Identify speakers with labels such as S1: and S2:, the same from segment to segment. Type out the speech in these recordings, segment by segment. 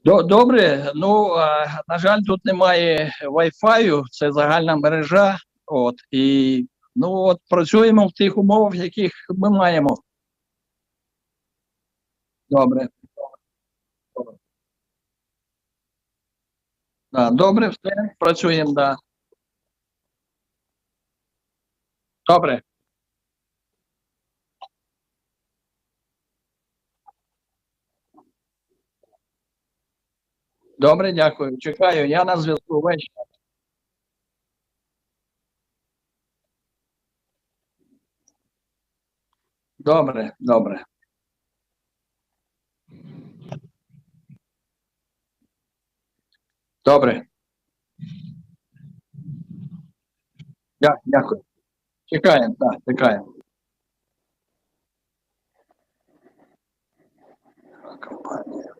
S1: Добре. Ну, на жаль, тут немає Wi-Fi, це загальна мережа. Працюємо в тих умовах, яких ми маємо. Добре. Да, добре, все, працюємо, да. Добре, добре, дякую. Чекаю, я на зв'язку ввечері. Добре, добре. Добре. Дякую. Чекаємо, так, чекаємо. Компанія.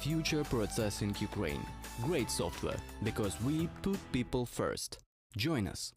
S2: Future Processing Ukraine. Great software, because we put people first. Join us.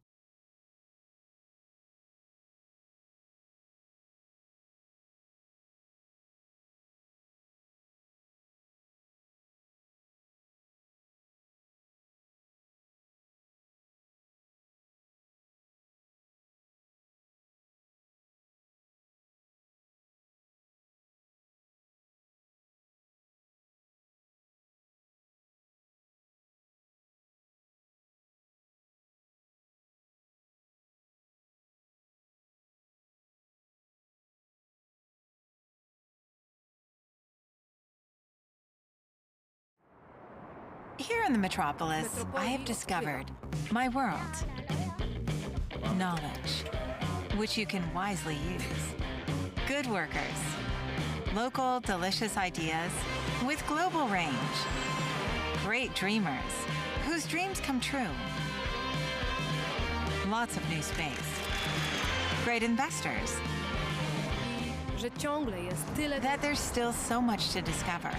S3: Here in the metropolis, I have discovered my world. Knowledge, which you can wisely use. Good workers. Local, delicious ideas with global range. Great dreamers, whose dreams come true. Lots of new space. Great investors. That there's still so much to discover.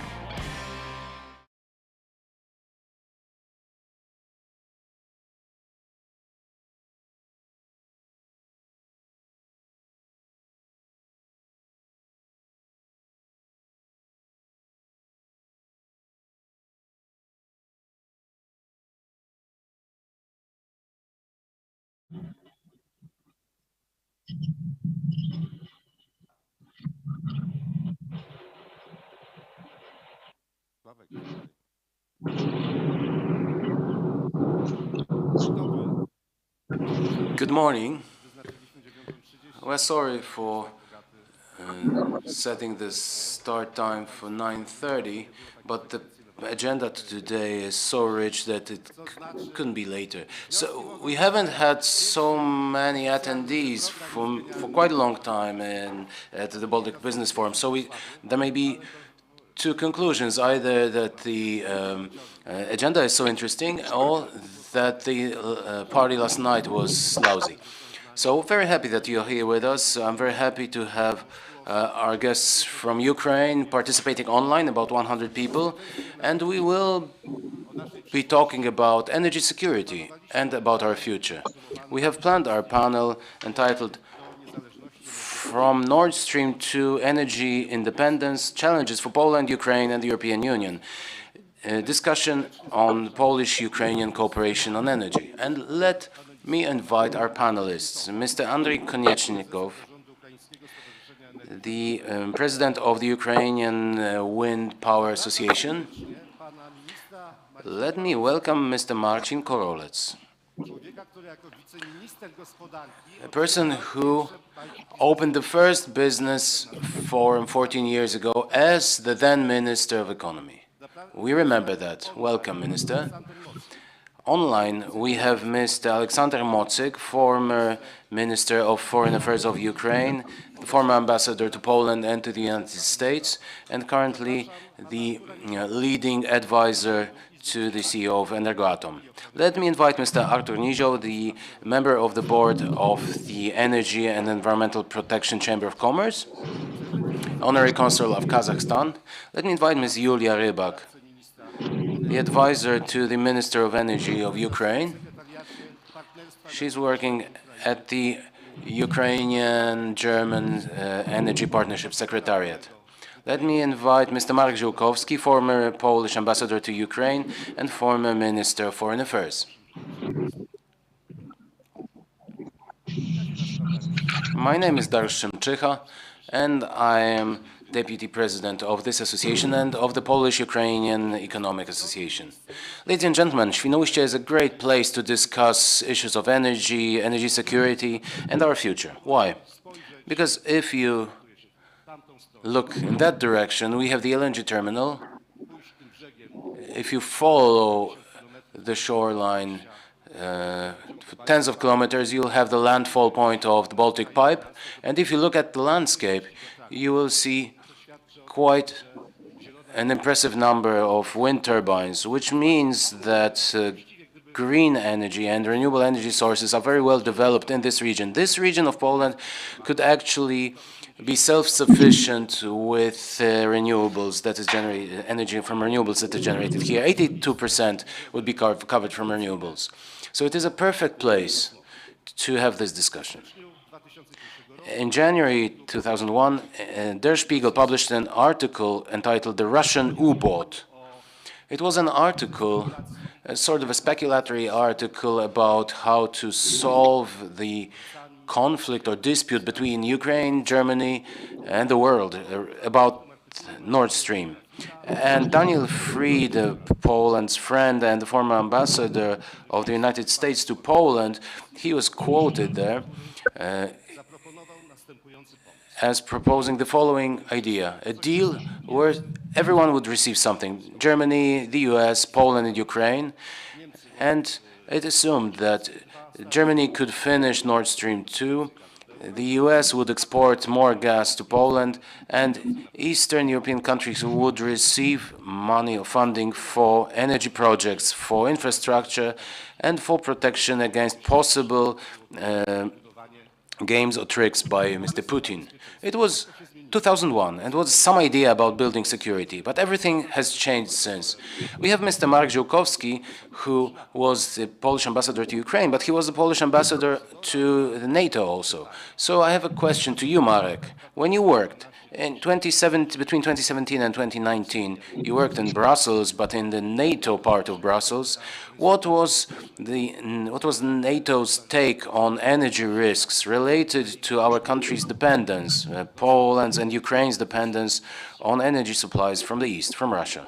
S4: Good morning. We're sorry for setting the start time for 9:30, but the agenda today is so rich that it couldn't be later. So we haven't had so many attendees for quite a long time at the Baltic Business Forum. So there may be two conclusions: either that the agenda is so interesting, or that the party last night was lousy. So very happy that you're here with us. I'm very happy to have our guests from Ukraine participating online, about 100 people, and we will be talking about energy security and about our future. We have planned our panel entitled From Nord Stream to Energy Independence, Challenges for Poland, Ukraine and the European Union. A discussion on Polish-Ukrainian cooperation on energy. And let me invite our panelists, Mr. Andriy Koniecznikov, the president of the Ukrainian Wind Power Association. Let me welcome Mr. Marcin Korolec, a person who opened the first business forum 14 years ago as the then Minister of Economy. We remember that. Welcome, Minister. Online, we have Mr. Aleksander Mocyk, former Minister of Foreign Affairs of Ukraine, former ambassador to Poland and to the United States, and currently the leading advisor to the CEO of Energoatom. Let me invite Mr. Artur Nizioł, the member of the board of the Energy and Environmental Protection Chamber of Commerce, honorary consul of Kazakhstan. Let me invite Ms. Julia Rybak, the advisor to the Minister of Energy of Ukraine. She's working at the Ukrainian-German Energy Partnership Secretariat. Let me invite Mr. Marek Ziółkowski, former Polish ambassador to Ukraine and former Minister of Foreign Affairs. My name is Dariusz Szymczycha, and I am Deputy President of this association and of the Polish-Ukrainian Economic Association. Ladies and gentlemen, Świnoujście is a great place to discuss issues of energy, energy security, and our future. Why? Because if you look in that direction, we have the LNG terminal. If you follow the shoreline for tens of kilometers, you'll have the landfall point of the Baltic pipe. And if you look at the landscape, you will see quite an impressive number of wind turbines, which means that green energy and renewable energy sources are very well developed in this region. This region of Poland could actually be self-sufficient with renewables, that is generated, energy from renewables that is generated here. 82% would be covered from renewables. So it is a perfect place to have this discussion. In January 2001, Der Spiegel published an article entitled "The Russian U-Boat." It was an article, a sort of a speculatory article about how to solve the conflict or dispute between Ukraine, Germany, and the world about Nord Stream. And Daniel Fried, Poland's friend and the former ambassador of the United States to Poland, he was quoted there, as proposing the following idea: a deal where everyone would receive something: Germany, the US, Poland, and Ukraine. And it assumed that Germany could finish Nord Stream 2, the US would export more gas to Poland, and Eastern European countries would receive money or funding for energy projects, for infrastructure, and for protection against possible games or tricks by Mr. Putin. It was 2001 and was some idea about building security, but everything has changed since. We have Mr. Marek Ziółkowski, who was the Polish ambassador to Ukraine, but he was the Polish ambassador to the NATO also. So I have a question to you, Marek. When you worked in between 2017 and 2019, you worked in Brussels, but in the NATO part of Brussels. What was NATO's take on energy risks related to our country's dependence, Poland's and Ukraine's dependence on energy supplies from the east, from Russia?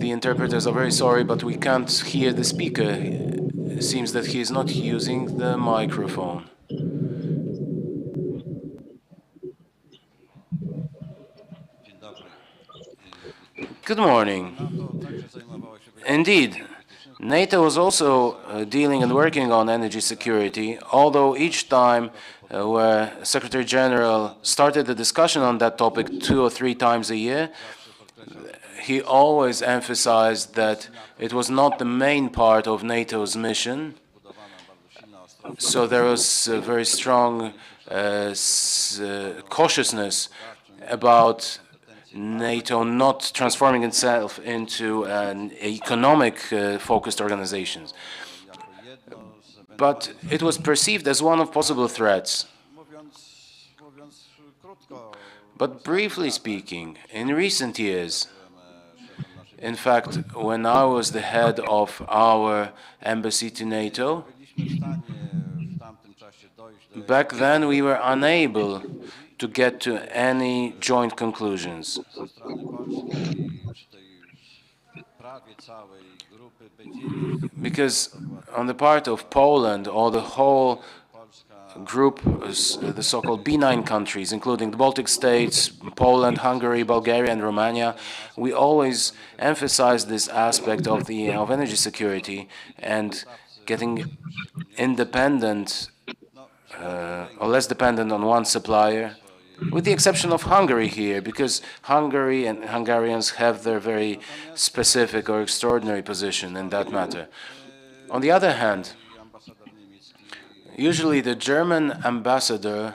S4: The interpreters are very sorry, but we can't hear the speaker. It seems that he is not using the microphone. Good morning. Indeed, NATO was also dealing and working on energy security, although each time where Secretary General started the discussion on that topic 2 or 3 times a year, he always emphasized that it was not the main part of NATO's mission. So there was a very strong cautiousness about NATO not transforming itself into an economic-focused organization. But it was perceived as one of possible threats. But briefly speaking, in recent years, in fact, when I was the head of our embassy to NATO, back then we were unable to get to any joint conclusions. Because on the part of Poland, or the whole group, the so-called B9 countries, including the Baltic states, Poland, Hungary, Bulgaria, and Romania, we always emphasized this aspect of energy security and getting independent or less dependent on one supplier, with the exception of Hungary here, because Hungary and Hungarians have their very specific or extraordinary position in that matter. On the other hand, usually the German ambassador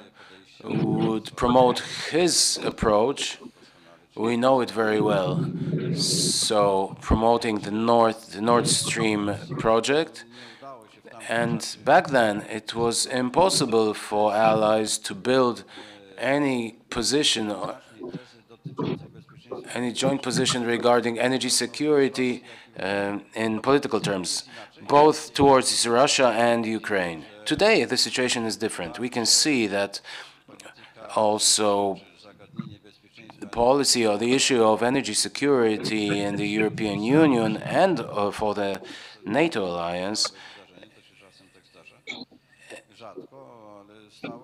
S4: would promote his approach. We know it very well. So promoting the Nord Stream project. And back then it was impossible for allies to build any position, any joint position regarding energy security in political terms, both towards Russia and Ukraine. Today, the situation is different. We can see that also the policy or the issue of energy security in the European Union and for the NATO alliance,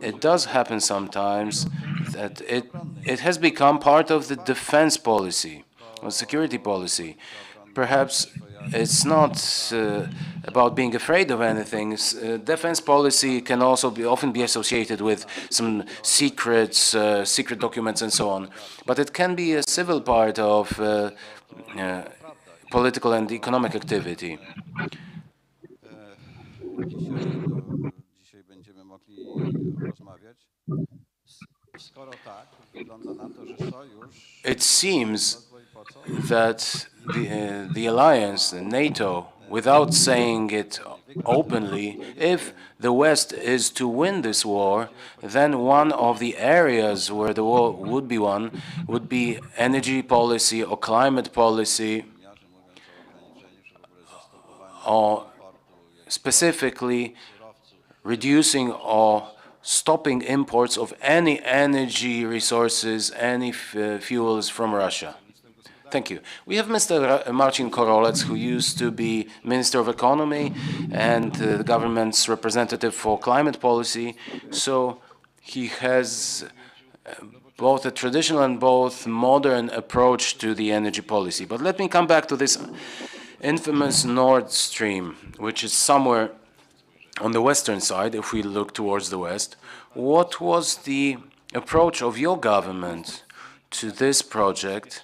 S4: it does happen sometimes that it has become part of the defense policy or security policy. Perhaps it's not about being afraid of anything. Defense policy can also often be associated with some secrets, secret documents, and so on. But it can be a civil part of political and economic activity. It seems that the alliance, the NATO, without saying it openly, if the West is to win this war, then one of the areas where the war would be won would be energy policy or climate policy, or specifically reducing or stopping imports of any energy resources, any fuels from Russia. Thank you. We have Mr. Marcin Korolec, who used to be Minister of Economy and the government's representative for climate policy. So he has both a traditional and both modern approach to the energy policy. But let me come back to this infamous Nord Stream, which is somewhere on the western side, if we look towards the west. What was the approach of your government to this project,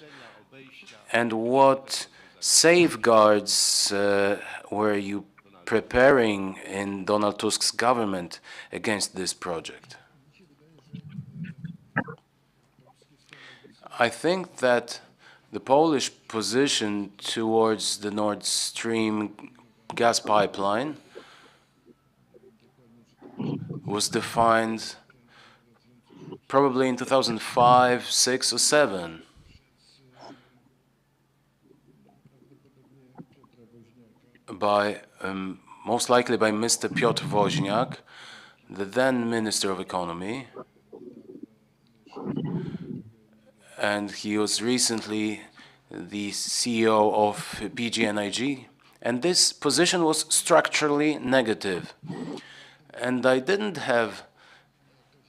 S4: and what safeguards were you preparing in Donald Tusk's government against this project? I think that the Polish position towards the Nord Stream gas pipeline was defined probably in 2005, 6, or 7. By most likely by Mr. Piotr Woźniak, the then Minister of Economy, and he was recently the CEO of PGNiG, and this position was structurally negative. And I didn't have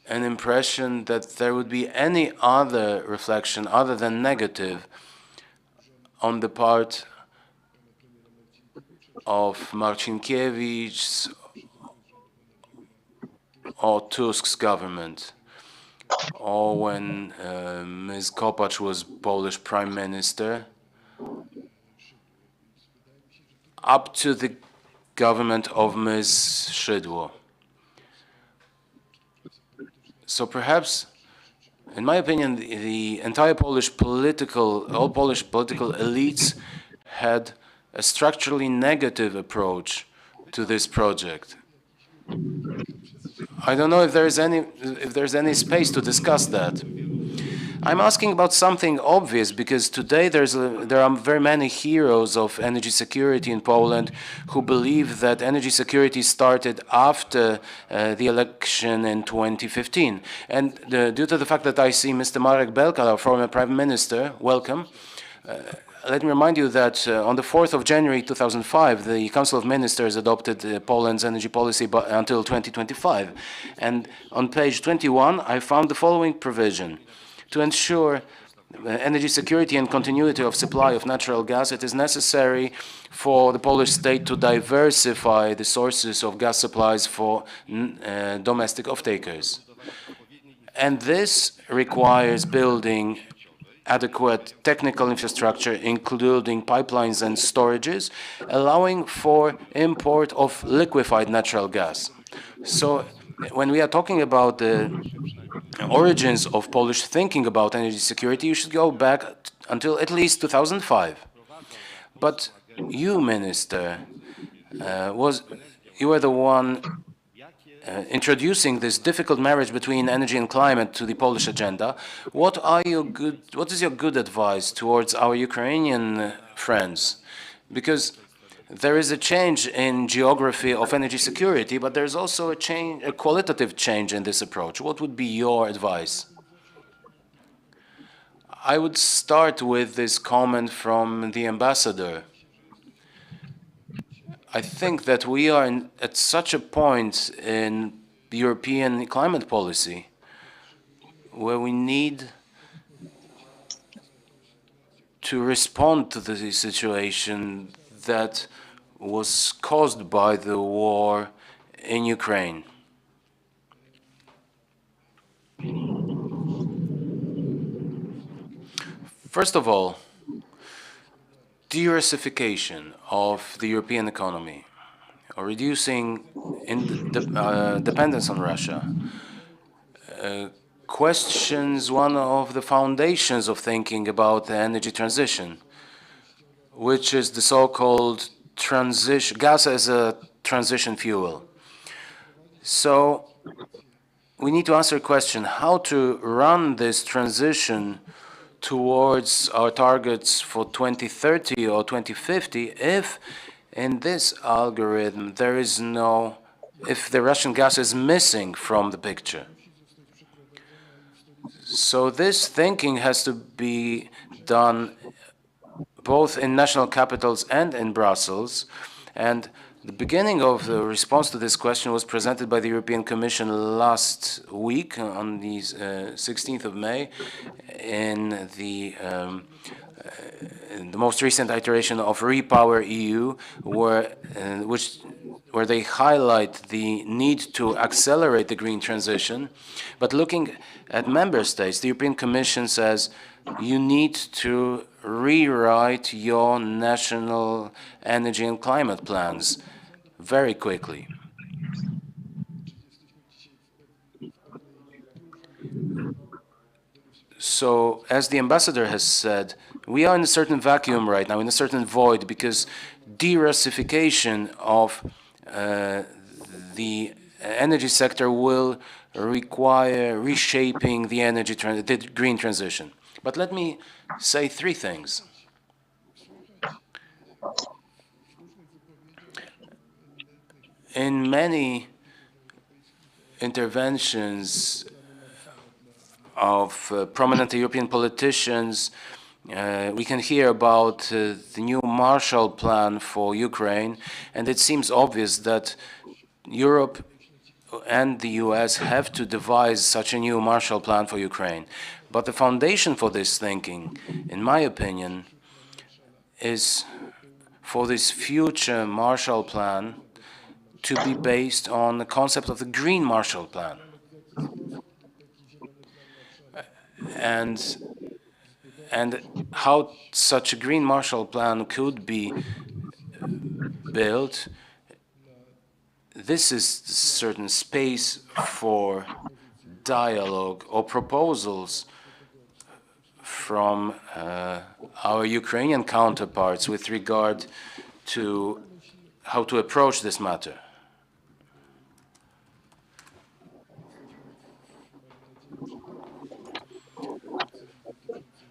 S4: an impression that there would be any other reflection other than negative on the part of Marcinkiewicz or Tusk's government, or when Ms. Kopacz was Polish Prime Minister, up to the government of Ms. Szydło. So perhaps, in my opinion, the entire all Polish political elites had a structurally negative approach to this project. I don't know if there's any space to discuss that. I'm asking about something obvious because today there are very many heroes of energy security in Poland who believe that energy security started after the election in 2015. And due to the fact that I see Mr. Marek Belka, our former Prime Minister, welcome. Let me remind you that on the 4th of January 2005, the Council of Ministers adopted Poland's energy policy until 2025. And on page 21, I found the following provision. To ensure energy security and continuity of supply of natural gas, it is necessary for the Polish state to diversify the sources of gas supplies for domestic off-takers. And this requires building adequate technical infrastructure, including pipelines and storages, allowing for import of liquefied natural gas. So when we are talking about the origins of Polish thinking about energy security, you should go back until at least 2005. But you, Minister, you were the one introducing this difficult marriage between energy and climate to the Polish agenda. What is your good advice towards our Ukrainian friends? Because there is a change in geography of energy security, but there's also a qualitative change in this approach. What would be your advice? I would start with this comment from the ambassador. I think that we are at such a point in European climate policy where we need to respond to the situation that was caused by the war in Ukraine. First of all, diversification of the European economy, or reducing dependence on Russia, questions one of the foundations of thinking about the energy transition, which is the so-called gas as a transition fuel. So we need to answer a question, how to run this transition towards our targets for 2030 or 2050 if in this algorithm if the Russian gas is missing from the picture. So this thinking has to be done both in national capitals and in Brussels. And the beginning of the response to this question was presented by the European Commission last week on the 16th of May in the most recent iteration of Repower EU, where they highlight the need to accelerate the green transition. But looking at member states, the European Commission says you need to rewrite your national energy and climate plans very quickly. So, as the ambassador has said, we are in a certain vacuum right now, in a certain void, because de-Russification of the energy sector will require reshaping the green transition. But let me say three things. In many interventions of prominent European politicians, we can hear about the new Marshall Plan for Ukraine, and it seems obvious that Europe and the US have to devise such a new Marshall Plan for Ukraine. But the foundation for this thinking, in my opinion, is for this future Marshall Plan to be based on the concept of the Green Marshall Plan. And how such a Green Marshall Plan could be built, this is a certain space for dialogue or proposals from our Ukrainian counterparts with regard to how to approach this matter.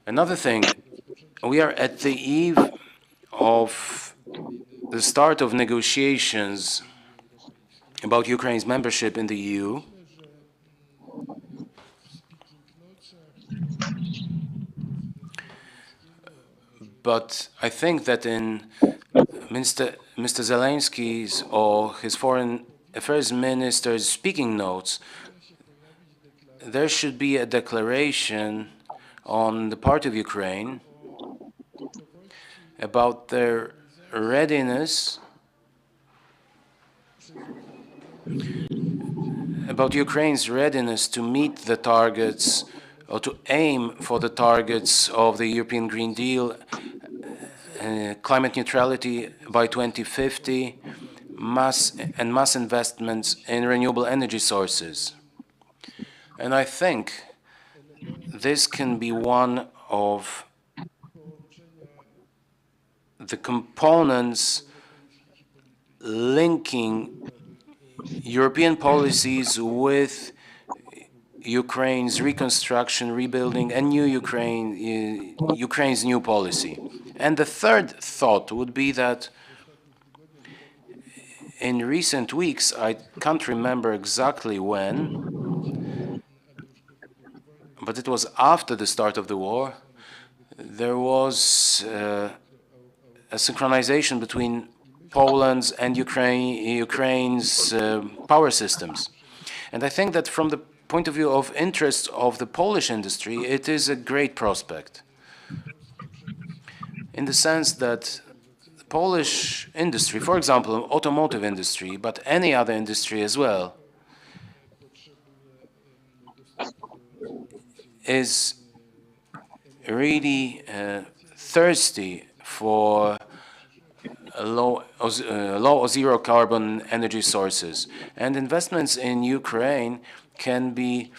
S4: Another thing, we are at the eve of the start of negotiations about Ukraine's membership in the EU. But I think that in Mr. Zelensky's or his foreign affairs minister's speaking notes, there should be a declaration on the part of Ukraine about their readiness, about Ukraine's readiness to meet the targets or to aim for the targets of the European Green Deal, climate neutrality by 2050, mass investments in renewable energy sources. And I think this can be one of the components linking European policies with Ukraine's reconstruction, rebuilding, and Ukraine's new policy. And the third thought would be that in recent weeks, I can't remember exactly when, but it was after the start of the war, there was a synchronization between Poland's and Ukraine's power systems. And I think that from the point of view of interest of the Polish industry, it is a great prospect, in the sense that the Polish industry, for example, automotive industry, but any other industry as well, is really thirsty for low or zero carbon energy sources. And investments in Ukraine can be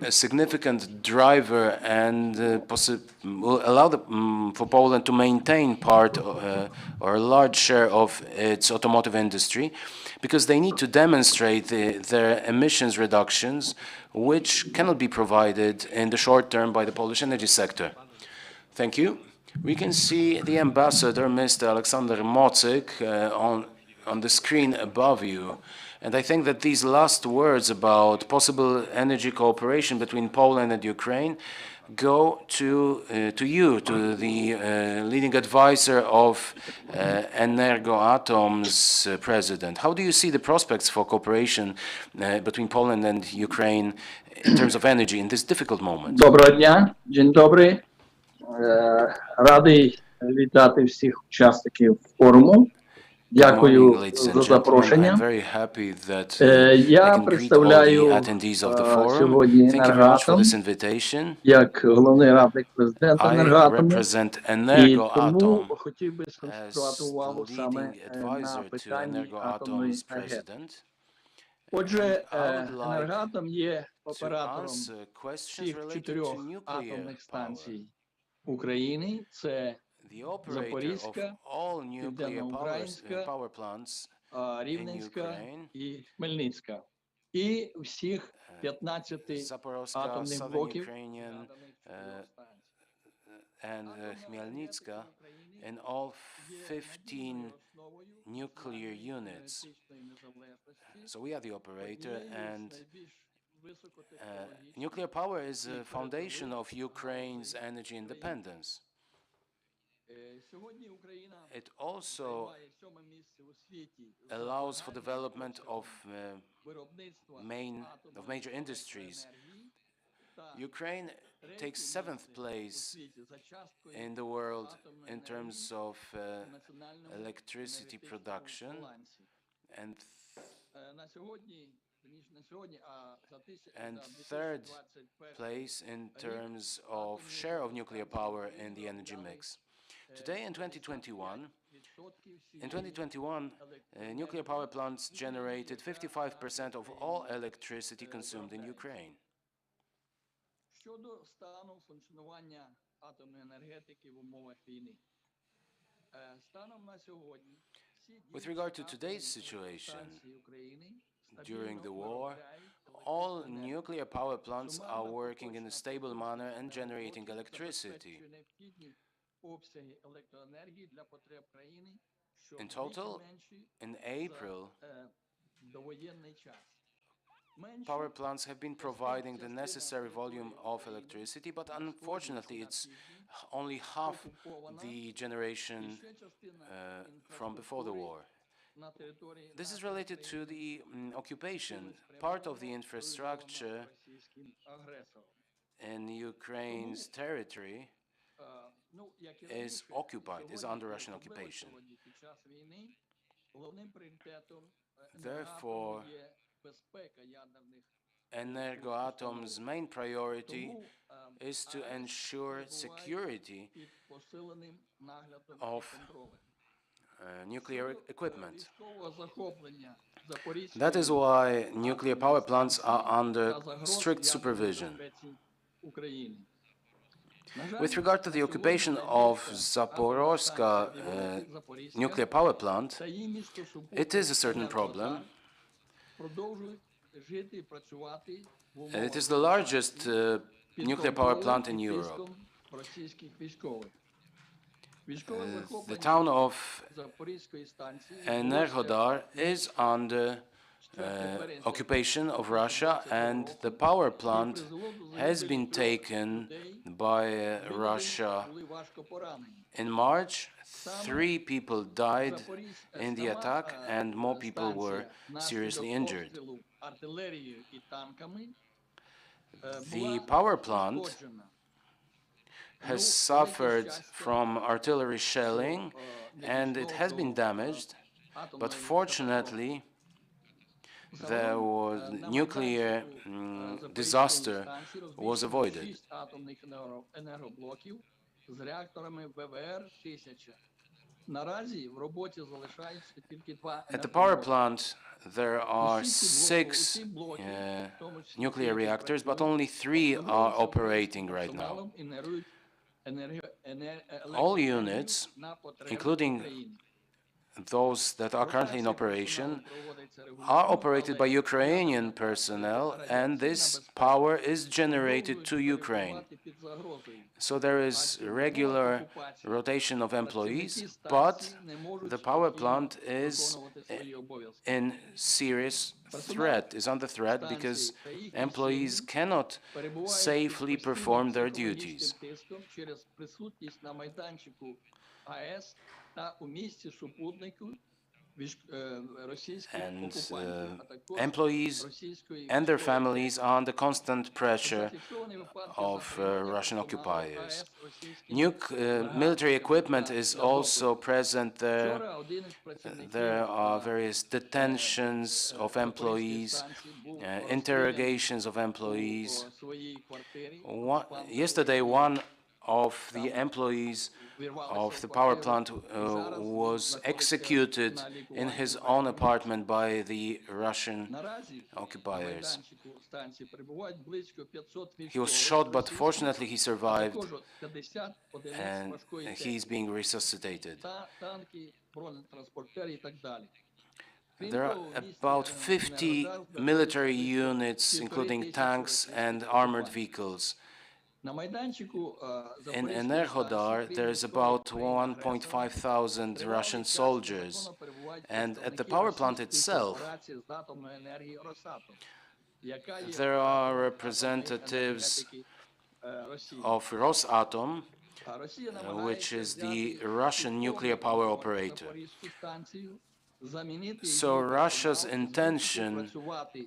S4: a significant driver and will allow for Poland to maintain part or a large share of its automotive industry, because they need to demonstrate their emissions reductions, which cannot be provided in the short term by the Polish energy sector. Thank you. We can see the ambassador, Mr. Aleksander Mocyk, on the screen above you. And I think that these last words about possible energy cooperation between Poland and Ukraine go to you, to the leading advisor of Energoatom's president. How do you see the prospects for cooperation between Poland and Ukraine in terms of energy in this difficult moment?
S1: Доброго дня, dzień dobry. Радий вітати всіх учасників форуму.
S4: Good morning,
S1: Дякую
S4: ladies and
S1: за
S4: gentlemen. I'm
S1: запрошення.
S4: very happy that I
S1: Я
S4: can greet all the
S1: представляю
S4: attendees of the forum.
S1: сьогодні
S4: Thank you very much for
S1: Енергоатом
S4: this invitation.
S1: як головний радник президента
S4: I
S1: Енергоатому.
S4: represent
S1: І тому
S4: Energoatom
S1: хотів би сконцентрувати
S4: as
S1: увагу
S4: the
S1: саме
S4: leading
S1: на
S4: advisor to
S1: питанні атомної
S4: Energoatom's
S1: енергетики.
S4: president.
S1: Отже,
S4: I would like
S1: Енергоатом є
S4: to
S1: оператором
S4: answer questions
S1: всіх
S4: related to
S1: 4
S4: nuclear
S1: атомних
S4: power.
S1: станцій України. Це
S4: The operator of
S1: Запорізька,
S4: all nuclear
S1: Південноукраїнська,
S4: power plants
S1: Рівненська
S4: Ukraine,
S1: і Хмельницька. І всіх 15
S4: Zaporozhka,
S1: атомних
S4: Southern
S1: блоків
S4: Ukrainian,
S1: наданих 4 станцій.
S4: and Khmelnytska, in all 15 nuclear units. So we are the operator, and nuclear power is a foundation of Ukraine's energy independence. It also allows for development of major industries. Ukraine takes 7th place in the world in terms of electricity production and 3rd place in terms of share of nuclear power in the energy mix. Today in 2021, nuclear power plants generated 55% of all electricity consumed in Ukraine.
S1: Щодо стану функціонування атомної енергетики в умовах війни. Станом на сьогодні
S4: With regard to today's situation, during the war, all nuclear power plants are working in a stable manner and generating electricity. In total, in April, power plants have been providing the necessary volume of electricity, but unfortunately it's only half the generation from before the war. This is related to the occupation. Part of the infrastructure in Ukraine's territory is occupied, is under Russian occupation. Therefore, Energoatom's main priority is to ensure security of nuclear equipment. That is why nuclear power plants are under strict supervision. With regard to the occupation of Zaporozhka nuclear power plant, it is a certain problem. It is the largest nuclear power plant in Europe. The town of Enerhodar is under occupation of Russia, and the power plant has been taken by Russia. In March, 3 people died in the attack, and more people were seriously injured. The power plant has suffered from artillery shelling, and it has been damaged, but fortunately the nuclear disaster was avoided. At the power plant, there are 6 nuclear reactors, but only 3 are operating right now. All units, including
S2: those that are currently in operation are operated by Ukrainian personnel, and this power is generated to Ukraine. So there is regular rotation of employees, but the power plant is in serious threat, is under threat because employees cannot safely perform their duties. And employees and their families are under constant pressure of Russian occupiers. Military equipment is also present there. There are various detentions of employees, interrogations of employees. Yesterday, one of the employees of the power plant was executed in his own apartment by the Russian occupiers. He was shot, but fortunately he survived, and he's being resuscitated. There are about 50 military units, including tanks and armored vehicles. In Enerhodar, there's about 1,500 Russian soldiers, and at the power plant itself, there are representatives of Rosatom, which is the Russian nuclear power operator. So Russia's intention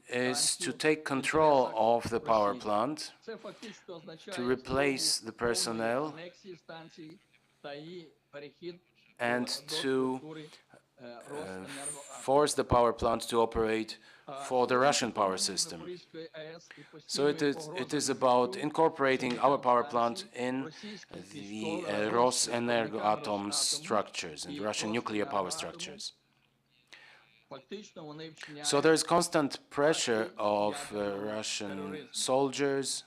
S2: is to take control of the power plant, to replace the personnel, and to force the power plant to operate for the Russian power system. So it is about incorporating our power plant in the Rosenergoatom's structures, in the Russian nuclear power structures. So there is constant pressure of Russian soldiers.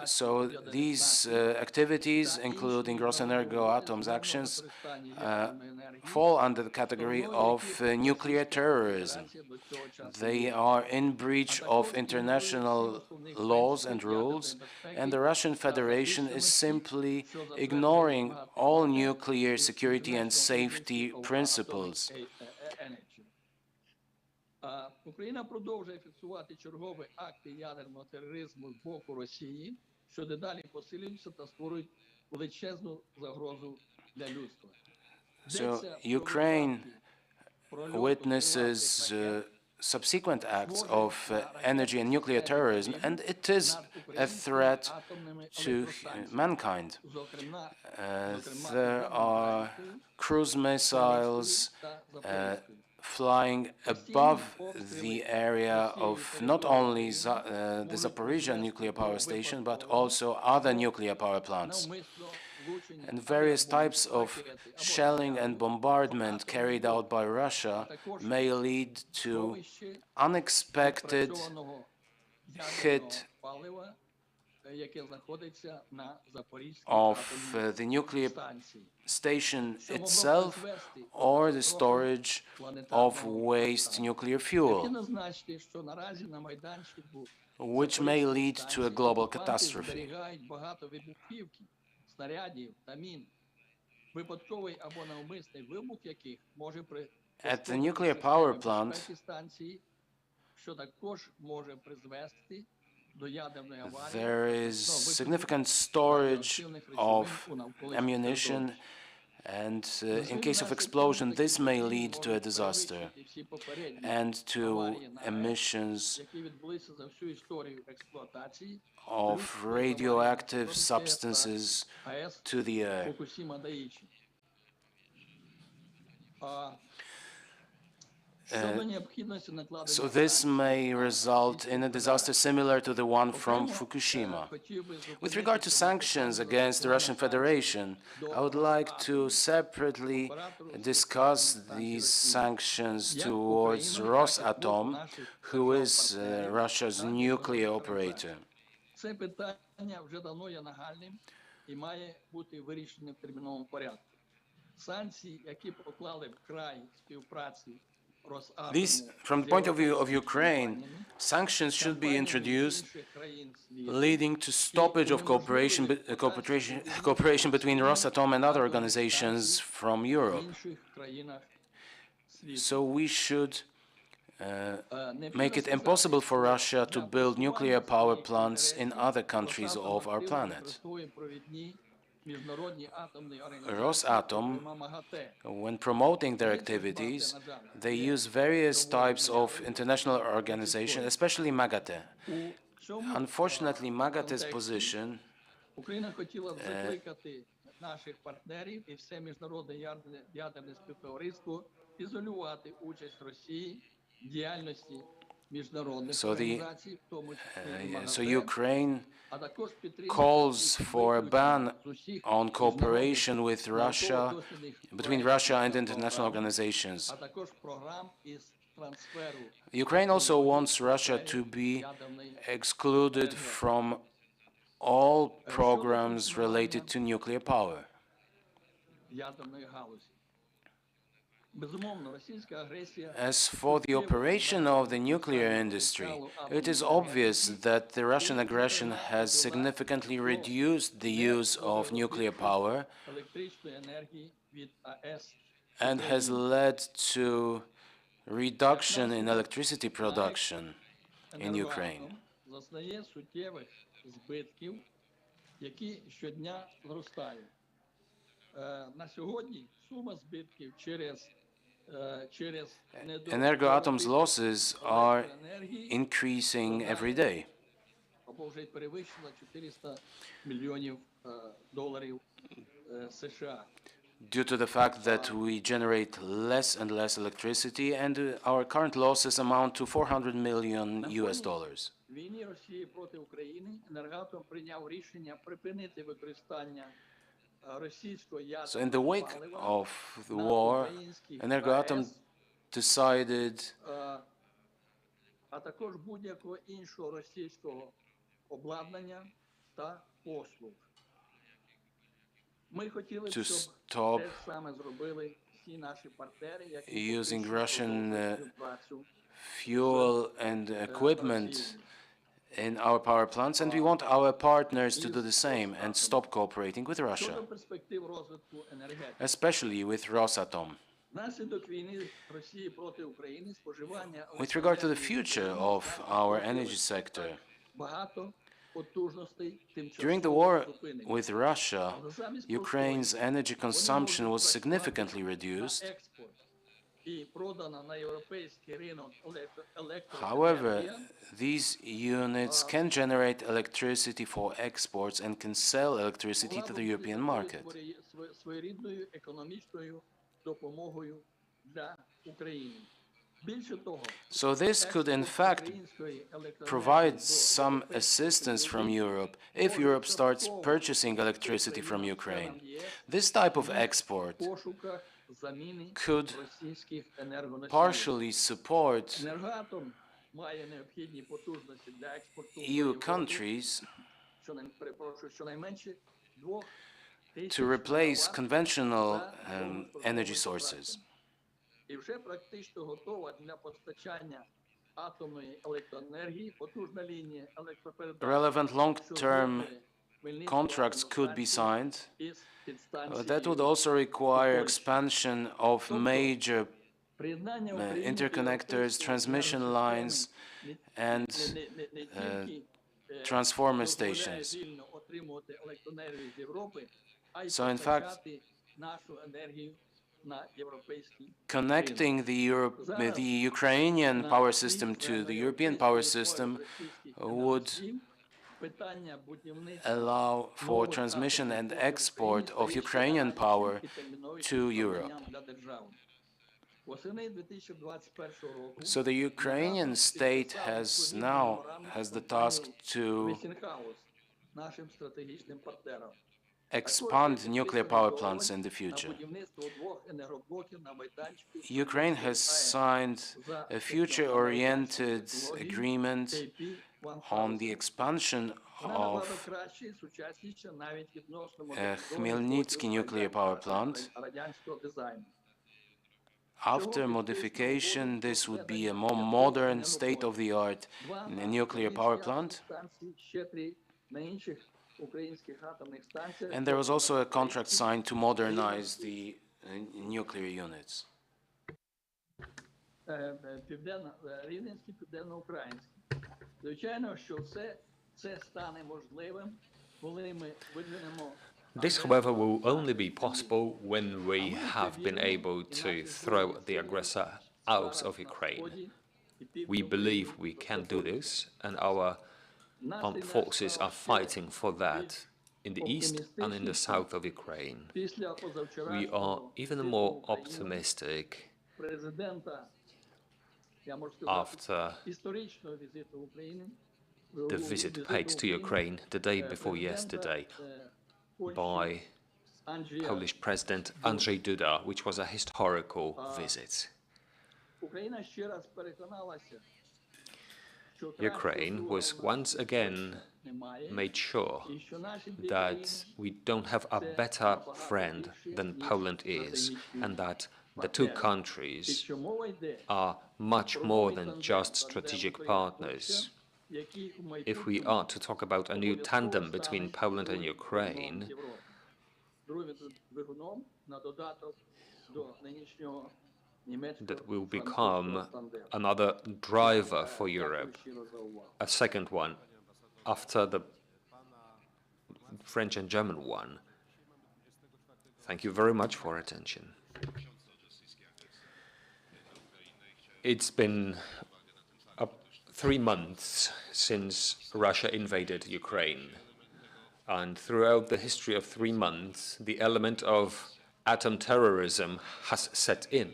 S2: So these activities, including Rosenergoatom's actions, fall under the category of nuclear terrorism. They are in breach of international laws and rules, and the Russian Federation is simply ignoring all nuclear security and safety principles.
S1: Україна продовжує фіксувати чергові акти ядерного тероризму з боку Росії, що дедалі посилюються та створюють величезну загрозу для людства.
S2: So Ukraine witnesses subsequent acts of energy and nuclear terrorism, and it is a threat to mankind. There are cruise missiles flying above the area of not only the Zaporizhzhia nuclear power station, but also other nuclear power plants. And various types of shelling and bombardment carried out by Russia may lead to unexpected hit of the nuclear station itself or the storage of waste nuclear fuel, which may lead to a global catastrophe. At the nuclear power plant, there is significant storage of ammunition, and in case of explosion, this may lead to a disaster and to emissions of radioactive substances to the air. So this may result in a disaster similar to the one from Fukushima. With regard to sanctions against the Russian Federation, I would like to separately discuss these sanctions towards Rosatom, who is Russia's nuclear operator.
S1: і має бути вирішене в терміновому порядку. Санкції, які поклали в край співпраці Росатому
S2: These, from the point of view of Ukraine, sanctions should be introduced, leading to stoppage of cooperation between Rosatom and other organizations from Europe. So we should make it impossible for Russia to build nuclear power plants in other countries of our planet. Rosatom, when promoting their activities, they use various types of international organizations, especially MAGATE. Unfortunately, MAGATE's position
S1: Україна хотіла б закликати наших партнерів і все міжнародне ядерне співтовариство ізолювати участь Росії в діяльності міжнародних організацій, в тому числі
S2: So Ukraine calls for a ban on cooperation with Russia, between Russia and international organizations.
S1: а також програм із трансферу
S2: Ukraine also wants Russia to be excluded from all programs related to nuclear power.
S1: ядерної галузі. Безумовно, російська агресія
S2: As for the operation of the nuclear industry, it is obvious that the Russian aggression has significantly reduced the use of nuclear power
S1: електричної енергії від АЕС
S2: and has led to reduction in electricity production in Ukraine.
S1: зазнає суттєвих збитків, які щодня зростають. На сьогодні сума збитків через
S2: Energoatom's losses are increasing every day
S1: або вже перевищила 400 мільйонів доларів США.
S2: due to the fact that we generate less and less electricity, and our current losses amount to $400 million US dollars.
S1: В війні Росії проти України Енергоатом прийняв рішення припинити використання російського
S2: So in the
S1: ядерного
S2: wake
S1: палива
S2: of the
S1: на
S2: war,
S1: українських
S2: Energoatom
S1: АЕС,
S2: decided
S1: а також будь-якого іншого російського обладнання та послуг. Ми хотіли б,
S2: to
S1: щоб
S2: stop
S1: те саме зробили всі наші партнери, які
S2: using
S1: фактично
S2: Russian
S1: продовжують співпрацю
S2: fuel and equipment in our power plants, and we want our partners to do the same and stop cooperating with Russia,
S1: щодо перспектив розвитку енергетики.
S2: especially with Rosatom.
S1: Внаслідок війни Росії проти України споживання
S2: With regard to the future of our energy sector,
S1: багато потужностей
S2: during the
S1: тимчасово
S2: war
S1: зупинено.
S2: with Russia, Ukraine's energy consumption was significantly reduced.
S1: Експорт і продана на європейський ринок
S2: However,
S1: електроенергія
S2: these units can generate electricity for exports and can sell electricity to the European market.
S1: своєрідною економічною допомогою для України. Більше того,
S2: So this could in fact
S1: української електроенергії
S2: provide
S1: до
S2: some assistance from Europe if Europe starts purchasing electricity from Ukraine. This type of export
S1: пошуках заміни
S2: could
S1: російських енергоносіїв.
S2: partially support
S1: Енергоатом має необхідні потужності для експорту
S2: EU countries
S1: щонайменше
S2: to replace conventional energy sources.
S1: І вже практично готова для постачання атомної електроенергії, потужна лінія електропередач.
S2: Relevant long-term contracts could be signed. That would also require expansion of major interconnectors, transmission lines, and transformer stations. So in fact, connecting the Ukrainian power system to the European power system would allow for transmission and export of Ukrainian power to Europe. So the Ukrainian state has the task to expand nuclear power plants in the future. Ukraine has signed a future-oriented agreement on the expansion
S1: Вона набагато
S2: of
S1: краще і сучасніша навіть відносно модернізованих
S2: Khmelnytsky
S1: блоків
S2: nuclear power plant.
S1: радянського дизайну.
S2: After modification, this would be a more modern, state-of-the-art nuclear power plant.
S1: Ще три на інших українських атомних станціях.
S2: And there was also a contract signed to modernize the nuclear units.
S1: Рівненський, південноукраїнський. Звичайно, що це стане можливим, коли ми видвинемо.
S5: This, however, will only be possible when we have been able to throw the aggressor out of Ukraine. We believe we can do this, and our armed forces are fighting for that in the east and in the south of Ukraine. We are even more optimistic after the visit paid to Ukraine the day before yesterday by Polish President Andrzej Duda, which was a historical visit. Ukraine was once again made sure that we don't have a better friend than Poland is, and that the two countries are much more than just strategic partners. If we are to talk about a new tandem between Poland and Ukraine, that will become another driver for Europe, a second one after the French and German one. Thank you very much for attention. It's been 3 months since Russia invaded Ukraine. And throughout the history of 3 months, the element of atom terrorism has set in.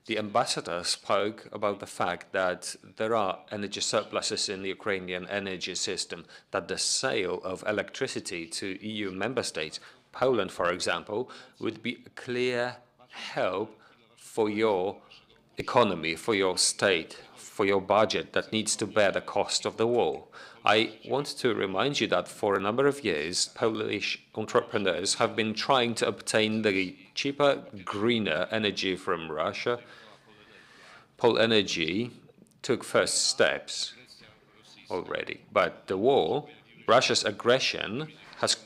S5: The ambassador spoke about the fact that there are energy surpluses in the Ukrainian energy system, that the sale of electricity to EU member states, Poland, for example, would be a clear help for your economy, for your state, for your budget that needs to bear the cost of the war. I want to remind you that for a number of years, Polish entrepreneurs have been trying to obtain the cheaper, greener energy from Russia. Polenergy took first steps already, but the war, Russia's aggression, has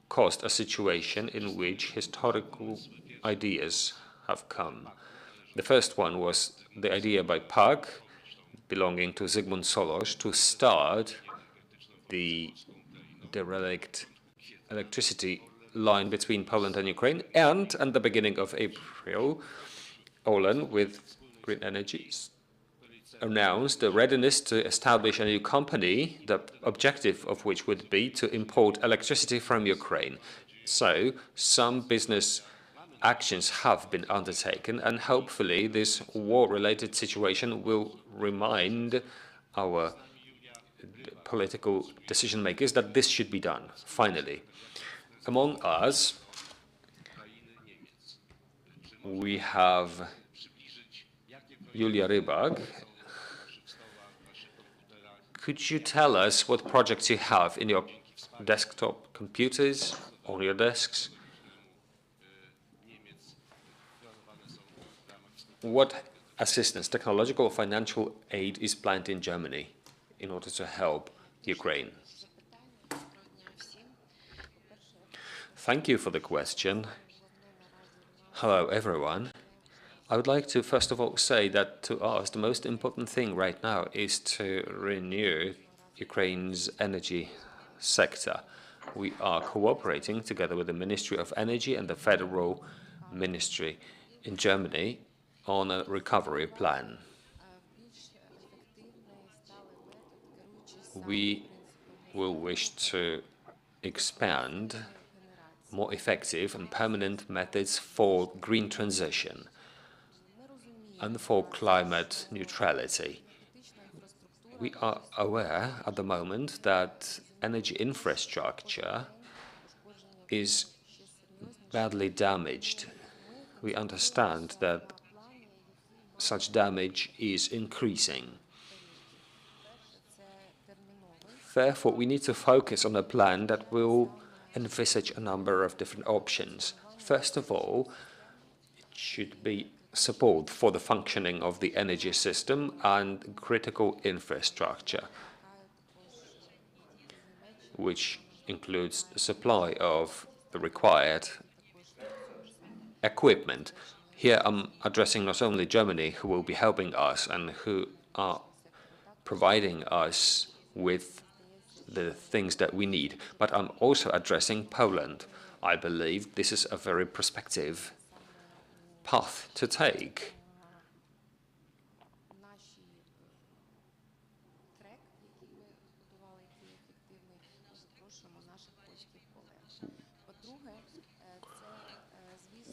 S5: caused a situation in which historical ideas have come. The first one was the idea by PAK, belonging to Zygmunt Solos, to start the derelict electricity line between Poland and Ukraine, and at the beginning of April, Orlen, with Green Energies, announced the readiness to establish a new company, the objective of which would be to import electricity from Ukraine. So some business actions have been undertaken, and hopefully this war-related situation will remind our political decision makers that this should be done, finally. Among us, we have Julia Rybak. Could you tell us what projects you have in your desktop computers, on your desks? What assistance, technological or financial aid, is planned in Germany in order to help Ukraine? Thank you for the question. Hello, everyone. I would like to first of all say that to us the most important thing right now is to renew Ukraine's energy sector. We are cooperating together with the Ministry of Energy and the Federal Ministry in Germany on a recovery plan. We will wish to expand more effective and permanent methods for green transition and for climate neutrality. We are aware at the moment that energy infrastructure is badly damaged. We understand that such damage is increasing. Therefore, we need to focus on a plan that will envisage a number of different options. First of all, it should be support for the functioning of the energy system and critical infrastructure, which includes the supply of the required equipment. Here I'm addressing not only Germany, who will be helping us and who are providing us with the things that we need, but I'm also addressing Poland. I believe this is a very prospective path to take.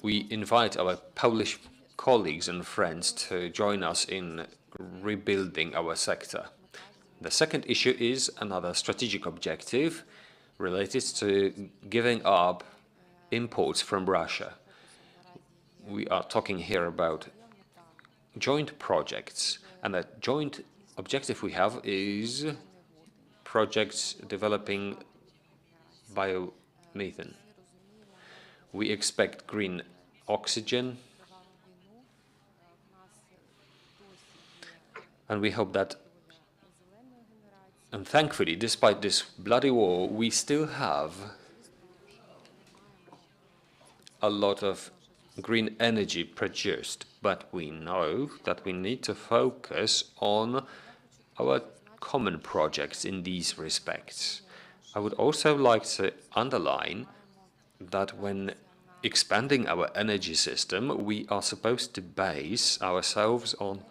S5: We invite our Polish colleagues and friends to join us in rebuilding our sector. The second issue is another strategic objective related to giving up imports from Russia. We are talking here about joint projects, and the joint objective we have is projects developing biomethane. We expect green oxygen, and we hope that, and thankfully, despite this bloody war, we still have a lot of green energy produced, but we know that we need to focus on our common projects in these respects. I would also like to underline that when expanding our energy system, we are supposed to base ourselves on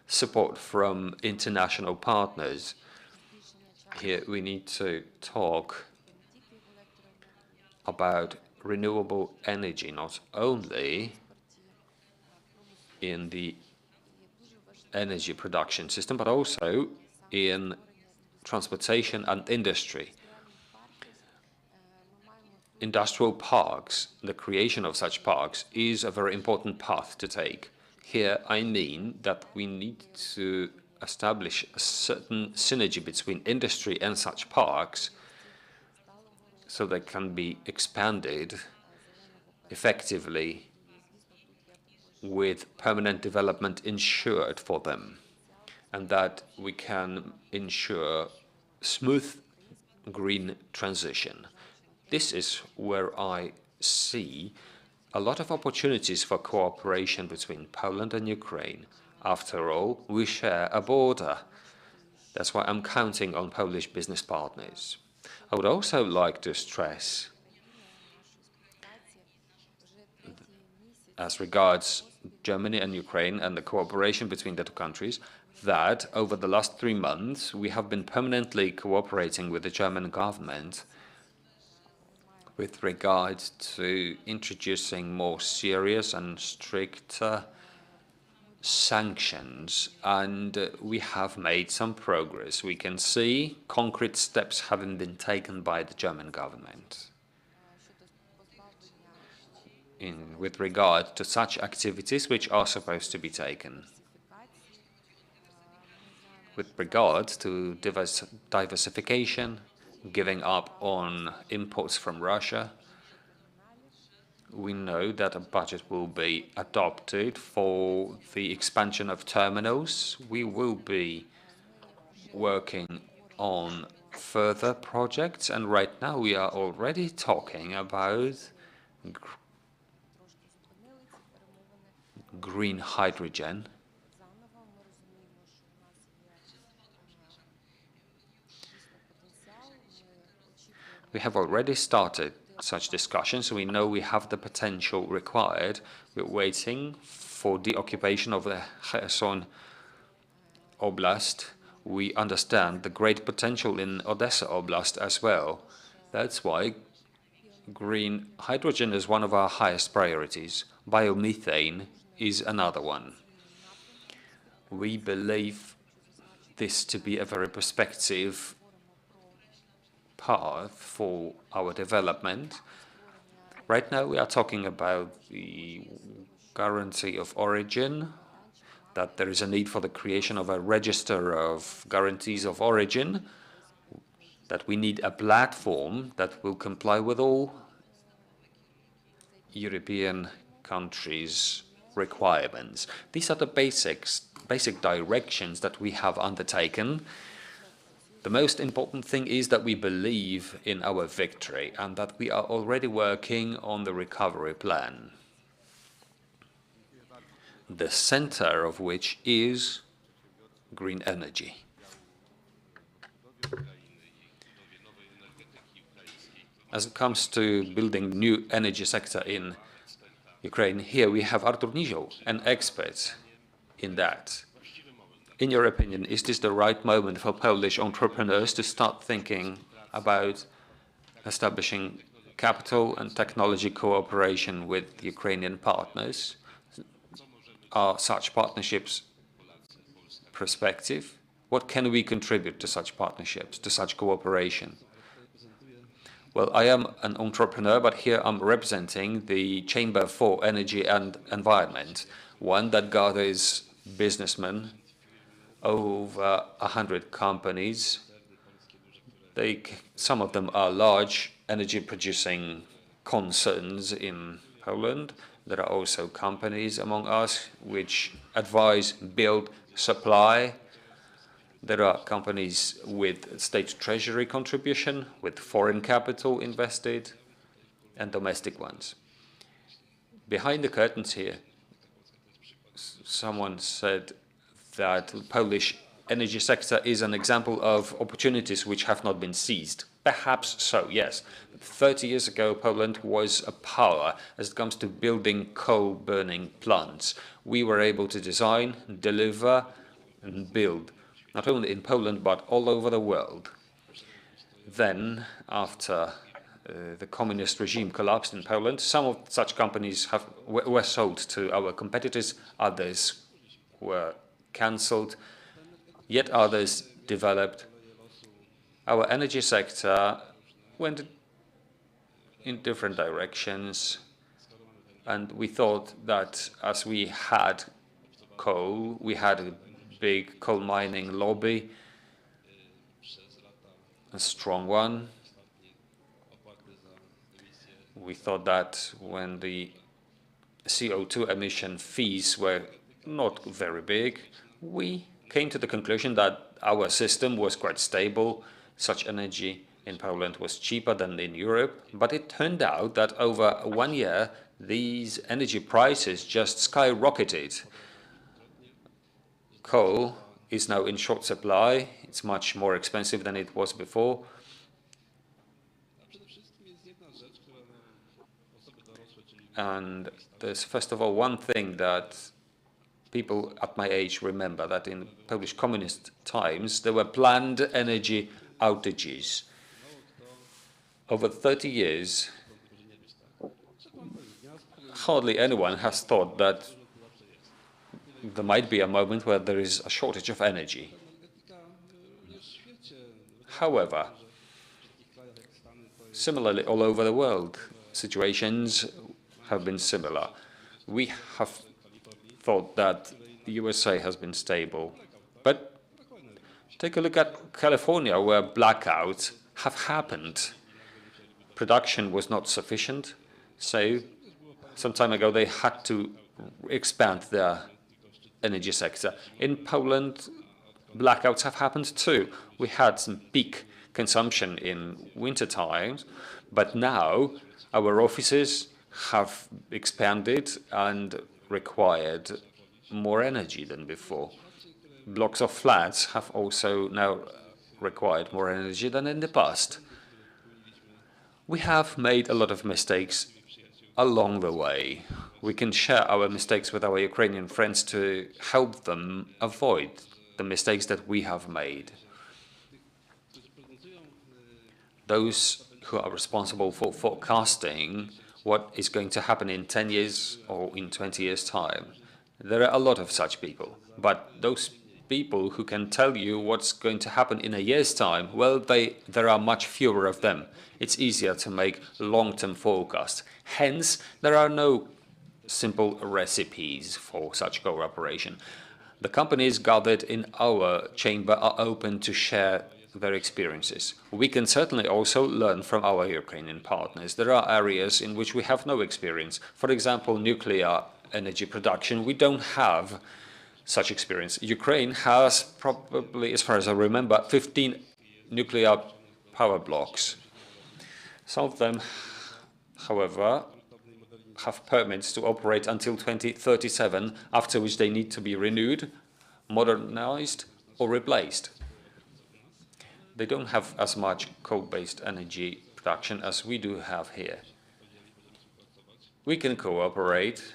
S5: support from international partners. Here we need to talk about renewable energy, not only in the energy production system, but also in transportation and industry. Industrial parks, the creation of such parks, is a very important path to take. Here I mean that we need to establish a certain synergy between industry and such parks so they can be expanded effectively with permanent development ensured for them, and that we can ensure smooth green transition. This is where I see a lot of opportunities for cooperation between Poland and Ukraine. After all, we share a border. That's why I'm counting on Polish business partners. I would also like to stress, as regards Germany and Ukraine and the cooperation between the two countries, that over the last 3 months we have been permanently cooperating with the German government with regard to introducing more serious and stricter sanctions, and we have made some progress. We can see concrete steps having been taken by the German government with regard to such activities which are supposed to be taken. With regard to diversification, giving up on imports from Russia, we know that a budget will be adopted for the expansion of terminals. We will be working on further projects, and right now we are already talking about green hydrogen. We have already started such discussions. We know we have the potential required. We're waiting for the occupation of the Kherson Oblast. We understand the great potential in Odessa Oblast as well. That's why green hydrogen is one of our highest priorities. Biomethane is another one. We believe this to be a very prospective path for our development. Right now we are talking about the guarantee of origin, that there is a need for the creation of a register of guarantees of origin. that we need a platform that will comply with all European countries' requirements. These are the basic directions that we have undertaken. The most important thing is that we believe in our victory and that we are already working on the recovery plan, the center of which is green energy. As it comes to building new energy sector in Ukraine, here we have Artur Nizioł, an expert in that. In your opinion, is this the right moment for Polish entrepreneurs to start thinking about establishing capital and technology cooperation with Ukrainian partners? Are such partnerships prospective? What can we contribute to such partnerships, to such cooperation? Well, I am an entrepreneur, but here I'm representing the Chamber for Energy and Environment, one that gathers businessmen, over 100 companies. Some of them are large energy-producing concerns in Poland. There are also companies among us which advise, build, supply. There are companies with state treasury contribution, with foreign capital invested, and domestic ones. Behind the curtains here, someone said that the Polish energy sector is an example of opportunities which have not been seized. Perhaps so, yes. 30 years ago, Poland was a power as it comes to building coal-burning plants. We were able to design, deliver, and build, not only in Poland, but all over the world. Then, after the communist regime collapsed in Poland, some of such companies were sold to our competitors, others were cancelled, yet others developed. Our energy sector went in different directions, and we thought that as we had coal, we had a big coal mining lobby, a strong one. We thought that when the CO2 emission fees were not very big, we came to the conclusion that our system was quite stable. Such energy in Poland was cheaper than in Europe, but it turned out that over 1 year, these energy prices just skyrocketed. Coal is now in short supply. It's much more expensive than it was before. And there's, first of all, one thing that people at my age remember, that in Polish communist times, there were planned energy outages. Over 30 years, hardly anyone has thought that there might be a moment where there is a shortage of energy. However, similarly all over the world, situations have been similar. We have thought that the USA has been stable, but take a look at California, where blackouts have happened. Production was not sufficient, so some time ago they had to expand their energy sector. In Poland, blackouts have happened too. We had some peak consumption in winter times, but now our offices have expanded and required more energy than before. Blocks of flats have also now required more energy than in the past. We have made a lot of mistakes along the way. We can share our mistakes with our Ukrainian friends to help them avoid the mistakes that we have made. Those who are responsible for forecasting what is going to happen in 10 years or in 20 years' time, there are a lot of such people. But those people who can tell you what's going to happen in a year's time, well, there are much fewer of them. It's easier to make long-term forecasts. Hence, there are no simple recipes for such cooperation. The companies gathered in our chamber are open to share their experiences. We can certainly also learn from our Ukrainian partners. There are areas in which we have no experience. For example, nuclear energy production, we don't have such experience. Ukraine has probably, as far as I remember, 15 nuclear power blocks. Some of them, however, have permits to operate until 2037, after which they need to be renewed, modernized, or replaced. They don't have as much coal-based energy production as we do have here. We can cooperate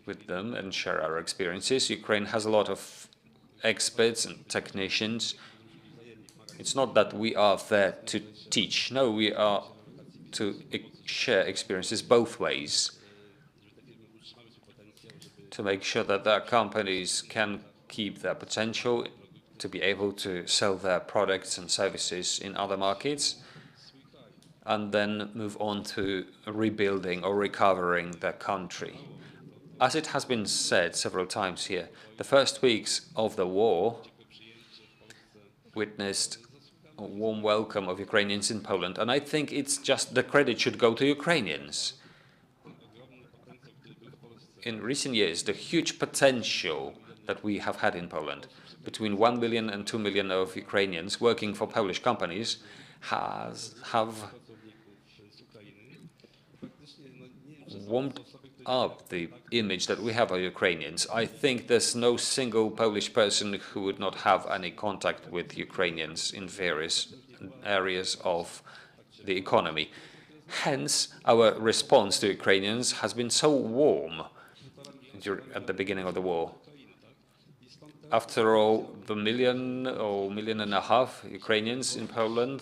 S5: with them and share our experiences. Ukraine has a lot of experts and technicians. It's not that we are there to teach. No, we are to share experiences both ways, to make sure that their companies can keep their potential, to be able to sell their products and services in other markets, and then move on to rebuilding or recovering their country. As it has been said several times here, the first weeks of the war witnessed a warm welcome of Ukrainians in Poland, and I think it's just the credit should go to Ukrainians. In recent years, the huge potential that we have had in Poland, between 1 million and 2 million of Ukrainians working for Polish companies, have warmed up the image that we have of Ukrainians. I think there's no single Polish person who would not have any contact with Ukrainians in various areas of the economy. Hence, our response to Ukrainians has been so warm at the beginning of the war. After all, the 1 million or 1.5 million Ukrainians in Poland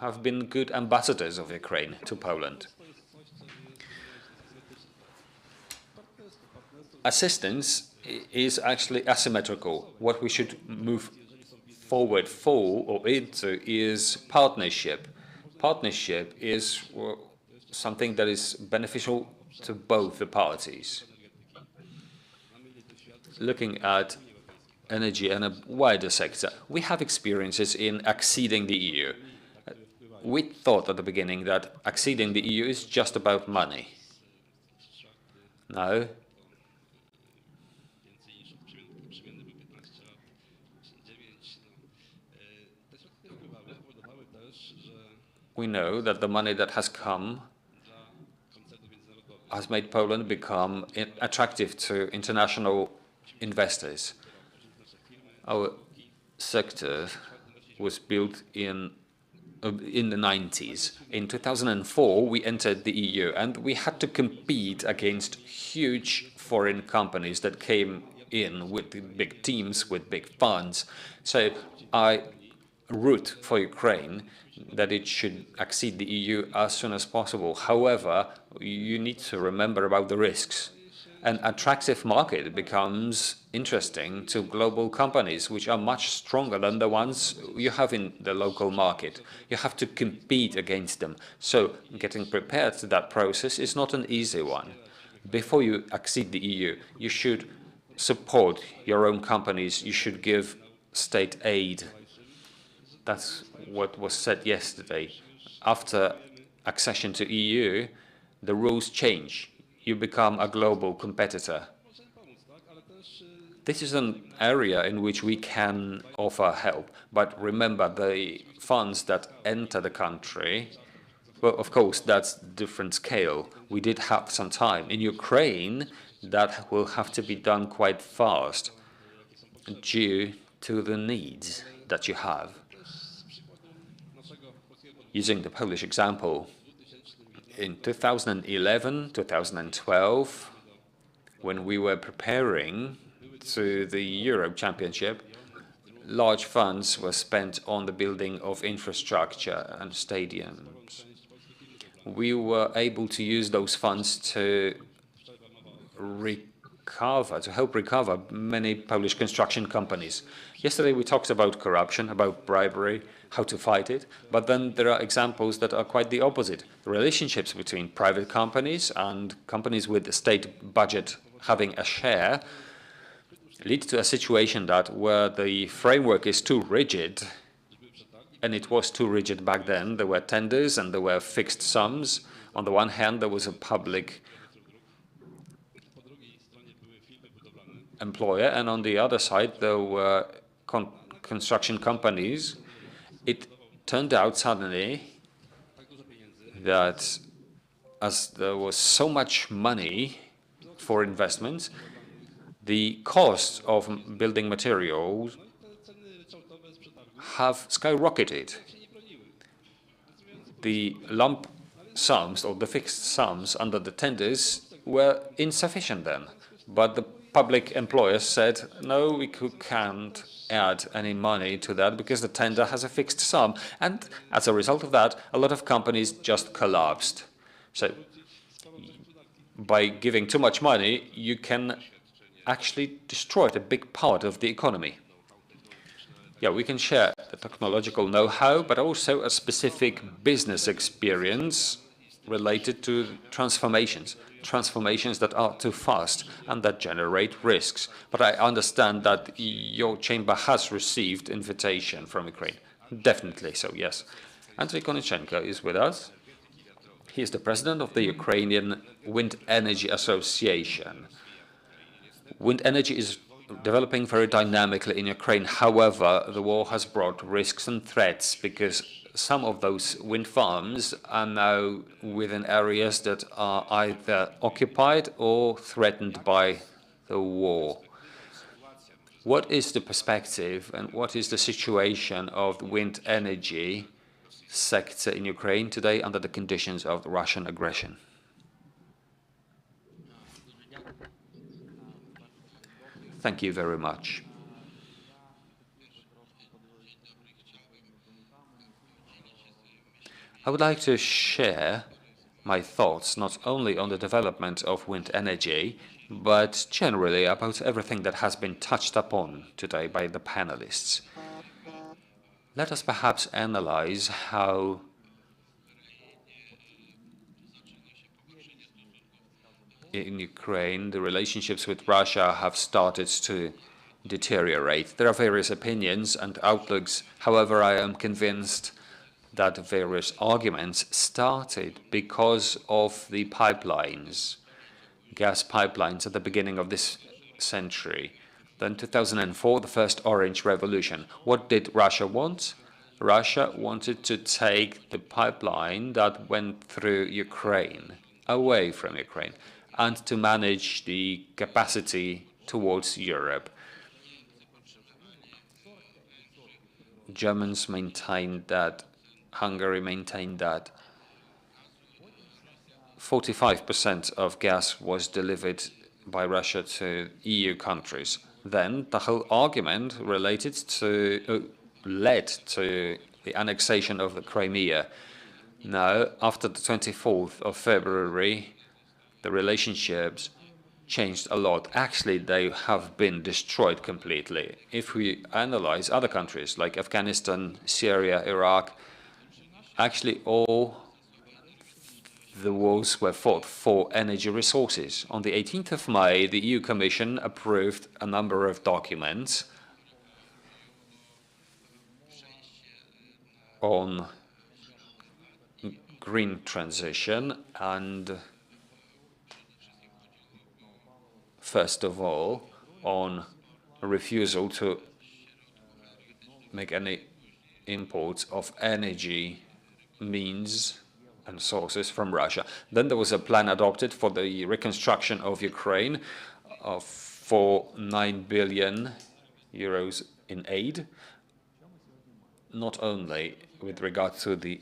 S5: have been good ambassadors of Ukraine to Poland. Assistance is actually asymmetrical. What we should move forward for or into is partnership. Partnership is something that is beneficial to both the parties. Looking at energy and a wider sector, we have experiences in acceding the EU. We thought at the beginning that acceding the EU is just about money. No. We know that the money that has come has made Poland become attractive to international investors. Our sector was built in the 90s. In 2004, we entered the EU, and we had to compete against huge foreign companies that came in with big teams, with big funds. So I root for Ukraine that it should accede the EU as soon as possible. However, you need to remember about the risks. An attractive market becomes interesting to global companies, which are much stronger than the ones you have in the local market. You have to compete against them. So getting prepared to that process is not an easy one. Before you accede the EU, you should support your own companies. You should give state aid. That's what was said yesterday. After accession to EU, the rules change. You become a global competitor. This is an area in which we can offer help. But remember, the funds that enter the country, well, of course, that's different scale. We did have some time. In Ukraine, that will have to be done quite fast due to the needs that you have. Using the Polish example, in 2011, 2012, when we were preparing to the Europe Championship, large funds were spent on the building of infrastructure and stadiums. We were able to use those funds to help recover many Polish construction companies. Yesterday we talked about corruption, about bribery, how to fight it, but then there are examples that are quite the opposite. Relationships between private companies and companies with the state budget having a share lead to a situation that where the framework is too rigid, and it was too rigid back then. There were tenders and there were fixed sums. On the one hand, there was a public employer, and on the other side, there were construction companies. It turned out suddenly that as there was so much money for investments, the costs of building materials have skyrocketed. The lump sums or the fixed sums under the tenders were insufficient then. But the public employers said, no, we can't add any money to that because the tender has a fixed sum. And as a result of that, a lot of companies just collapsed. So by giving too much money, you can actually destroy a big part of the economy. Yeah, we can share the technological know-how, but also a specific business experience related to transformations that are too fast and that generate risks. But I understand that your chamber has received invitation from Ukraine. Definitely so, yes. Andrzej Koniczenko is with us. He is the president of the Ukrainian Wind Energy Association. Wind energy is developing very dynamically in Ukraine. However, the war has brought risks and threats because some of those wind farms are now within areas that are either occupied or threatened by the war. What is the perspective and what is the situation of the wind energy sector in Ukraine today under the conditions of Russian aggression? Thank you very much. I would like to share my thoughts not only on the development of wind energy, but generally about everything that has been touched upon today by the panelists. Let us perhaps analyze how in Ukraine the relationships with Russia have started to deteriorate. There are various opinions and outlooks. However, I am convinced that various arguments started because of the pipelines, gas pipelines at the beginning of this century. Then 2004, the first Orange Revolution. What did Russia want? Russia wanted to take the pipeline that went through Ukraine, away from Ukraine, and to manage the capacity towards Europe. Germans maintained that, Hungary maintained that 45% of gas was delivered by Russia to EU countries. Then the whole argument related to, led to the annexation of the Crimea. Now, after the 24th of February, the relationships changed a lot. Actually, they have been destroyed completely. If we analyze other countries like Afghanistan, Syria, Iraq, actually all the wars were fought for energy resources. On the 18th of May, the EU Commission approved a number of documents on green transition and, first of all, on a refusal to make any imports of energy means and sources from Russia. Then there was a plan adopted for the reconstruction of Ukraine for 9 billion euros in aid, not only with regard to the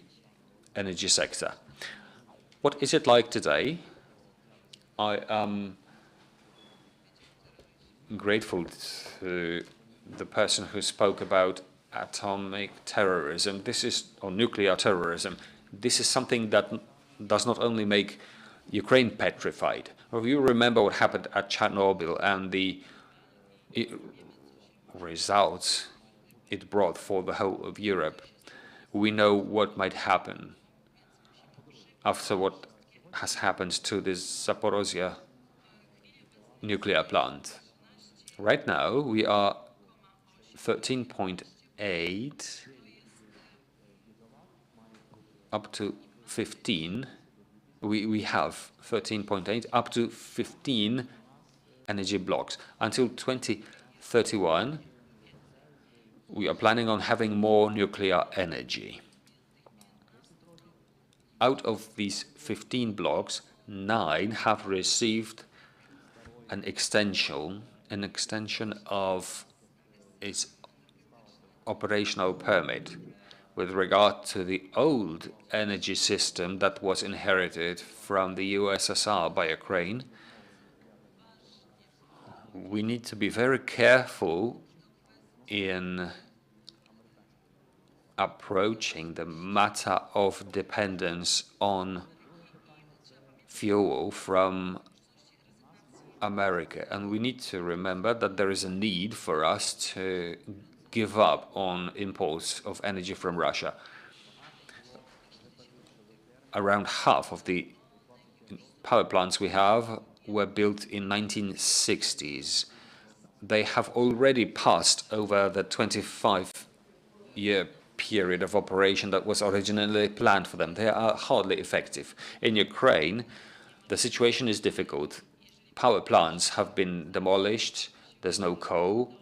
S5: energy sector. What is it like today? I am grateful to the person who spoke about atomic terrorism. This is, or nuclear terrorism. This is something that does not only make Ukraine petrified. If you remember what happened at Chernobyl and the results it brought for the whole of Europe, we know what might happen after what has happened to this Zaporozhye nuclear plant. Right now, we are 13.8 up to 15. We have 13.8 up to 15 energy blocks. Until 2031, we are planning on having more nuclear energy. Out of these 15 blocks, 9 have received an extension of its operational permit. With regard to the old energy system that was inherited from the USSR by Ukraine, we need to be very careful in approaching the matter of dependence on fuel from America. And we need to remember that there is a need for us to give up on imports of energy from Russia. Around half of the power plants we have were built in 1960s. They have already passed over the 25-year period of operation that was originally planned for them. They are hardly effective. In Ukraine, the situation is difficult. Power plants have been demolished. There's no coal.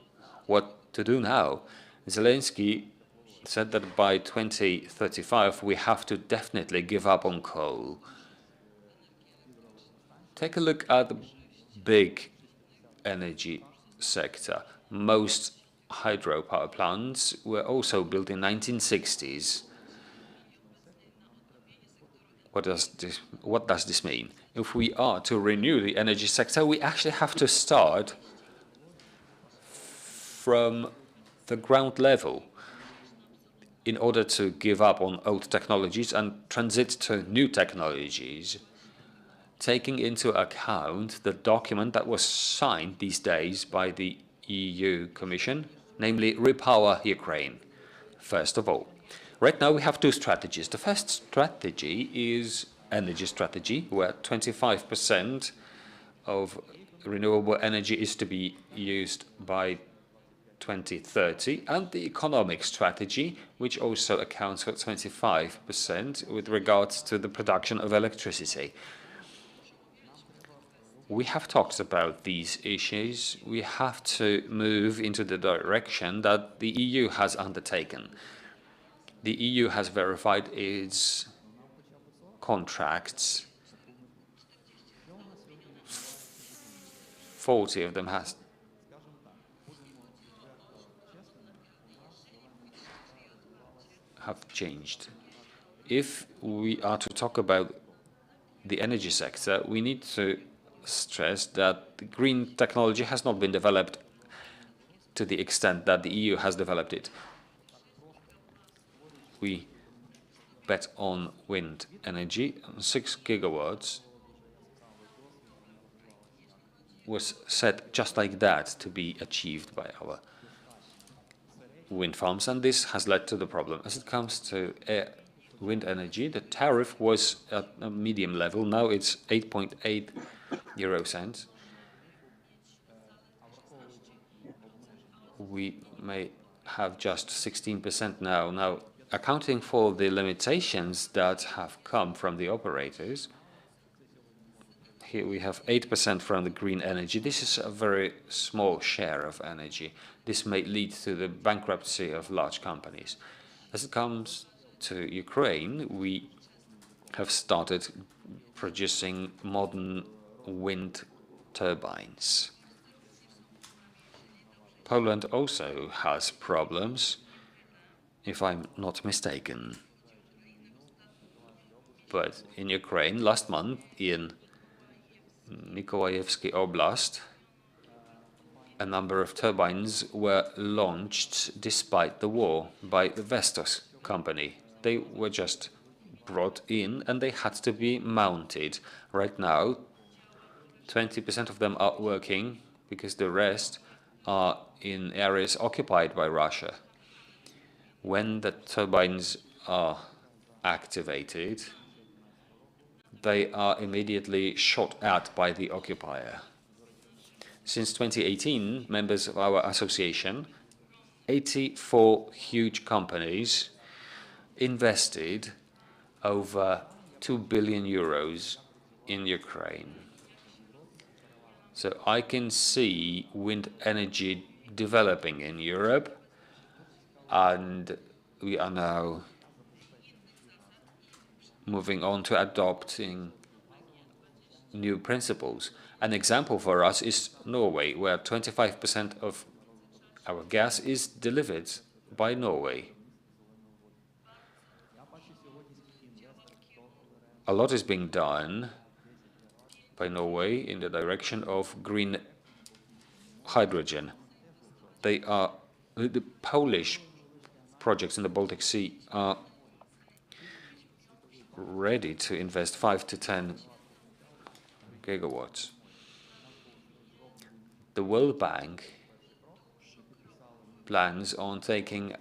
S5: What to do now? Zelensky said that by 2035 we have to definitely give up on coal. Take a look at the big energy sector. Most hydropower plants were also built in 1960s. What does this mean? If we are to renew the energy sector, we actually have to start from the ground level in order to give up on old technologies and transit to new technologies, taking into account the document that was signed these days by the EU Commission, namely Repower Ukraine. First of all, right now we have two strategies. The first strategy is energy strategy, where 25% of renewable energy is to be used by 2030, and the economic strategy, which also accounts for 25% with regards to the production of electricity. We have talked about these issues. We have to move into the direction that the EU has undertaken. The EU has verified its contracts. 40 of them have changed. If we are to talk about the energy sector, we need to stress that the green technology has not been developed to the extent that the EU has developed it. We bet on wind energy. 6 gigawatts was set just like that to be achieved by our wind farms, and this has led to the problem. As it comes to wind energy, the tariff was at a medium level. Now it's 8.8 euro cents. We may have just 16% now. Now, accounting for the limitations that have come from the operators, here we have 8% from the green energy. This is a very small share of energy. This may lead to the bankruptcy of large companies. As it comes to Ukraine, we have started producing modern wind turbines. Poland also has problems, if I'm not mistaken. But in Ukraine, last month, in Mykolaievsky Oblast, a number of turbines were launched despite the war by the Vestas company. They were just brought in and they had to be mounted. Right now, 20% of them are working because the rest are in areas occupied by Russia. When the turbines are activated, they are immediately shot at by the occupier. Since 2018, members of our association, 84 huge companies invested over 2 billion euros in Ukraine. So I can see wind energy developing in Europe, and we are now moving on to adopting new principles. An example for us is Norway, where 25% of our gas is delivered by Norway. A lot is being done by Norway in the direction of green hydrogen. The Polish projects in the Baltic Sea are ready to invest 5 to 10 gigawatts. The World Bank plans on taking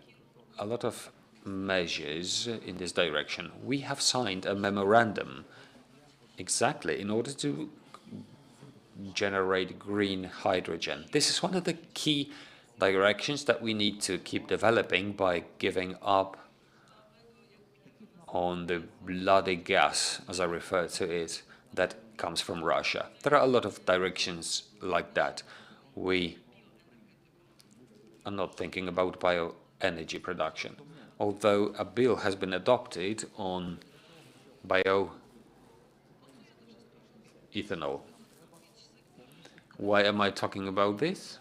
S5: a lot of measures in this direction. We have signed a memorandum exactly in order to generate green hydrogen. This is one of the key directions that we need to keep developing by giving up on the bloody gas, as I refer to it, that comes from Russia. There are a lot of directions like that. We are not thinking about bioenergy production, although a bill has been adopted on bioethanol. Why am I talking about this?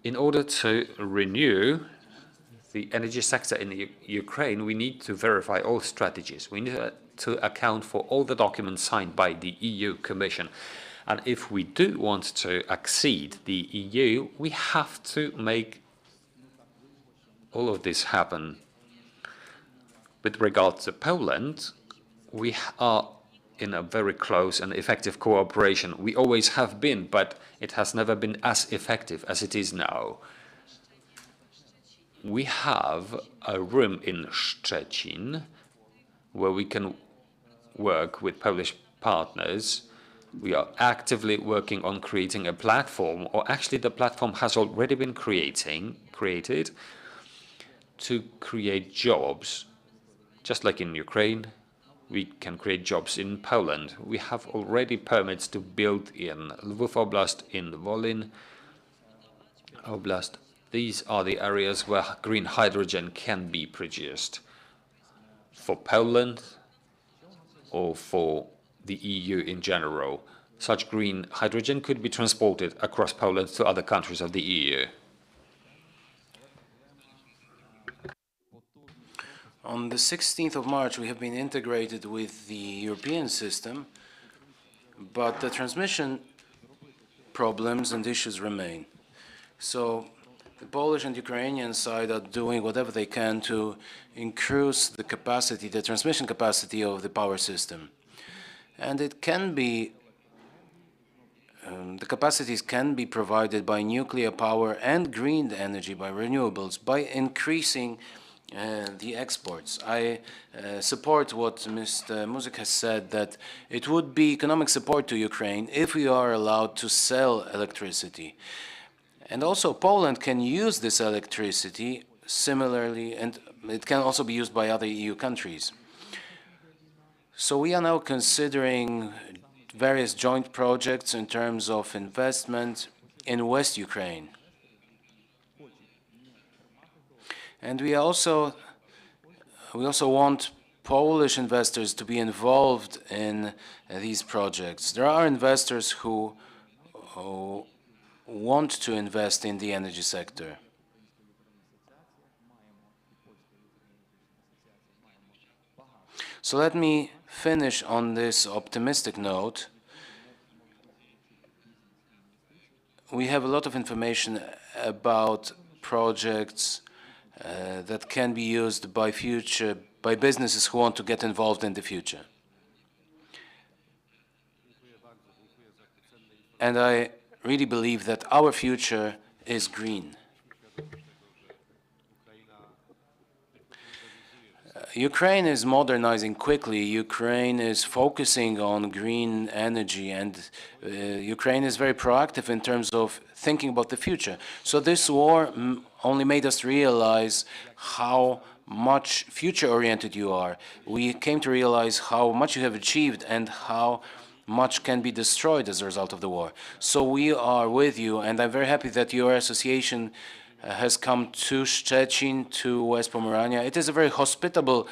S5: In order to renew the energy sector in Ukraine, we need to verify all strategies. We need to account for all the documents signed by the EU Commission. And if we do want to exceed the EU, we have to make all of this happen. With regard to Poland, we are in a very close and effective cooperation. We always have been, but it has never been as effective as it is now. We have a room in Szczecin where we can work with Polish partners. We are actively working on creating a platform, or actually the platform has already been created to create jobs. Just like in Ukraine, we can create jobs in Poland. We have already permits to build in Lwów Oblast, in Wolin Oblast. These are the areas where green hydrogen can be produced for Poland or for the EU in general. Such green hydrogen could be transported across Poland to other countries of the EU.
S2: On the 16th of March, we have been integrated with the European system, but the transmission problems and issues remain. So the Polish and Ukrainian side are doing whatever they can to increase the capacity, the transmission capacity of the power system. And it can be, the capacities can be provided by nuclear power and green energy, by renewables, by increasing the exports. I support what Mr. Muzik has said, that it would be economic support to Ukraine if we are allowed to sell electricity. And also Poland can use this electricity similarly, and it can also be used by other EU countries. So we are now considering various joint projects in terms of investment in West Ukraine. And we also want Polish investors to be involved in these projects. There are investors who want to invest in the energy sector. So let me finish on this optimistic note. We have a lot of information about projects that can be used by businesses who want to get involved in the future. And I really believe that our future is green. Ukraine is modernizing quickly. Ukraine is focusing on green energy, and Ukraine is very proactive in terms of thinking about the future. So this war only made us realize how much future-oriented you are. We came to realize how much you have achieved and how much can be destroyed as a result of the war. So we are with you, and I'm very happy that your association has come to Szczecin, to West Pomerania. It is a very hospitable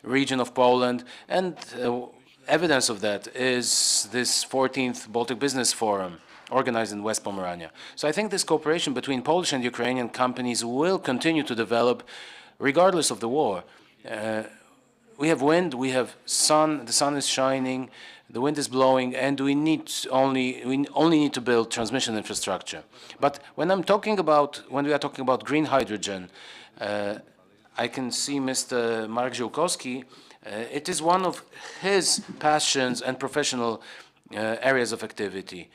S2: region of Poland, and evidence of that is this 14th Baltic Business Forum organized in West Pomerania. So I think this cooperation between Polish and Ukrainian companies will continue to develop regardless of the war. We have wind, we have sun, the sun is shining, the wind is blowing, and we only need to build transmission infrastructure. But when we are talking about green hydrogen, I can see Mr. Marek Ziółkowski. It is one of his passions and professional areas of activity.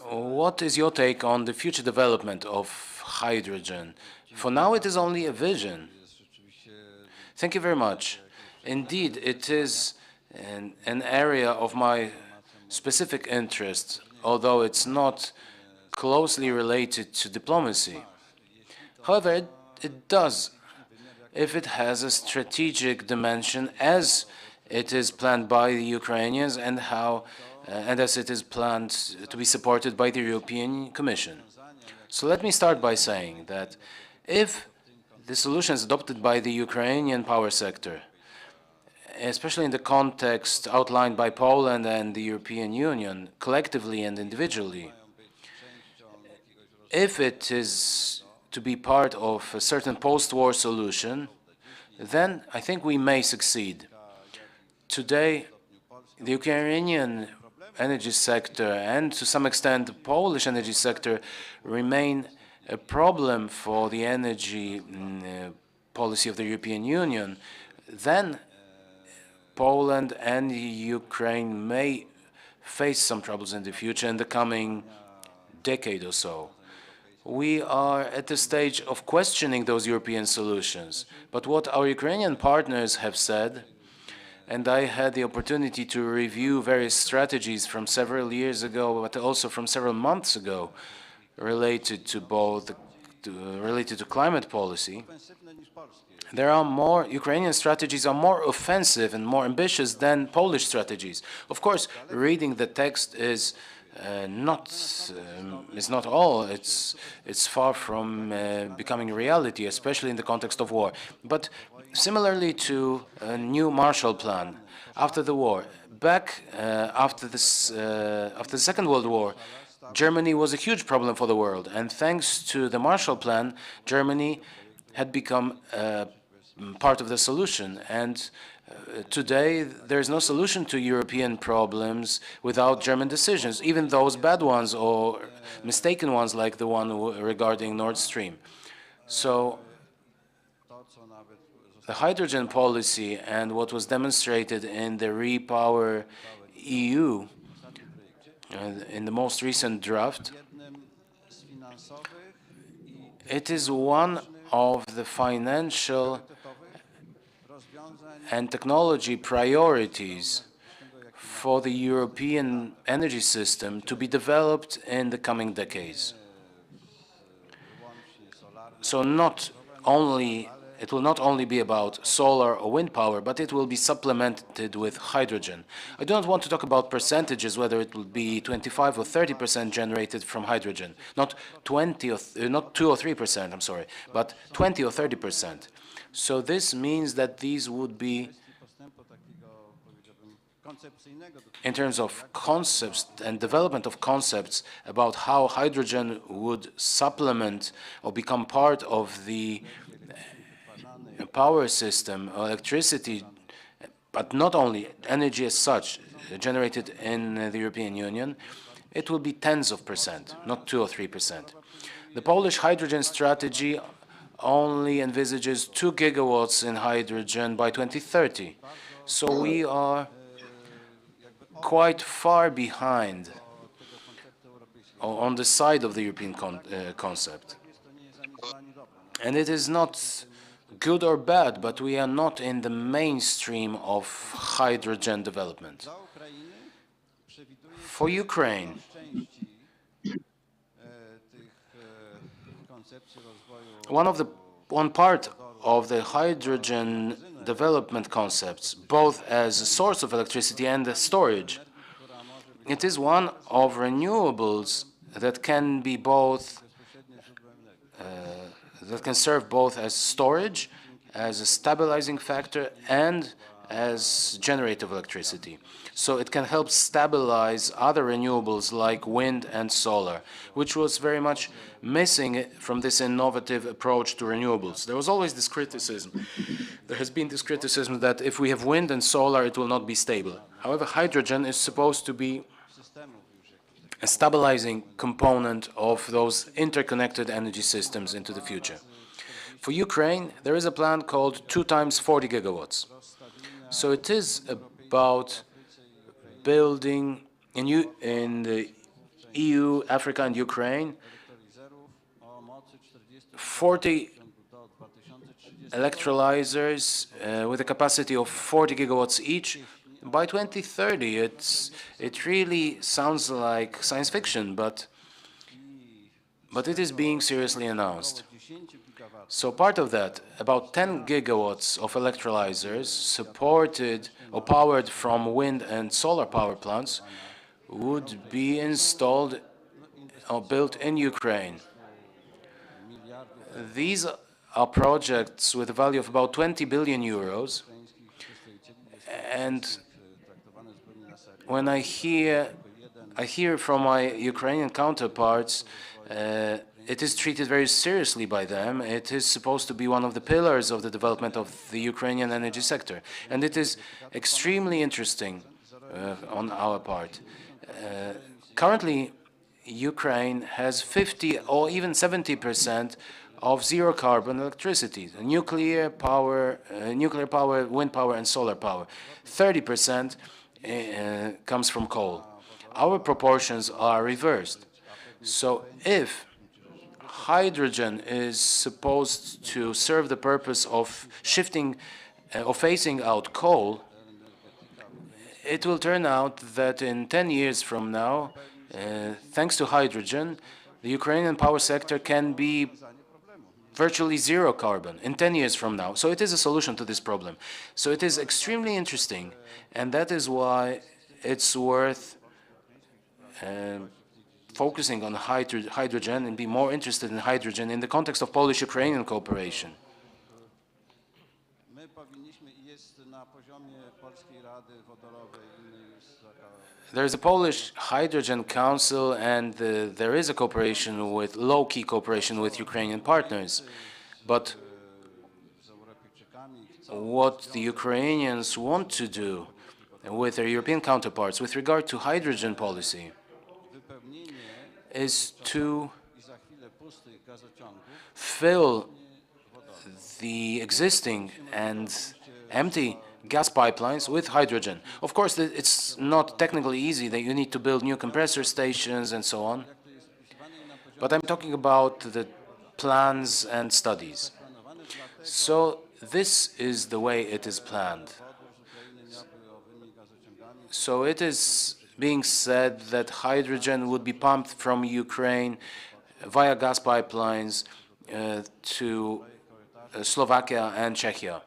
S2: What is your take on the future development of hydrogen? For now, it is only a vision. Thank you very much. Indeed, it is an area of my specific interest, although it's not closely related to diplomacy. However, it does, if it has a strategic dimension, as it is planned by the Ukrainians and as it is planned to be supported by the European Commission. So let me start by saying that if the solutions adopted by the Ukrainian power sector, especially in the context outlined by Poland and the European Union, collectively and individually, if it is to be part of a certain post-war solution, then I think we may succeed. Today, the Ukrainian energy sector and to some extent the Polish energy sector remain a problem for the energy policy of the European Union, then Poland and Ukraine may face some troubles in the future in the coming decade or so. We are at the stage of questioning those European solutions. But what our Ukrainian partners have said, and I had the opportunity to review various strategies from several years ago, but also from several months ago, related to climate policy, Ukrainian strategies are more offensive and more ambitious than Polish strategies. Of course, reading the text is not all. It's far from becoming reality, especially in the context of war. But similarly to a new Marshall Plan, after the war, after the Second World War, Germany was a huge problem for the world, and thanks to the Marshall Plan, Germany had become part of the solution. And today, there is no solution to European problems without German decisions, even those bad ones or mistaken ones like the one regarding Nord Stream. So the hydrogen policy and what was demonstrated in the Repower EU in the most recent draft, it is one of the financial and technology priorities for the European energy system to be developed in the coming decades. So it will not only be about solar or wind power, but it will be supplemented with hydrogen. I don't want to talk about percentages, whether it will be 25 or 30% generated from hydrogen, not 2 or 3%, I'm sorry, but 20 or 30%. So this means that these would be, in terms of concepts and development of concepts about how hydrogen would supplement or become part of the power system, electricity, but not only energy as such generated in the European Union, it will be tens of percent, not 2 or 3%. The Polish hydrogen strategy only envisages 2 gigawatts in hydrogen by 2030. So we are quite far behind on the side of the European concept. And it is not good or bad, but we are not in the mainstream of hydrogen development. For Ukraine, one part of the hydrogen development concepts, both as a source of electricity and a storage. It is one of renewables that can be both, that can serve both as storage, as a stabilizing factor, and as generator of electricity. So it can help stabilize other renewables like wind and solar, which was very much missing from this innovative approach to renewables. There was always this criticism. There has been this criticism that if we have wind and solar, it will not be stable. However, hydrogen is supposed to be a stabilizing component of those interconnected energy systems into the future. For Ukraine, there is a plan called 2 times 40 gigawatts. So it is about building in the EU, Africa, and Ukraine 40 electrolyzers with a capacity of 40 gigawatts each. By 2030, it really sounds like science fiction, but it is being seriously announced. So part of that, about 10 gigawatts of electrolyzers supported or powered from wind and solar power plants would be installed or built in Ukraine. These are projects with a value of about 20 billion euros, and when I hear from my Ukrainian counterparts, it is treated very seriously by them. It is supposed to be one of the pillars of the development of the Ukrainian energy sector. And it is extremely interesting on our part. Currently, Ukraine has 50 or even 70% of zero-carbon electricity, nuclear power, wind power, and solar power. 30% comes from coal. Our proportions are reversed. So if hydrogen is supposed to serve the purpose of shifting or phasing out coal, it will turn out that in 10 years from now, thanks to hydrogen, the Ukrainian power sector can be virtually zero carbon in 10 years from now. So it is a solution to this problem. So it is extremely interesting, and that is why it's worth focusing on hydrogen and be more interested in hydrogen in the context of Polish-Ukrainian cooperation. There is a Polish Hydrogen Council, and there is a cooperation with low-key cooperation with Ukrainian partners. But what the Ukrainians want to do with their European counterparts with regard to hydrogen policy is to fill the existing and empty gas pipelines with hydrogen. Of course, it's not technically easy, that you need to build new compressor stations and so on. But I'm talking about the plans and studies. So this is the way it is planned. So it is being said that hydrogen would be pumped from Ukraine via gas pipelines to Slovakia and Czechia.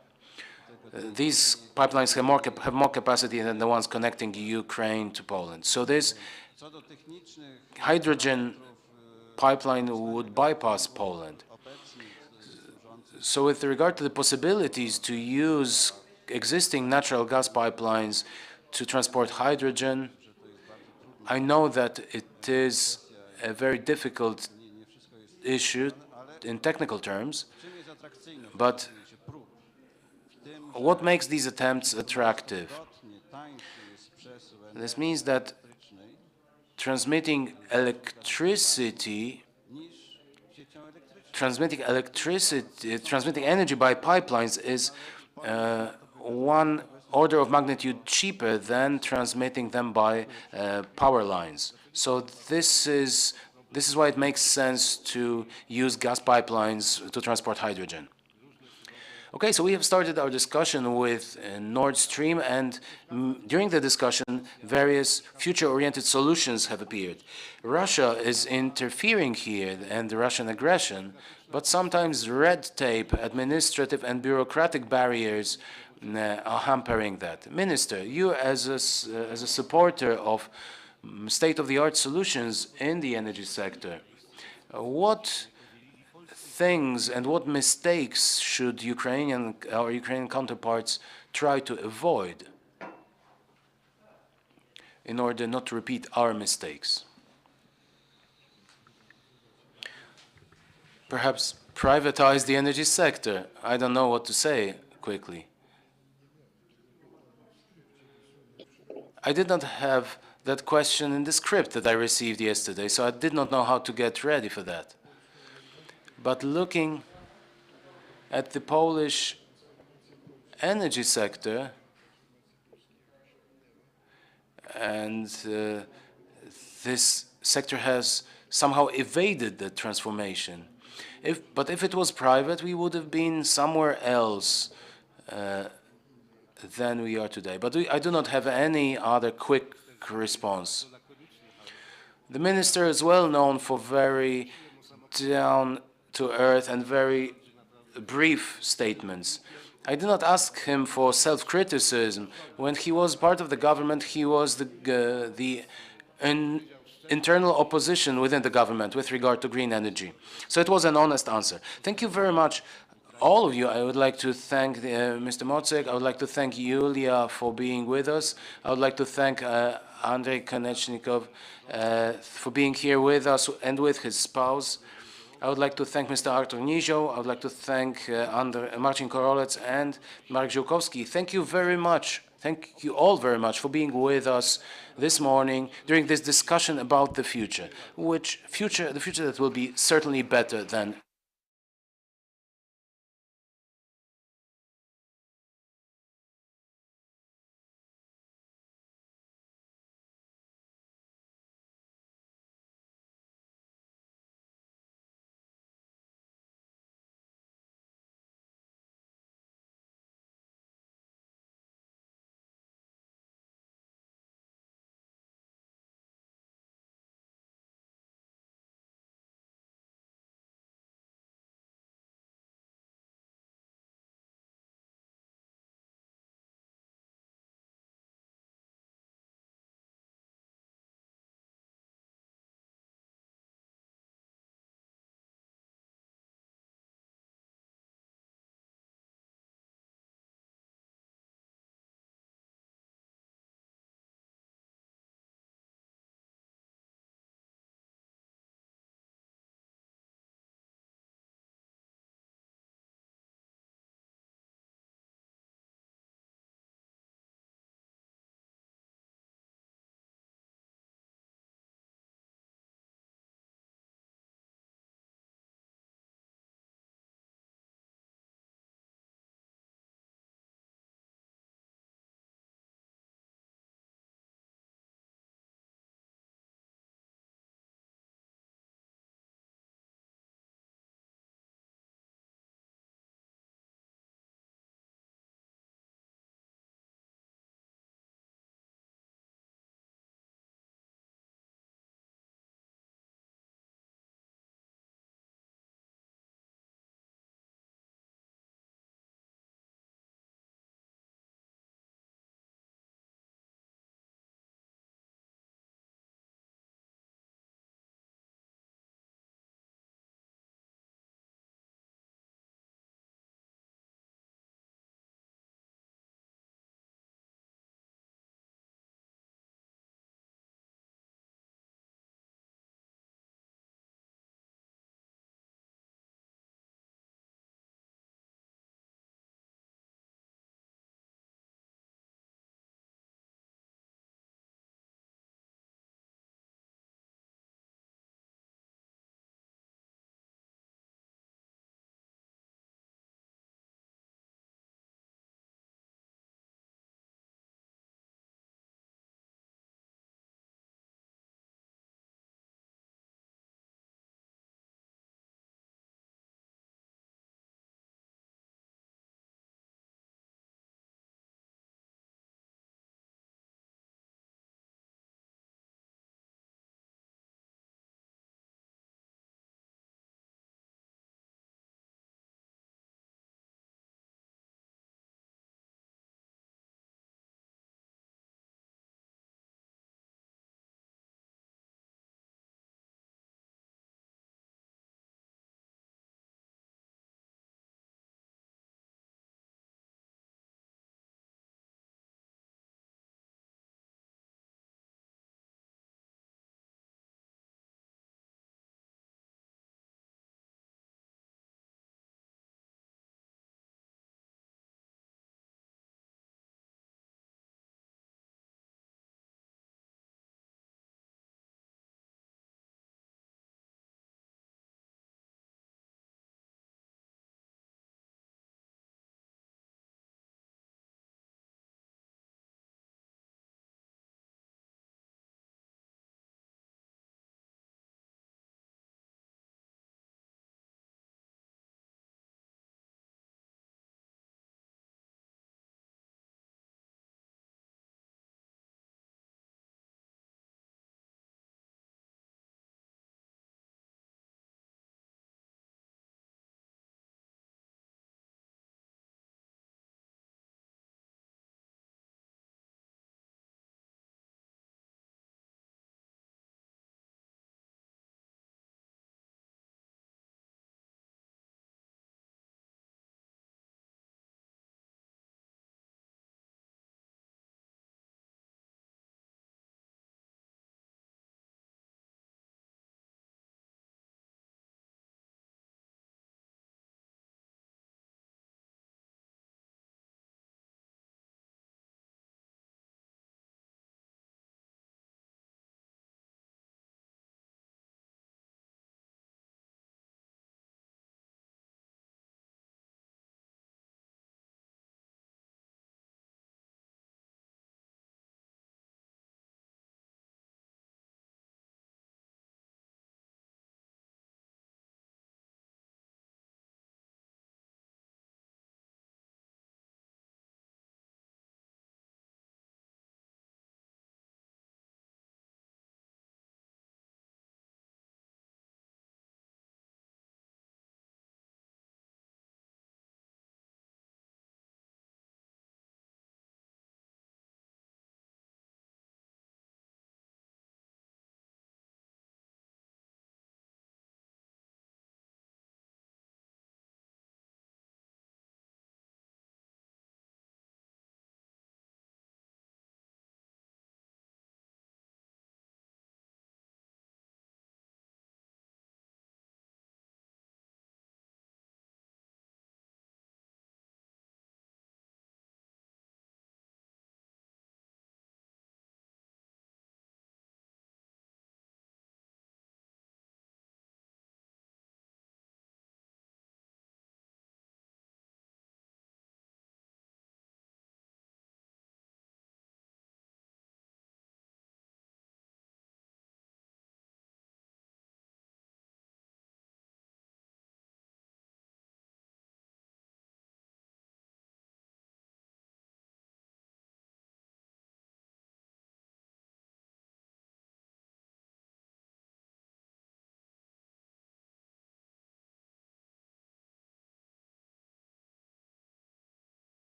S2: These pipelines have more capacity than the ones connecting Ukraine to Poland. So this hydrogen pipeline would bypass Poland. So with regard to the possibilities to use existing natural gas pipelines to transport hydrogen, I know that it is a very difficult issue in technical terms, but what makes these attempts attractive? This means that transmitting energy by pipelines is one order of magnitude cheaper than transmitting them by power lines. So this is why it makes sense to use gas pipelines to transport hydrogen. Okay, so we have started our discussion with Nord Stream, and during the discussion, various future-oriented solutions have appeared. Russia is interfering here and the Russian aggression, but sometimes red tape, administrative and bureaucratic barriers are hampering that. Minister, you as a supporter of state-of-the-art solutions in the energy sector, what things and what mistakes should our Ukrainian counterparts try to avoid in order not to repeat our mistakes? Perhaps privatize the energy sector. I don't know what to say quickly. I did not have that question in the script that I received yesterday, so I did not know how to get ready for that. But looking at the Polish energy sector, and this sector has somehow evaded the transformation. But if it was private, we would have been somewhere else than we are today. But I do not have any other quick response. The minister is well known for very down-to-earth and very brief statements. I did not ask him for self-criticism. When he was part of the government, he was the internal opposition within the government with regard to green energy. So it was an honest answer. Thank you very much, all of you. I would like to thank Mr. Mocek. I would like to thank Yulia for being with us. I would like to thank Andrei Konechnikov for being here with us and with his spouse. I would like to thank Mr. Artur Nizio. I would like to thank Marcin Korolec and Marek Ziółkowski. Thank you very much. Thank you all very much for being with us this morning during this discussion about the future, the future that will be certainly better than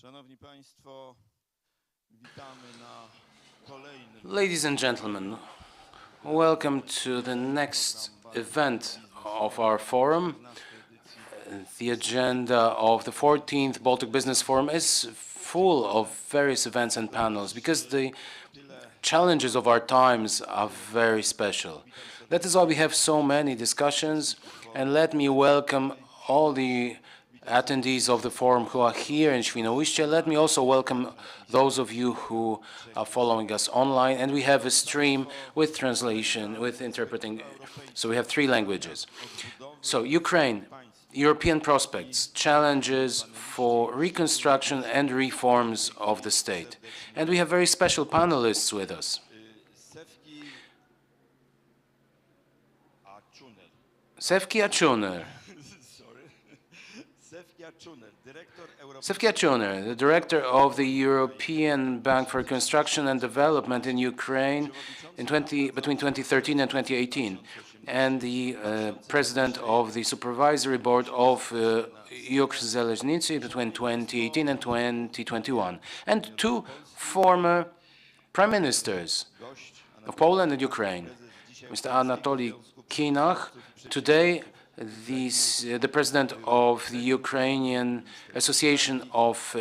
S6: Szanowni Państwo, witamy na kolejnym
S2: Ladies and gentlemen, welcome to the next event of our forum. The agenda of the 14th Baltic Business Forum is full of various events and panels because the challenges of our times are very special. That is why we have so many discussions, and let me welcome all the attendees of the forum who are here in Świnoujście. Let me also welcome those of you who are following us online, and we have a stream with translation, with interpreting, so we have 3 languages. So, Ukraine, European prospects, challenges for reconstruction and reforms of the state. And we have very special panelists with us. Sefki Achuner. Sefki Achuner, the director of the European Bank for Reconstruction and Development in Ukraine between 2013 and 2018, and the president of the supervisory board of Укрзалізниці between 2018 and 2021, and 2 former prime ministers of Poland and Ukraine, Mr. Anatoly Kinach, today the president of the Ukrainian Association of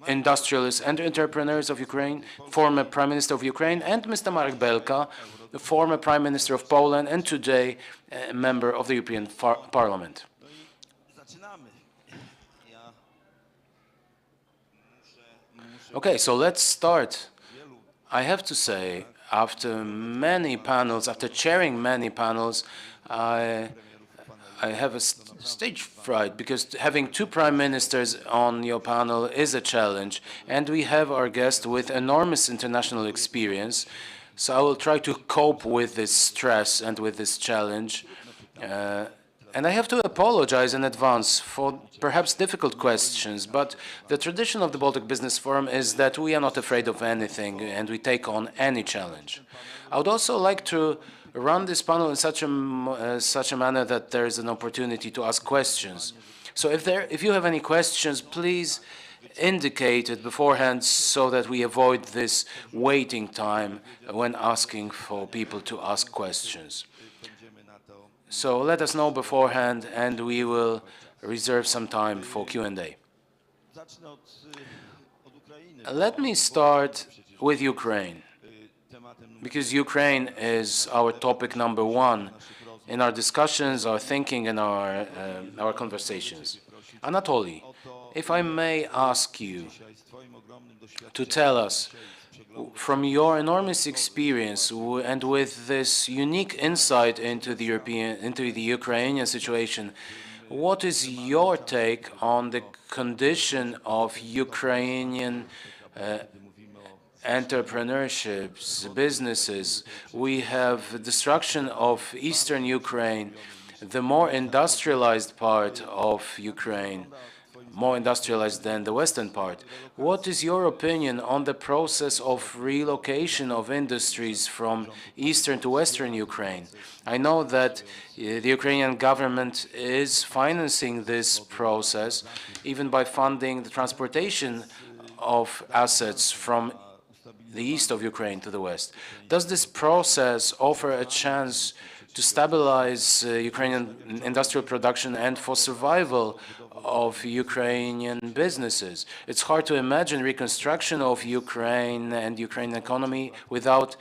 S2: Industrialists and Entrepreneurs of Ukraine, former Prime Minister of Ukraine, and Mr. Marek Belka, the former Prime Minister of Poland and today a member of the European Parliament. Okay, so let's start. I have to say, after many panels, after chairing many panels, I have a stage fright because having 2 prime ministers on your panel is a challenge, and we have our guest with enormous international experience. So I will try to cope with this stress and with this challenge. And I have to apologize in advance for perhaps difficult questions, but the tradition of the Baltic Business Forum is that we are not afraid of anything and we take on any challenge. I would also like to run this panel in such a manner that there is an opportunity to ask questions. So if you have any questions, please indicate it beforehand so that we avoid this waiting time when asking for people to ask questions. So let us know beforehand, and we will reserve some time for Q&A. Let me start with Ukraine, because Ukraine is our topic number 1 in our discussions, our thinking, and our conversations. Anatoly, if I may ask you to tell us, from your enormous experience and with this unique insight into the Ukrainian situation, what is your take on the condition of Ukrainian entrepreneurships, businesses? We have destruction of eastern Ukraine, the more industrialized part of Ukraine, more industrialized than the western part. What is your opinion on the process of relocation of industries from eastern to western Ukraine? I know that the Ukrainian government is financing this process, even by funding the transportation of assets from the east of Ukraine to the west. Does this process offer a chance to stabilize Ukrainian industrial production and for survival of Ukrainian businesses? It's hard to imagine reconstruction of Ukraine and Ukrainian economy without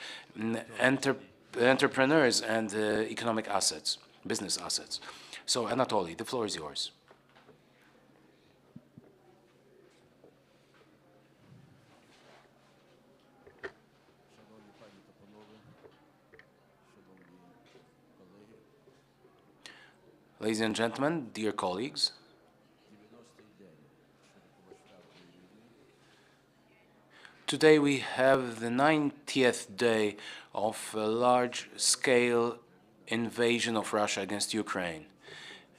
S2: entrepreneurs and economic assets, business assets. So, Anatoly, the floor is yours. Ladies and gentlemen, dear colleagues, today we have the 90th day of a large-scale invasion of Russia against Ukraine.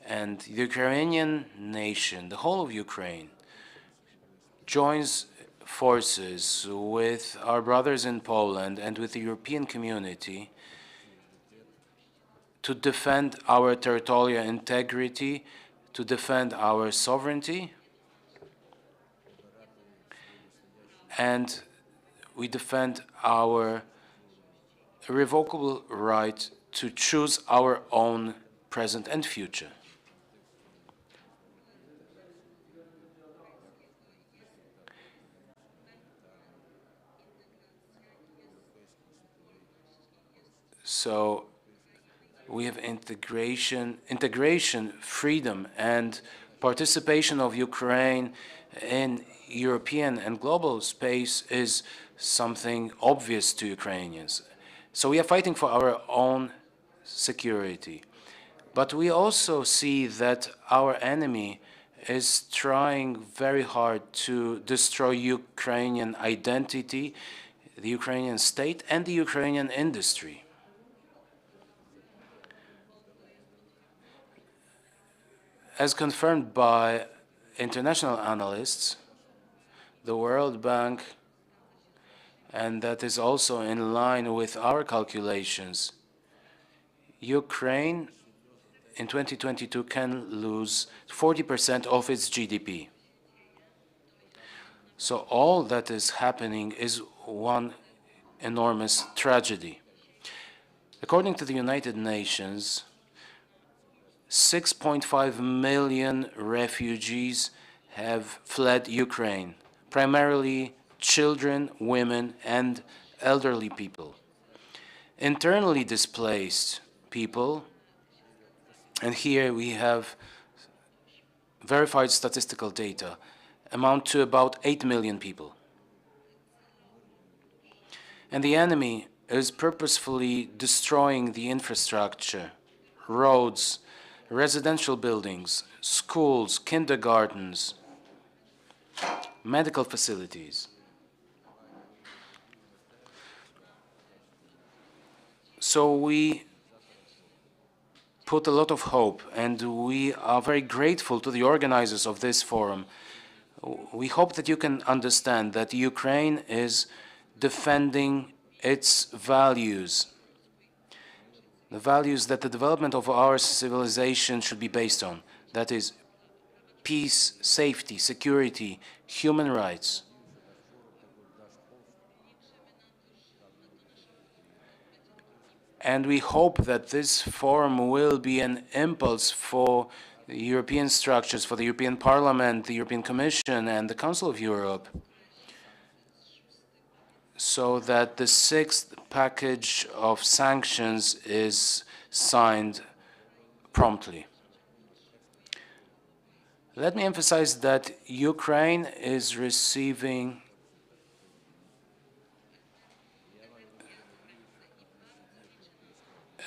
S2: And the Ukrainian nation, the whole of Ukraine, joins forces with our brothers in Poland and with the European community to defend our territorial integrity, to defend our sovereignty, and we defend our irrevocable right to choose our own present and future. So we have integration, freedom, and participation of Ukraine in European and global space is something obvious to Ukrainians. So we are fighting for our own security. But we also see that our enemy is trying very hard to destroy Ukrainian identity, the Ukrainian state, and the Ukrainian industry. As confirmed by international analysts, the World Bank, and that is also in line with our calculations, Ukraine in 2022 can lose 40% of its GDP. So all that is happening is one enormous tragedy. According to the United Nations, 6.5 million refugees have fled Ukraine, primarily children, women, and elderly people. Internally displaced people, and here we have verified statistical data, amount to about 8 million people. And the enemy is purposefully destroying the infrastructure, roads, residential buildings, schools, kindergartens, medical facilities. So we put a lot of hope, and we are very grateful to the organizers of this forum. We hope that you can understand that Ukraine is defending its values, the values that the development of our civilization should be based on. That is peace, safety, security, human rights. And we hope that this forum will be an impulse for the European structures, for the European Parliament, the European Commission, and the Council of Europe, so that the sixth package of sanctions is signed promptly. Let me emphasize that Ukraine is receiving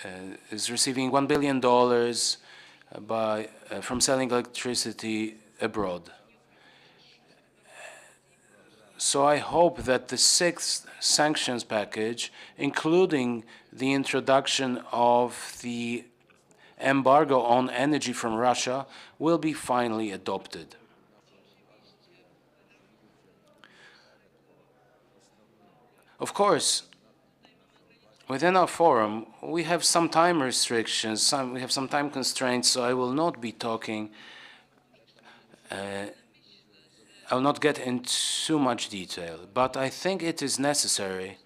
S2: $1 billion from selling electricity abroad. So I hope that the sixth sanctions package, including the introduction of the embargo on energy from Russia, will be finally adopted. Of course, within our forum, we have some time restrictions, we have some time constraints, so I will not be talking, I will not get into too much detail, but I think it is necessary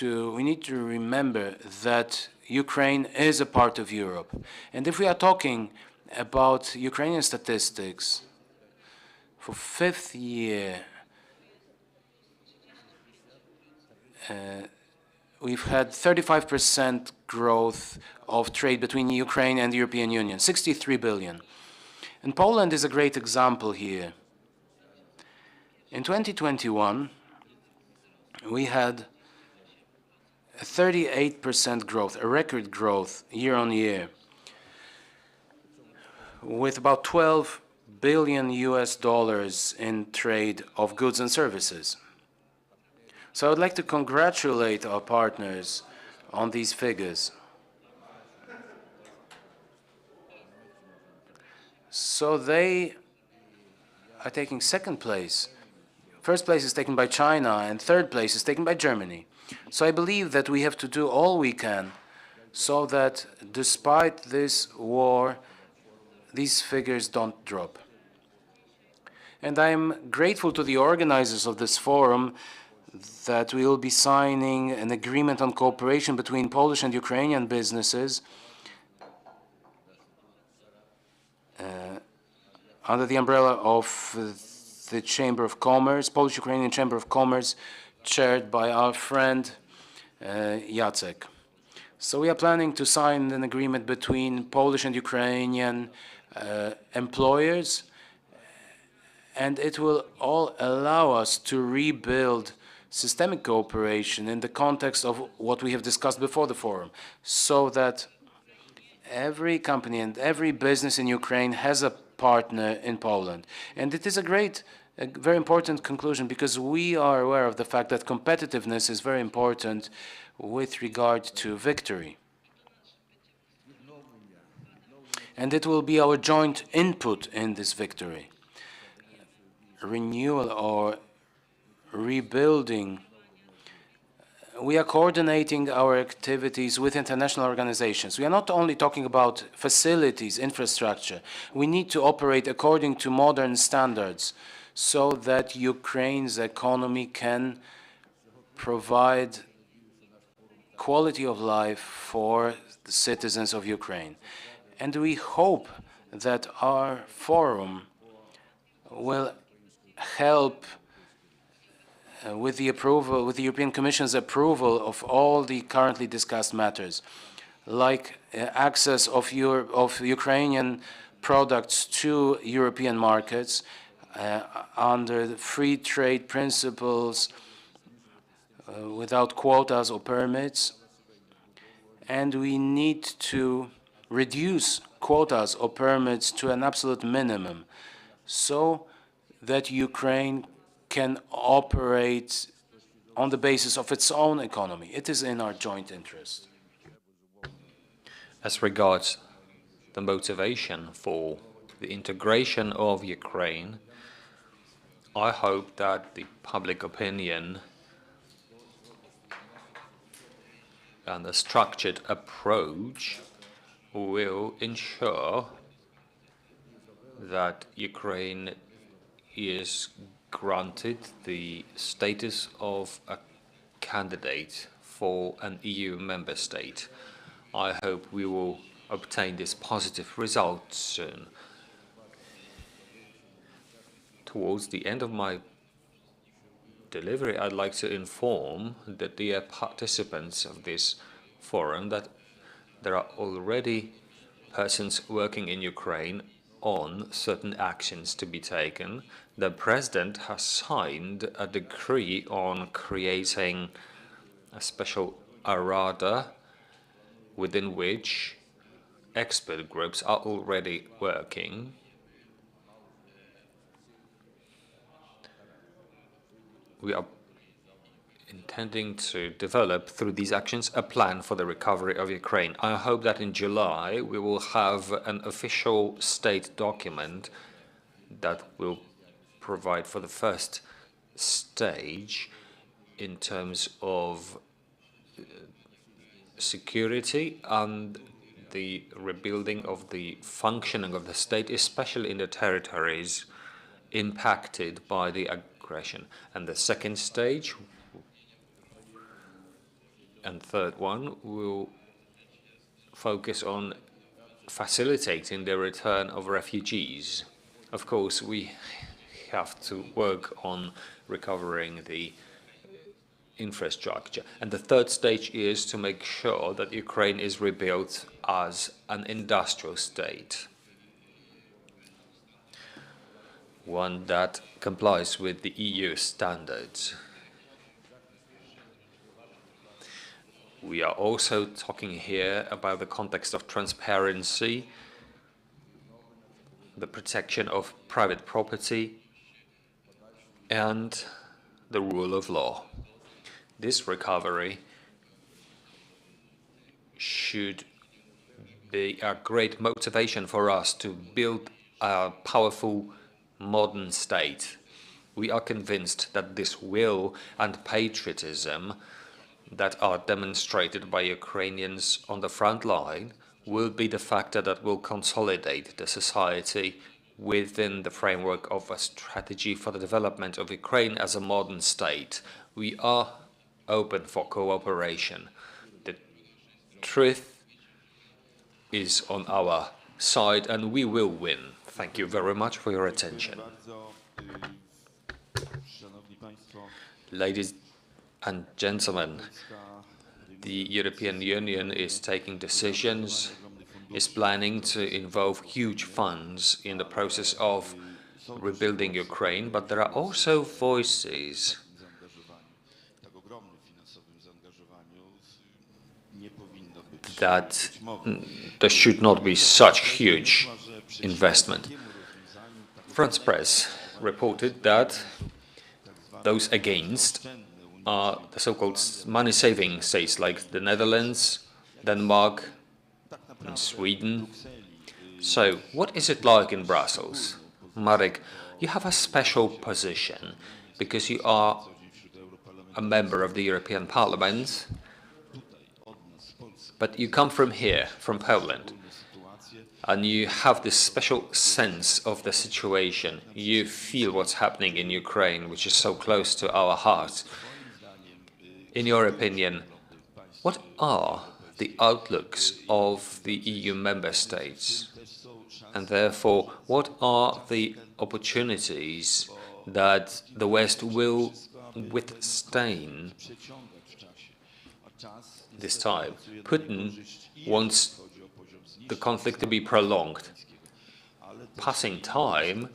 S2: we need to remember that Ukraine is a part of Europe. And if we are talking about Ukrainian statistics, for fifth year, we've had 35% growth of trade between Ukraine and the European Union, 63 billion. And Poland is a great example here. In 2021, we had a 38% growth, a record growth year on year, with about 12 billion US dollars in trade of goods and services. So I would like to congratulate our partners on these figures. So they are taking second place. First place is taken by China, and third place is taken by Germany. So I believe that we have to do all we can so that despite this war, these figures don't drop. And I'm grateful to the organizers of this forum that we will be signing an agreement on cooperation between Polish and Ukrainian businesses under the umbrella of the Chamber of Commerce, Polish-Ukrainian Chamber of Commerce, chaired by our friend Jacek. So we are planning to sign an agreement between Polish and Ukrainian employers, and it will all allow us to rebuild systemic cooperation in the context of what we have discussed before the forum, so that every company and every business in Ukraine has a partner in Poland. And it is a very important conclusion, because we are aware of the fact that competitiveness is very important with regard to victory. And it will be our joint input in this victory. Renewal or rebuilding. We are coordinating our activities with international organizations. We are not only talking about facilities, infrastructure. We need to operate according to modern standards so that Ukraine's economy can provide quality of life for the citizens of Ukraine. And we hope that our forum will help with the European Commission's approval of all the currently discussed matters, like access of Ukrainian products to European markets under the free trade principles, without quotas or permits. And we need to reduce quotas or permits to an absolute minimum so that Ukraine can operate on the basis of its own economy. It is in our joint interest.
S5: As regards the motivation for the integration of Ukraine, I hope that the public opinion and the structured approach will ensure that Ukraine is granted the status of a candidate for an EU member state. I hope we will obtain this positive result soon. Towards the end of my delivery, I'd like to inform the dear participants of this forum that there are already persons working in Ukraine on certain actions to be taken. The President has signed a decree on creating a special Rada within which expert groups are already working. We are intending to develop through these actions a plan for the recovery of Ukraine. I hope that in July we will have an official state document that will provide for the first stage in terms of security and the rebuilding of the functioning of the state, especially in the territories impacted by the aggression. And the second stage and third one will focus on facilitating the return of refugees. Of course, we have to work on recovering the infrastructure. And the third stage is to make sure that Ukraine is rebuilt as an industrial state, one that complies with the EU standards. We are also talking here about the context of transparency, the protection of private property, and the rule of law. This recovery should be a great motivation for us to build a powerful modern state. We are convinced that this will and patriotism that are demonstrated by Ukrainians on the front line will be the factor that will consolidate the society within the framework of a strategy for the development of Ukraine as a modern state. We are open for cooperation. The truth is on our side and we will win. Thank you very much for your attention.
S6: Bardzo, szanowni państwo,
S5: Ladies and gentlemen,
S6: Polska
S5: the European Union is taking decisions, is planning to involve huge funds in the process of rebuilding Ukraine, but there are also voices
S6: zaangażowaniu, tak ogromnym finansowym zaangażowaniu nie powinno być
S5: that
S6: mowy.
S5: there should not be such huge investment. France press reported that those against are the so-called money-saving states like the Netherlands, Denmark, and Sweden. So, what is it like in Brussels? Marek, you have a special position because you are a member of the European Parliament, but you come from here, from Poland, and you have this special sense of the situation. You feel what's happening in Ukraine, which is so close to our hearts. In your opinion, what are the outlooks of the EU member states? And therefore, what are the opportunities that the West will withstand this time? Putin wants the conflict to be prolonged. Passing time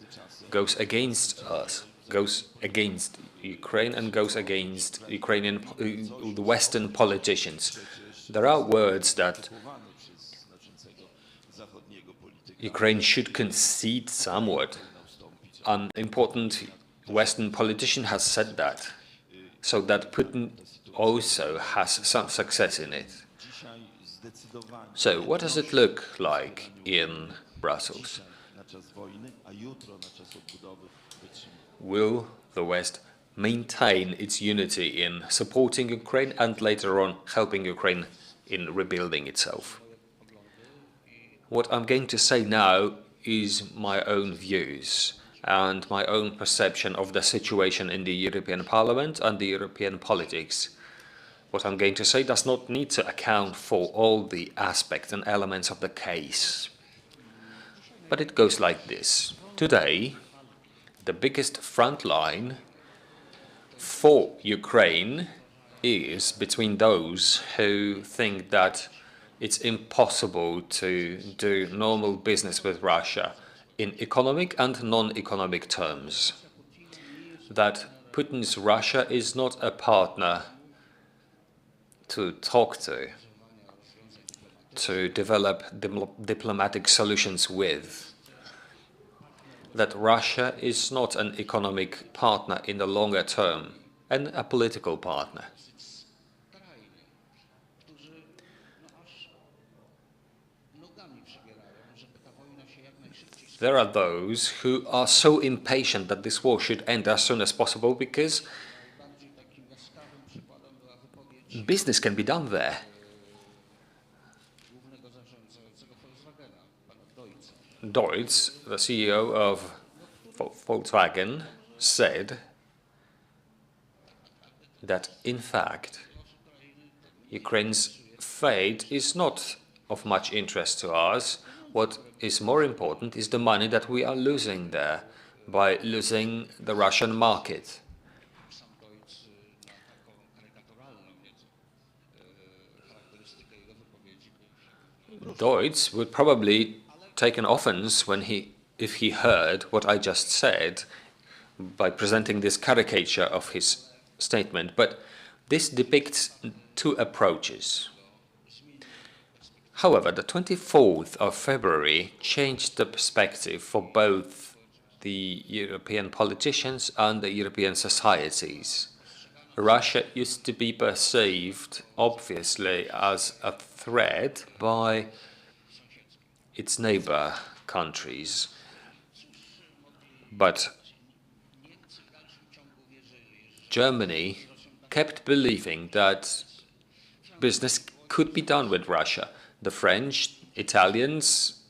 S5: goes against us, goes against Ukraine and goes against the Western politicians. There are words that Ukraine should concede somewhat. An important Western politician has said that, so that Putin also has some success in it. So, what does it look like in Brussels? Will the West maintain its unity in supporting Ukraine and later on helping Ukraine in rebuilding itself? What I'm going to say now is my own views and my own perception of the situation in the European Parliament and the European politics. What I'm going to say does not need to account for all the aspects and elements of the case. But it goes like this. Today, the biggest front line for Ukraine is between those who think that it's impossible to do normal business with Russia in economic and non-economic terms. That Putin's Russia is not a partner to talk to develop diplomatic solutions with. That Russia is not an economic partner in the longer term and a political partner. There are those who are so impatient that this war should end as soon as possible because business can be done there. Deutz, the CEO of Volkswagen, said that, in fact, Ukraine's fate is not of much interest to us. What is more important is the money that we are losing there by losing the Russian market. Deutz would probably take an offense if he heard what I just said by presenting this caricature of his statement, but this depicts two approaches. However, the 24th of February changed the perspective for both the European politicians and the European societies. Russia used to be perceived, obviously, as a threat by its neighbor countries. But Germany kept believing that business could be done with Russia. The French Italians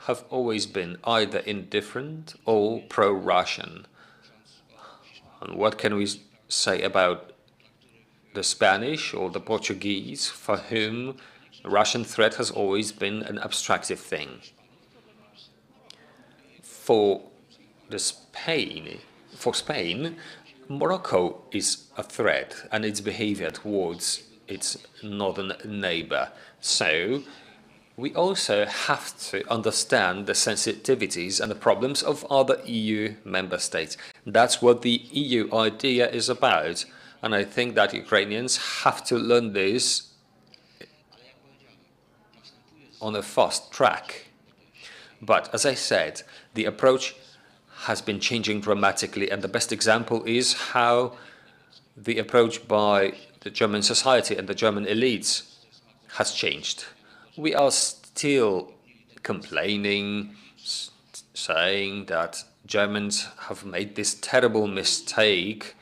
S5: have always been either indifferent or pro-Russian. And what can we say about the Spanish or the Portuguese, for whom the Russian threat has always been an abstractive thing? For Spain, Morocco is a threat, and its behavior towards its northern neighbor. So we also have to understand the sensitivities and the problems of other EU member states. That's what the EU idea is about. And I think that Ukrainians have to learn this on a fast track. But as I said, the approach has been changing dramatically, and the best example is how the approach by the German society and the German elites has changed. We are still complaining, saying that Germans have made this terrible mistake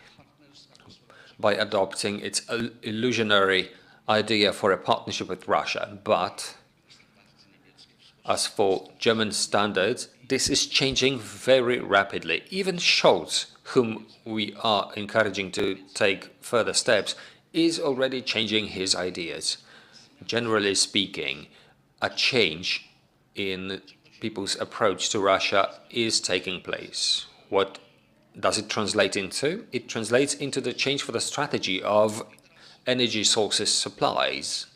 S5: by adopting its illusionary idea for a partnership with Russia. But as for German standards, this is changing very rapidly. Even Scholz, whom we are encouraging to take further steps, is already changing his ideas. Generally speaking, a change in people's approach to Russia is taking place. What does it translate into? It translates into the change for the strategy of energy sources supplies.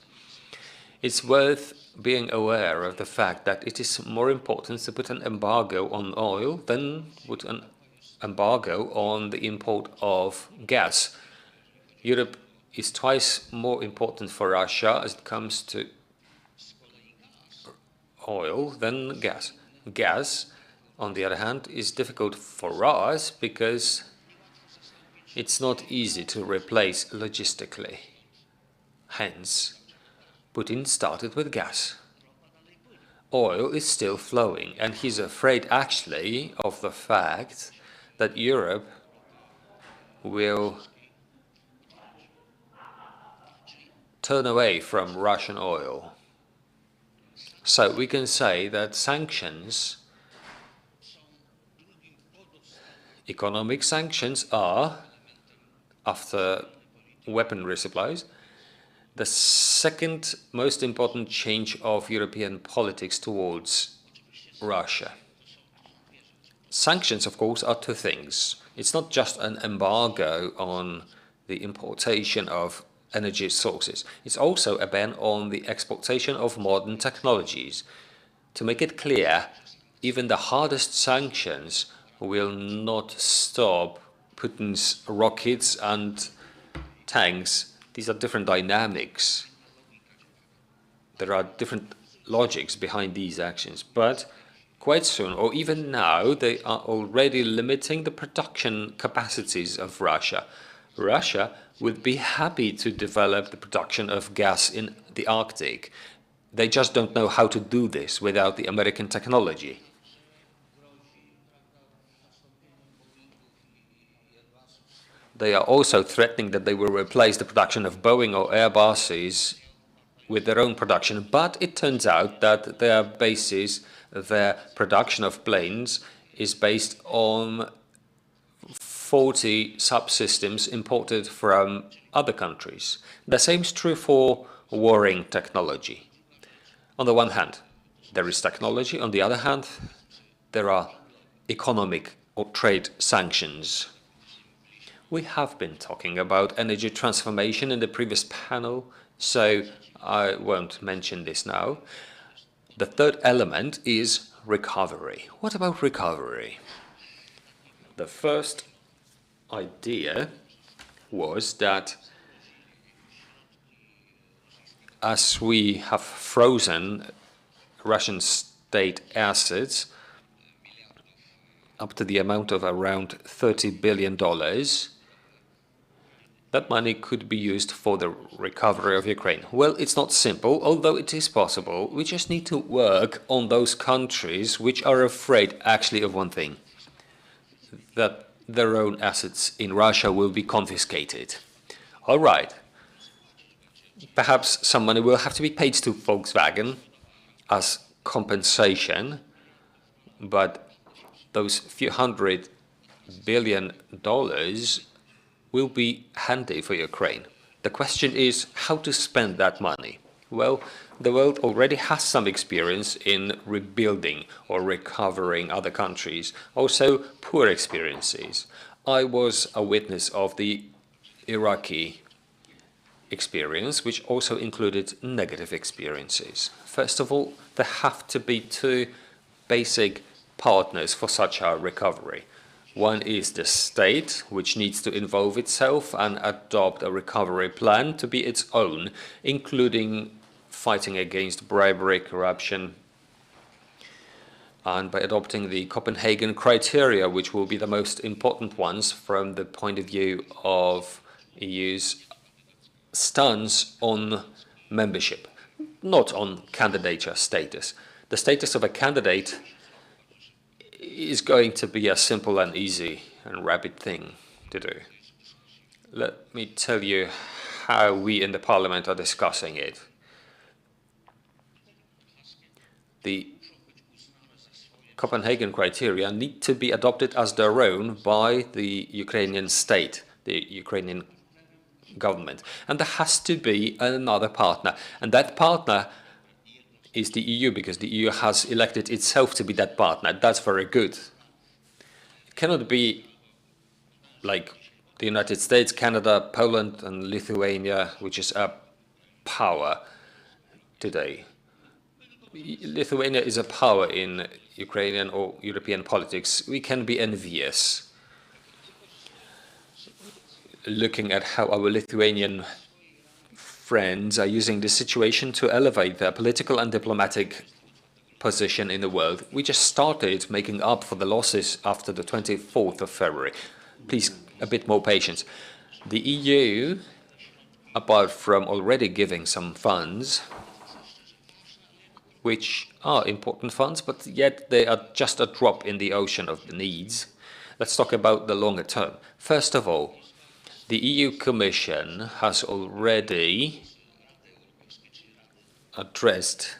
S5: It's worth being aware of the fact that it is more important to put an embargo on oil than put an embargo on the import of gas. Europe is twice more important for Russia as it comes to oil than gas. Gas, on the other hand, is difficult for us because it's not easy to replace logistically. Hence, Putin started with gas. Oil is still flowing, and he's afraid actually of the fact that Europe will turn away from Russian oil. So we can say that sanctions, economic sanctions, are, after weaponry supplies, the second most important change of European politics towards Russia. Sanctions, of course, are two things. It's not just an embargo on the importation of energy sources. It's also a ban on the exportation of modern technologies. To make it clear, even the hardest sanctions will not stop Putin's rockets and tanks. These are different dynamics. There are different logics behind these actions, but quite soon, or even now, they are already limiting the production capacities of Russia. Russia would be happy to develop the production of gas in the Arctic. They just don't know how to do this without the American technology. They are also threatening that they will replace the production of Boeing or Airbuses with their own production, but it turns out that their production of planes is based on 40 subsystems imported from other countries. The same is true for warring technology. On the one hand, there is technology. On the other hand, there are economic or trade sanctions. We have been talking about energy transformation in the previous panel, so I won't mention this now. The third element is recovery. What about recovery? The first idea was that as we have frozen Russian state assets up to the amount of around $30 billion, that money could be used for the recovery of Ukraine. Well, it's not simple, although it is possible. We just need to work on those countries which are afraid actually of one thing, that their own assets in Russia will be confiscated. All right. Perhaps some money will have to be paid to Volkswagen, as compensation, but those few $100 billion will be handy for Ukraine. The question is how to spend that money. Well, the world already has some experience in rebuilding or recovering other countries, also poor experiences. I was a witness of the Iraqi experience, which also included negative experiences. First of all, there have to be two basic partners for such a recovery. One is the state, which needs to involve itself and adopt a recovery plan to be its own, including fighting against bribery, corruption, and by adopting the Copenhagen criteria, which will be the most important ones from the point of view of EU's stance on membership, not on candidature status. The status of a candidate is going to be a simple and easy and rapid thing to do. Let me tell you how we in the Parliament are discussing it. The Copenhagen criteria need to be adopted as their own by the Ukrainian state, the Ukrainian government. And there has to be another partner. And that partner is the EU, because the EU has elected itself to be that partner. That's very good. It cannot be like the United States, Canada, Poland, and Lithuania, which is a power today. Lithuania is a power in Ukrainian or European politics. We can be envious looking at how our Lithuanian friends are using this situation to elevate their political and diplomatic position in the world. We just started making up for the losses after the 24th of February. Please, a bit more patience. The EU, apart from already giving some funds, which are important funds, but yet they are just a drop in the ocean of the needs. Let's talk about the longer term. First of all, the EU Commission has already addressed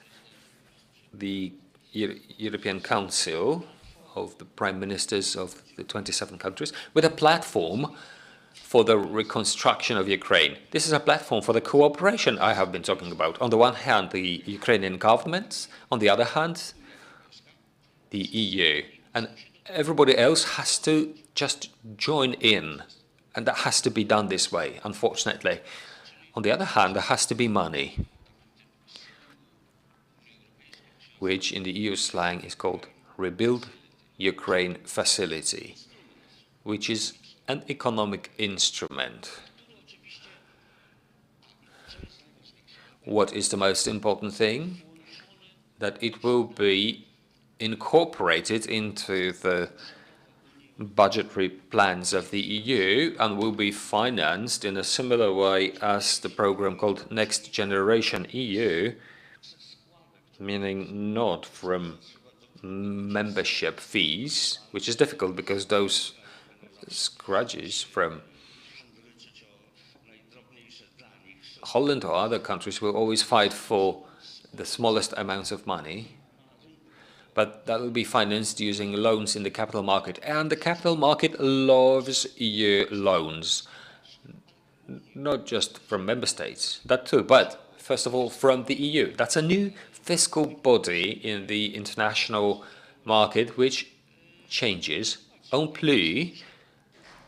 S5: the European Council of the Prime Ministers of the 27 countries with a platform for the reconstruction of Ukraine. This is a platform for the cooperation I have been talking about. On the one hand, the Ukrainian government, on the other hand, the EU. And everybody else has to just join in. And that has to be done this way, unfortunately. On the other hand, there has to be money, which in the EU slang is called Rebuild Ukraine Facility, which is an economic instrument. What is the most important thing? That it will be incorporated into the budgetary plans of the EU and will be financed in a similar way as the program called Next Generation EU, meaning not from membership fees, which is difficult because those scratches from Holland or other countries will always fight for the smallest amounts of money. But that will be financed using loans in the capital market. And the capital market loves EU loans, not just from member states, that too, but first of all from the EU. That's a new fiscal body in the international market which changes en plus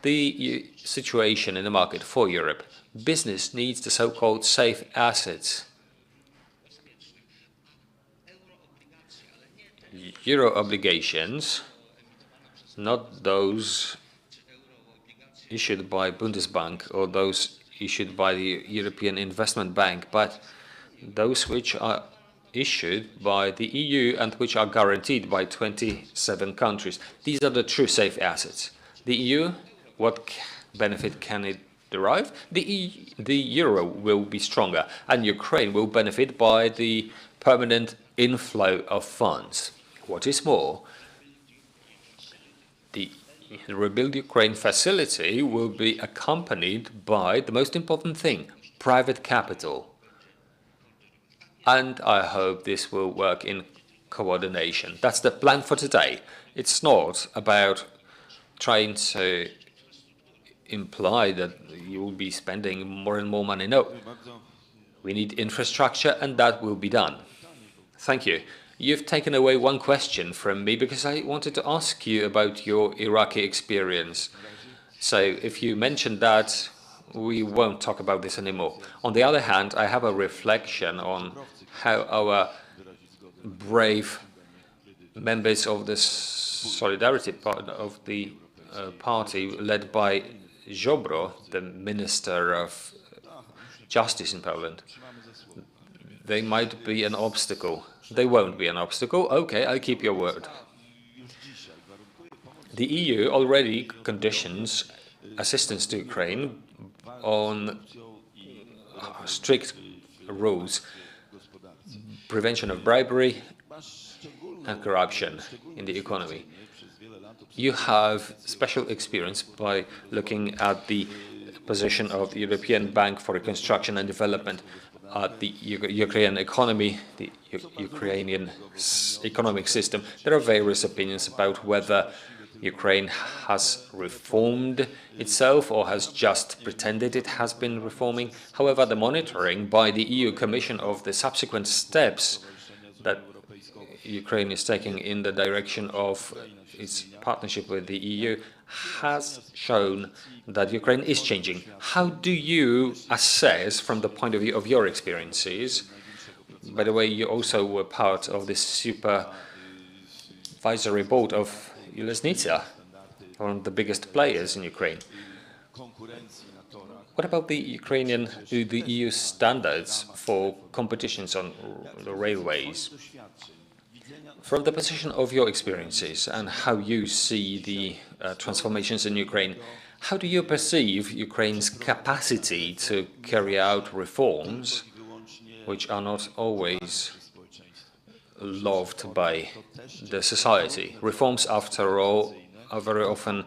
S5: the situation in the market for Europe. Business needs the so-called safe assets. Euro obligations, not those issued by Bundesbank or those issued by the European Investment Bank, but those which are issued by the EU and which are guaranteed by 27 countries. These are the true safe assets. The EU, what benefit can it derive? The euro will be stronger, and Ukraine will benefit by the permanent inflow of funds. What is more, the Rebuild Ukraine facility will be accompanied by the most important thing, private capital. and I hope this will work in coordination. That's the plan for today. It's not about trying to imply that you will be spending more and more money. No, we need infrastructure, and that will be done. Thank you. You've taken away one question from me because I wanted to ask you about your Iraqi experience. So if you mentioned that, we won't talk about this anymore. On the other hand, I have a reflection on how our brave members of the Solidarity part of the party led by Ziobro, the Minister of Justice in Poland, they might be an obstacle. They won't be an obstacle. Okay, I keep your word. The EU already conditions assistance to Ukraine on strict rules, prevention of bribery and corruption in the economy. You have special experience by looking at the position of the European Bank for Reconstruction and Development, at the Ukrainian economy, the Ukrainian economic system. There are various opinions about whether Ukraine has reformed itself or has just pretended it has been reforming. However, the monitoring by the EU Commission of the subsequent steps that Ukraine is taking in the direction of its partnership with the EU has shown that Ukraine is changing. How do you assess, from the point of view of your experiences, by the way, you also were part of this supervisory board of Ulesnica, one of the biggest players in Ukraine. What about the EU standards for competitions on the railways? From the position of your experiences and how you see the transformations in Ukraine, how do you perceive Ukraine's capacity to carry out reforms, which are not always loved by the society? Reforms, after all, are very often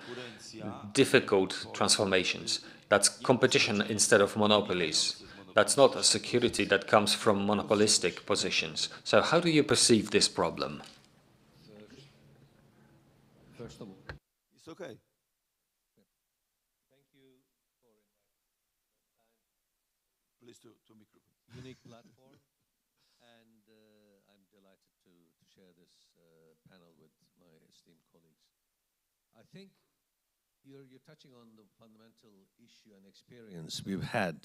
S5: difficult transformations. That's competition instead of monopolies. That's not a security that comes from monopolistic positions. So how do you perceive this problem?
S7: It's okay.
S8: Thank you for
S7: Please to microphone.
S8: unique platform, and I'm delighted to share this panel with my esteemed colleagues. I think you're touching on the fundamental issue and experience we've had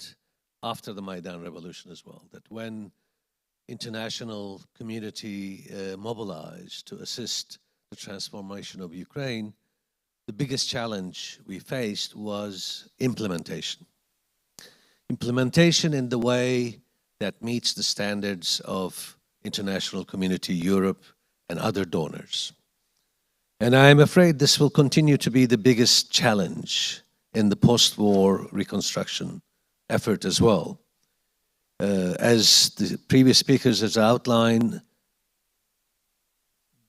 S8: after the Maidan Revolution as well, that when international community mobilized to assist the transformation of Ukraine, the biggest challenge we faced was implementation. Implementation in the way that meets the standards of international community, Europe, and other donors. And I'm afraid this will continue to be the biggest challenge in the post-war reconstruction effort as well. As the previous speakers has outlined,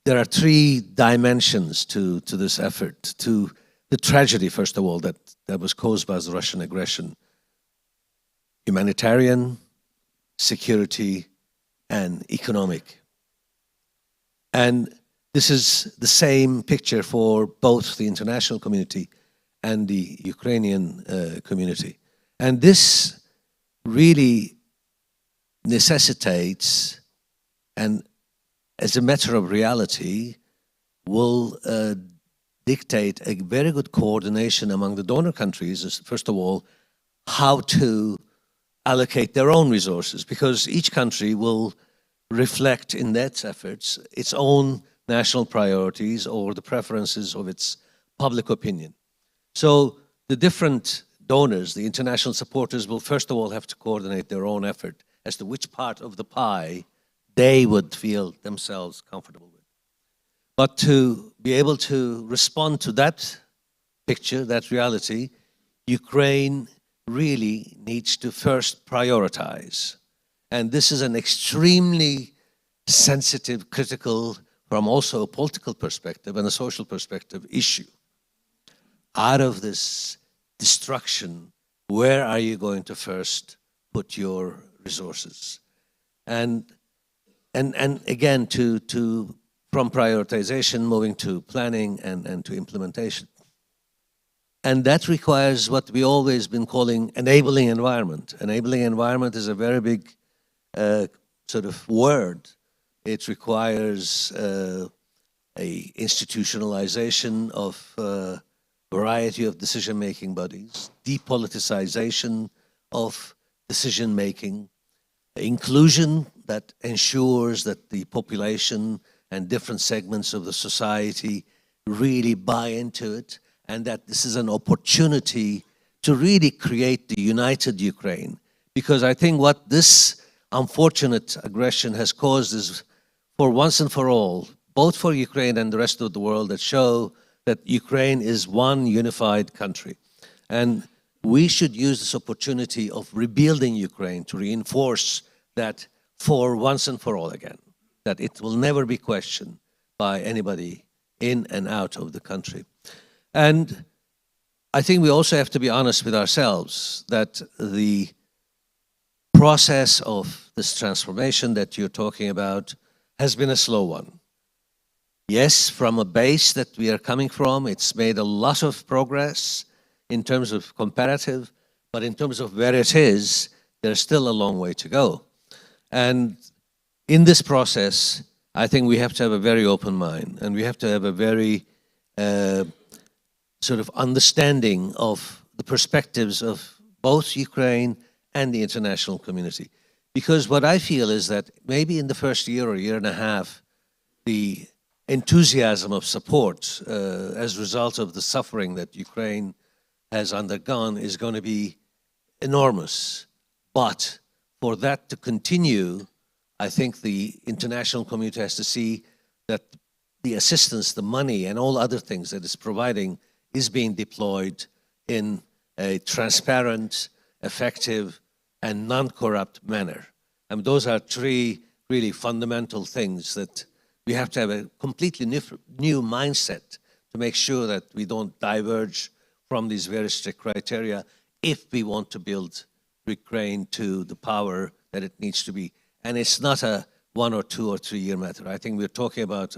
S8: there are three dimensions to this effort, to the tragedy, first of all, that was caused by the Russian aggression: humanitarian, security, and economic. And this is the same picture for both the international community and the Ukrainian community. And this really necessitates, and as a matter of reality, will dictate a very good coordination among the donor countries, first of all, how to allocate their own resources, because each country will reflect in its efforts its own national priorities or the preferences of its public opinion. So the different donors, the international supporters, will first of all have to coordinate their own effort as to which part of the pie they would feel themselves comfortable with. But to be able to respond to that picture, that reality, Ukraine really needs to first prioritize. And this is an extremely sensitive, critical, from also a political perspective and a social perspective issue. Out of this destruction, where are you going to first put your resources? And and again, from prioritization, moving to planning and to implementation. And that requires what we always been calling enabling environment. Enabling environment is a very big sort of word. It requires a institutionalization of variety of decision-making bodies, depoliticization of decision-making, inclusion that ensures that the population and different segments of the society really buy into it, and that this is an opportunity to really create the united Ukraine. Because I think what this unfortunate aggression has caused is, for once and for all, both for Ukraine and the rest of the world, that show that Ukraine is one unified country. And we should use this opportunity of rebuilding Ukraine to reinforce that for once and for all again, that it will never be questioned by anybody in and out of the country. And I think we also have to be honest with ourselves that the process of this transformation that you're talking about has been a slow one. Yes, from a base that we are coming from, it's made a lot of progress in terms of comparative, but in terms of where it is, there's still a long way to go. And in this process, I think we have to have a very open mind, and we have to have a very sort of understanding of the perspectives of both Ukraine and the international community. Because what I feel is that maybe in the first year or year and a half, the enthusiasm of support as a result of the suffering that Ukraine has undergone is going to be enormous. But for that to continue, I think the international community has to see that the assistance, the money, and all other things that it's providing is being deployed in a transparent, effective, and non-corrupt manner. And those are three really fundamental things that we have to have a completely new mindset to make sure that we don't diverge from these very strict criteria if we want to build Ukraine to the power that it needs to be. And it's not a 1 or 2 or 3 year matter. I think we're talking about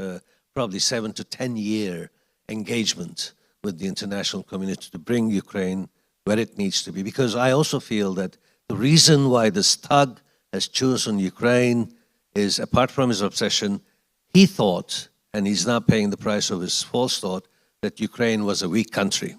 S8: probably 7 to 10 year engagement with the international community to bring Ukraine where it needs to be. Because I also feel that the reason why this thug has chosen Ukraine is, apart from his obsession, he thought, and he's now paying the price of his false thought, that Ukraine was a weak country.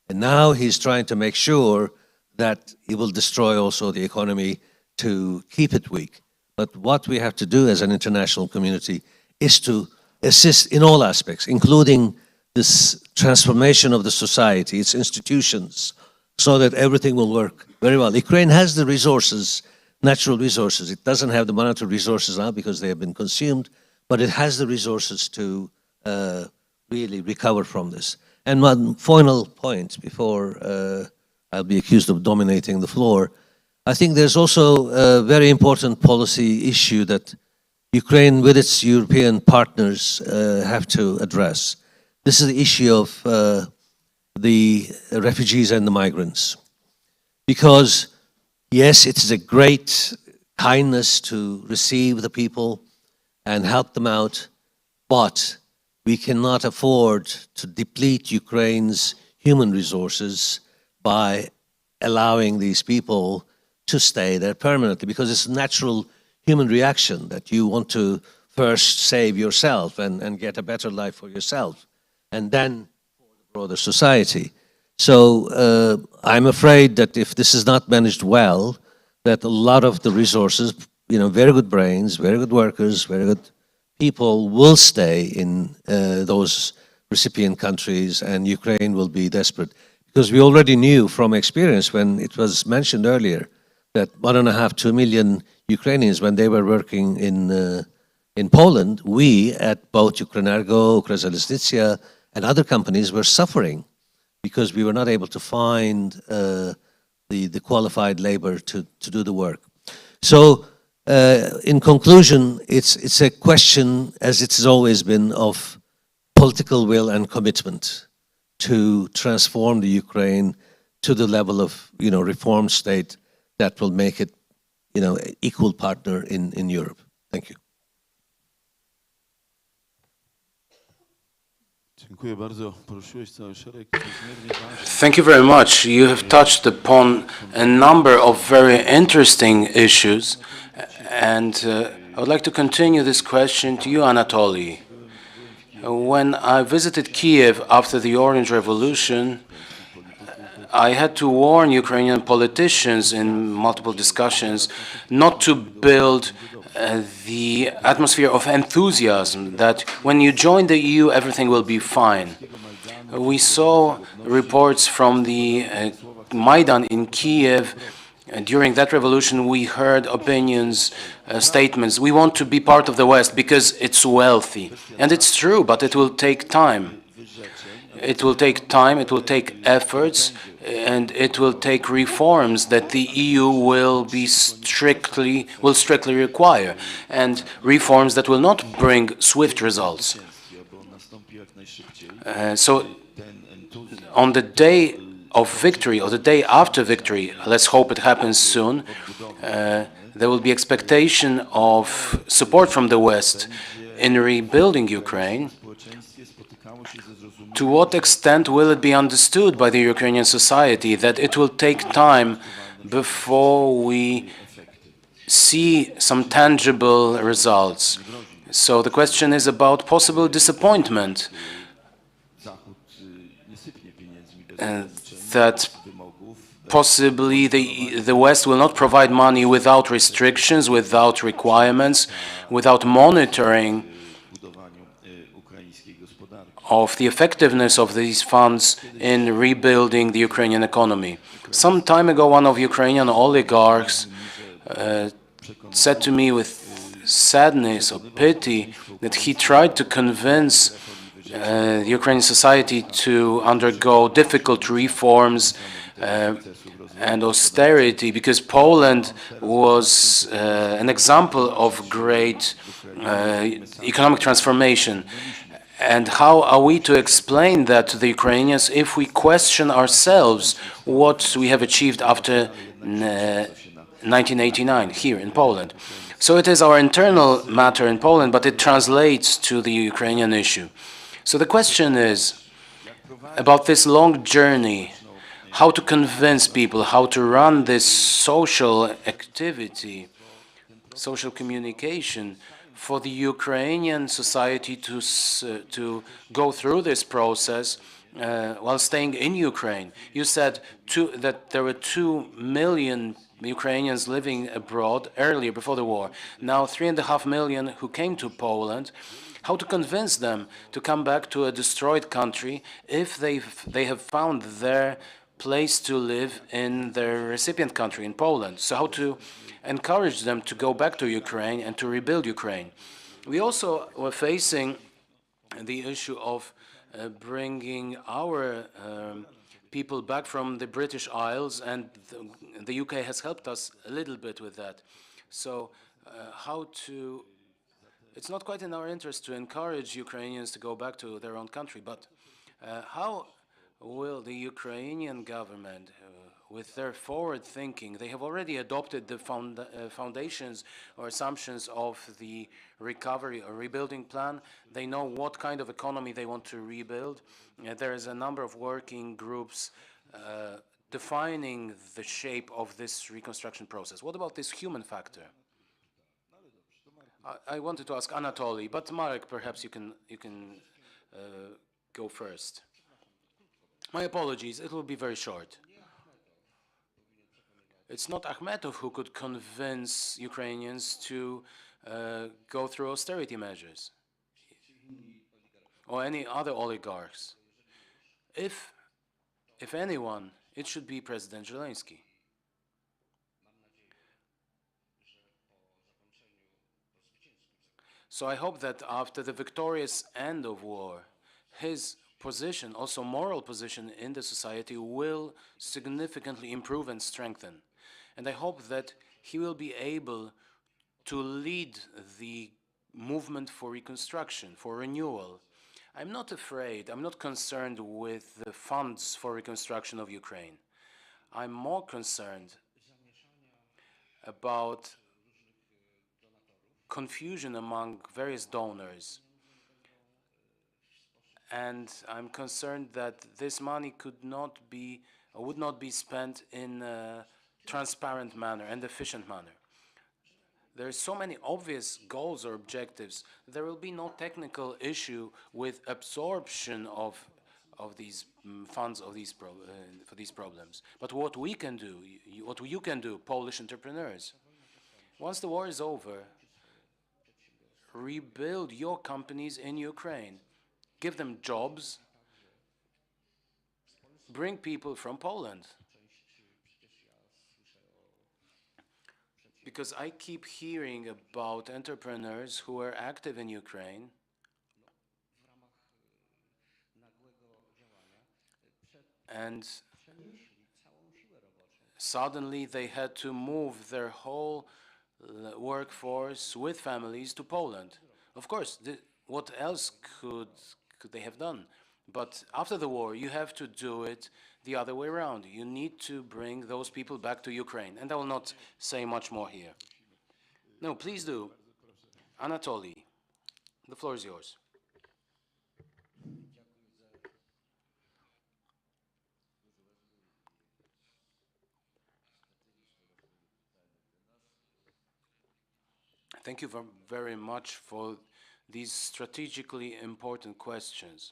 S8: And now he's trying to make sure that he will destroy also the economy to keep it weak. But what we have to do as an international community is to assist in all aspects, including this transformation of the society, its institutions, so that everything will work very well. Ukraine has the resources, natural resources. It doesn't have the monetary resources now because they have been consumed, but it has the resources to really recover from this. And one final point before I'll be accused of dominating the floor, I think there's also a very important policy issue that Ukraine with its European partners have to address. This is the issue of the refugees and the migrants. Because yes, it is a great kindness to receive the people and help them out, but we cannot afford to deplete Ukraine's human resources by allowing these people to stay there permanently, because it's a natural human reaction that you want to first save yourself and get a better life for yourself, and then for the broader society. So I'm afraid that if this is not managed well, that a lot of the resources, you know, very good brains, very good workers, very good people will stay in those recipient countries, and Ukraine will be desperate. Because we already knew from experience when it was mentioned earlier that 1.5 to 2 million Ukrainians, when they were working in Poland, we at both Ukrenergo, Ukrzaliznytsia, and other companies were suffering because we were not able to find the qualified labor to do the work. So in conclusion, it's a question, as it has always been, of political will and commitment to transform the Ukraine to the level of, you know, reformed state that will make it, you know, equal partner in Europe. Thank you.
S6: Dziękuję bardzo. Poruszyłeś cały szereg niezmiernie ważnych.
S2: Thank you very much. You have touched upon a number of very interesting issues, and I would like to continue this question to you, Anatoly. When I visited Kiev after the Orange Revolution, I had to warn Ukrainian politicians in multiple discussions not to build the atmosphere of enthusiasm that when you join the EU, everything will be fine. We saw reports from the Maidan in Kiev. During that revolution, we heard opinions, statements. We want to be part of the West because it's wealthy. And it's true, but it will take time. It will take time, it will take efforts, and it will take reforms that the EU will strictly require, and reforms that will not bring swift results. So on the day of victory, or the day after victory, let's hope it happens soon, there will be expectation of support from the West in rebuilding Ukraine. To what extent will it be understood by the Ukrainian society that it will take time before we see some tangible results? So the question is about possible disappointment, that possibly the West will not provide money without restrictions, without requirements, without monitoring of the effectiveness of these funds in rebuilding the Ukrainian economy. Some time ago, one of Ukrainian oligarchs said to me with sadness or pity that he tried to convince the Ukrainian society to undergo difficult reforms and austerity because Poland was an example of great economic transformation. And how are we to explain that to the Ukrainians if we question ourselves what we have achieved after 1989 here in Poland? So it is our internal matter in Poland, but it translates to the Ukrainian issue. So the question is about this long journey, how to convince people, how to run this social activity, social communication, for the Ukrainian society to go through this process while staying in Ukraine. You said that there were 2 million Ukrainians living abroad earlier, before the war. Now 3.5 million who came to Poland. How to convince them to come back to a destroyed country if they have found their place to live in their recipient country, in Poland? So how to encourage them to go back to Ukraine and to rebuild Ukraine. We also were facing the issue of bringing our people back from the British Isles, and the UK has helped us a little bit with that. So it's not quite in our interest to encourage Ukrainians to go back to their own country, but how will the Ukrainian government, with their forward thinking, they have already adopted the foundations or assumptions of the recovery or rebuilding plan. They know what kind of economy they want to rebuild. There is a number of working groups defining the shape of this reconstruction process. What about this human factor? I wanted to ask Anatoly, but Marek, perhaps you can go first. My apologies, it will be very short. It's not Akhmetov who could convince Ukrainians to go through austerity measures or any other oligarchs. If anyone, it should be President Zelensky. So I hope that after the victorious end of war, his position, also moral position in the society, will significantly improve and strengthen. And I hope that he will be able to lead the movement for reconstruction, for renewal. I'm not afraid, I'm not concerned with the funds for reconstruction of Ukraine. I'm more concerned about confusion among various donors. And I'm concerned that this money could not be or would not be spent in a transparent manner and efficient manner. There are so many obvious goals or objectives. There will be no technical issue with absorption of these funds of these for these problems. But what we can do, what you can do, Polish entrepreneurs, once the war is over, rebuild your companies in Ukraine, give them jobs, bring people from Poland. Because I keep hearing about entrepreneurs who are active in Ukraine and suddenly they had to move their whole workforce with families to Poland. Of course, what else could they have done? But after the war, you have to do it the other way around. You need to bring those people back to Ukraine. And I will not say much more here. No, please do. Anatoly, the floor is yours. Thank you very much for these strategically important questions.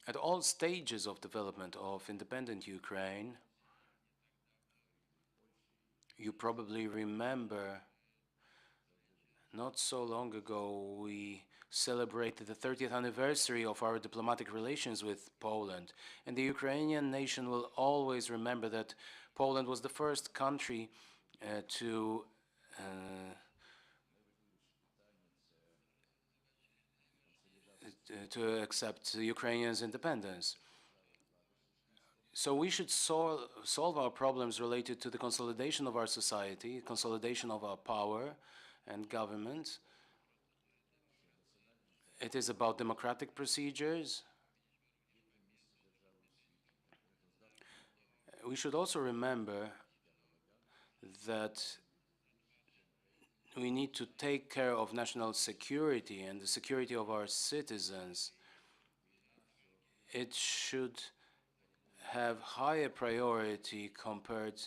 S2: At all stages of development of independent Ukraine, you probably remember not so long ago we celebrated the 30th anniversary of our diplomatic relations with Poland. And the Ukrainian nation will always remember that Poland was the first country to accept Ukrainians' independence. So we should solve our problems related to the consolidation of our society, consolidation of our power and government. It is about democratic procedures. We should also remember that we need to take care of national security and the security of our citizens. It should have higher priority compared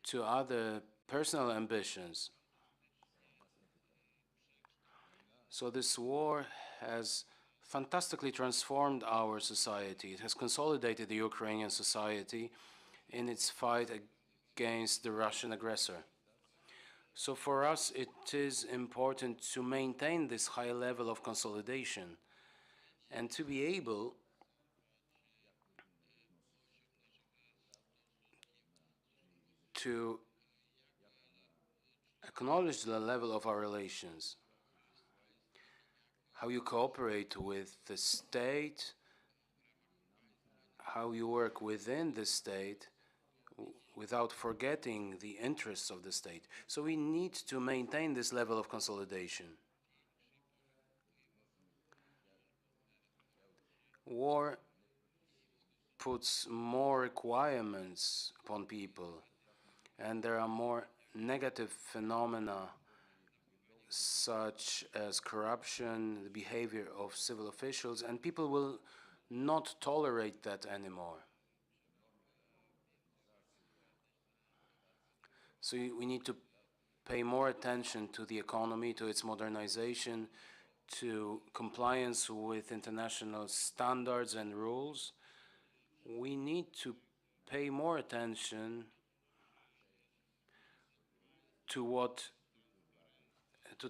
S2: to other personal ambitions. So this war has fantastically transformed our society. It has consolidated the Ukrainian society in its fight against the Russian aggressor. So for us, it is important to maintain this high level of consolidation and to be able to acknowledge the level of our relations, how you cooperate with the state, how you work within the state without forgetting the interests of the state. So we need to maintain this level of consolidation. War puts more requirements upon people, and there are more negative phenomena such as corruption, the behavior of civil officials, and people will not tolerate that anymore. So we need to pay more attention to the economy, to its modernization, to compliance with international standards and rules. We need to pay more attention to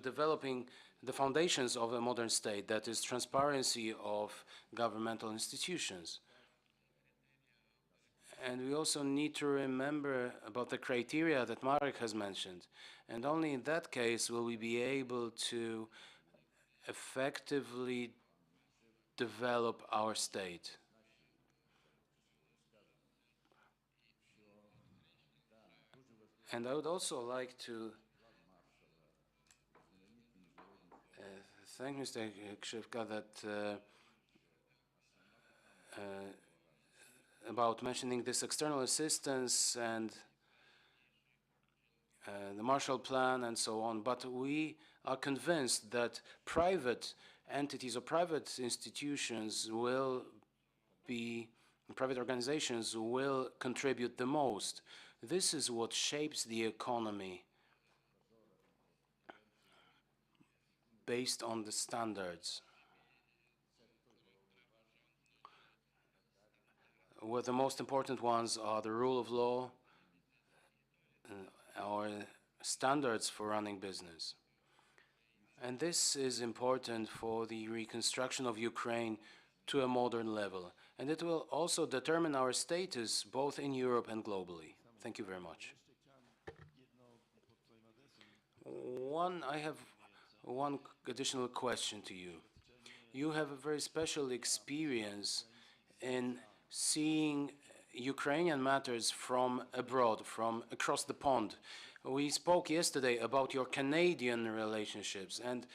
S2: developing the foundations of a modern state, that is transparency of governmental institutions. And we also need to remember about the criteria that Marek has mentioned. And only in that case will we be able to effectively develop our state. And I would also like to thank Mr. Krzywka that about mentioning this external assistance and the Marshall Plan and so on, but we are convinced that private entities or private institutions will be, private organizations will contribute the most. This is what shapes the economy based on the standards, where the most important ones are the rule of law, our standards for running business. And this is important for the reconstruction of Ukraine to a modern level. And it will also determine our status both in Europe and globally. Thank you very much. I have one additional question to you. You have a very special experience in seeing Ukrainian matters from abroad, from across the pond. We spoke yesterday about your Canadian relationships, and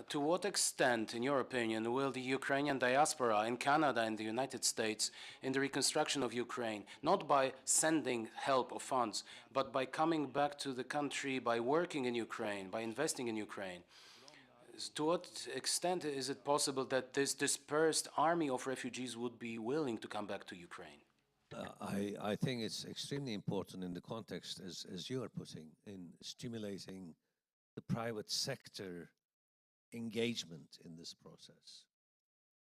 S2: to what extent, in your opinion, will the Ukrainian diaspora in Canada and the United States in the reconstruction of Ukraine, not by sending help or funds, but by coming back to the country, by working in Ukraine, by investing in Ukraine, to what extent is it possible that this dispersed army of refugees would be willing to come back to Ukraine?
S8: I think it's extremely important in the context, as you are putting, in stimulating the private sector engagement in this process.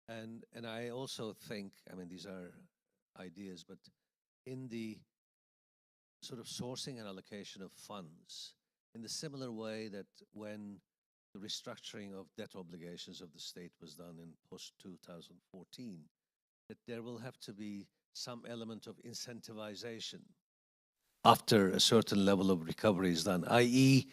S8: And I also think, I mean, these are ideas, but in the sort of sourcing and allocation of funds, in the similar way that when the restructuring of debt obligations of the state was done in post-2014, that there will have to be some element of incentivization after a certain level of recovery is done, i.e.,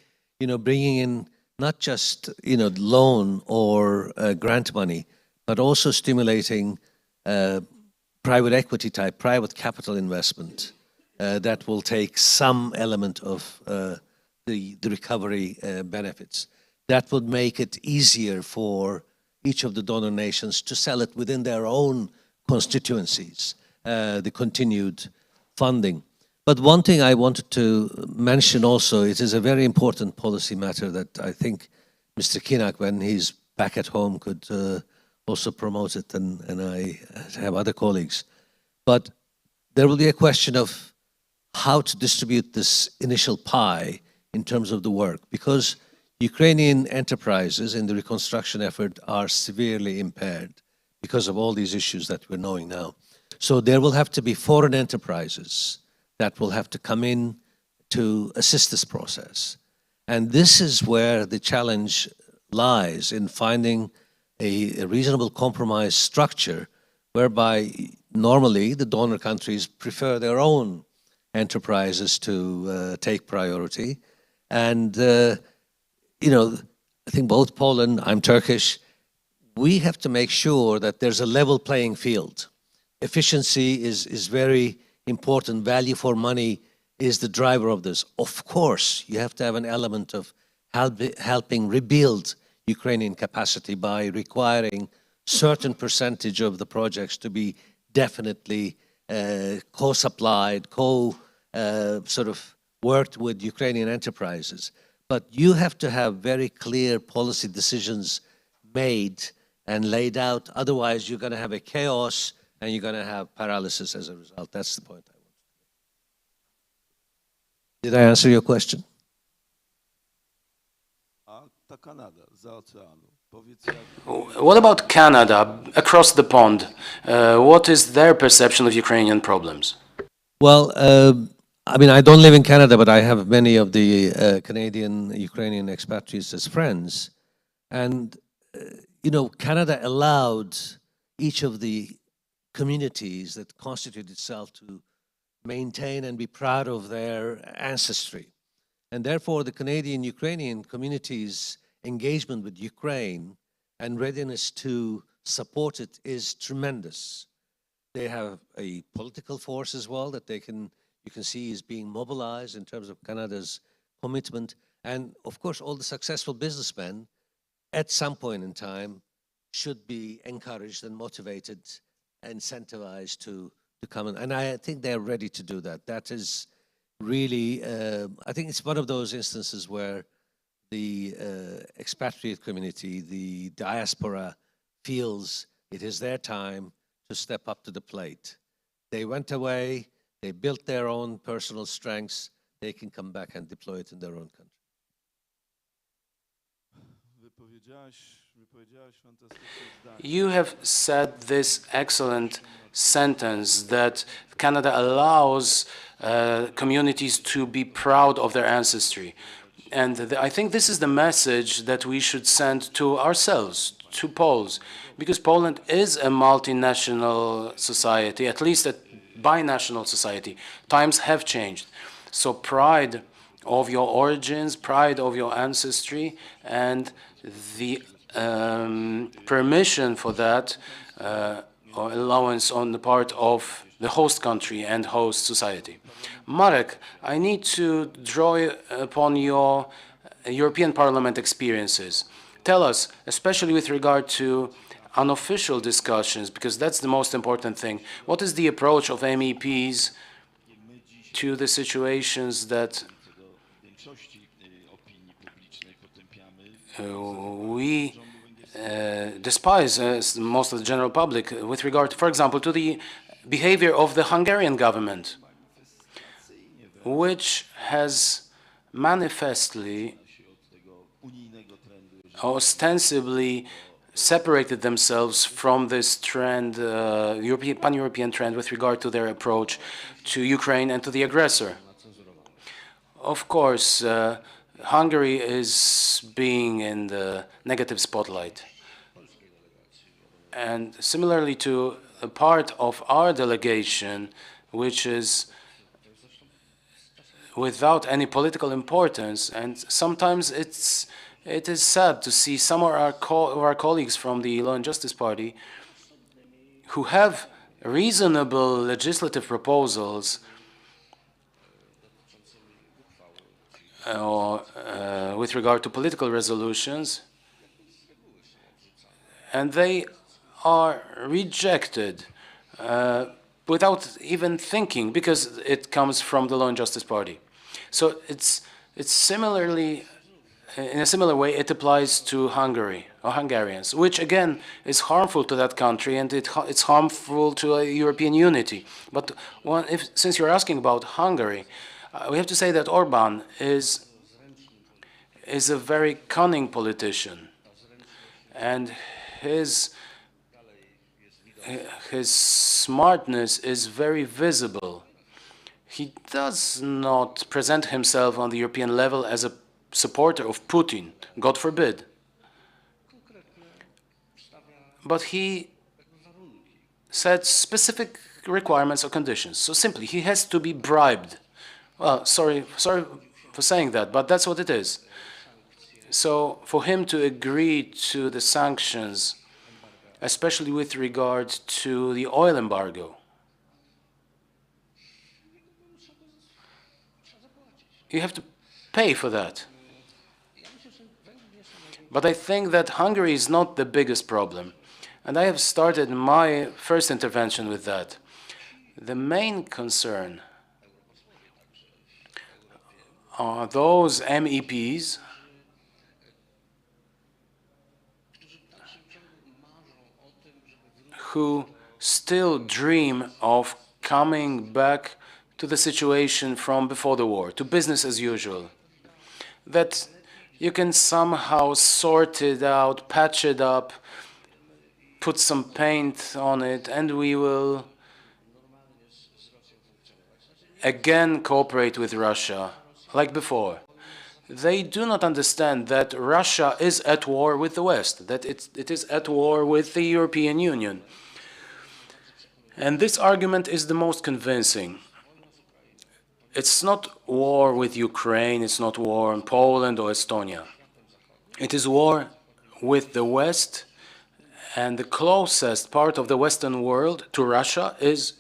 S8: bringing in not just, loan or grant money, but also stimulating private equity type, private capital investment that will take some element of the recovery benefits. That would make it easier for each of the donor nations to sell it within their own constituencies, the continued funding. But one thing I wanted to mention also, it is a very important policy matter that I think Mr. Kinak, when he's back at home, could also promote it, and I have other colleagues. But there will be a question of how to distribute this initial pie in terms of the work, because Ukrainian enterprises in the reconstruction effort are severely impaired because of all these issues that we're knowing now. So there will have to be foreign enterprises that will have to come in to assist this process. And this is where the challenge lies, in finding a reasonable compromise structure whereby normally the donor countries prefer their own enterprises to take priority. And I think both Poland, I'm Turkish, we have to make sure that there's a level playing field. Efficiency is very important. Value for money is the driver of this. Of course, you have to have an element of helping rebuild Ukrainian capacity by requiring certain percentage of the projects to be definitely co-supplied, sort of worked with Ukrainian enterprises. But you have to have very clear policy decisions made and laid out. Otherwise, you're going to have a chaos and you're going to have paralysis as a result. That's the point I want to make. Did I answer your question?
S2: What about Canada, across the pond? What is their perception of Ukrainian problems?
S8: Well, I mean, I don't live in Canada, but I have many of the Canadian, Ukrainian expatriates as friends. And, Canada allowed each of the communities that constitute itself to maintain and be proud of their ancestry. And therefore, the Canadian Ukrainian community's engagement with Ukraine and readiness to support it is tremendous. They have a political force as well that you can see is being mobilized in terms of Canada's commitment. And of course, all the successful businessmen at some point in time should be encouraged and motivated, incentivized to come in. And I think they're ready to do that. That is, really, I think it's one of those instances where the expatriate community, the diaspora, feels it is their time to step up to the plate. They went away, they built their own personal strengths, they can come back and deploy it in their own country.
S2: You have said this excellent sentence that Canada allows communities to be proud of their ancestry. And I think this is the message that we should send to ourselves, to Poles, because Poland is a multinational society, at least a binational society. Times have changed. So pride of your origins, pride of your ancestry, and the permission for that or allowance on the part of the host country and host society. Marek, I need to draw upon your European Parliament experiences. Tell us, especially with regard to unofficial discussions, because that's the most important thing. What is the approach of MEPs to the situations that we despise, most of the general public, with regard, for example, to the behavior of the Hungarian government, which has manifestly, ostensibly separated themselves from this trend, pan-European trend, with regard to their approach to Ukraine and to the aggressor. Of course, Hungary is being in the negative spotlight. And similarly to a part of our delegation, which is without any political importance, and sometimes it is sad to see some of our colleagues from the Law and Justice Party who have reasonable legislative proposals with regard to political resolutions, and they are rejected without even thinking, because it comes from the Law and Justice Party. So it's similarly, in a similar way, it applies to Hungary or Hungarians, which again is harmful to that country, and it's harmful to European unity. But since you're asking about Hungary, we have to say that Orban is a very cunning politician, and his smartness is very visible. He does not present himself on the European level as a supporter of Putin, God forbid. But he sets specific requirements or conditions. So simply, he has to be bribed. Well, sorry for saying that, but that's what it is. So for him to agree to the sanctions, especially with regard to the oil embargo, you have to pay for that. But I think that Hungary is not the biggest problem. And I have started my first intervention with that. The main concern are those MEPs who still dream of coming back to the situation from before the war, to business as usual. That you can somehow sort it out, patch it up, put some paint on it, and we will again cooperate with Russia, like before. They do not understand that Russia is at war with the West, that it is at war with the European Union. And this argument is the most convincing. It's not war with Ukraine, it's not war in Poland or Estonia. It is war with the West, and the closest part of the Western world to Russia is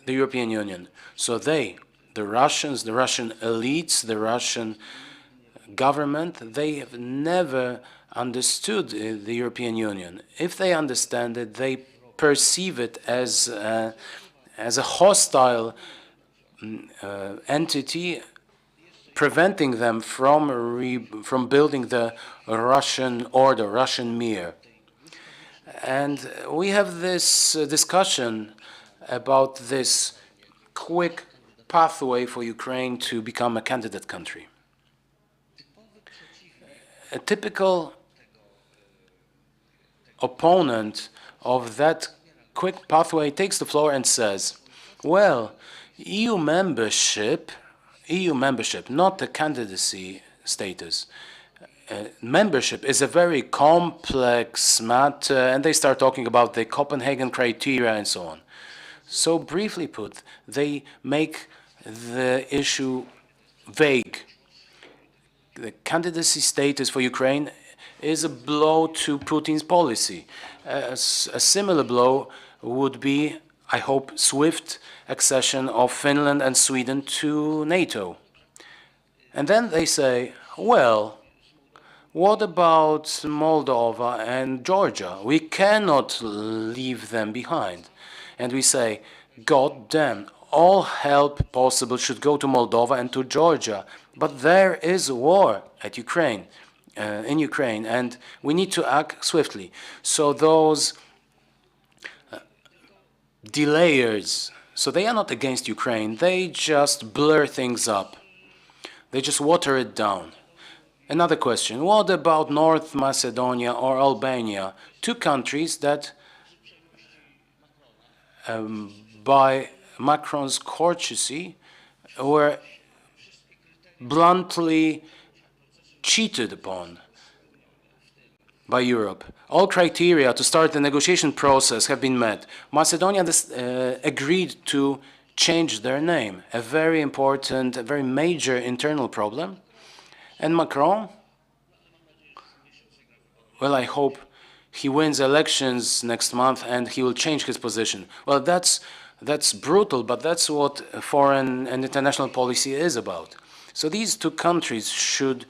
S2: the European Union. So the Russians, the Russian elites, the Russian government, they have never understood the European Union. If they understand it, they perceive it as a hostile entity preventing them from building the Russian order, Russian mir. And we have this discussion about this quick pathway for Ukraine to become a candidate country. A typical opponent of that quick pathway takes the floor and says, well, EU membership, not the candidacy status, membership is a very complex matter, and they start talking about the Copenhagen criteria and so on. So briefly put, they make the issue vague. The candidacy status for Ukraine is a blow to Putin's policy. A similar blow would be, I hope, swift accession of Finland and Sweden to NATO. And then they say, well, what about Moldova and Georgia? We cannot leave them behind. And we say, God damn, all help possible should go to Moldova and to Georgia. But there is war in Ukraine, and we need to act swiftly. So those delayers, so they are not against Ukraine, they just blur things up. They just water it down. Another question, what about North Macedonia or Albania? Two countries that, by Macron's courtesy, were bluntly cheated upon by Europe. All criteria to start the negotiation process have been met. Macedonia agreed to change their name, a very important, a very major internal problem. And Macron, well, I hope he wins elections next month and he will change his position. Well, that's brutal, but that's what foreign and international policy is about. So these two countries should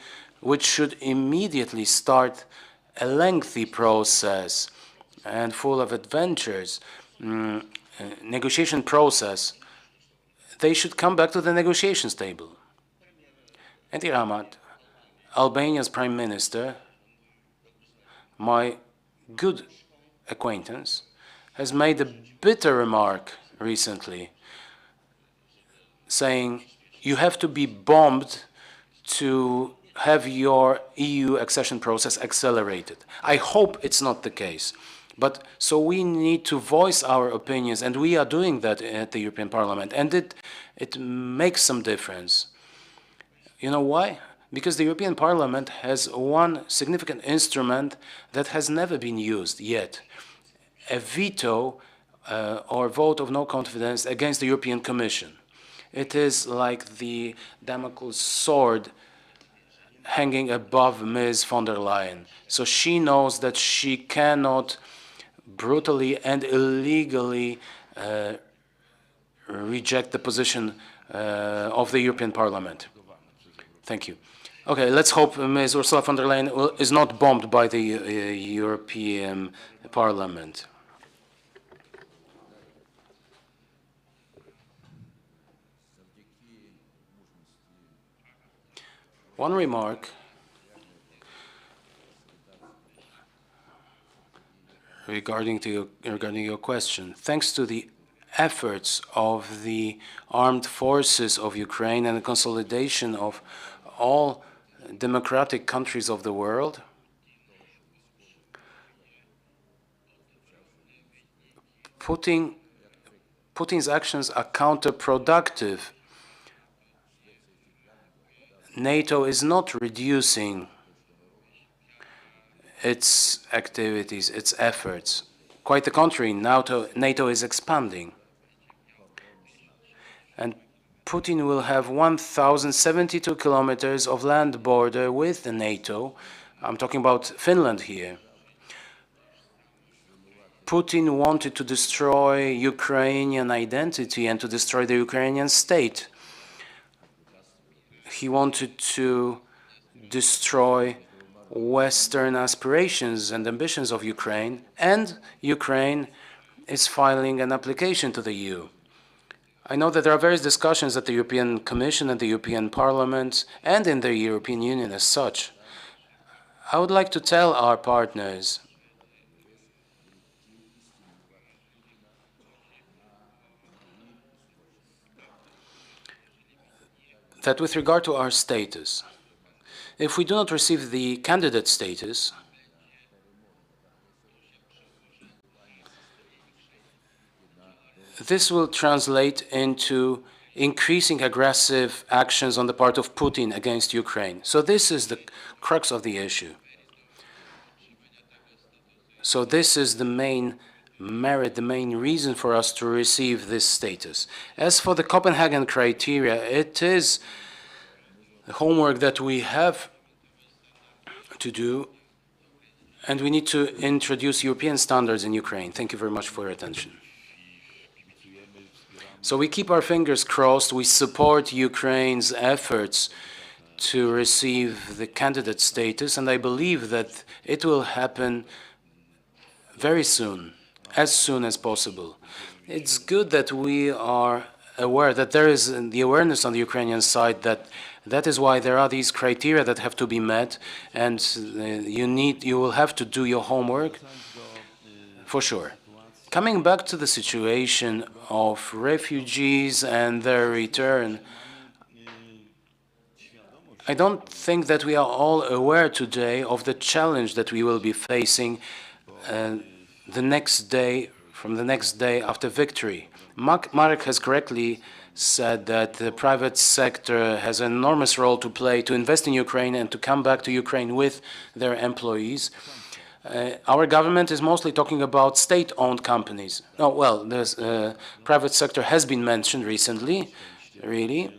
S2: immediately start a lengthy process and full of adventures, negotiation process. They should come back to the negotiations table. Edi Ramat, Albania's prime minister, my good acquaintance, has made a bitter remark recently, saying you have to be bombed to have your EU accession process accelerated. I hope it's not the case. But so we need to voice our opinions, and we are doing that at the European Parliament, and it makes some difference. You know why? Because the European Parliament has one significant instrument that has never been used yet, a veto or vote of no confidence against the European Commission. It is like the Damocles sword hanging above Ms. von der Leyen. So she knows that she cannot brutally and illegally reject the position of the European Parliament. Thank you. Okay, let's hope Ms. Ursula von der Leyen is not bombed by the European Parliament. One remark regarding your question. Thanks to the efforts of the armed forces of Ukraine and the consolidation of all democratic countries of the world, Putin's actions are counterproductive. NATO is not reducing its activities, its efforts. Quite the contrary, NATO is expanding. And Putin will have 1,072 kilometers of land border with the NATO. I'm talking about Finland here. Putin wanted to destroy Ukrainian identity and to destroy the Ukrainian state. He wanted to destroy Western aspirations and ambitions of Ukraine, and Ukraine is filing an application to the EU. I know that there are various discussions at the European Commission and the European Parliament and in the European Union as such. I would like to tell our partners that with regard to our status, if we do not receive the candidate status, this will translate into increasing aggressive actions on the part of Putin against Ukraine. So this is the crux of the issue. So this is the main merit, the main reason for us to receive this status. As for the Copenhagen criteria, it is the homework that we have to do, and we need to introduce European standards in Ukraine. Thank you very much for your attention. So we keep our fingers crossed. We support Ukraine's efforts to receive the candidate status, and I believe that it will happen very soon as possible. It's good that we are aware that there is the awareness on the Ukrainian side that is why there are these criteria that have to be met, and you will have to do your homework for sure. Coming back to the situation of refugees and their return, I don't think that we are all aware today of the challenge that we will be facing from the next day after victory. Marek has correctly said that the private sector has an enormous role to play to invest in Ukraine and to come back to Ukraine with their employees. Our government is mostly talking about state-owned companies. Oh, well, the private sector has been mentioned recently, really,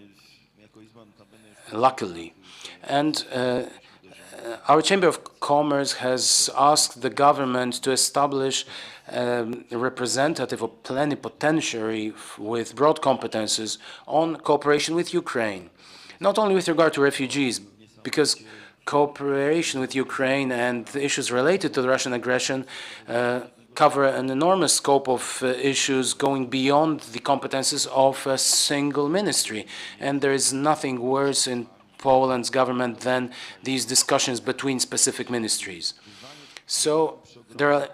S2: luckily. And our Chamber of Commerce has asked the government to establish a representative or plenipotentiary with broad competences on cooperation with Ukraine, not only with regard to refugees, because cooperation with Ukraine and the issues related to the Russian aggression cover an enormous scope of issues going beyond the competences of a single ministry. And there is nothing worse in Poland's government than these discussions between specific ministries. So there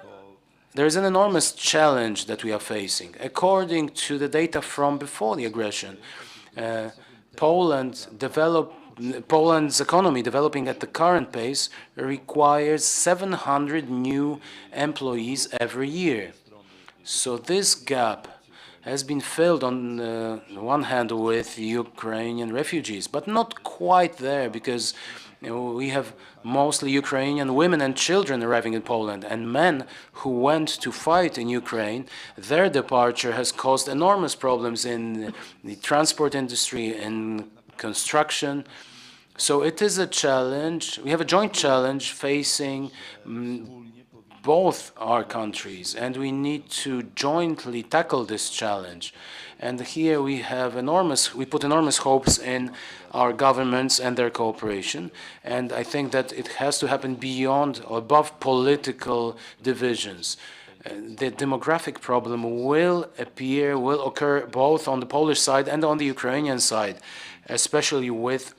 S2: is an enormous challenge that we are facing. According to the data from before the aggression, Poland's economy developing at the current pace requires 700 new employees every year. So this gap has been filled on the one hand with Ukrainian refugees, but not quite there, because we have mostly Ukrainian women and children arriving in Poland, and men who went to fight in Ukraine. Their departure has caused enormous problems in the transport industry and construction. So it is a challenge. We have a joint challenge facing both our countries, and we need to jointly tackle this challenge. And here we put enormous hopes in our governments and their cooperation. And I think that it has to happen beyond or above political divisions. The demographic problem will occur both on the Polish side and on the Ukrainian side, especially with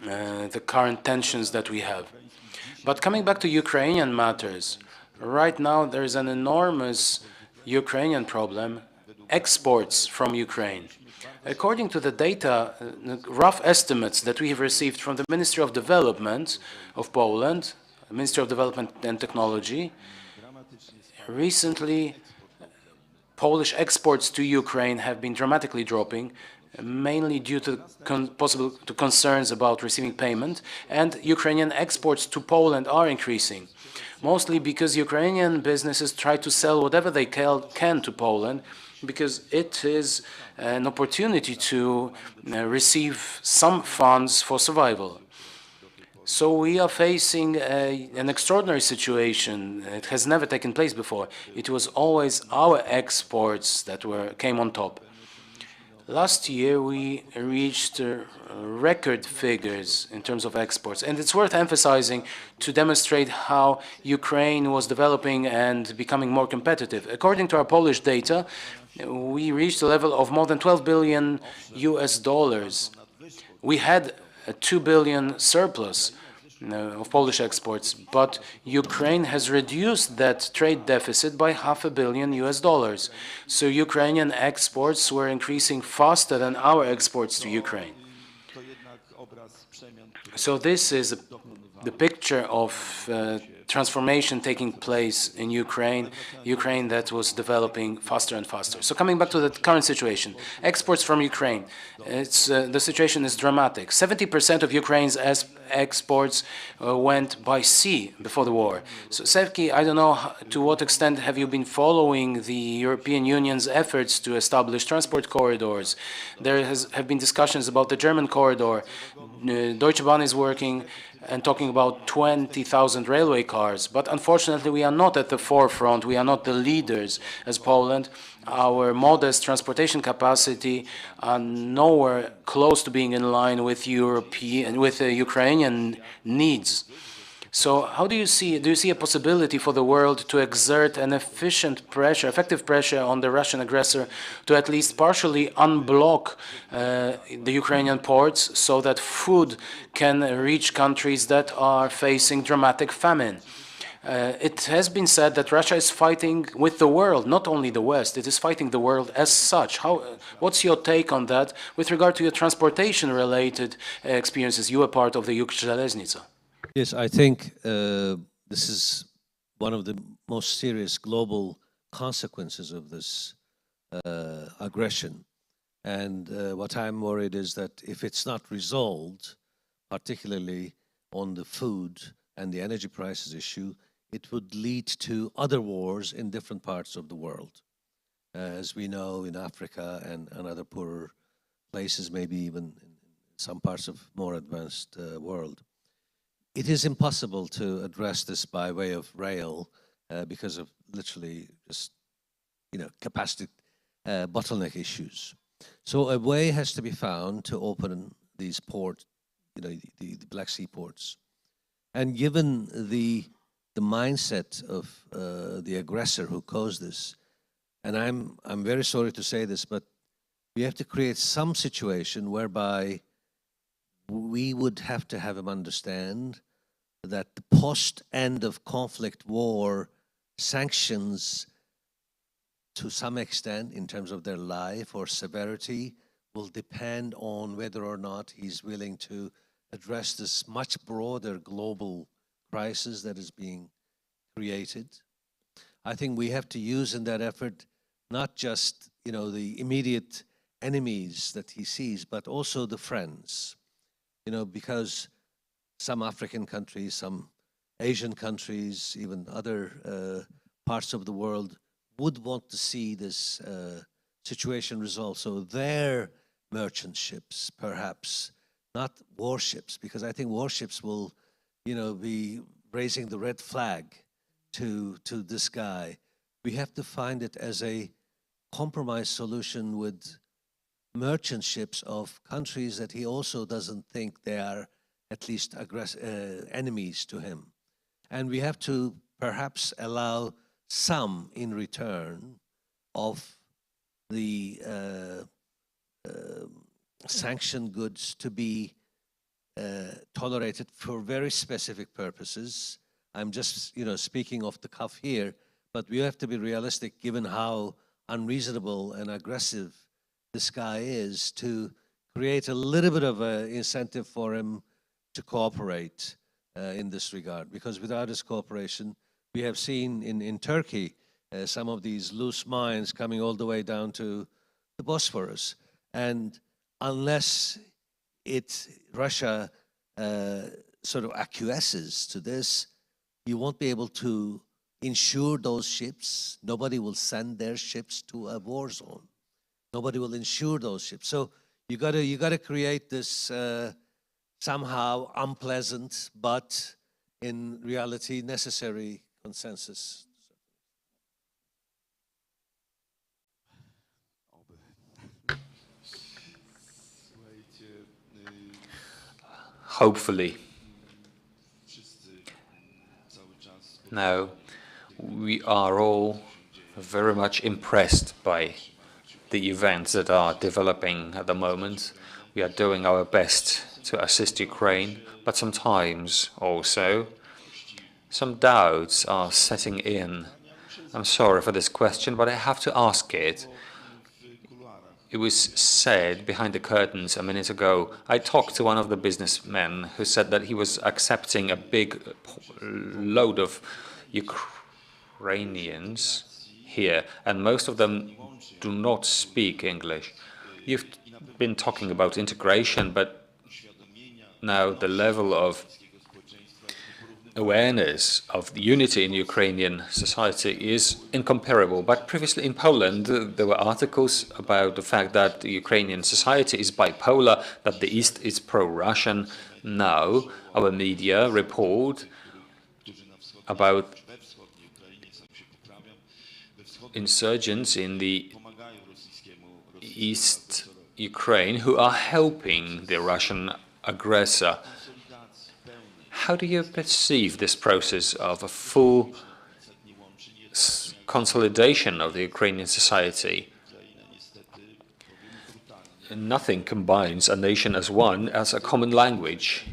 S2: the current tensions that we have. But coming back to Ukrainian matters, right now there is an enormous Ukrainian problem, exports from Ukraine. According to the data, rough estimates that we have received from the Ministry of Development of Poland, Ministry of Development and Technology, recently Polish exports to Ukraine have been dramatically dropping, mainly due to concerns about receiving payment, and Ukrainian exports to Poland are increasing, mostly because Ukrainian businesses try to sell whatever they can to Poland, because it is an opportunity to receive some funds for survival. So we are facing an extraordinary situation. It has never taken place before. It was always our exports that came on top. Last year, we reached record figures in terms of exports, and it's worth emphasizing to demonstrate how Ukraine was developing and becoming more competitive. According to our Polish data, we reached a level of more than 12 billion US dollars. We had a 2 billion surplus of Polish exports, but Ukraine has reduced that trade deficit by $500 million US dollars. So Ukrainian exports were increasing faster than our exports to Ukraine. So this is the picture of transformation taking place in Ukraine that was developing faster and faster. So coming back to the current situation, exports from Ukraine, the situation is dramatic. 70% of Ukraine's exports went by sea before the war. So Sevki, I don't know to what extent have you been following the European Union's efforts to establish transport corridors. There have been discussions about the German corridor. Deutsche Bahn is working and talking about 20,000 railway cars. But unfortunately, we are not at the forefront. We are not the leaders as Poland. Our modest transportation capacity are nowhere close to being in line with Ukrainian needs. So how do you see a possibility for the world to exert an effective pressure on the Russian aggressor to at least partially unblock the Ukrainian ports so that food can reach countries that are facing dramatic famine? It has been said that Russia is fighting with the world, not only the West, it is fighting the world as such. What's your take on that with regard to your transportation-related experiences? You were part of the Yuk Železnica.
S8: Yes, I think this is one of the most serious global consequences of this aggression. And what I'm worried is that if it's not resolved, particularly on the food and the energy prices issue, it would lead to other wars in different parts of the world. As we know, in Africa and other poorer places, maybe even in some parts of more advanced world. It is impossible to address this by way of rail because of literally just, capacity bottleneck issues. So a way has to be found to open these ports, the Black Sea ports. And given the mindset of the aggressor who caused this, and I'm very sorry to say this, but we have to create some situation whereby we would have to have him understand that the post-end of conflict war sanctions, to some extent, in terms of their life or severity, will depend on whether or not he's willing to address this much broader global crisis that is being created. I think we have to use in that effort not just, the immediate enemies that he sees, but also the friends. Because some African countries, some Asian countries, even other parts of the world would want to see this situation resolved. So their merchant ships, perhaps, not warships, because I think warships will, be raising the red flag to this guy. We have to find it as a compromise solution with merchant ships of countries that he also doesn't think they are at least enemies to him. And we have to perhaps allow some in return of the sanctioned goods to be tolerated for very specific purposes. I'm just, speaking off the cuff here, but we have to be realistic given how unreasonable and aggressive this guy is to create a little bit of an incentive for him to cooperate in this regard. Because without his cooperation, we have seen in Turkey some of these loose mines coming all the way down to the Bosphorus. And unless Russia sort of acquiesces to this, you won't be able to insure those ships. Nobody will send their ships to a war zone. Nobody will insure those ships. So you gotta create this somehow unpleasant, but in reality necessary consensus.
S5: hopefully. Now, we are all very much impressed by the events that are developing at the moment. We are doing our best to assist Ukraine, but sometimes also some doubts are setting in. I'm sorry for this question, but I have to ask it. It was said behind the curtains a minute ago. I talked to one of the businessmen who said that he was accepting a big load of Ukrainians here, and most of them do not speak English. You've been talking about integration, but now the level of awareness of the unity in Ukrainian society is incomparable. But previously in Poland, there were articles about the fact that the Ukrainian society is bipolar, that the East is pro-Russian. Now, our media report about insurgents in the East Ukraine who are helping the Russian aggressor. How do you perceive this process of a full consolidation of the Ukrainian society? Nothing combines a nation as one as a common language.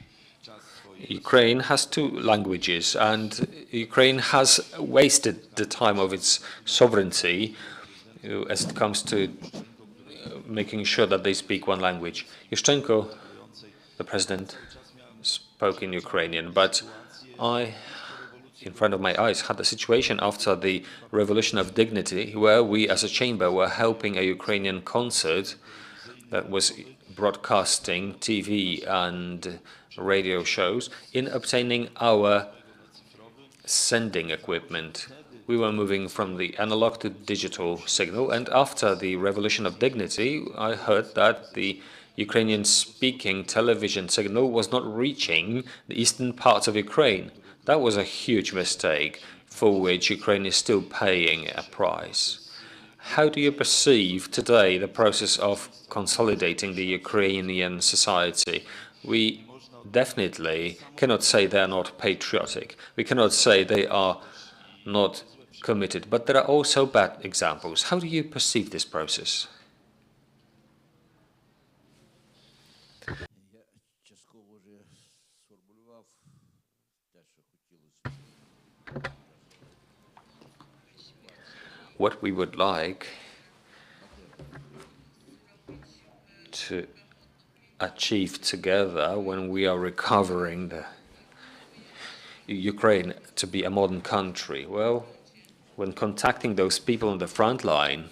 S5: Ukraine has two languages, and Ukraine has wasted the time of its sovereignty as it comes to making sure that they speak one language. Yushchenko, the president, spoke in Ukrainian, but I, in front of my eyes, had a situation after the Revolution of Dignity where we as a chamber were helping a Ukrainian concert that was broadcasting TV and radio shows in obtaining our sending equipment. We were moving from the analog to digital signal, and after the Revolution of Dignity, I heard that the Ukrainian-speaking television signal was not reaching the eastern parts of Ukraine. That was a huge mistake for which Ukraine is still paying a price. How do you perceive today the process of consolidating the Ukrainian society? We definitely cannot say they are not patriotic. We cannot say they are not committed, but there are also bad examples. How do you perceive this process? What we would like to achieve together when we are recovering the Ukraine to be a modern country? Well, when contacting those people on the front line,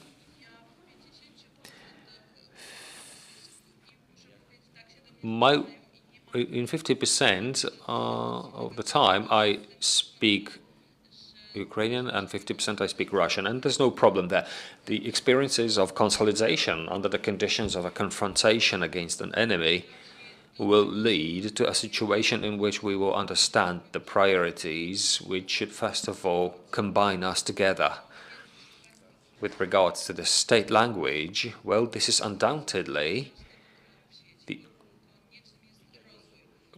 S5: in 50% of the time I speak Ukrainian and 50% I speak Russian, and there's no problem there. The experiences of consolidation under the conditions of a confrontation against an enemy will lead to a situation in which we will understand the priorities which should first of all combine us together. With regards to the state language, well, this is undoubtedly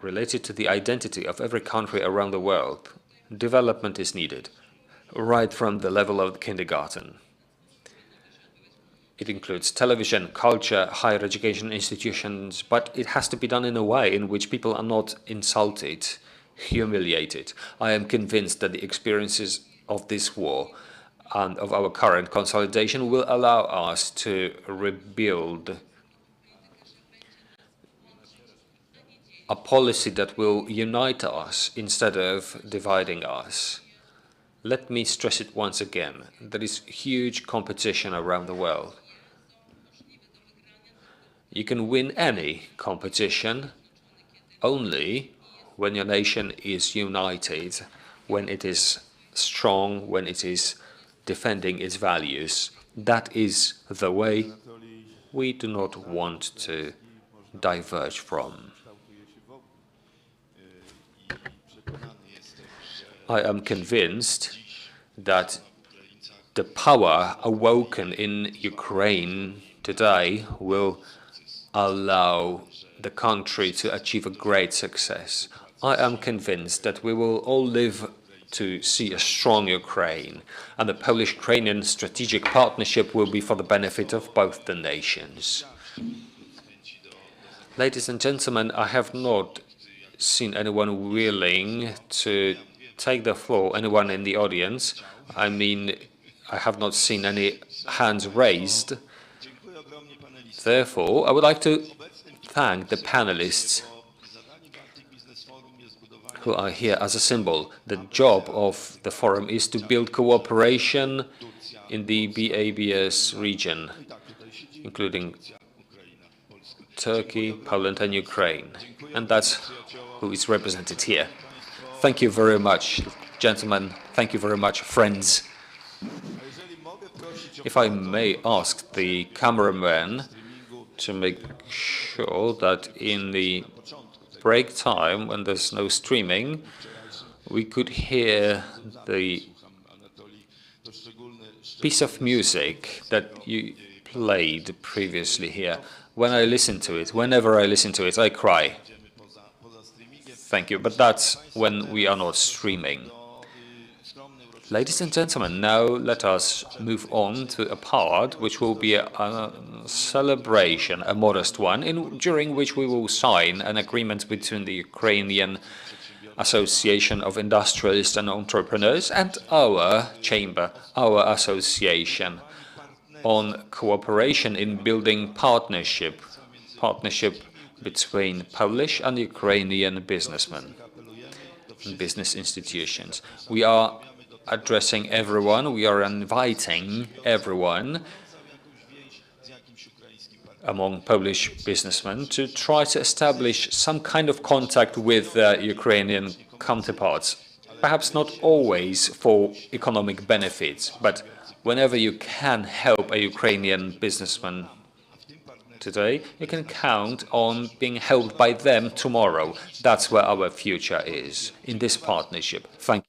S5: related to the identity of every country around the world. Development is needed, right from the level of kindergarten. It includes television, culture, higher education institutions, but it has to be done in a way in which people are not insulted, humiliated. I am convinced that the experiences of this war and of our current consolidation will allow us to rebuild a policy that will unite us instead of dividing us. Let me stress it once again. There is huge competition around the world. You can win any competition only when your nation is united, when it is strong, when it is defending its values. That is the way we do not want to diverge from. I am convinced that the power awoken in Ukraine today will allow the country to achieve a great success. I am convinced that we will all live to see a strong Ukraine, and the Polish-Ukrainian strategic partnership will be for the benefit of both the nations. Ladies and gentlemen, I have not seen anyone willing to take the floor, anyone in the audience. I mean, I have not seen any hands raised. Therefore, I would like to thank the panelists who are here as a symbol. The job of the forum is to build cooperation in the BABS region, including Turkey, Poland and Ukraine. And that's who is represented here. Thank you very much, gentlemen. Thank you very much, friends. If I may ask the cameraman to make sure that in the break time, when there's no streaming, we could hear the piece of music that you played previously here. When I listen to it, whenever I listen to it, I cry. Thank you, but that's when we are not streaming. Ladies and gentlemen, now let us move on to a part which will be a celebration, a modest one, during which we will sign an agreement between the Ukrainian Association of Industrialists and Entrepreneurs and our chamber, our association, on cooperation in building partnership between Polish and Ukrainian businessmen and business institutions. We are addressing everyone, we are inviting everyone among Polish businessmen to try to establish some kind of contact with their Ukrainian counterparts. Perhaps not always for economic benefits, but whenever you can help a Ukrainian businessman today, you can count on being helped by them tomorrow. That's where our future is, in this partnership. Thank you.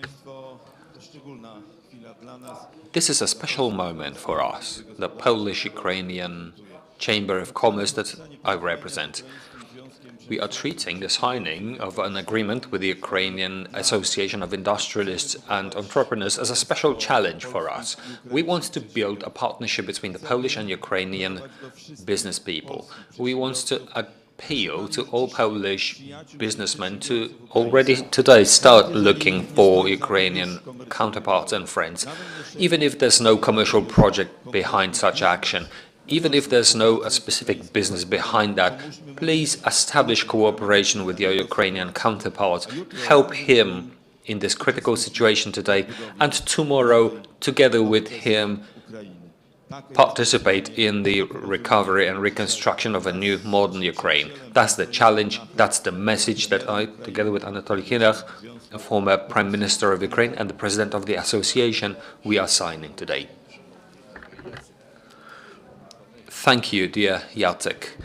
S7: Państwo, to szczególna chwila dla nas.
S5: This is a special moment for us, the Polish-Ukrainian Chamber of Commerce that I represent. We are treating the signing of an agreement with the Ukrainian Association of Industrialists and Entrepreneurs as a special challenge for us. We want to build a partnership between the Polish and Ukrainian business people. We want to appeal to all Polish businessmen to already today start looking for Ukrainian counterparts and friends, even if there's no commercial project behind such action. Even if there's no specific business behind that, please establish cooperation with your Ukrainian counterpart. Help him in this critical situation today, and tomorrow, together with him, participate in the recovery and reconstruction of a new modern Ukraine. That's the challenge, that's the message that I, together with Anatoly Kinach, a former Prime Minister of Ukraine and the President of the Association, we are signing today. Thank you, dear Jacek,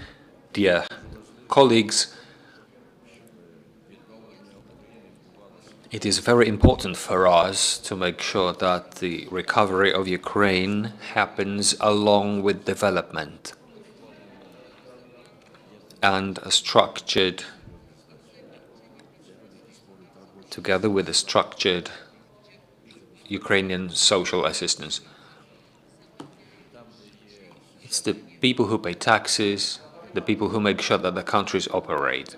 S5: dear colleagues. It is very important for us to make sure that the recovery of Ukraine happens along with development and together with a structured Ukrainian social assistance. It's the people who pay taxes, the people who make sure that the countries operate.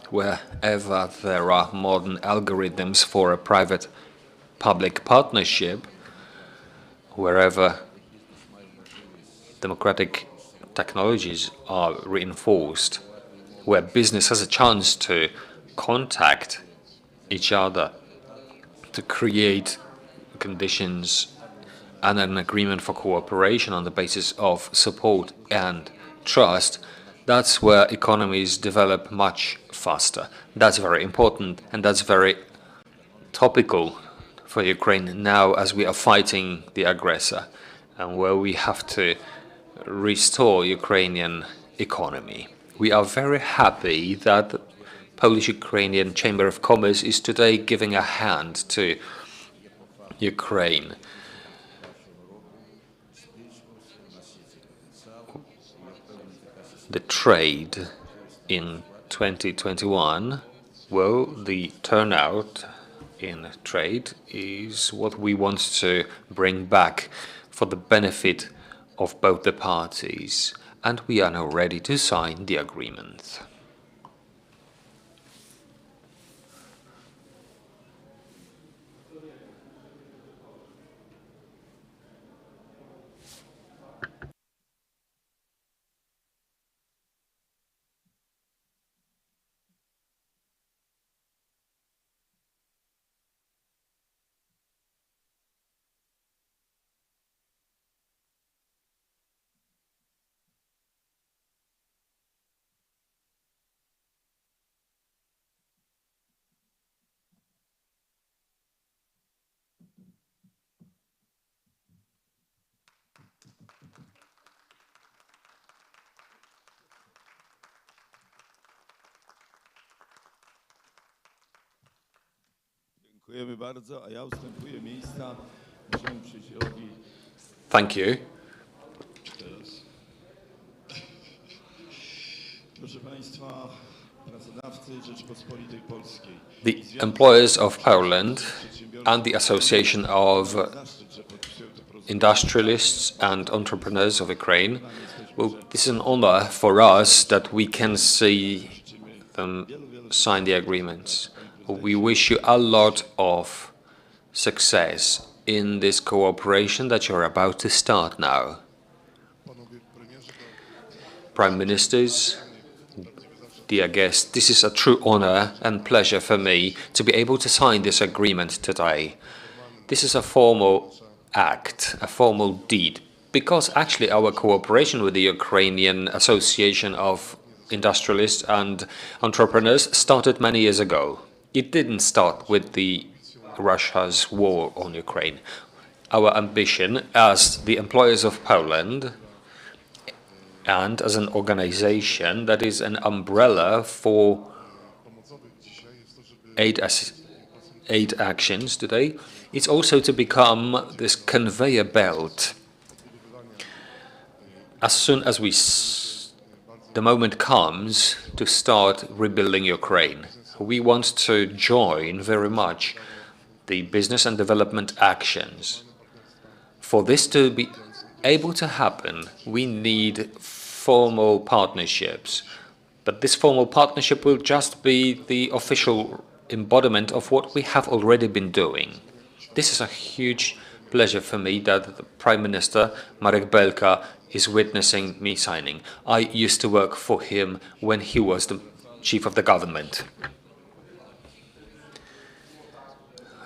S5: Wherever there are modern algorithms for a private-public partnership, wherever democratic technologies are reinforced, where business has a chance to contact each other, to create conditions and an agreement for cooperation on the basis of support and trust, that's where economies develop much faster. That's very important, and that's very topical for Ukraine now as we are fighting the aggressor and where we have to restore Ukrainian economy. We are very happy that the Polish-Ukrainian Chamber of Commerce is today giving a hand to Ukraine. The trade in 2021, well, the turnout in trade is what we want to bring back for the benefit of both the parties, and we are now ready to sign the agreement.
S7: Dziękujemy bardzo, a ja ustępuję miejsca naszemu przyjacielowi.
S5: Thank you.
S7: Proszę Państwa, pracodawcy Rzeczypospolitej Polskiej.
S5: The employers of Poland and the Association of Industrialists and Entrepreneurs of Ukraine, well, this is an honor for us that we can see them sign the agreements. We wish you a lot of success in this cooperation that you're about to start now. Prime Ministers, dear guests, this is a true honor and pleasure for me to be able to sign this agreement today. This is a formal act, a formal deed, because actually our cooperation with the Ukrainian Association of Industrialists and Entrepreneurs started many years ago. It didn't start with Russia's war on Ukraine. Our ambition as the employers of Poland and as an organization that is an umbrella for aid 8 actions today. It's also to become this conveyor belt. As soon as the moment comes to start rebuilding Ukraine, we want to join very much the business and development actions. For this to be able to happen, we need formal partnerships. But this formal partnership will just be the official embodiment of what we have already been doing. This is a huge pleasure for me that the Prime Minister, Marek Belka, is witnessing me signing. I used to work for him when he was the chief of the government.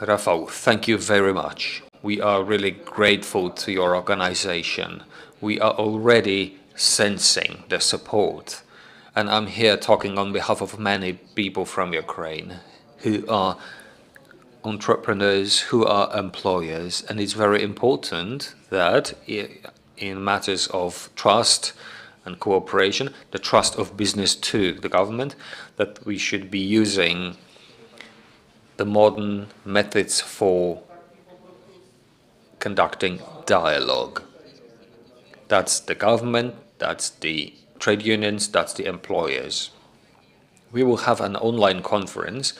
S5: Rafał, thank you very much. We are really grateful to your organization. We are already sensing the support. And I'm here talking on behalf of many people from Ukraine who are entrepreneurs, who are employers. And it's very important that in matters of trust and cooperation, the trust of business to the government, that we should be using the modern methods for conducting dialogue. That's the government, that's the trade unions, that's the employers. We will have an online conference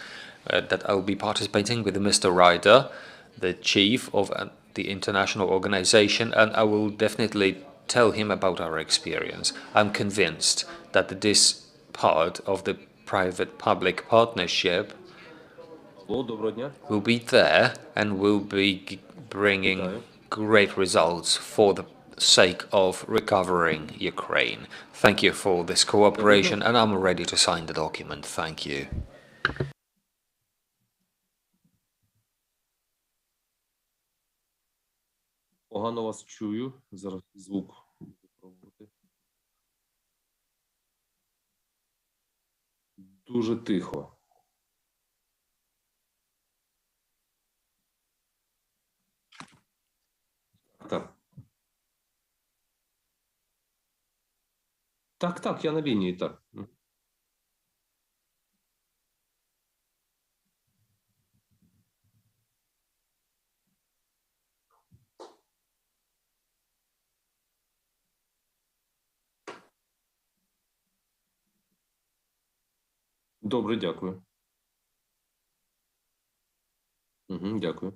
S5: that I will be participating with Mr. Ryder, the chief of the international organization, and I will definitely tell him about our experience. I'm convinced that this part of the private-public partnership will be there and will be bringing great results for the sake of recovering Ukraine. Thank you for this cooperation, and I'm ready to sign the document. Thank you.
S9: Погано вас чую. Зараз звук буду пробувати. Дуже тихо. Так. Так, я на лінії, так. Добре, дякую. Дякую.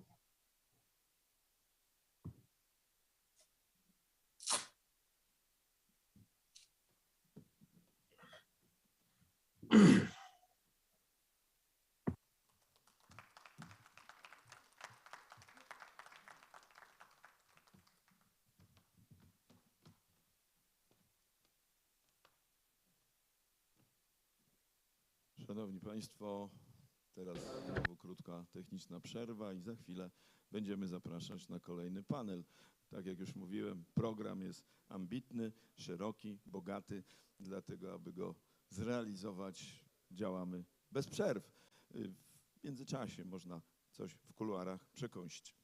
S6: Szanowni Państwo, teraz znowu krótka techniczna przerwa i za chwilę będziemy zapraszać na kolejny panel. Tak jak już mówiłem, program jest ambitny, szeroki, bogaty, dlatego aby go zrealizować działamy bez przerw. W międzyczasie można coś w kuluarach przekąsić.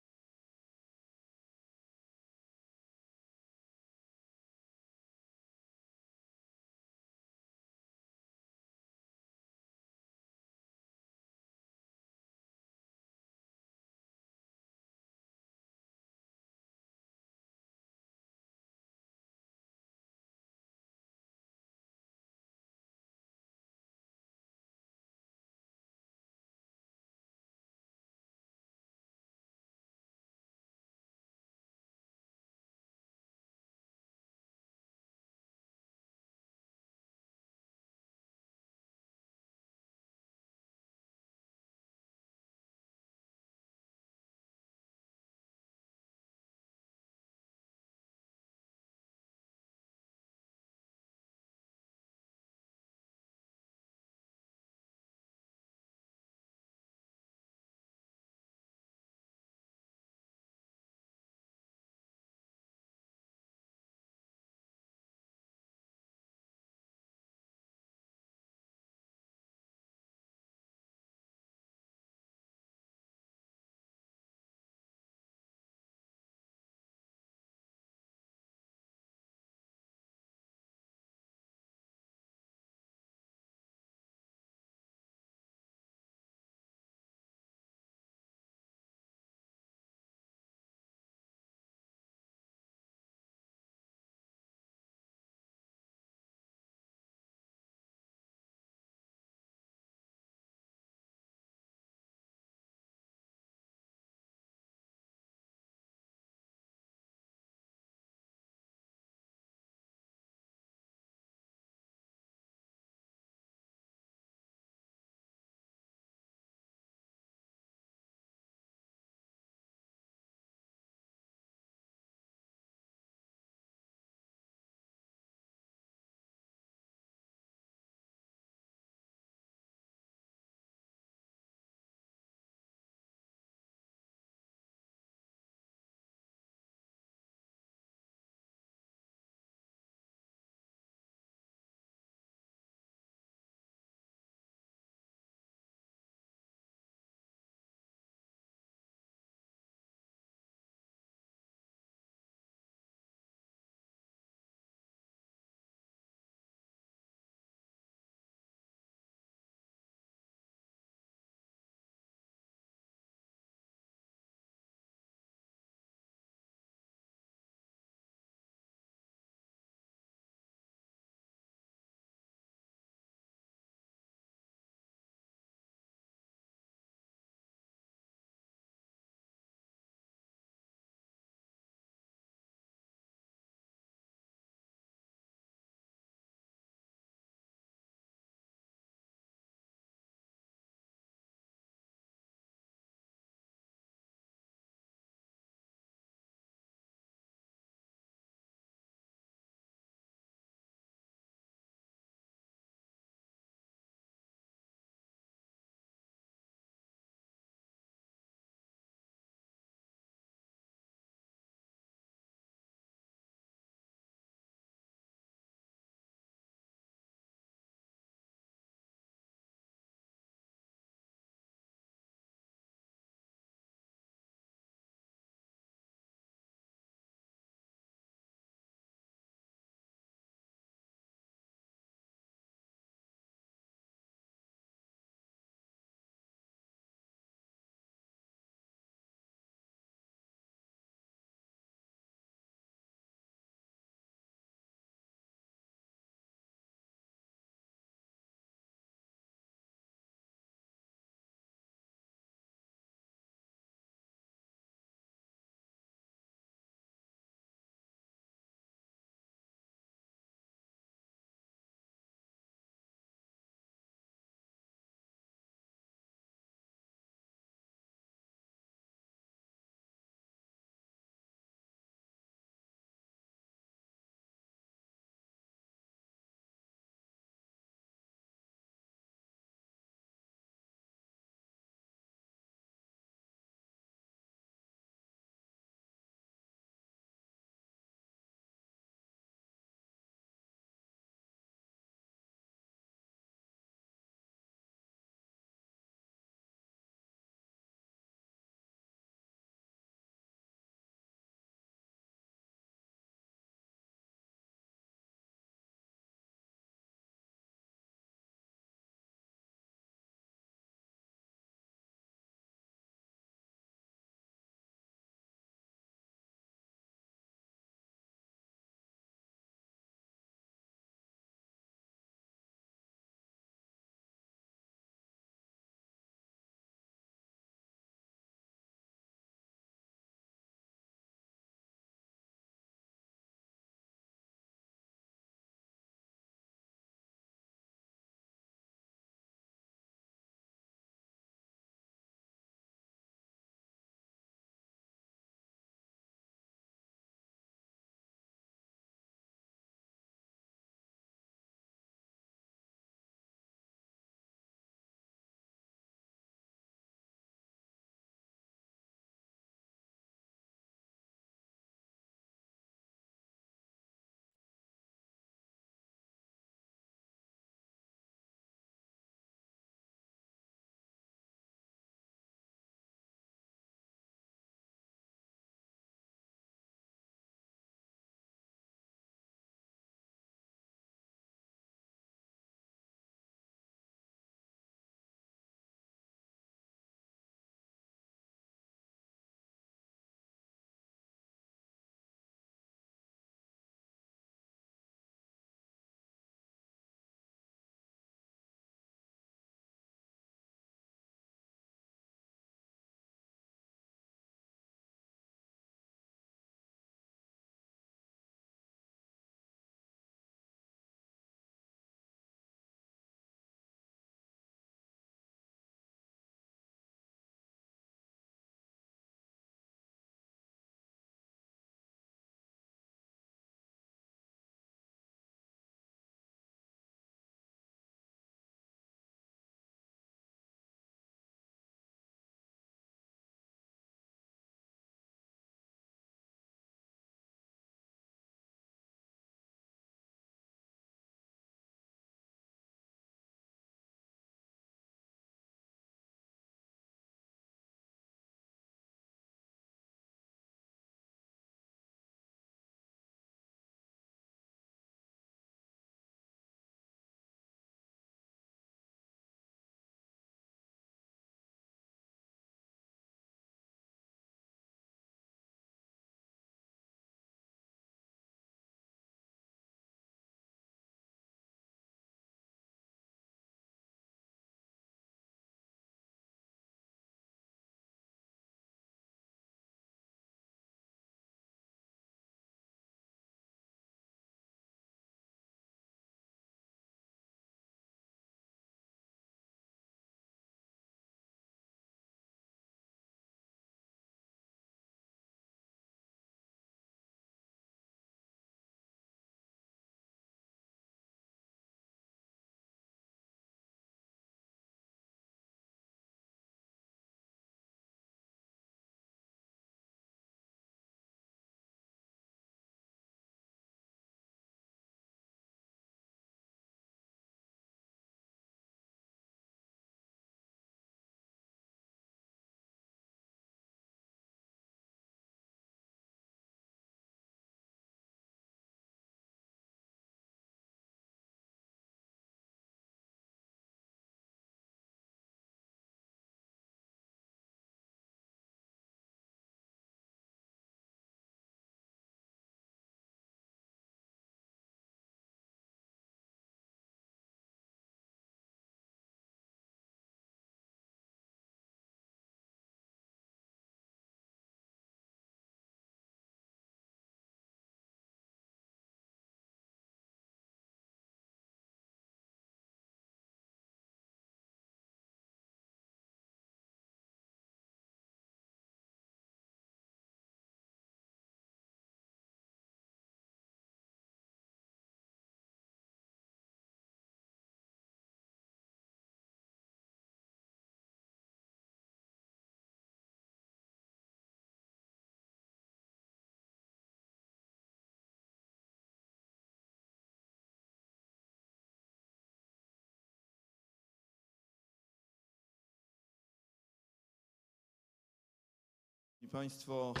S6: Państwo, po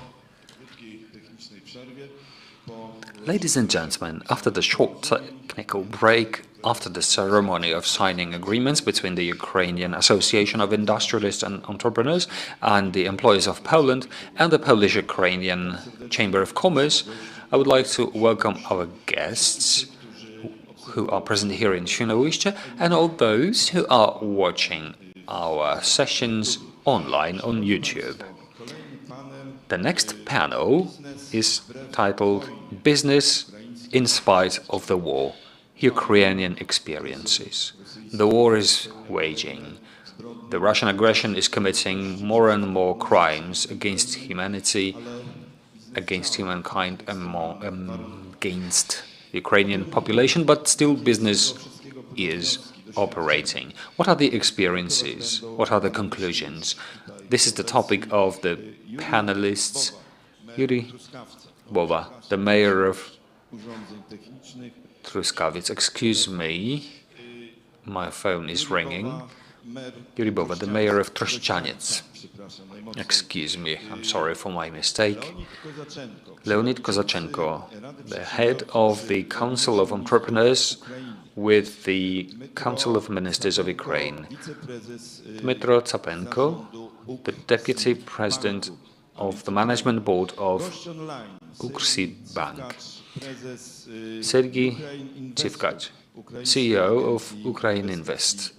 S6: krótkiej technicznej przerwie,
S5: Ladies and gentlemen, after the short technical break, after the ceremony of signing agreements between the Ukrainian Association of Industrialists and Entrepreneurs and the employees of Poland and the Polish-Ukrainian Chamber of Commerce, I would like to welcome our guests who are present here in Świnoujście and all those who are watching our sessions online on YouTube. The next panel is titled Business in Spite of the War, Ukrainian Experiences. The war is waging. The Russian aggression is committing more and more crimes against humanity, against humankind, against the Ukrainian population, but still business is operating. What are the experiences? What are the conclusions? This is the topic of the panelists. Yuri Bowa, the mayor of Truskawiec. Excuse me, my phone is ringing. Yuri Bowa, the mayor of Troszczaniec. Excuse me, I'm sorry for my mistake. Leonid Kozachenko, the head of the Council of Entrepreneurs with the Council of Ministers of Ukraine. Dmytro Tsapenko, the deputy president of the management board of Bank. Sergei Chivkach, CEO of Ukraine Invest,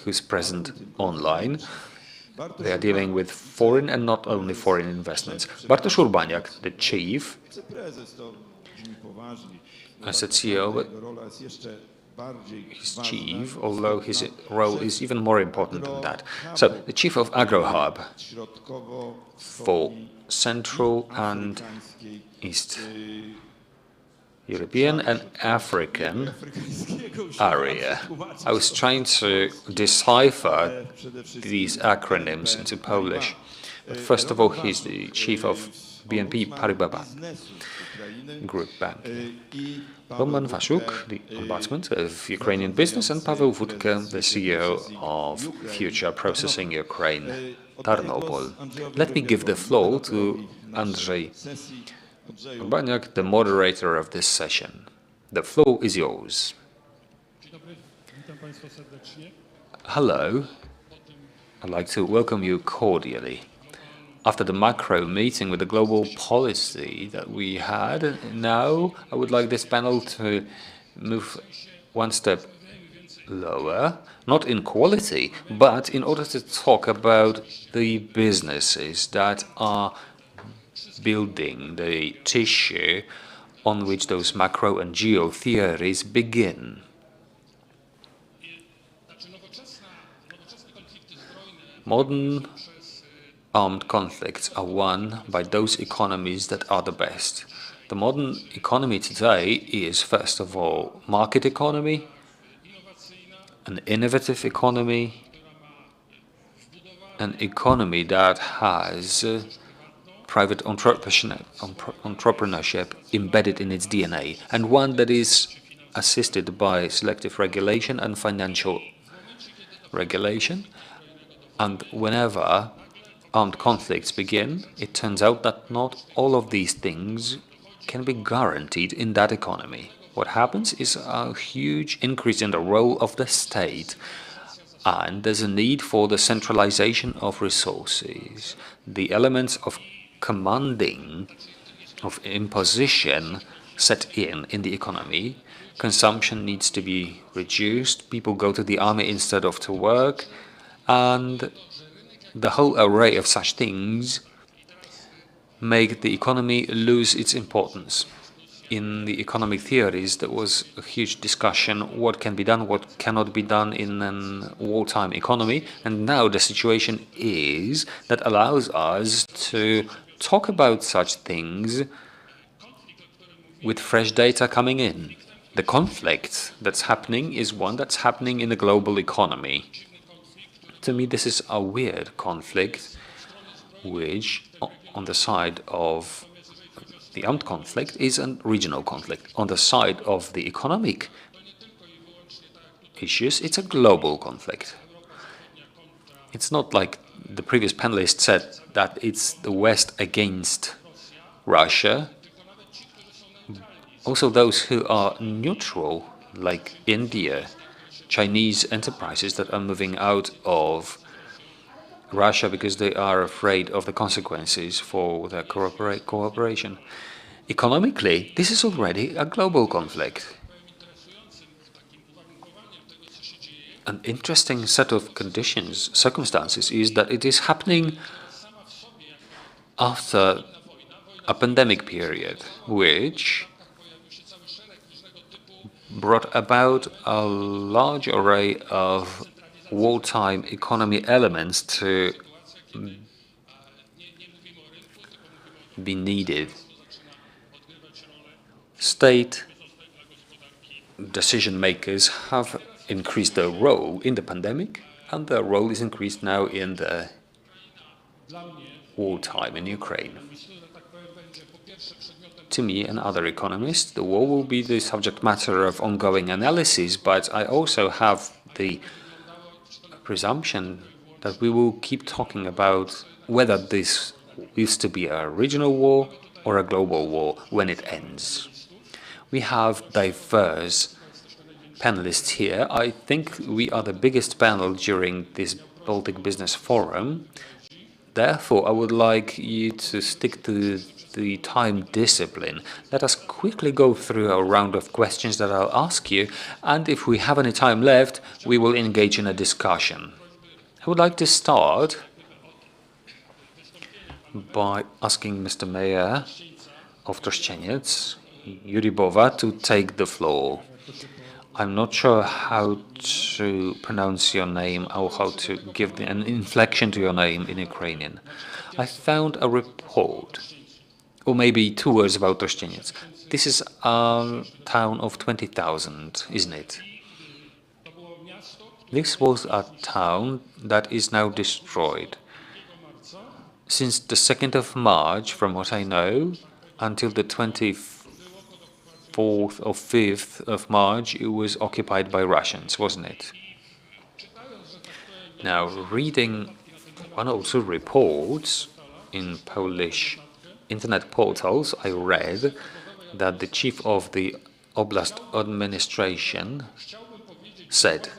S5: who's present online. They are dealing with foreign and not only foreign investments. Bartosz Urbaniak, the chief, I said CEO, but he's chief, although his role is even more important than that. So, the chief of AgroHub for Central and East European and African area. I was trying to decipher these acronyms into Polish. But first of all, he's the chief of BNP Paribas Bank, Group Bank. Roman Waszuk, the ombudsman of Ukrainian business, and Paweł Wódka, the CEO of Future Processing Ukraine, Tarnopol. Let me give the floor to Andrzej Urbaniak, the moderator of this session. The floor is yours. Hello. I'd like to welcome you cordially. After the macro meeting with the global policy that we had, now I would like this panel to move one step lower, not in quality, but in order to talk about the businesses that are building the tissue on which those macro and geo theories begin. Modern armed conflicts are won by those economies that are the best. The modern economy today is, first of all, market economy, an innovative economy, an economy that has private entrepreneurship embedded in its DNA, and one that is assisted by selective regulation and financial regulation. And whenever armed conflicts begin, it turns out that not all of these things can be guaranteed in that economy. What happens is a huge increase in the role of the state, and there's a need for the centralization of resources. The elements of commanding, of imposition set in the economy. Consumption needs to be reduced, people go to the army instead of to work, and the whole array of such things make the economy lose its importance. In the economic theories, there was a huge discussion what can be done, what cannot be done in a wartime economy, and now the situation is that allows us to talk about such things with fresh data coming in. The conflict that's happening is one that's happening in the global economy. To me, this is a weird conflict, which, on the side of the armed conflict, is a regional conflict. On the side of the economic issues, it's a global conflict. It's not like the previous panelist said that it's the West against Russia. Also, those who are neutral, like India, Chinese enterprises that are moving out of Russia because they are afraid of the consequences for their cooperation. Economically, this is already a global conflict. An interesting set of circumstances is that it is happening after a pandemic period, which brought about a large array of wartime economy elements to be needed. State decision makers have increased their role in the pandemic, and their role is increased now in the wartime in Ukraine. To me and other economists, the war will be the subject matter of ongoing analysis, but I also have the presumption that we will keep talking about whether this is to be a regional war or a global war when it ends. We have diverse panelists here. I think we are the biggest panel during this Baltic Business Forum. Therefore, I would like you to stick to the time discipline. Let us quickly go through a round of questions that I'll ask you, and if we have any time left, we will engage in a discussion. I would like to start by asking Mr. Mayor of Trościeniec, Juribowa, to take the floor. I'm not sure how to pronounce your name or how to give an inflection to your name in Ukrainian. I found a report, or maybe 2 words about Trościeniec. This is a town of 20,000, isn't it? This was a town that is now destroyed. Since the 2nd of March, from what I know, until the 24th or 5th of March, it was occupied by Russians, wasn't it? Now, reading one or two reports in Polish internet portals, I read that the chief of the Oblast administration said,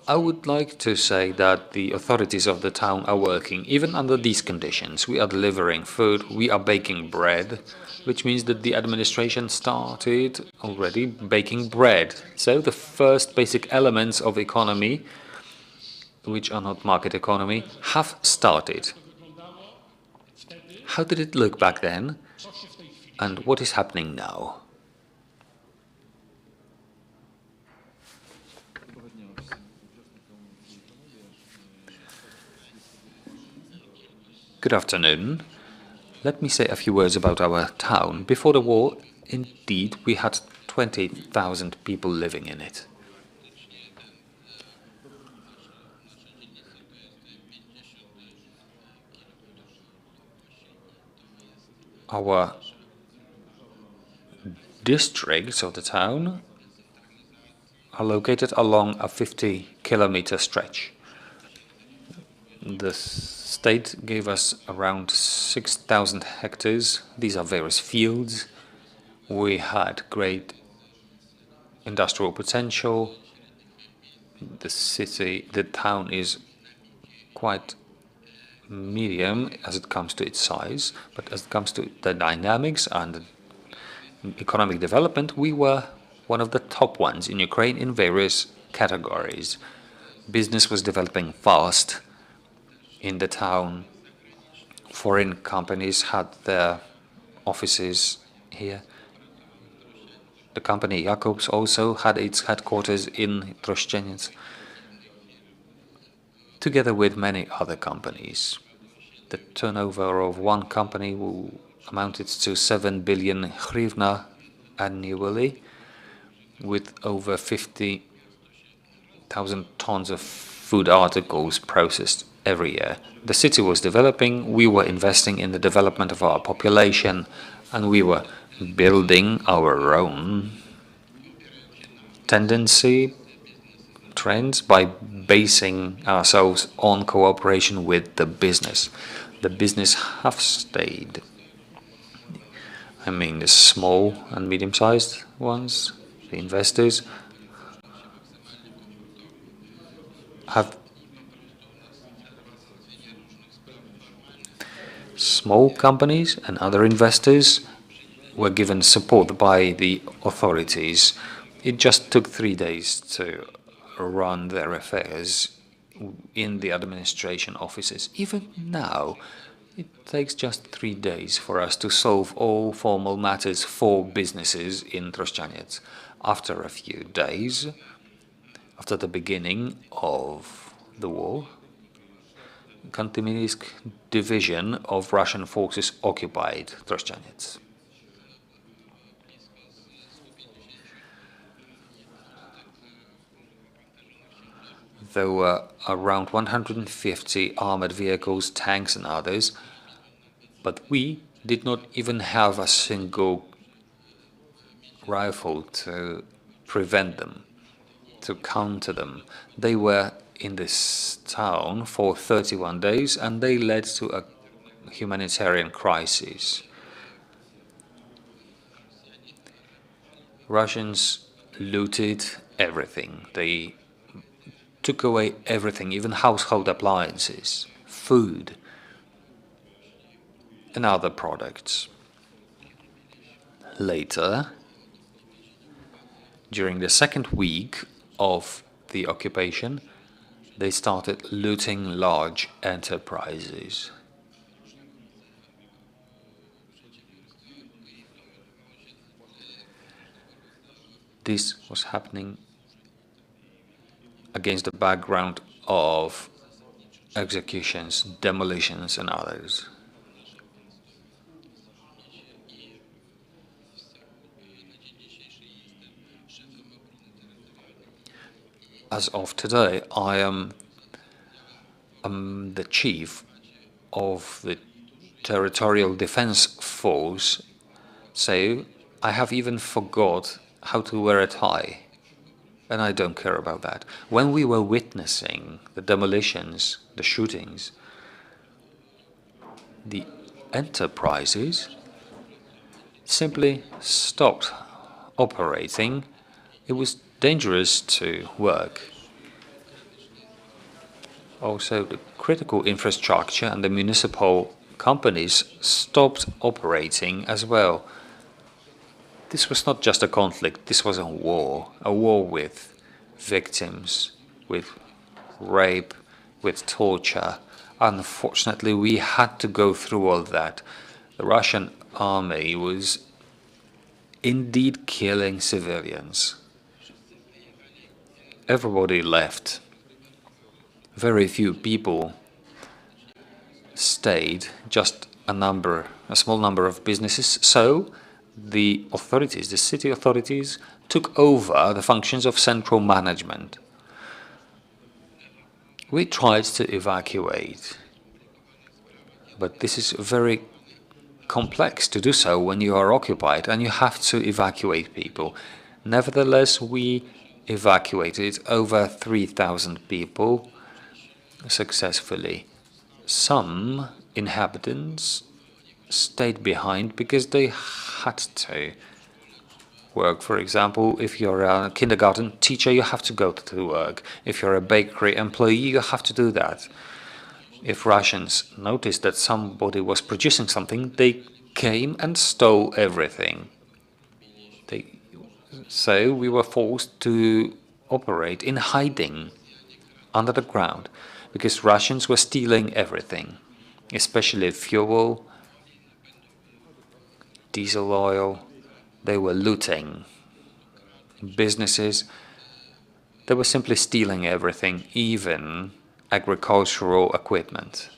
S5: "I would like to say that the authorities of the town are working even under these conditions. We are delivering food, we are baking bread," which means that the administration started already baking bread. So the first basic elements of economy, which are not market economy, have started. How did it look back then? And what is happening now? Good afternoon. Let me say a few words about our town. Before the war, indeed, we had 20,000 people living in it. Our districts of the town are located along a 50-kilometer stretch. The state gave us around 6,000 hectares. These are various fields. We had great industrial potential. The town is quite medium as it comes to its size, but as it comes to the dynamics and economic development, we were one of the top ones in Ukraine in various categories. Business was developing fast in the town. Foreign companies had their offices here. The company Jakobs also had its headquarters in Trościeniec, together with many other companies. The turnover of one company amounted to 7 billion hryvnia annually, with over 50,000 tons of food articles processed every year. The city was developing, we were investing in the development of our population, and we were building our own tendency trends by basing ourselves on cooperation with the business. The business have stayed. I mean, the small and medium-sized ones, the investors, have small companies and other investors were given support by the authorities. It just took 3 days to run their affairs in the administration offices. Even now, it takes just 3 days for us to solve all formal matters for businesses in Trościaniec. After a few days, after the beginning of the war, Kantymińsk division of Russian forces occupied Trościaniec. There were around 150 armored vehicles, tanks and others, but we did not even have a single rifle to prevent them, to counter them. They were in this town for 31 days and they led to a humanitarian crisis. Russians looted everything. They took away everything, even household appliances, food, and other products. Later, during the second week of the occupation, they started looting large enterprises. This was happening against the background of executions, demolitions, and others. As of today, I am the chief of the Territorial Defense Force, so I have even forgot how to wear a tie. And I don't care about that. When we were witnessing the demolitions, the shootings, the enterprises simply stopped operating. It was dangerous to work. Also, the critical infrastructure and the municipal companies stopped operating as well. This was not just a conflict, this was a war with victims, with rape, with torture. Unfortunately, we had to go through all that. The Russian army was indeed killing civilians. Everybody left. Very few people stayed, just a small number of businesses. So the authorities, the city authorities, took over the functions of central management. We tried to evacuate, but this is very complex to do so when you are occupied and you have to evacuate people. Nevertheless, we evacuated over 3,000 people successfully. Some inhabitants stayed behind because they had to work. For example, if you're a kindergarten teacher, you have to go to work. If you're a bakery employee, you have to do that. If Russians noticed that somebody was producing something, they came and stole everything. So we were forced to operate in hiding under the ground because Russians were stealing everything, especially fuel, diesel oil. They were looting businesses. They were simply stealing everything, even agricultural equipment.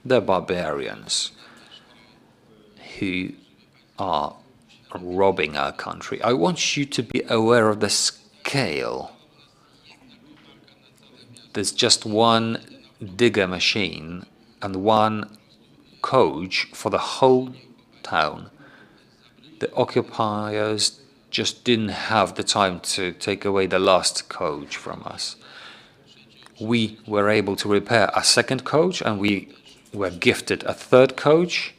S5: The barbarians who are robbing our country. I want you to be aware of the scale. There's just one digger machine and one coach for the whole town. The occupiers just didn't have the time to take away the last coach from us. We were able to repair a second coach, and we were gifted a third coach.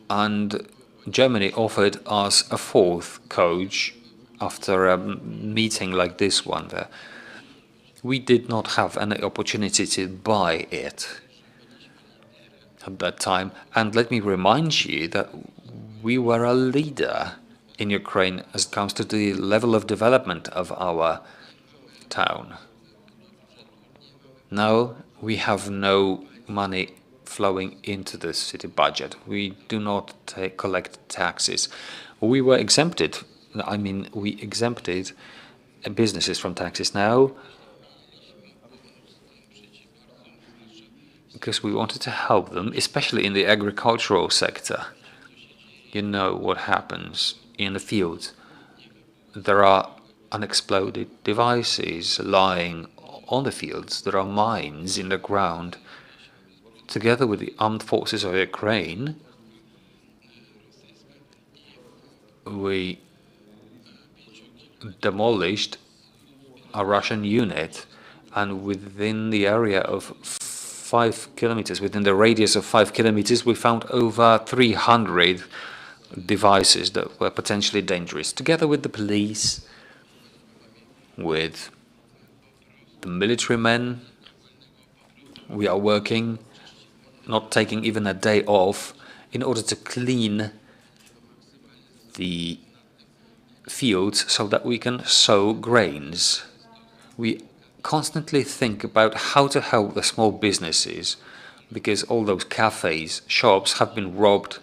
S5: And Germany offered us a fourth coach after a meeting like this one there. We did not have any opportunity to buy it at that time. And let me remind you that we were a leader in Ukraine as it comes to the level of development of our town. Now we have no money flowing into the city budget. We do not collect taxes. We were exempted. I mean, we exempted businesses from taxes now because we wanted to help them, especially in the agricultural sector. You know what happens in the fields. There are unexploded devices lying on the fields. There are mines in the ground. Together with the armed forces of Ukraine, we demolished a Russian unit, and within the area of 5 kilometers, within the radius of 5 kilometers, we found over 300 devices that were potentially dangerous. Together with the police, with the military men, we are working, not taking even a day off, in order to clean the fields so that we can sow grains. We constantly think about how to help the small businesses, because all those cafes, shops have been robbed,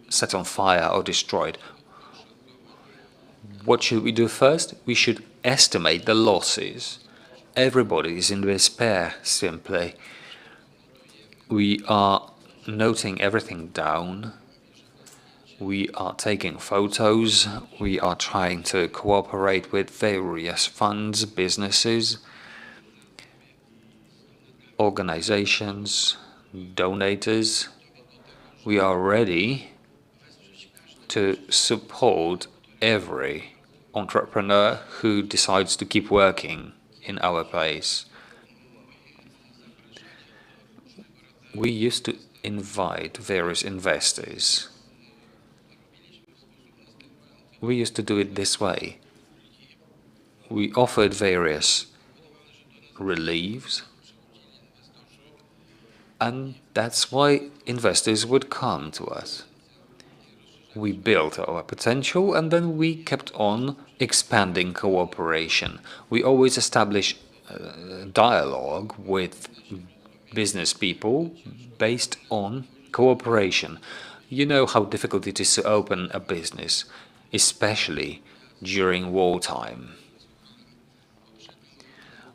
S5: set on fire or destroyed. What should we do first? We should estimate the losses. Everybody is in despair, simply. We are noting everything down. We are taking photos. We are trying to cooperate with various funds, businesses, organizations, donators. We are ready to support every entrepreneur who decides to keep working in our place. We used to invite various investors. We used to do it this way. We offered various reliefs, and that's why investors would come to us. We built our potential, and then we kept on expanding cooperation. We always establish dialogue with business people based on cooperation. You know how difficult it is to open a business, especially during wartime.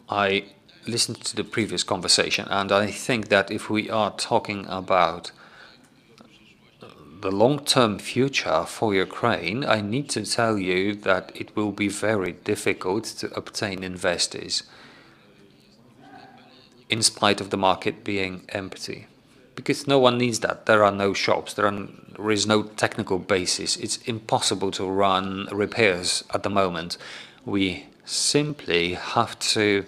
S5: I listened to the previous conversation, and I think that if we are talking about the long-term future for Ukraine, I need to tell you that it will be very difficult to obtain investors, in spite of the market being empty. Because no one needs that. There are no shops, there is no technical basis. It's impossible to run repairs at the moment. We simply have to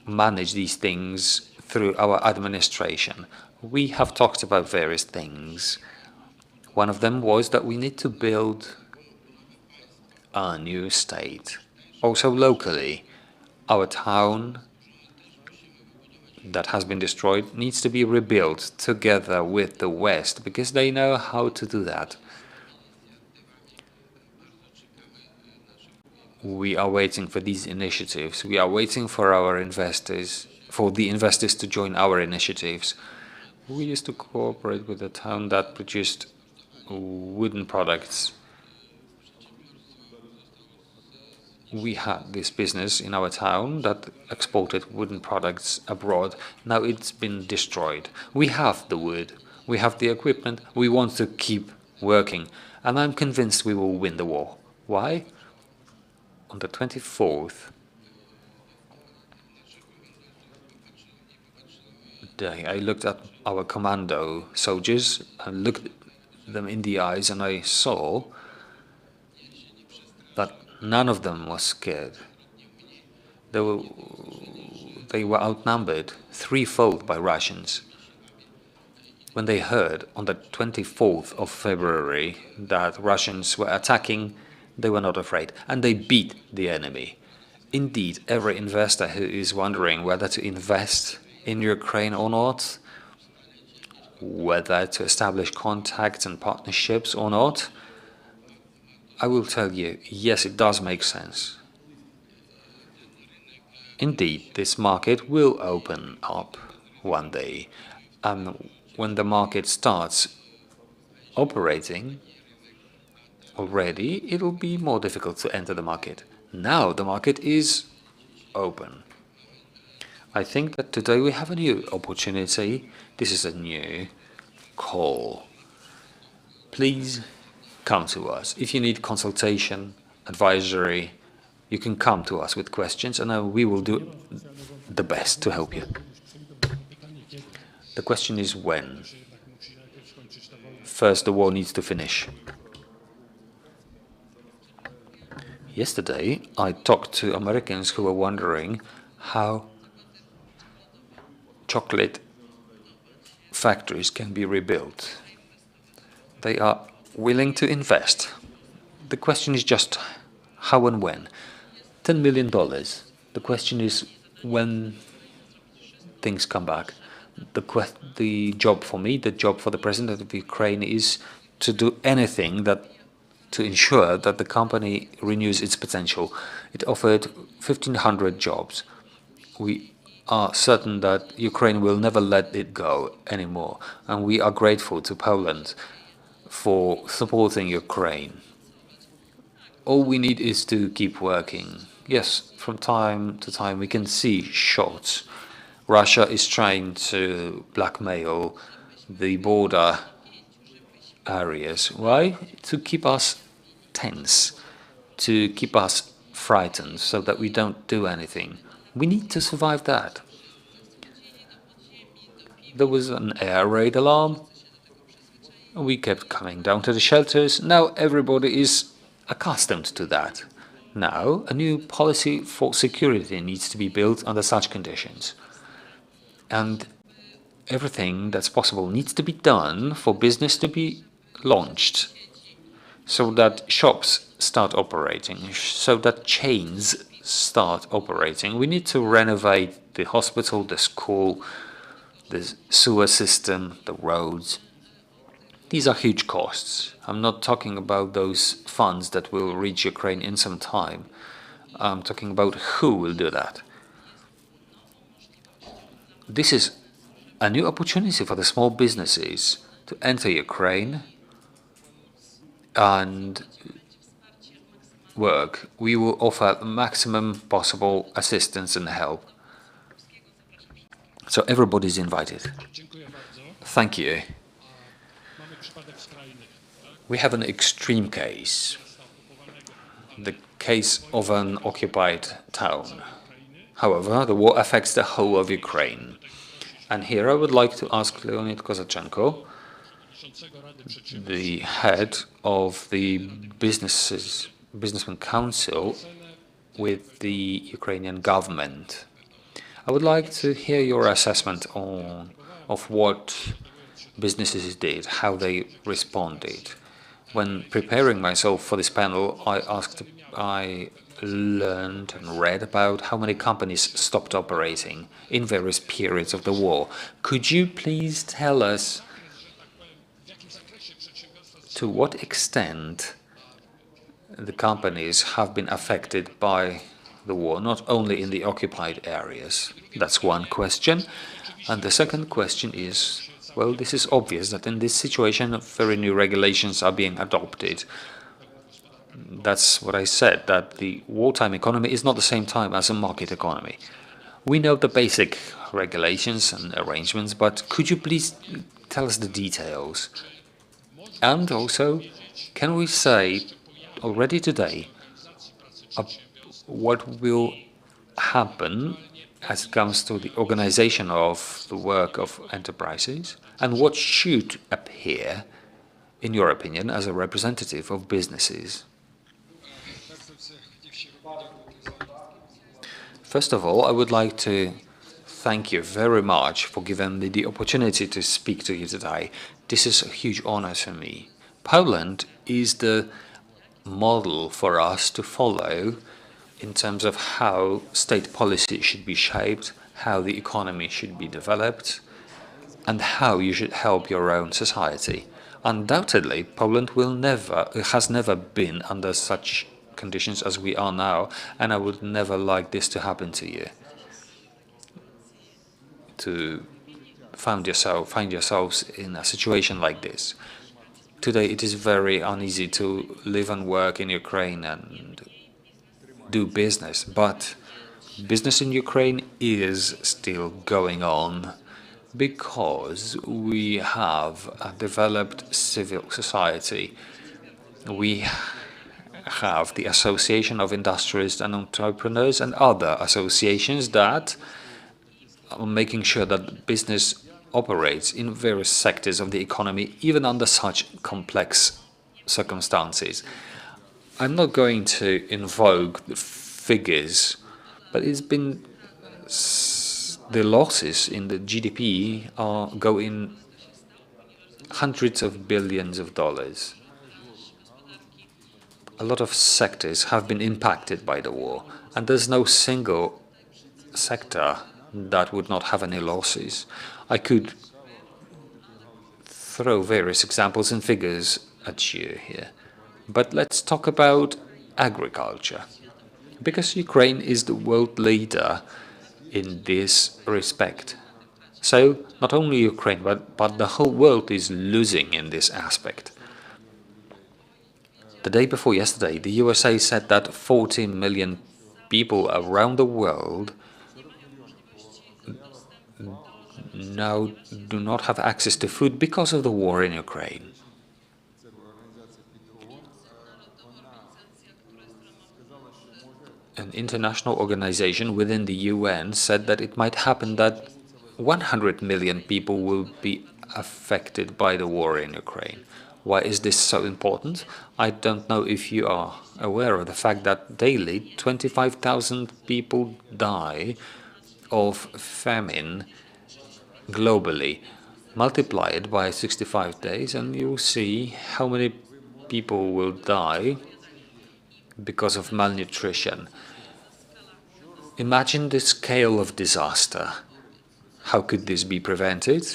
S5: manage these things through our administration. We have talked about various things. One of them was that we need to build a new state. Also locally, our town that has been destroyed needs to be rebuilt together with the West, because they know how to do that. We are waiting for these initiatives. We are waiting for our investors, for the investors to join our initiatives. We used to cooperate with a town that produced wooden products. We had this business in our town that exported wooden products abroad. Now it's been destroyed. We have the wood, we have the equipment, we want to keep working, and I'm convinced we will win the war. Why? On the 24th, day, I looked at our commando soldiers and looked them in the eyes, and I saw that none of them was scared. They were outnumbered threefold by Russians. When they heard on the 24th of February that Russians were attacking, they were not afraid, and they beat the enemy. Indeed, every investor who is wondering whether to invest in Ukraine or not, whether to establish contacts and partnerships or not, I will tell you, yes, it does make sense. Indeed, this market will open up one day, and when the market starts operating already, it will be more difficult to enter the market. Now the market is open. I think that today we have a new opportunity. This is a new call. Please come to us. If you need consultation, advisory, you can come to us with questions, and we will do the best to help you. The question is when. First, the war needs to finish. Yesterday, I talked to Americans who were wondering how chocolate factories can be rebuilt. They are willing to invest. The question is just how and when. $10 million. The question is when things come back. The job for me, the job for the president of Ukraine is to do anything to ensure that the company renews its potential. It offered 1,500 jobs. We are certain that Ukraine will never let it go anymore, and we are grateful to Poland for supporting Ukraine. All we need is to keep working. Yes, from time to time we can see shots. Russia is trying to blackmail the border areas. Why? To keep us tense, to keep us frightened so that we don't do anything. We need to survive that. There was an air raid alarm. We kept coming down to the shelters. Now everybody is accustomed to that. Now a new policy for security needs to be built under such conditions. And everything that's possible needs to be done for business to be launched, so that shops start operating, so that chains start operating. We need to renovate the hospital, the school, the sewer system, the roads. These are huge costs. I'm not talking about those funds that will reach Ukraine in some time. I'm talking about who will do that. This is a new opportunity for the small businesses to enter Ukraine and work. We will offer maximum possible assistance and help. So everybody is invited. Thank you. We have an extreme case, the case of an occupied town. However, the war affects the whole of Ukraine. And here I would like to ask Leonid Kozachenko, the head of the Businessman Council with the Ukrainian government. I would like to hear your assessment of what businesses did, how they responded. When preparing myself for this panel, I learned and read about how many companies stopped operating in various periods of the war. Could you please tell us to what extent the companies have been affected by the war, not only in the occupied areas? That's one question. And the second question is, well, this is obvious that in this situation, very new regulations are being adopted. That's what I said, that the wartime economy is not the same time as a market economy. We know the basic regulations and arrangements, but could you please tell us the details? And also, can we say already today what will happen as it comes to the organization of the work of enterprises, and what should appear, in your opinion, as a representative of businesses? First of all, I would like to thank you very much for giving me the opportunity to speak to you today. This is a huge honor for me. Poland is the model for us to follow in terms of how state policy should be shaped, how the economy should be developed, and how you should help your own society. Undoubtedly, Poland has never been under such conditions as we are now, and I would never like this to happen to you. To find yourselves in a situation like this. Today, it is very uneasy to live and work in Ukraine and do business, but business in Ukraine is still going on because we have a developed civil society. We have the Association of Industrialists and Entrepreneurs and other associations that are making sure that business operates in various sectors of the economy, even under such complex circumstances. I'm not going to invoke the figures, but it's been the losses in the GDP go in hundreds of billions of dollars. A lot of sectors have been impacted by the war, and there's no single sector that would not have any losses. I could throw various examples and figures at you here, but let's talk about agriculture, because Ukraine is the world leader in this respect. So not only Ukraine, but the whole world is losing in this aspect. The day before yesterday, the USA said that 40 million people around the world now do not have access to food because of the war in Ukraine. An international organization within the UN said that it might happen that 100 million people will be affected by the war in Ukraine. Why is this so important? I don't know if you are aware of the fact that daily 25,000 people die of famine globally. Multiply it by 65 days and you'll see how many people will die because of malnutrition. Imagine the scale of disaster. How could this be prevented?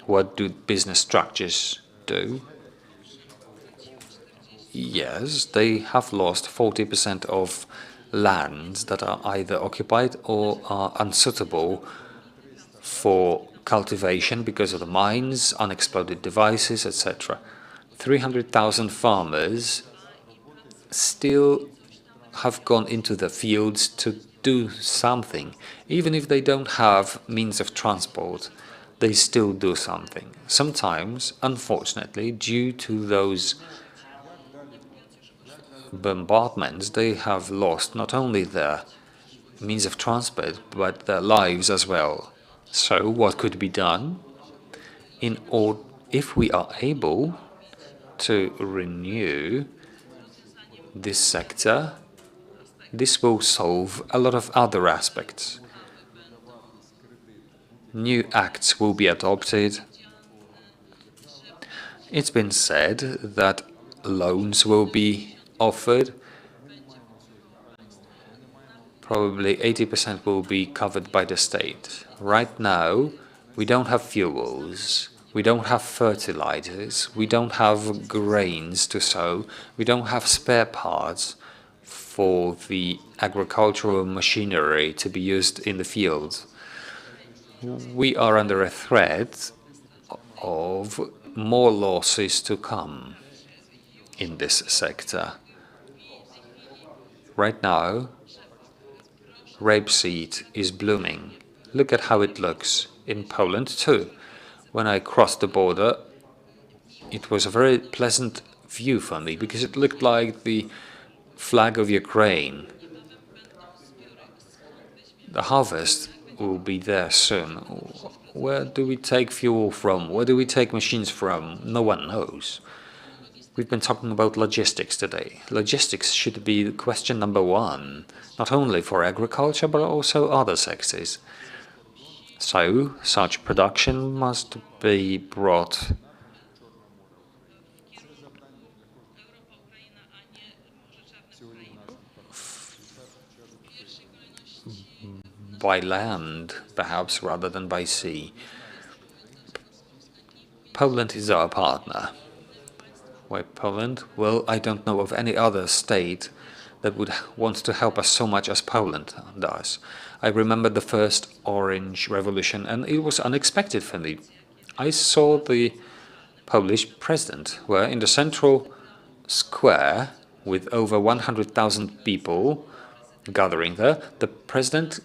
S5: What do business structures do? Yes, they have lost 40% of lands that are either occupied or are unsuitable for cultivation because of the mines, unexploded devices, etc. 300,000 farmers still have gone into the fields to do something. Even if they don't have means of transport, they still do something. Sometimes, unfortunately, due to those bombardments, they have lost not only their means of transport, but their lives as well. So what could be done? If we are able to renew this sector, this will solve a lot of other aspects. New acts will be adopted. It's been said that loans will be offered. Probably 80% will be covered by the state. Right now, we don't have fuels, we don't have fertilizers, we don't have grains to sow, we don't have spare parts for the agricultural machinery to be used in the fields. We are under a threat of more losses to come in this sector. Right now, rapeseed is blooming. Look at how it looks in Poland too. When I crossed the border, it was a very pleasant view for me because it looked like the flag of Ukraine. The harvest will be there soon. Where do we take fuel from? Where do we take machines from? No one knows. We've been talking about logistics today. Logistics should be question number one, not only for agriculture, but also other sectors. So, such production must be brought by land, perhaps, rather than by sea. Poland is our partner. Why Poland? Well, I don't know of any other state that would want to help us so much as Poland does. I remember the first Orange Revolution, and it was unexpected for me. I saw the Polish president, where in the central square, with over 100,000 people gathering there, the president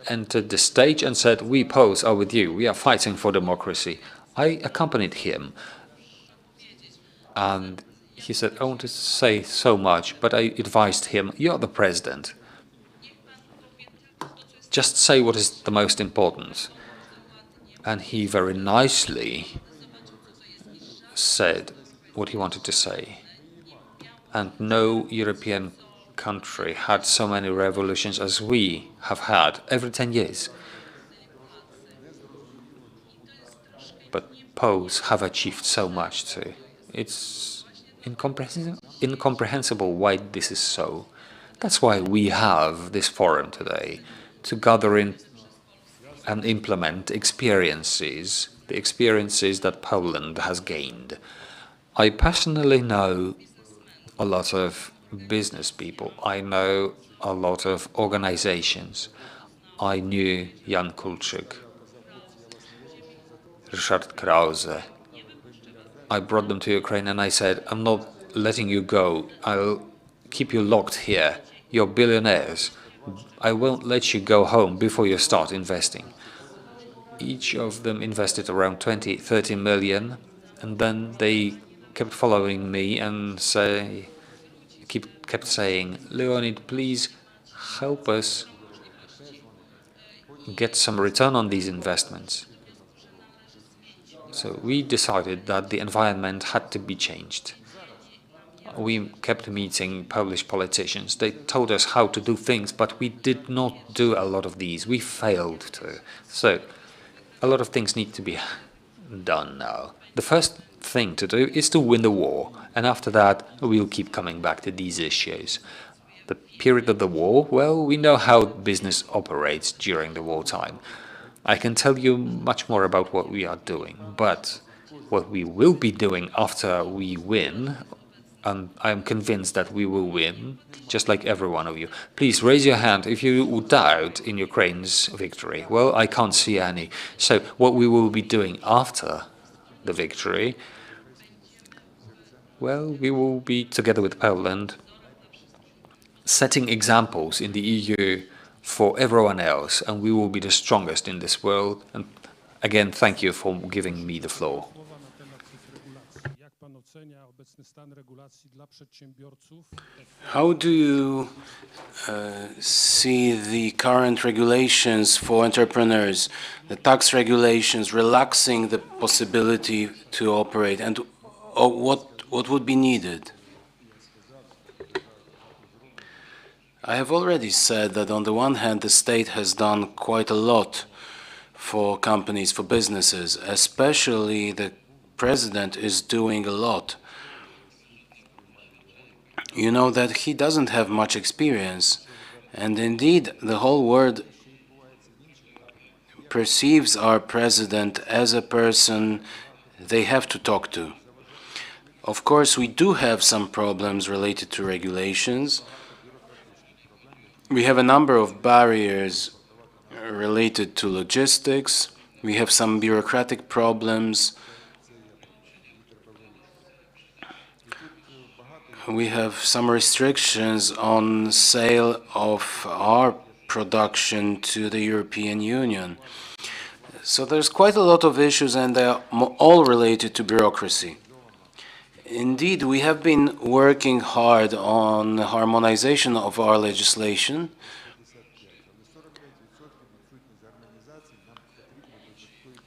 S5: entered the stage and said, "We Poles are with you. We are fighting for democracy." I accompanied him. And he said, "I want to say so much," but I advised him, "You're the president. Just say what is the most important." And he very nicely said what he wanted to say. And no European country had so many revolutions as we have had every 10 years. But Poles have achieved so much too. It's incomprehensible why this is so. That's why we have this forum today, to gather in and implement experiences, the experiences that Poland has gained. I personally know a lot of business people. I know a lot of organizations. I knew Jan Kulczyk, Ryszard Krause. I brought them to Ukraine and I said, "I'm not letting you go. I'll keep you locked here. You're billionaires. I won't let you go home before you start investing." Each of them invested around 20, 30 million, and then they kept following me and kept saying, "Leonid, please help us get some return on these investments." So we decided that the environment had to be changed. We kept meeting Polish politicians. They told us how to do things, but we did not do a lot of these. We failed to. So a lot of things need to be done now. The first thing to do is to win the war, and after that we'll keep coming back to these issues. The period of the war, well, we know how business operates during the wartime. I can tell you much more about what we are doing, but what we will be doing after we win, and I'm convinced that we will win, just like every one of you. Please raise your hand if you doubt in Ukraine's victory. Well, I can't see any. So what we will be doing after the victory, well, we will be together with Poland, setting examples in the EU for everyone else, and we will be the strongest in this world. And again, thank you for giving me the floor.
S2: How do you see the current regulations for entrepreneurs, the tax regulations relaxing the possibility to operate, and what would be needed? I have already said that on the one hand, the state has done quite a lot for companies, for businesses, especially the president is doing a lot. You know that he doesn't have much experience, and indeed the whole world perceives our president as a person they have to talk to. Of course, we do have some problems related to regulations. We have a number of barriers related to logistics. We have some bureaucratic problems. We have some restrictions on sale of our production to the European Union. So there's quite a lot of issues, and they are all related to bureaucracy. Indeed, we have been working hard on the harmonization of our legislation.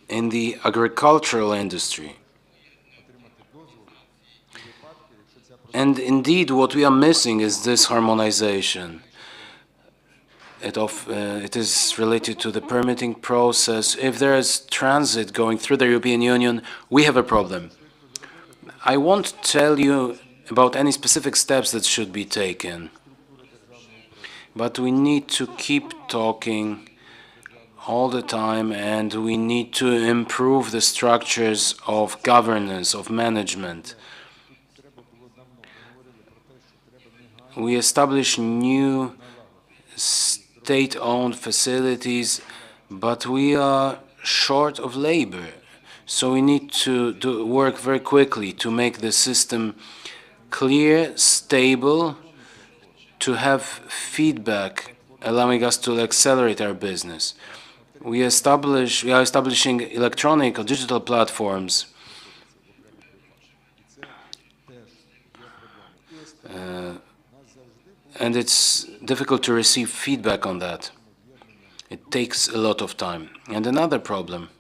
S2: in the agricultural industry. And indeed, what we are missing is this harmonization. It is related to the permitting process. If there is transit going through the European Union, we have a problem. I won't tell you about any specific steps that should be taken, but we need to keep talking all the time, and we need to improve the structures of governance, of management. We establish new state-owned facilities, but we are short of labor. So we need to work very quickly to make the system clear, stable, to have feedback, allowing us to accelerate our business. We are establishing electronic or digital platforms. And it's difficult to receive feedback on that. It takes a lot of time. And another problem,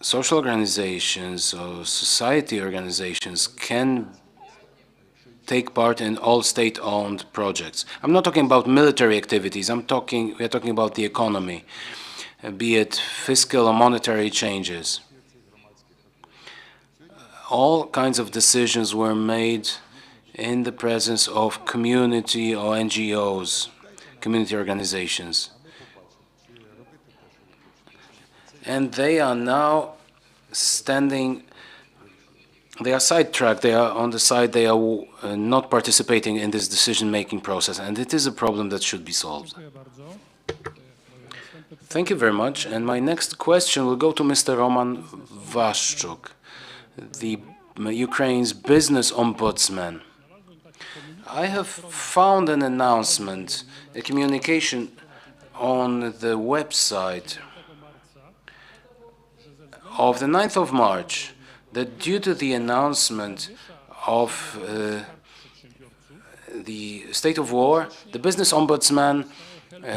S2: social organizations or society organizations can take part in all state-owned projects. I'm not talking about military activities. We are talking about the economy, be it fiscal or monetary changes. All kinds of decisions were made in the presence of community or NGOs, community organizations. And they are now they are sidetracked, they are on the side, they are not participating in this decision-making process, and it is a problem that should be solved. Thank you very much, and my next question will go to Mr. Roman Waszczuk, the Ukraine's business ombudsman. I have found an announcement, a communication on the website of the 9th of March that due to the announcement of the state of war, the business ombudsman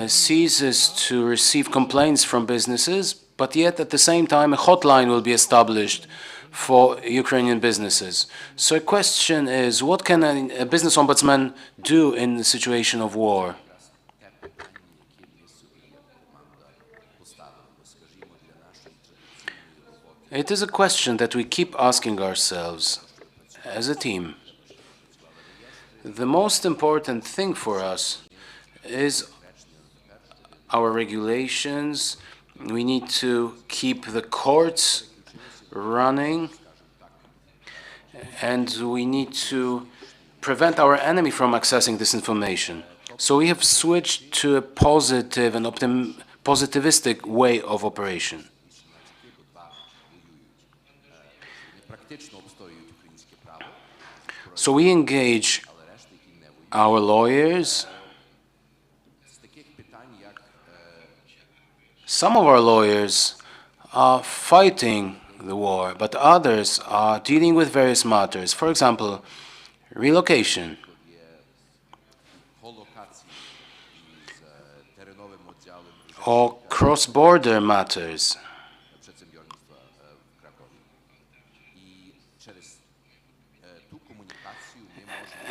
S2: ceases to receive complaints from businesses, but yet at the same time a hotline will be established for Ukrainian businesses. So the question is, what can a business ombudsman do in the situation of war? It is a question that we keep asking ourselves as a team. The most important thing for us is our regulations. We need to keep the courts running, and we need to prevent our enemy from accessing this information. So we have switched to a positive and positivistic way of operation. So we engage our lawyers. Some of our lawyers are fighting the war, but others are dealing with various matters. For example, relocation, or cross-border matters.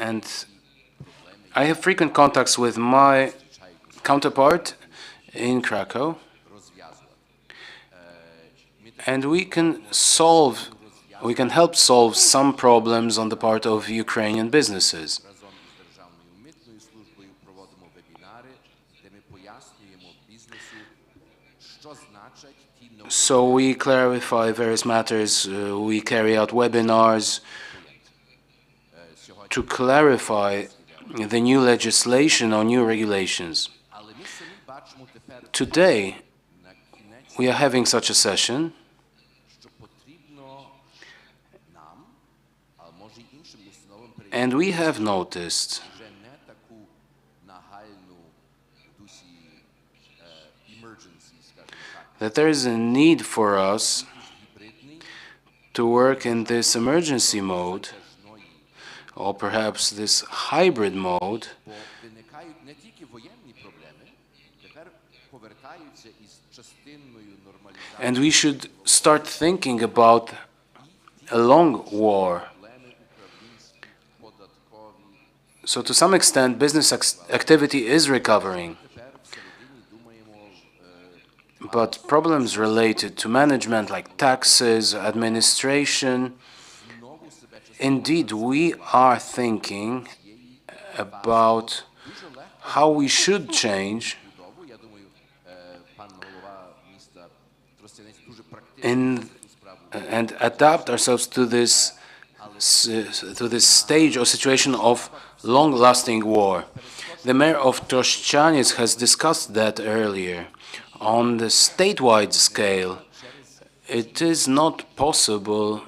S2: And I have frequent contacts with my counterpart in Krakow, and we can help solve some problems on the part of Ukrainian businesses. So we clarify various matters, we carry out webinars to clarify the new legislation or new regulations. Today, we are having such a session, and we have noticed that there is a need for us to work in this emergency mode, or perhaps this hybrid mode, And we should start thinking about a long war. So to some extent, business activity is recovering. But problems related to management like taxes, administration, indeed, we are thinking about how we should change and adapt ourselves to this stage or situation of long-lasting war. The mayor of Troszczaniec has discussed that earlier. On the statewide scale, it is not possible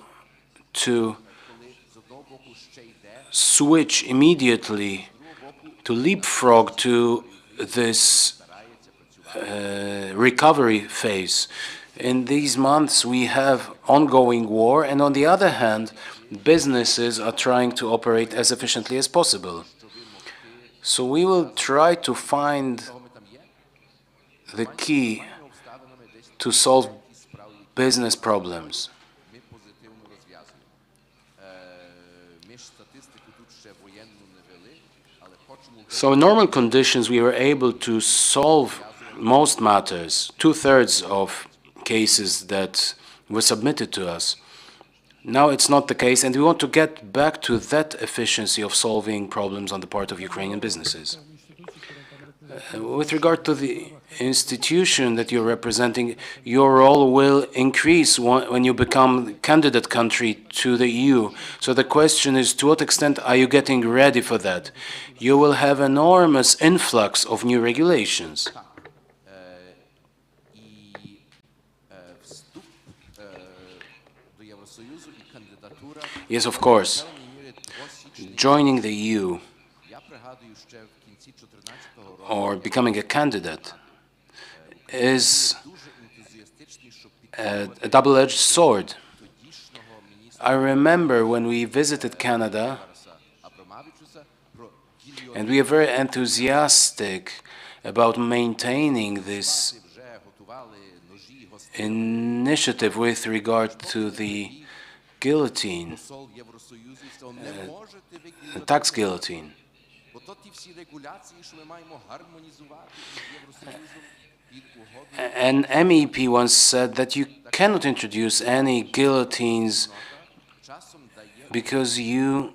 S2: to switch immediately, to leapfrog to this recovery phase. In these months, we have ongoing war, and on the other hand, businesses are trying to operate as efficiently as possible. So we will try to find the key to solve business problems. So in normal conditions, we were able to solve most matters, 2/3 of cases that were submitted to us. Now it's not the case, and we want to get back to that efficiency of solving problems on the part of Ukrainian businesses. With regard to the institution that you're representing, your role will increase when you become candidate country to the EU. So the question is, to what extent are you getting ready for that? You will have enormous influx of new regulations. Yes, of course. Joining the EU or becoming a candidate is a double-edged sword. I remember when we visited Canada, and we are very enthusiastic about maintaining this initiative with regard to the guillotine, the tax guillotine. An MEP once said that you cannot introduce any guillotines because you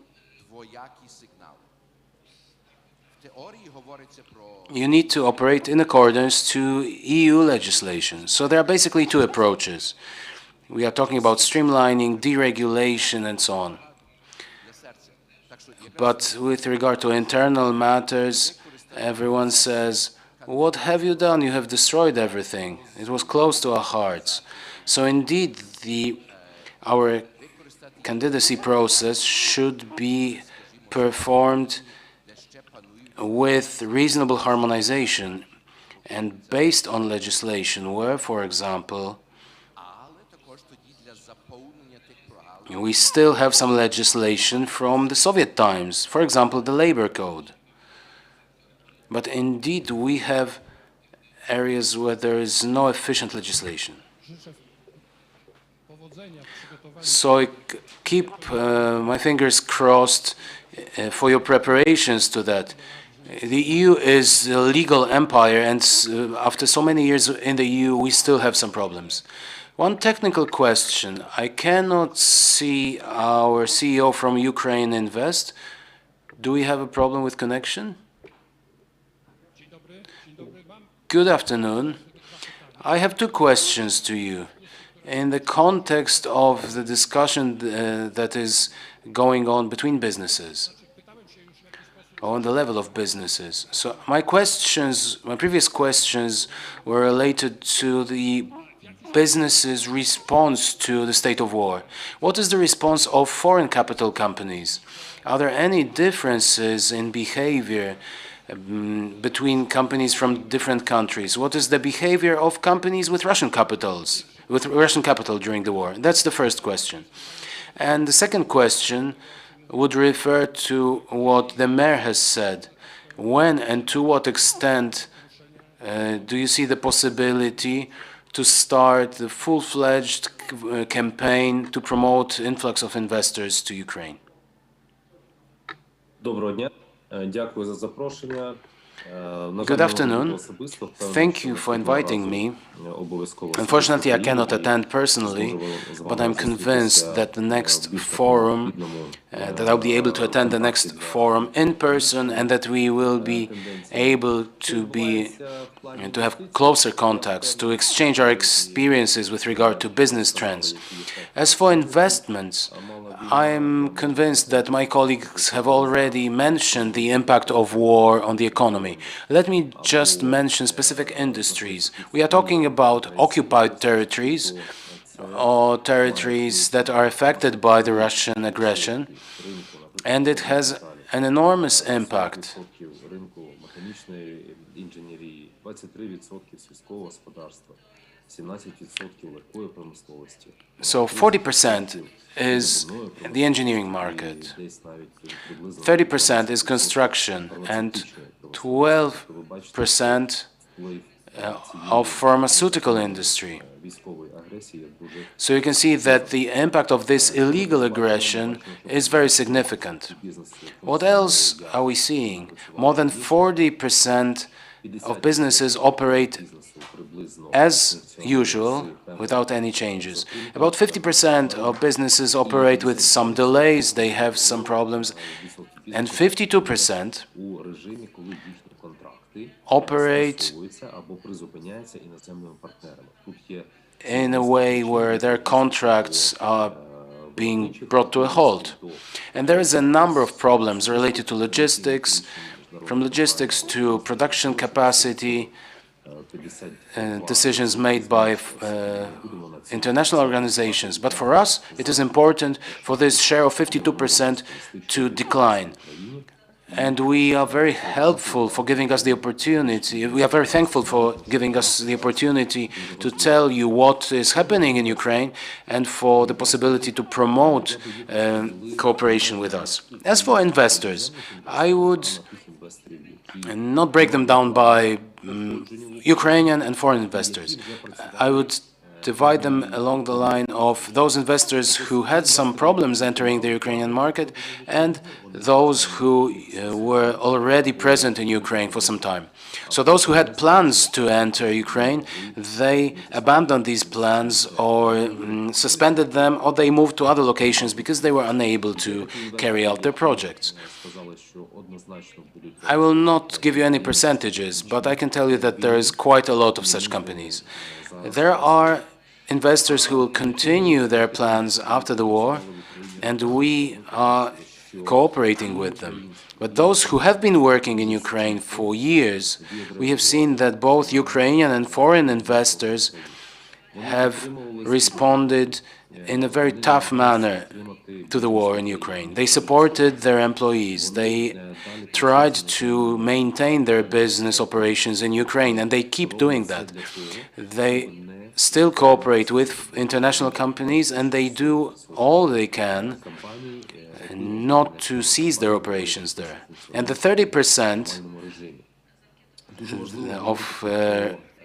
S2: need to operate in accordance to EU legislation. So there are basically two approaches. We are talking about streamlining, deregulation, and so on. But with regard to internal matters, everyone says, what have you done? You have destroyed everything. It was close to our hearts. So indeed, our candidacy process should be performed with reasonable harmonization and based on legislation where, for example, we still have some legislation from the Soviet times, for example, the labor code. But indeed, we have areas where there is no efficient legislation. So I keep my fingers crossed for your preparations to that. The EU is a legal empire, and after so many years in the EU, we still have some problems. One technical question. I cannot see our CEO from Ukraine Invest. Do we have a problem with connection? Good afternoon. I have two questions to you. In the context of the discussion that is going on between businesses, on the level of businesses. So my previous questions were related to the businesses' response to the state of war. What is the response of foreign capital companies? Are there any differences in behavior between companies from different countries? What is the behavior of companies with Russian capital during the war? That's the first question. And the second question would refer to what the mayor has said. When and to what extent do you see the possibility to start the full-fledged campaign to promote influx of investors to Ukraine?
S9: Доброго дня. Дякую за запрошення.
S2: Good afternoon. Thank you for inviting me. Unfortunately, I cannot attend personally, but I'm convinced that the next forum, that I'll be able to attend the next forum in person, and that we will be able to have closer contacts, to exchange our experiences with regard to business trends. As for investments, I'm convinced that my colleagues have already mentioned the impact of war on the economy. Let me just mention specific industries. We are talking about occupied territories or territories that are affected by the Russian aggression, and it has an enormous impact. So 40% is the engineering market, 30% is construction, and 12% of pharmaceutical industry. So you can see that the impact of this illegal aggression is very significant. What else are we seeing? More than 40% of businesses operate as usual, without any changes. About 50% of businesses operate with some delays, they have some problems, and 52% operate in a way where their contracts are being brought to a halt. And there is a number of problems related to logistics, from logistics to production capacity, decisions made by international organizations. But for us, it is important for this share of 52% to decline. And we are very helpful for giving us the opportunity, we are very thankful for giving us the opportunity to tell you what is happening in Ukraine and for the possibility to promote cooperation with us. As for investors, I would not break them down by Ukrainian and foreign investors. I would divide them along the line of those investors who had some problems entering the Ukrainian market and those who were already present in Ukraine for some time. So those who had plans to enter Ukraine, they abandoned these plans or suspended them, or they moved to other locations because they were unable to carry out their projects. I will not give you any percentages, but I can tell you that there is quite a lot of such companies. There are investors who will continue their plans after the war, and we are cooperating with them. But those who have been working in Ukraine for years, we have seen that both Ukrainian and foreign investors have responded in a very tough manner to the war in Ukraine. They supported their employees. They tried to maintain their business operations in Ukraine, and they keep doing that. They still cooperate with international companies, and they do all they can not to cease their operations there. And the 30% of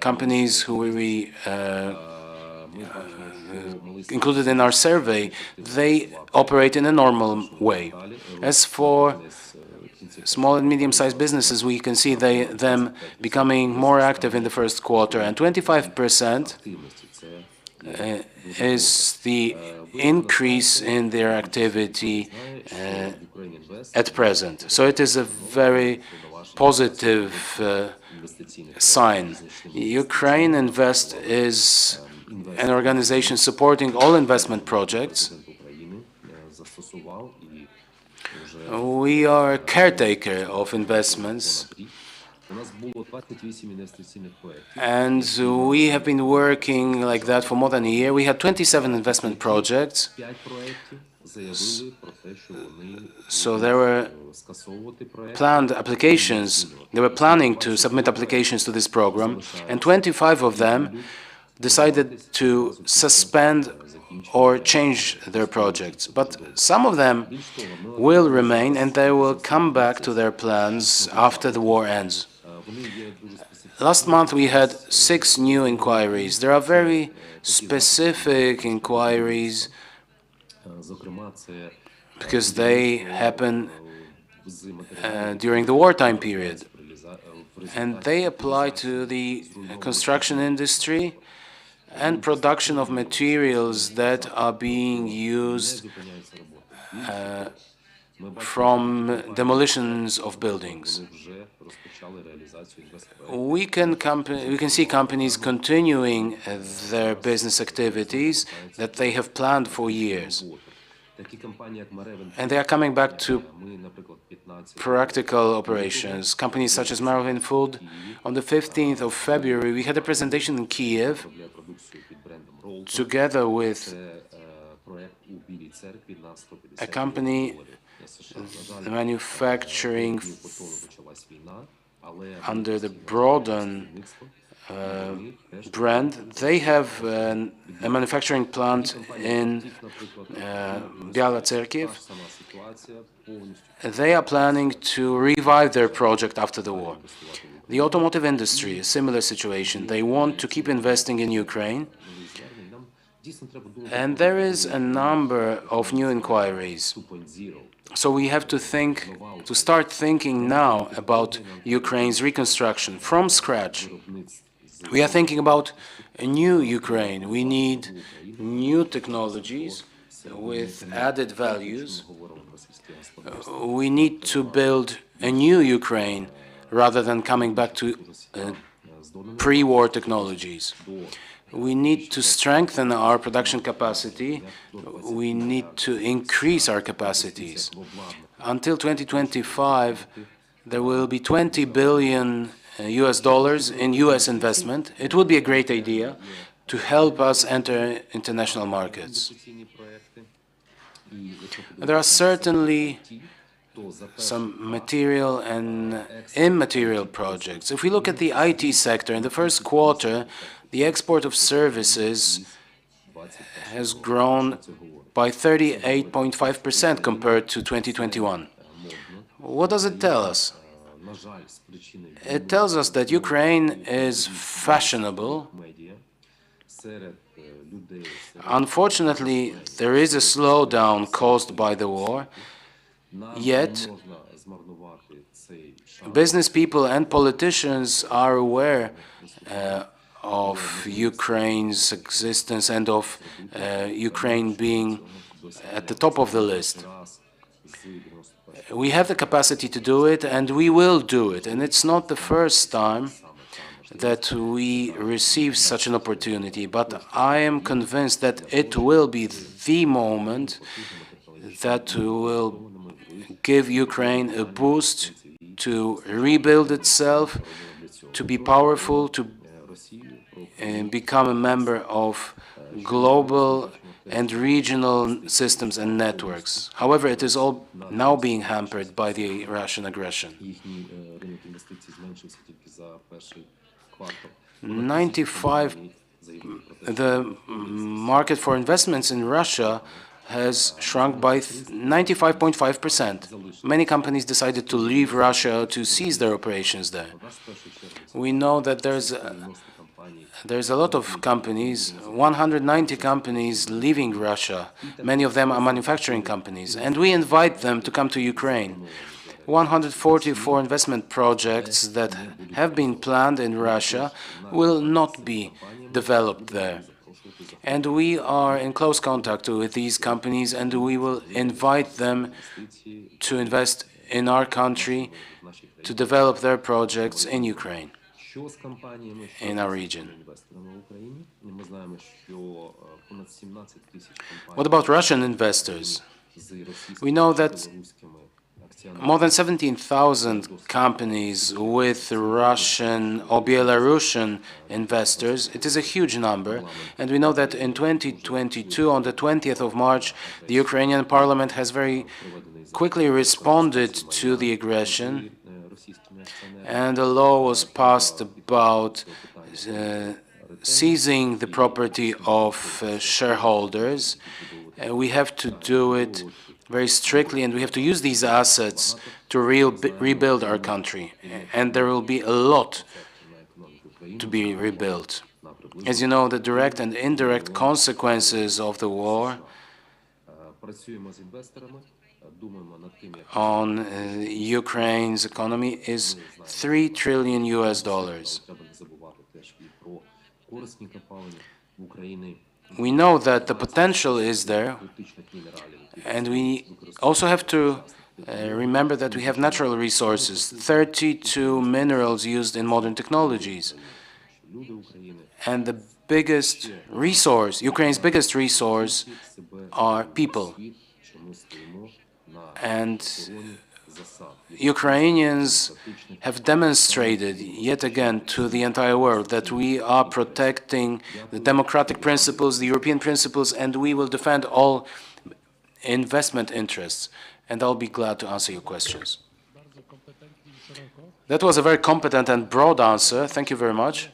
S2: companies who we included in our survey, they operate in a normal way. As for small and medium-sized businesses, we can see them becoming more active in the first quarter, and 25% is the increase in their activity at present. So it is a very positive sign. Ukraine Invest is an organization supporting all investment projects. We are a caretaker of investments, and we have been working like that for more than a year. We had 27 investment projects. So there were planned applications. They were planning to submit applications to this program, and 25 of them decided to suspend or change their projects. But some of them will remain, and they will come back to their plans after the war ends. Last month we had 6 new inquiries. There are very specific inquiries because they happen during the wartime period, and they apply to the construction industry and production of materials that are being used from demolitions of buildings. We can see companies continuing their business activities that they have planned for years. And they are coming back to practical operations. Companies such as Marvin Food. On the 15th of February, we had a presentation in Kiev together with a company manufacturing under the Broaden brand. They have a manufacturing plant in Biała Cerkiew. They are planning to revive their project after the war. The automotive industry, a similar situation. They want to keep investing in Ukraine. And there is a number of new inquiries. So we have to start thinking now about Ukraine's reconstruction from scratch. We are thinking about a new Ukraine. We need new technologies with added values. We need to build a new Ukraine rather than coming back to pre-war technologies. We need to strengthen our production capacity. We need to increase our capacities. Until 2025, there will be $20 billion in US investment. It would be a great idea to help us enter international markets. There are certainly some material and immaterial projects. If we look at the IT sector, in the first quarter, the export of services has grown by 38.5% compared to 2021. What does it tell us? It tells us that Ukraine is fashionable. Unfortunately, there is a slowdown caused by the war, yet business people and politicians are aware of Ukraine's existence and of Ukraine being at the top of the list. We have the capacity to do it, and we will do it. And it's not the first time that we receive such an opportunity, but I am convinced that it will be the moment that will give Ukraine a boost to rebuild itself, to be powerful, to become a member of global and regional systems and networks. However, it is all now being hampered by the Russian aggression. 95, the market for investments in Russia has shrunk by 95.5%. Many companies decided to leave Russia to cease their operations there. We know that there's a lot of companies, 190 companies leaving Russia. Many of them are manufacturing companies, and we invite them to come to Ukraine. 144 investment projects that have been planned in Russia will not be developed there. And we are in close contact with these companies, and we will invite them to invest in our country, to develop their projects in Ukraine, in our region. What about Russian investors? We know that more than 17,000 companies with Russian or Belarusian investors. It is a huge number. And we know that in 2022, on the 20th of March, the Ukrainian parliament has very quickly responded to the aggression. And a law was passed about seizing the property of shareholders. We have to do it very strictly, and we have to use these assets to rebuild our country. And there will be a lot to be rebuilt. As you know, the direct and indirect consequences of the war on Ukraine's economy is $3 trillion US. We know that the potential is there, and we also have to remember that we have natural resources, 32 minerals used in modern technologies. And the biggest resource, Ukraine's biggest resource, are people. And Ukrainians have demonstrated yet again to the entire world that we are protecting the democratic principles, the European principles, and we will defend all investment interests. And I'll be glad to answer your questions. That was a very competent and broad answer. Thank you very much.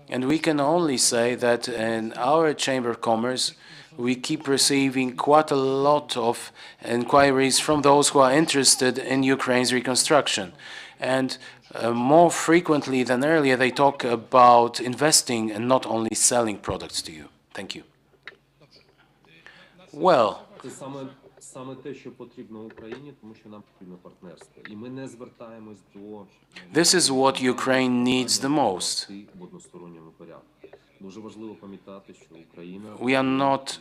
S2: And we can only say that in our Chamber of Commerce, we keep receiving quite a lot of inquiries from those who are interested in Ukraine's reconstruction. And more frequently than earlier, they talk about investing and not only selling products to you. Thank you. Well, this is what Ukraine needs the most. We are not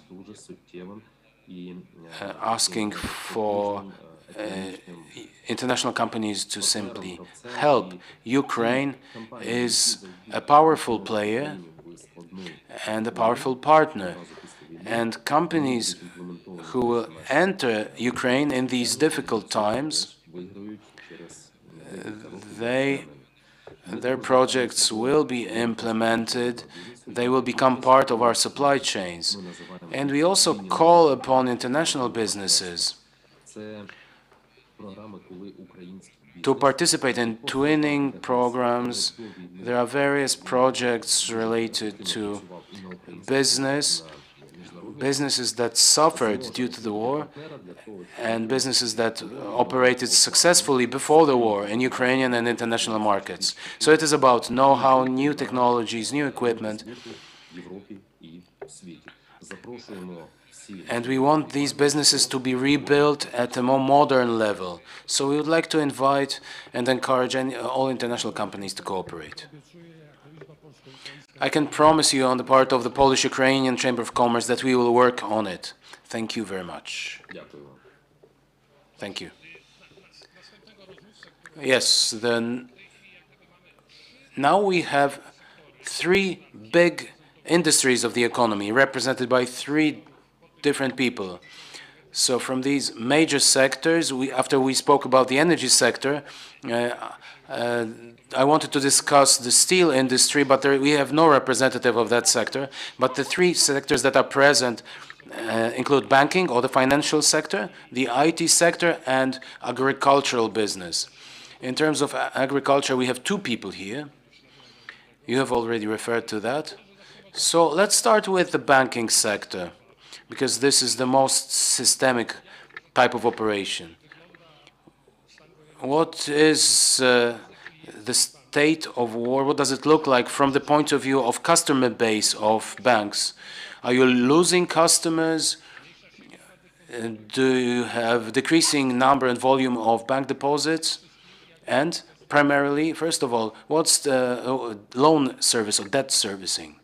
S2: asking for international companies to simply help. Ukraine is a powerful player and a powerful partner. And companies who will enter Ukraine in these difficult times, their projects will be implemented, they will become part of our supply chains. And we also call upon international businesses to participate in twinning programs. There are various projects related to businesses that suffered due to the war, and businesses that operated successfully before the war in Ukrainian and international markets. So it is about know-how, new technologies, new equipment. And we want these businesses to be rebuilt at a more modern level. So we would like to invite and encourage all international companies to cooperate. I can promise you on the part of the Polish-Ukrainian Chamber of Commerce that we will work on it. Thank you very much. Thank you. Yes, now we have three big industries of the economy represented by three different people. So from these major sectors, after we spoke about the energy sector, I wanted to discuss the steel industry, but we have no representative of that sector. But the three sectors that are present include banking or the financial sector, the IT sector, and agricultural business. In terms of agriculture, we have two people here. You have already referred to that. So let's start with the banking sector, because this is the most systemic type of operation. What is the state of war? What does it look like from the point of view of customer base of banks? Are you losing customers? Do you have decreasing number and volume of bank deposits? And primarily, first of all, what's the loan service or debt servicing?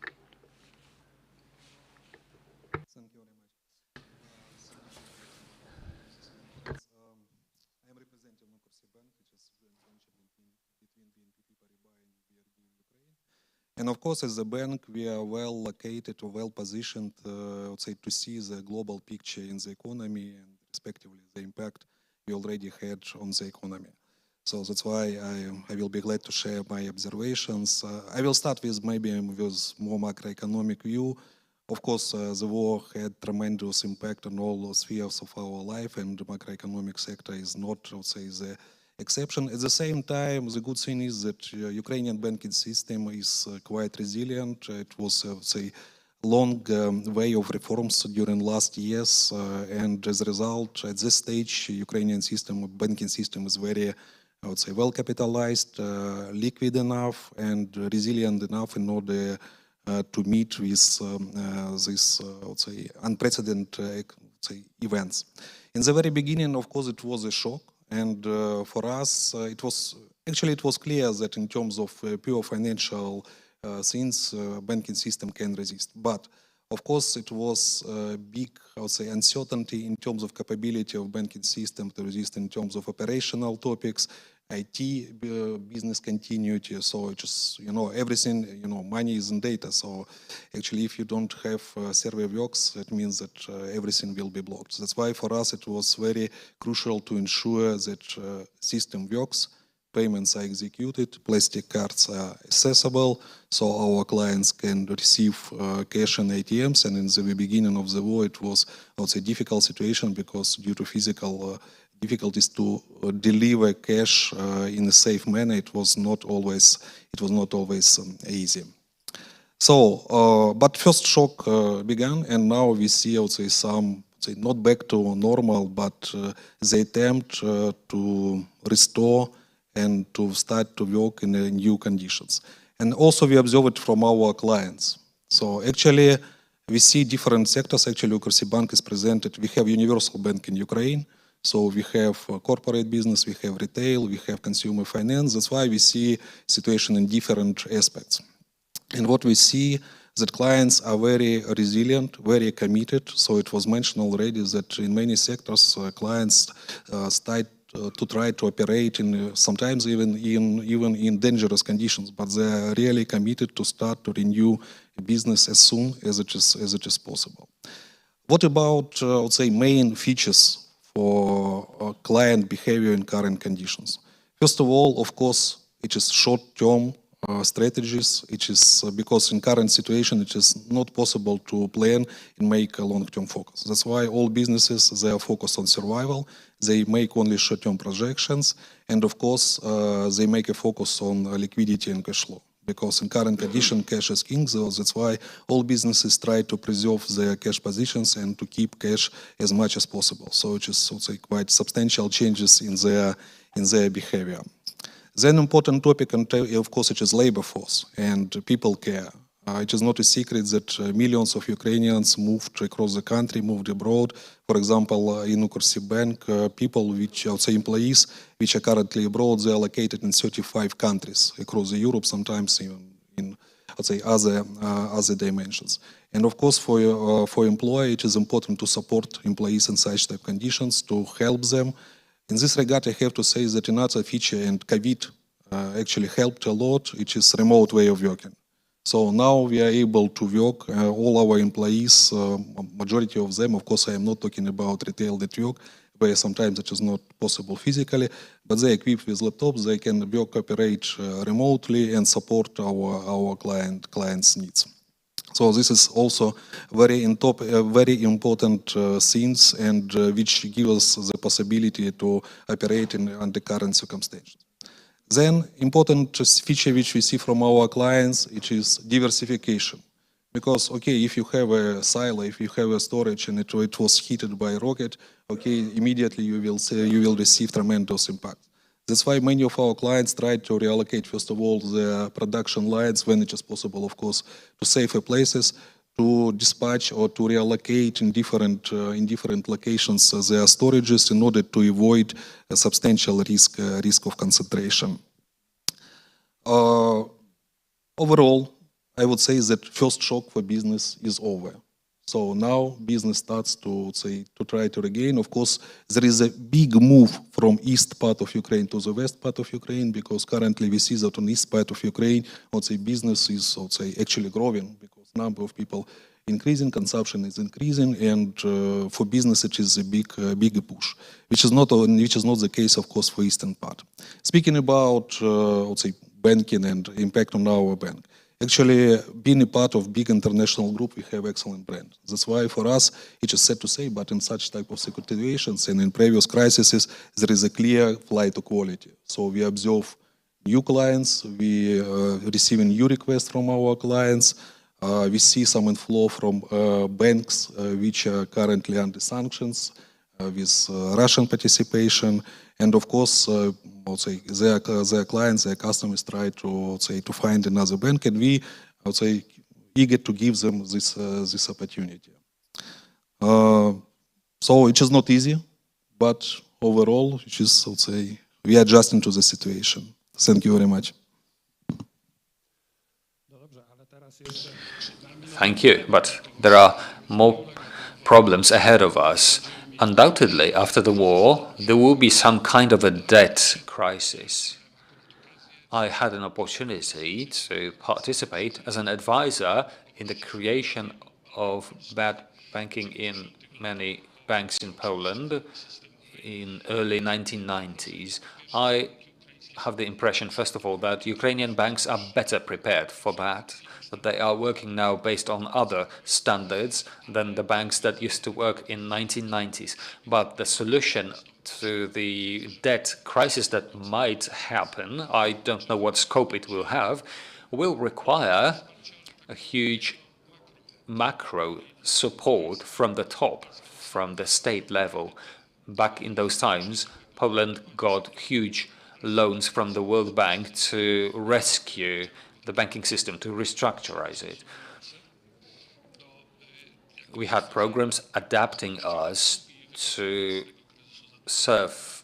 S10: And of course, as a bank, we are well located or well positioned, I would say, to see the global picture in the economy and respectively the impact we already had on the economy. So that's why I will be glad to share my observations. I will start with maybe with more macroeconomic view. Of course, the war had tremendous impact on all spheres of our life, and the macroeconomic sector is not, I would say, the exception. At the same time, the good thing is that Ukrainian banking system is quite resilient. It was, say, long way of reforms during last years, and as a result, at this stage, Ukrainian banking system is very I would say, well capitalized, liquid enough, and resilient enough in order to meet with these, I would say, unprecedented events. In the very beginning, of course, it was a shock, and for us, it was clear that in terms of pure financial things, banking system can resist. But of course, it was a big, I would say, uncertainty in terms of capability of banking system to resist in terms of operational topics, IT business continuity. So it just, everything, money is in data. So actually, if you don't have server works, it means that everything will be blocked. That's why for us, it was very crucial to ensure that system works, payments are executed, plastic cards are accessible, so our clients can receive cash and ATMs. And in the beginning of the war, it was, I would say, difficult situation because due to physical difficulties to deliver cash in a safe manner, it was not always easy. So, but first shock began, and now we see, I would say, some, not back to normal, but the attempt to restore and to start to work in new conditions. And also we observe it from our clients. So actually we see different sectors. Actually, Bank is presented. We have universal bank in Ukraine. So we have corporate business, we have retail, we have consumer finance. That's why we see situation in different aspects. And what we see that clients are very resilient, very committed. So it was mentioned already that in many sectors, clients start to try to operate in sometimes even in dangerous conditions, but they are really committed to start to renew business as soon as it is possible. What about, I would say, main features for client behavior in current conditions? First of all, of course, it is short-term strategies. It is because in current situation it is not possible to plan and make a long-term focus. That's why all businesses, they are focused on survival. They make only short-term projections, and of course they make a focus on liquidity and cash flow. Because in current condition, cash is king, so that's why all businesses try to preserve their cash positions and to keep cash as much as possible. So it is, I would say, quite substantial changes in their behavior. Then important topic, of course, it is labor force and people care. It is not a secret that millions of Ukrainians moved across the country, moved abroad. For example, in Bank, people which, I would say, employees which are currently abroad, they are located in 35 countries across Europe, sometimes even in, I would say, other dimensions. And of course, for employee, it is important to support employees in such type conditions, to help them. In this regard, I have to say that another feature, and COVID actually helped a lot, it is remote way of working. So now we are able to work, all our employees, majority of them, of course I am not talking about retail network, where sometimes it is not possible physically, but they are equipped with laptops, they can work, operate remotely and support our clients' needs. So this is also very important things, and which give us the possibility to operate under current circumstances. Then important feature which we see from our clients, it is diversification. Because, okay, if you have a silo, if you have a storage and it was hit by a rocket, okay, immediately you will receive tremendous impact. That's why many of our clients try to reallocate, first of all, the production lines when it is possible, of course, to safer places, to dispatch or to reallocate in different locations their storages in order to avoid a substantial risk of concentration. Overall, I would say that first shock for business is over. So now business starts to try to regain. Of course, there is a big move from east part of Ukraine to the west part of Ukraine, because currently we see that on east part of Ukraine, I would say business is, I would say, actually growing, because number of people increasing, consumption is increasing, and for business it is a big push, which is not the case, of course, for eastern part. Speaking about, I would say, banking and impact on our bank. Actually, being a part of big international group, we have excellent brand. That's why for us, it is sad to say, but in such type of situations and in previous crises, there is a clear flight to quality. So we observe new clients, we receiving new requests from our clients, we see some inflow from banks which are currently under sanctions. with Russian participation, and of course, I would say their clients, their customers try to to find another bank, and we, I would say, eager to give them this opportunity. So it is not easy, but overall, it is, I would say, we are adjusting to the situation. Thank you very much.
S5: Thank you, but there are more problems ahead of us. Undoubtedly, after the war, there will be some kind of a debt crisis. I had an opportunity to participate as an advisor in the creation of bad banking in many banks in Poland in early 1990s. I have the impression, first of all, that Ukrainian banks are better prepared for that they are working now based on other standards than the banks that used to work in 1990s. But the solution to the debt crisis that might happen, I don't know what scope it will have, will require a huge macro support from the top, from the state level. Back in those times, Poland got huge loans from the World Bank to rescue the banking system, to restructurize it. We had programs adapting us to service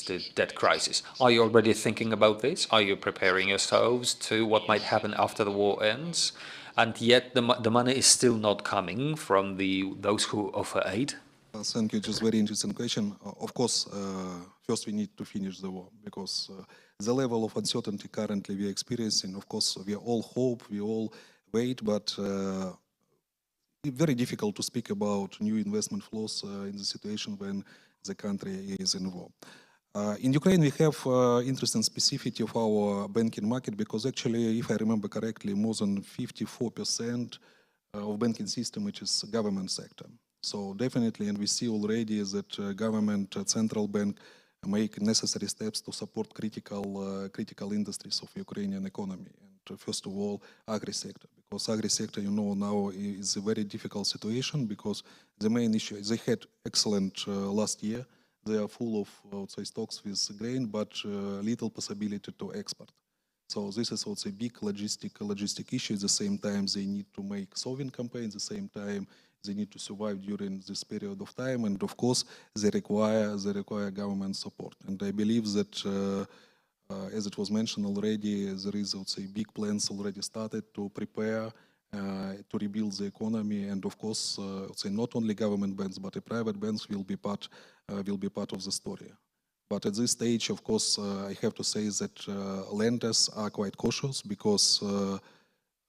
S5: the debt crisis. Are you already thinking about this? Are you preparing yourselves to what might happen after the war ends? And yet the money is still not coming from those who offer aid?
S10: Thank you. Just very interesting question. Of course, first we need to finish the war because the level of uncertainty currently we are experiencing, of course, we all hope, we all wait, but it's very difficult to speak about new investment flows in the situation when the country is in war. In Ukraine, we have interesting specificity of our banking market because actually, if I remember correctly, more than 54% of banking system, which is government sector. So definitely, and we see already that government, central bank make necessary steps to support critical industries of Ukrainian economy. And first of all, agri-sector, because agri-sector, you know, now is a very difficult situation because the main issue, they had excellent last year. They are full of, I would say, stocks with grain, but little possibility to export. So this is also a big logistic issue. At the same time, they need to make sowing campaign. At the same time, they need to survive during this period of time, and of course, they require government support. And I believe that, as it was mentioned already, there is, I would say, big plans already started to prepare to rebuild the economy. And of course, I would say not only government banks, but the private banks will be part of the story. But at this stage, of course, I have to say that lenders are quite cautious because.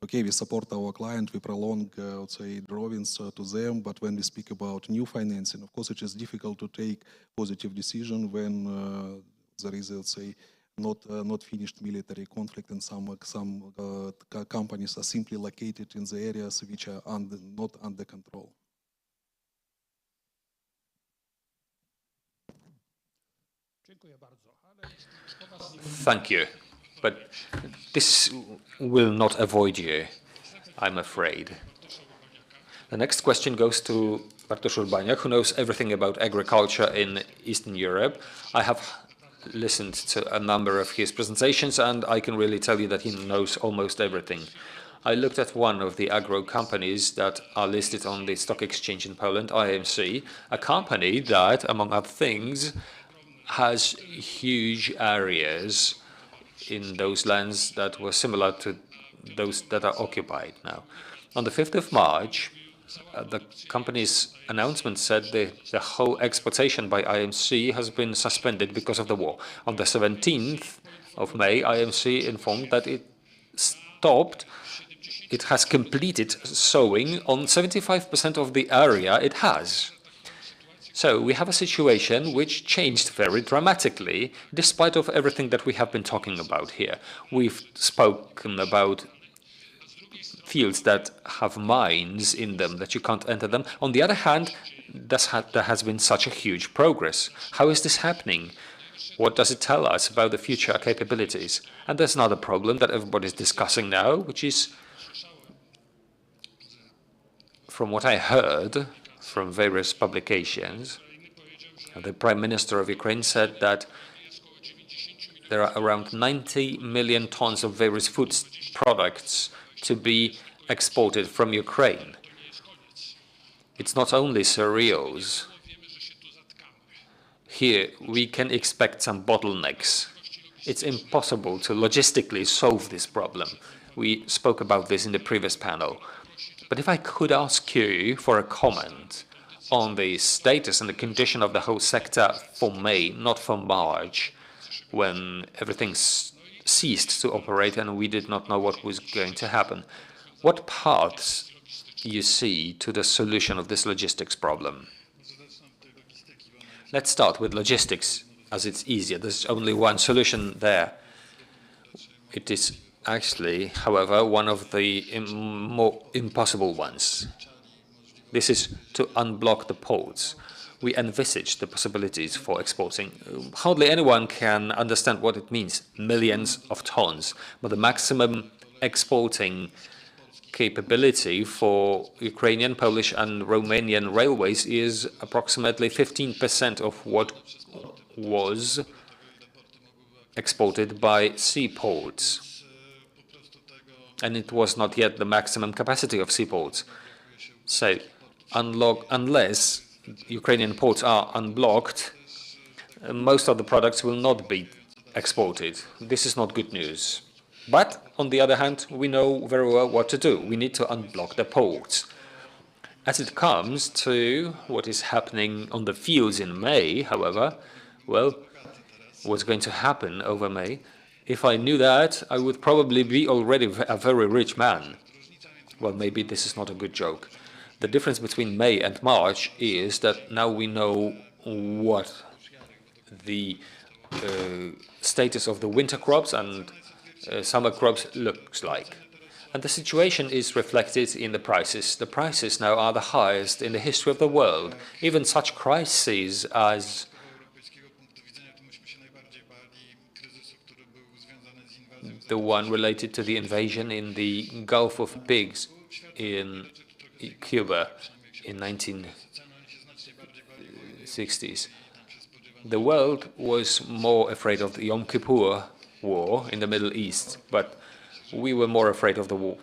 S10: Okay, we support our client, we prolong, I would say, drawings to them, but when we speak about new financing, of course, it is difficult to take positive decision when there is, let's say, not finished military conflict and some companies are simply located in the areas which are not under control.
S5: Thank you. But this will not avoid you, I'm afraid. The next question goes to Bartosz Urbaniak, who knows everything about agriculture in Eastern Europe. I have listened to a number of his presentations, and I can really tell you that he knows almost everything. I looked at one of the agro companies that are listed on the stock exchange in Poland, IMC, a company that, among other things, has huge areas in those lands that were similar to those that are occupied now. On the 5th of March, the company's announcement said the whole exploitation by IMC has been suspended because of the war. On the 17th of May, IMC informed that it has completed sowing on 75% of the area it has. So we have a situation which changed very dramatically, despite of everything that we have been talking about here. We've spoken about fields that have mines in them, that you can't enter them. On the other hand, there has been such a huge progress. How is this happening? What does it tell us about the future capabilities? And there's another problem that everybody's discussing now, which is, from what I heard, from various publications. The Prime Minister of Ukraine said that there are around 90 million tons of various food products to be exported from Ukraine. It's not only cereals. Here we can expect some bottlenecks. It's impossible to logistically solve this problem. We spoke about this in the previous panel. But if I could ask you for a comment on the status and the condition of the whole sector for May, not for March, when everything ceased to operate and we did not know what was going to happen, what paths you see to the solution of this logistics problem? Let's start with logistics, as it's easier. There's only one solution there. It is actually, however, one of the more impossible ones. This is to unblock the ports. We envisage the possibilities for exporting. Hardly anyone can understand what it means, millions of tons, but the maximum exporting capability for Ukrainian, Polish and Romanian railways is approximately 15% of what was exported by seaports. And it was not yet the maximum capacity of seaports. So unless Ukrainian ports are unblocked, most of the products will not be exported. This is not good news. But, on the other hand, we know very well what to do. We need to unblock the ports. As it comes to what is happening on the fields in May, however, well, what's going to happen over May, if I knew that, I would probably be already a very rich man. Well, maybe this is not a good joke. The difference between May and March is that now we know what the status of the winter crops and summer crops looks like. And the situation is reflected in the prices. The prices now are the highest in the history of the world. Even such crises as the one related to the invasion in the Gulf of Pigs in Cuba in 1960s. The world was more afraid of the Yom Kippur War in the Middle East, but we were more afraid of the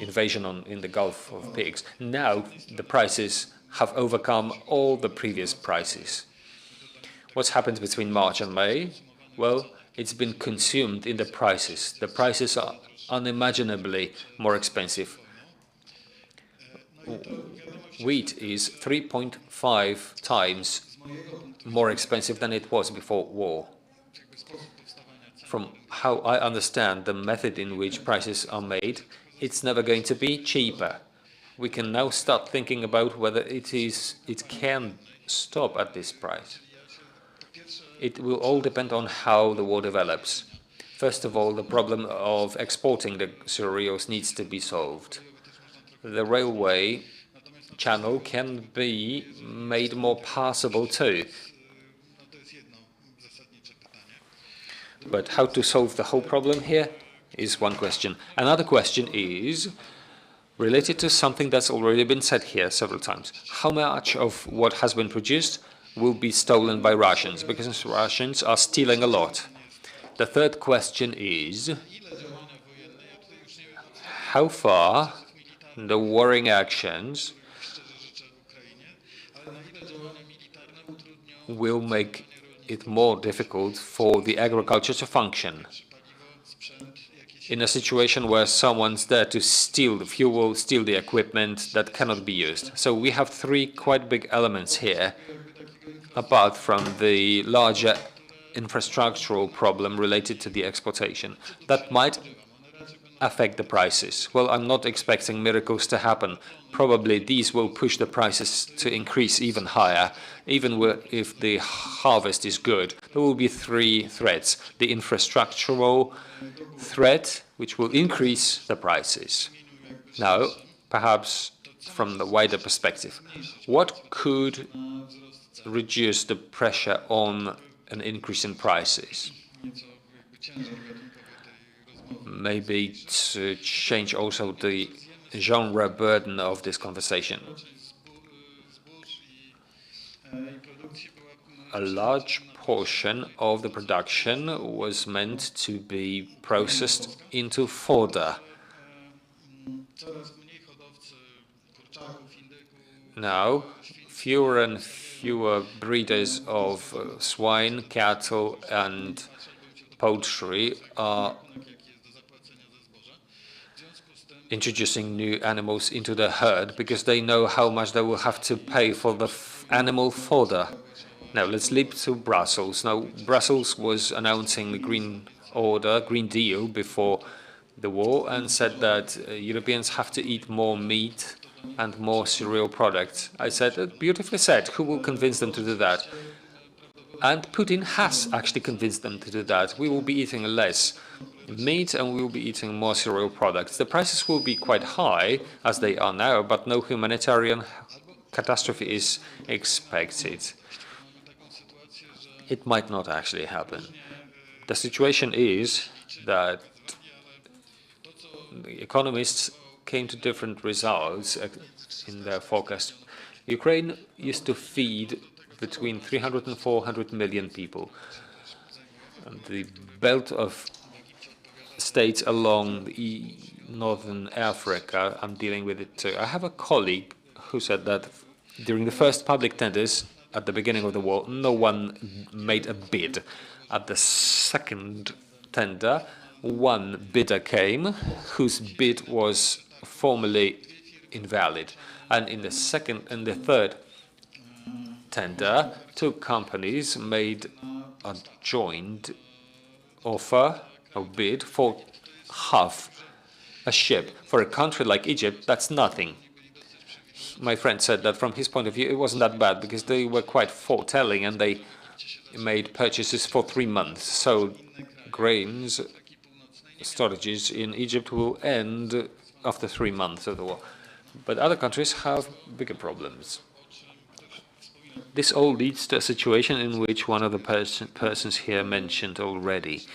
S5: invasion in the Gulf of Pigs. Now the prices have overcome all the previous prices. What's happened between March and May? Well, it's been consumed in the prices. The prices are unimaginably more expensive. Wheat is 3.5 times more expensive than it was before war. From how I understand the method in which prices are made, it's never going to be cheaper. We can now start thinking about whether it can stop at this price. It will all depend on how the war develops. First of all, the problem of exporting the cereals needs to be solved. The railway channel can be made more passable too. But how to solve the whole problem here is one question. Another question is related to something that's already been said here several times. How much of what has been produced will be stolen by Russians? Because Russians are stealing a lot. The third question is how far the warring actions will make it more difficult for the agriculture to function in a situation where someone's there to steal the fuel, steal the equipment that cannot be used. So we have three quite big elements here, apart from the larger infrastructural problem related to the exportation, that might affect the prices. Well, I'm not expecting miracles to happen. Probably these will push the prices to increase even higher. Even if the harvest is good, there will be three threats. The infrastructural threat, which will increase the prices. Now, perhaps from the wider perspective, what could reduce the pressure on an increase in prices? Maybe to change also the genre burden of this conversation. A large portion of the production was meant to be processed into fodder. Now, fewer and fewer breeders of swine, cattle, and poultry are introducing new animals into the herd because they know how much they will have to pay for the animal fodder. Now let's leap to Brussels. Now Brussels was announcing the Green Deal before the war and said that Europeans have to eat more meat and more cereal products. I said, beautifully said, who will convince them to do that? And Putin has actually convinced them to do that. We will be eating less meat and we will be eating more cereal products. The prices will be quite high, as they are now, but no humanitarian catastrophe is expected. It might not actually happen. The situation is that the economists came to different results in their forecast. Ukraine used to feed between 300 and 400 million people. And the belt of states along northern Africa, I'm dealing with it too. I have a colleague who said that during the first public tenders at the beginning of the war, no one made a bid. At the second tender, one bidder came whose bid was formally invalid. And in the second and the third tender, two companies made a joint offer or bid for half a ship. For a country like Egypt, that's nothing. My friend said that from his point of view, it wasn't that bad because they were quite foretelling and they made purchases for 3 months. So grains storages in Egypt will end after 3 months of the war. But other countries have bigger problems. This all leads to a situation in which one of the persons here mentioned already.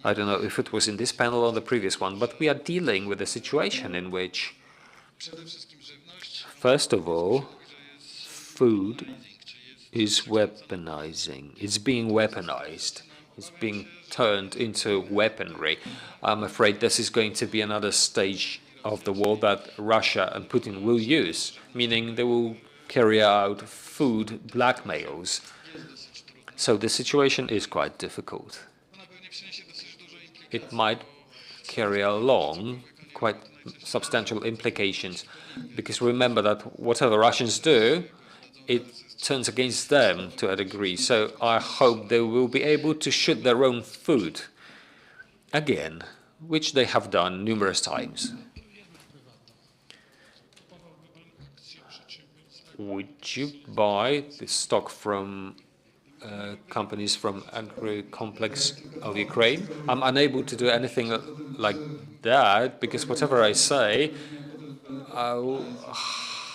S5: I don't know if it was in this panel or the previous one, but we are dealing with a situation in which, first of all, food is weaponizing. It's being weaponized. It's being turned into weaponry. I'm afraid this is going to be another stage of the war that Russia and Putin will use, meaning they will carry out food blackmails. So the situation is quite difficult. It might carry along quite substantial implications, because remember that whatever the Russians do, it turns against them to a degree. So I hope they will be able to shoot their own food again, which they have done numerous times. Would you buy the stock from companies from agri-complex of Ukraine? I'm unable to do anything like that because whatever I say, I'll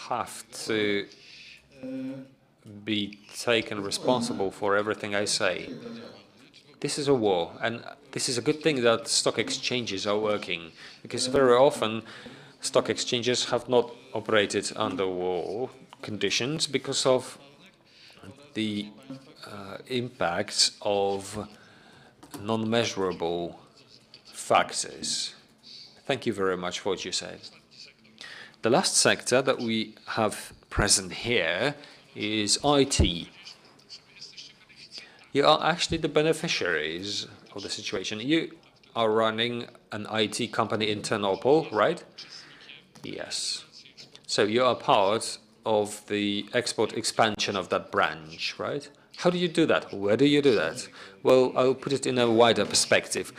S5: have to be taken responsible for everything I say. This is a war, and this is a good thing that stock exchanges are working, because very often stock exchanges have not operated under war conditions because of the impacts of non-measurable factors. Thank you very much for what you said. The last sector that we have present here is IT. You are actually the beneficiaries of the situation. You are running an IT company in Ternopil, right? Yes. So you are part of the export expansion of that branch, right? How do you do that? Where do you do that? Well, I'll put it in a wider perspective.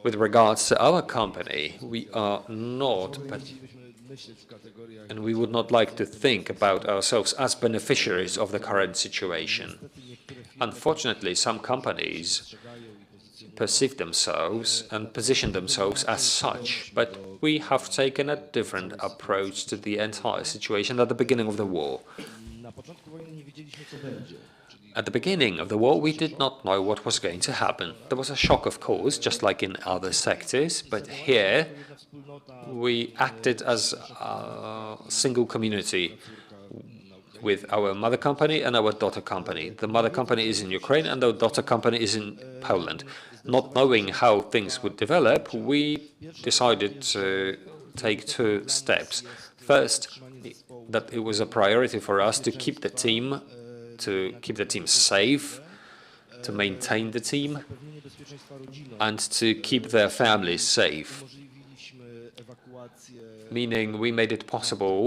S5: With regards to our company, we are not, and we would not like to think about ourselves as beneficiaries of the current situation. Unfortunately, some companies perceive themselves and position themselves as such, but we have taken a different approach to the entire situation at the beginning of the war. At the beginning of the war, we did not know what was going to happen. There was a shock, of course, just like in other sectors, but here we acted as a single community. with our mother company and our daughter company. The mother company is in Ukraine and the daughter company is in Poland. Not knowing how things would develop, we decided to take two steps. First, that it was a priority for us to keep the team safe, to maintain the team, and to keep their families safe. Meaning we made it possible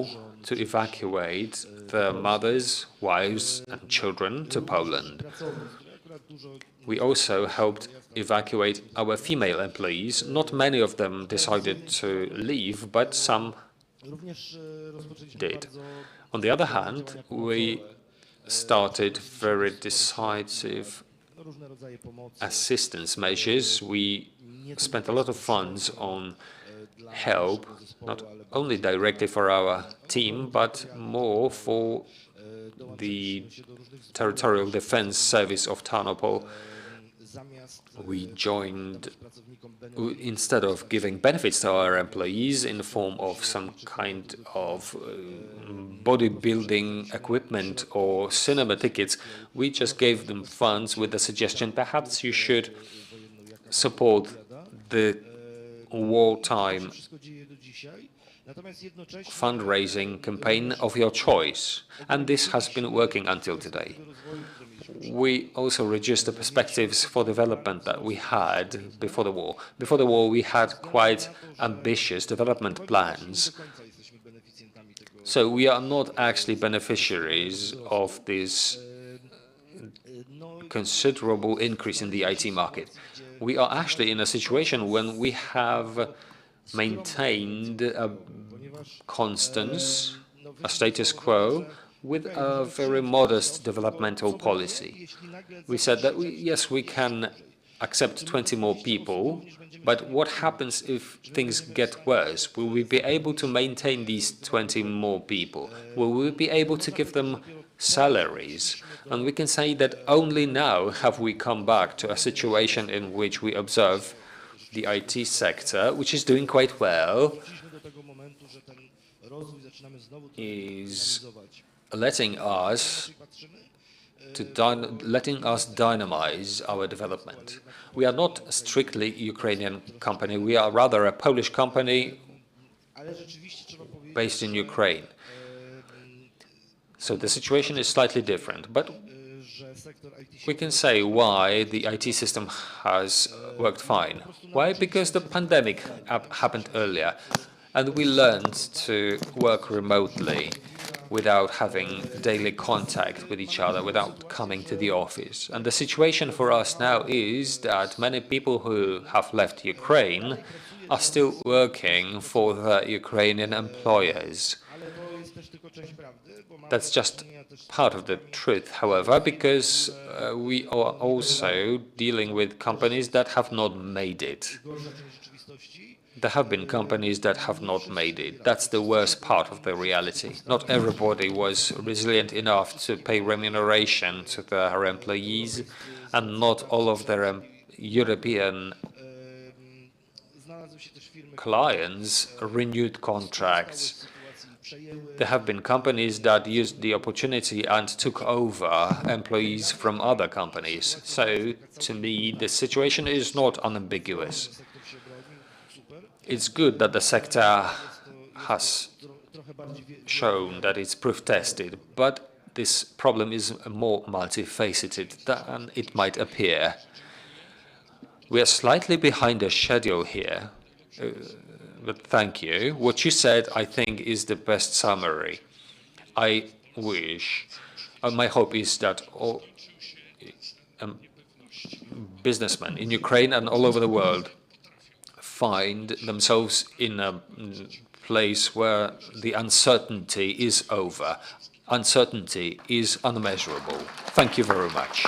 S5: to evacuate the mothers, wives, and children to Poland. We also helped evacuate our female employees. Not many of them decided to leave, but some did. On the other hand, we started very decisive assistance measures. We spent a lot of funds on help, not only directly for our team, but more for the Territorial Defense Service of Tarnopol. We joined, instead of giving benefits to our employees in the form of some kind of bodybuilding equipment or cinema tickets, we just gave them funds with the suggestion, perhaps you should support the wartime fundraising campaign of your choice. And this has been working until today. We also reduced the perspectives for development that we had before the war. Before the war, we had quite ambitious development plans. So we are not actually beneficiaries of this considerable increase in the IT market. We are actually in a situation when we have maintained a constance, a status quo, with a very modest developmental policy. We said that, yes, we can accept 20 more people, but what happens if things get worse? Will we be able to maintain these 20 more people? Will we be able to give them salaries? And we can say that only now have we come back to a situation in which we observe the IT sector, which is doing quite well, is letting us dynamize our development. We are not a strictly Ukrainian company. We are rather a Polish company based in Ukraine. So the situation is slightly different, but we can say why the IT system has worked fine. Why? Because the pandemic happened earlier, and we learned to work remotely without having daily contact with each other, without coming to the office. And the situation for us now is that many people who have left Ukraine are still working for the Ukrainian employers. That's just part of the truth, however, because we are also dealing with companies that have not made it. There have been companies that have not made it. That's the worst part of the reality. Not everybody was resilient enough to pay remuneration to their employees, and not all of their European clients renewed contracts. There have been companies that used the opportunity and took over employees from other companies. So, to me, the situation is not unambiguous. It's good that the sector has shown that it's proof-tested, but this problem is more multifaceted than it might appear. We are slightly behind the schedule here, but thank you. What you said, I think, is the best summary. I wish, my hope is that all businessmen in Ukraine and all over the world find themselves in a place where the uncertainty is over. Uncertainty is unmeasurable. Thank you very much.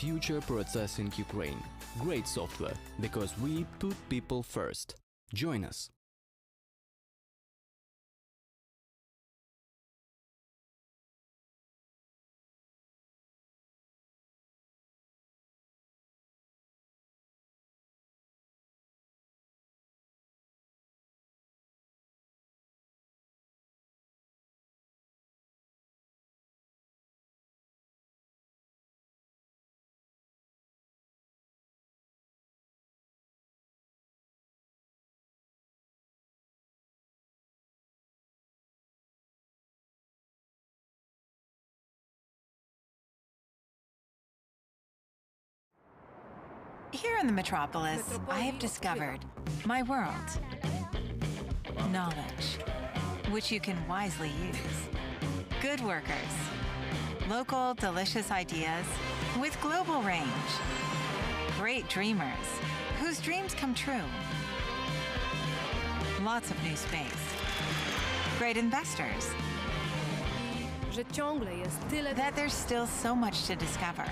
S11: future processing Ukraine. Great software, because we put people first. Join us.
S3: Here in the metropolis, I have discovered my world. Knowledge, which you can wisely use. Good workers. Local, delicious ideas with global range. Great dreamers, whose dreams come true. Lots of new space. Great investors. That there's still so much to discover.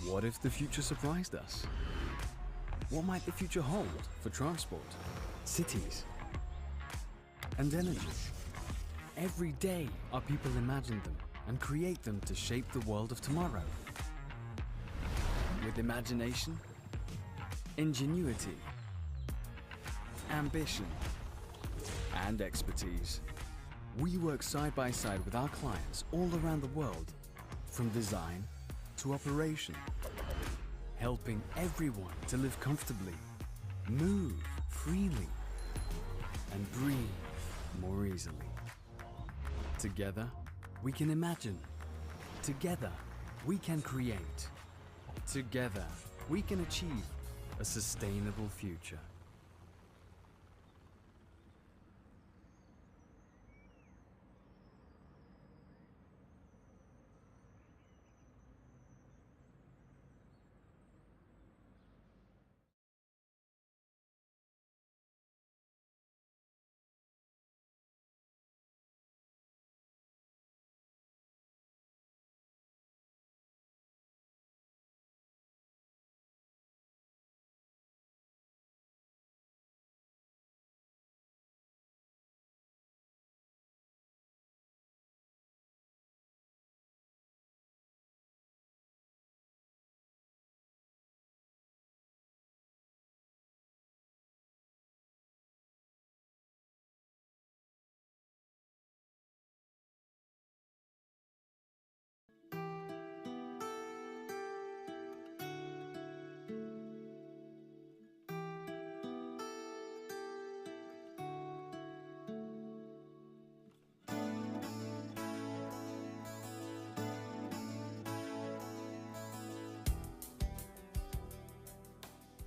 S11: What if the future surprised us? What might the future hold for transport, cities, and energy? Every day, our people imagine them and create them to shape the world of tomorrow. With imagination, ingenuity, ambition, and expertise, we work side by side with our clients all around the world, from design to operation, helping everyone to live comfortably, move freely, and breathe more easily. Together, we can imagine. Together, we can create. Together, we can achieve a sustainable future.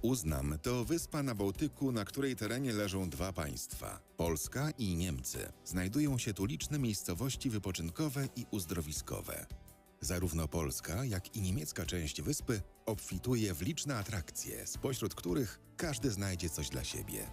S12: Uznam to wyspa na Bałtyku, na której terenie leżą dwa państwa – Polska i Niemcy. Znajdują się tu liczne miejscowości wypoczynkowe i uzdrowiskowe. Zarówno polska, jak i niemiecka część wyspy obfituje w liczne atrakcje, spośród których każdy znajdzie coś dla siebie.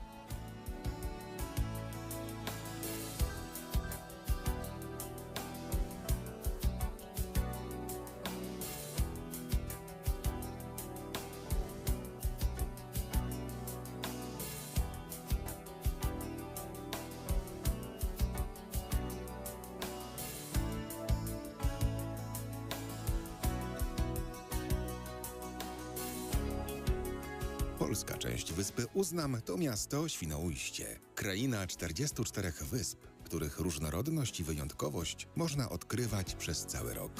S12: Polska część wyspy Uznam to miasto Świnoujście, kraina 44 wysp, których różnorodność i wyjątkowość można odkrywać przez cały rok.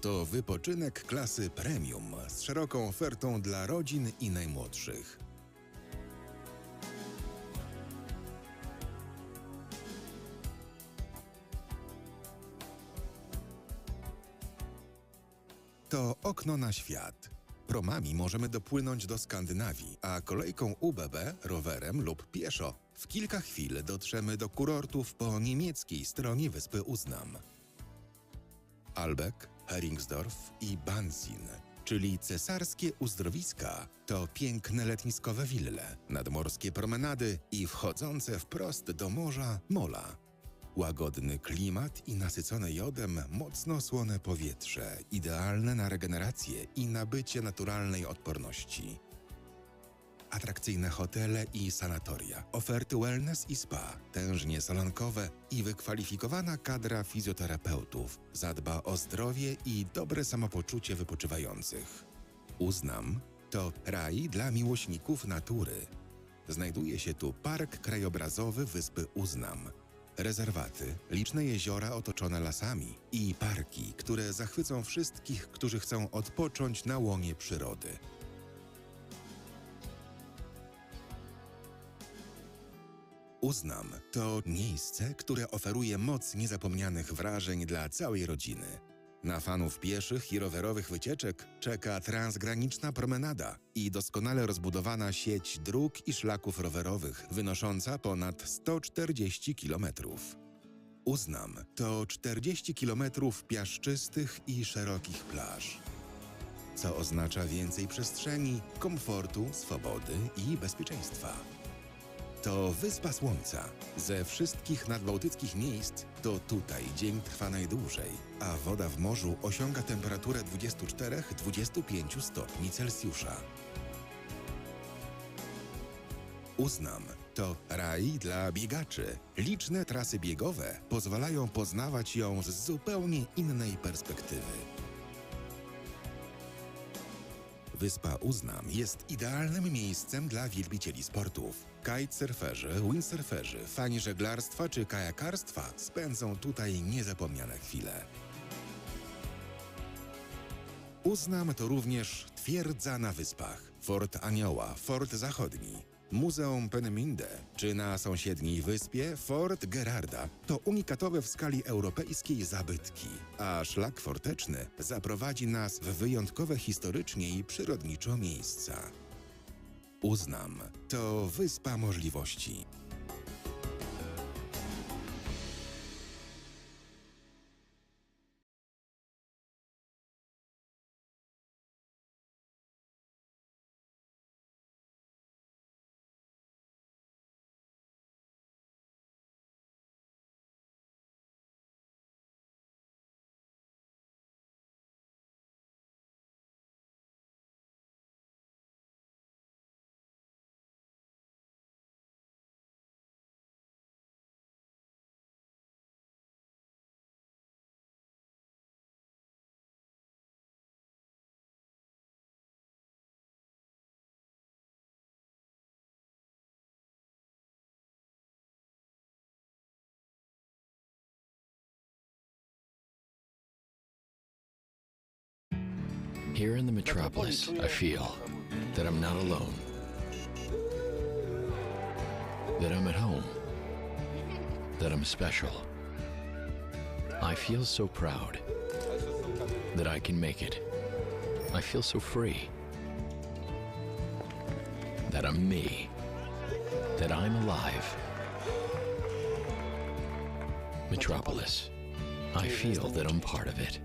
S12: To wypoczynek klasy premium z szeroką ofertą dla rodzin i najmłodszych. To okno na świat. Promami możemy dopłynąć do Skandynawii, a kolejką UBB, rowerem lub pieszo w kilka chwil dotrzemy do kurortów po niemieckiej stronie wyspy Uznam. Albeck, Heringsdorf i Bansin, czyli cesarskie uzdrowiska, to piękne letniskowe wille, nadmorskie promenady i wchodzące wprost do morza mola. Łagodny klimat i nasycone jodem mocno słone powietrze, idealne na regenerację i nabycie naturalnej odporności. Atrakcyjne hotele i sanatoria, oferty wellness i spa, tężnie salonkowe i wykwalifikowana kadra fizjoterapeutów zadba o zdrowie i dobre samopoczucie wypoczywających. Uznam, to raj dla miłośników natury. Znajduje się tu park krajobrazowy wyspy Uznam, rezerwaty, liczne jeziora otoczone lasami i parki, które zachwycą wszystkich, którzy chcą odpocząć na łonie przyrody. Uznam to miejsce, które oferuje moc niezapomnianych wrażeń dla całej rodziny. Na fanów pieszych i rowerowych wycieczek czeka transgraniczna promenada i doskonale rozbudowana sieć dróg i szlaków rowerowych wynosząca ponad 140 km. Uznam to 40 km piaszczystych i szerokich plaż, co oznacza więcej przestrzeni, komfortu, swobody i bezpieczeństwa. To Wyspa Słońca. Ze wszystkich nadbałtyckich miejsc to tutaj dzień trwa najdłużej, a woda w morzu osiąga temperaturę 24–25 stopni Celsjusza. Uznam, to raj dla biegaczy. Liczne trasy biegowe pozwalają poznawać ją z zupełnie innej perspektywy. Wyspa Uznam jest idealnym miejscem dla wielbicieli sportów. Kitesurferzy, windsurferzy, fani żeglarstwa czy kajakarstwa spędzą tutaj niezapomniane chwile. Uznam to również twierdza na wyspach, Fort Anioła, Fort Zachodni, Muzeum Peenemünde, czy na sąsiedniej wyspie Fort Gerarda to unikatowe w skali europejskiej zabytki, a szlak forteczny zaprowadzi nas w wyjątkowe historycznie i przyrodniczo miejsca. Uznam, to wyspa możliwości.
S13: Here in the metropolis, I feel that I'm not alone, that I'm at home, that I'm special. I feel so proud that I can make it. I feel so free. that I'm me, that I'm alive. Metropolis. I feel that I'm part of it.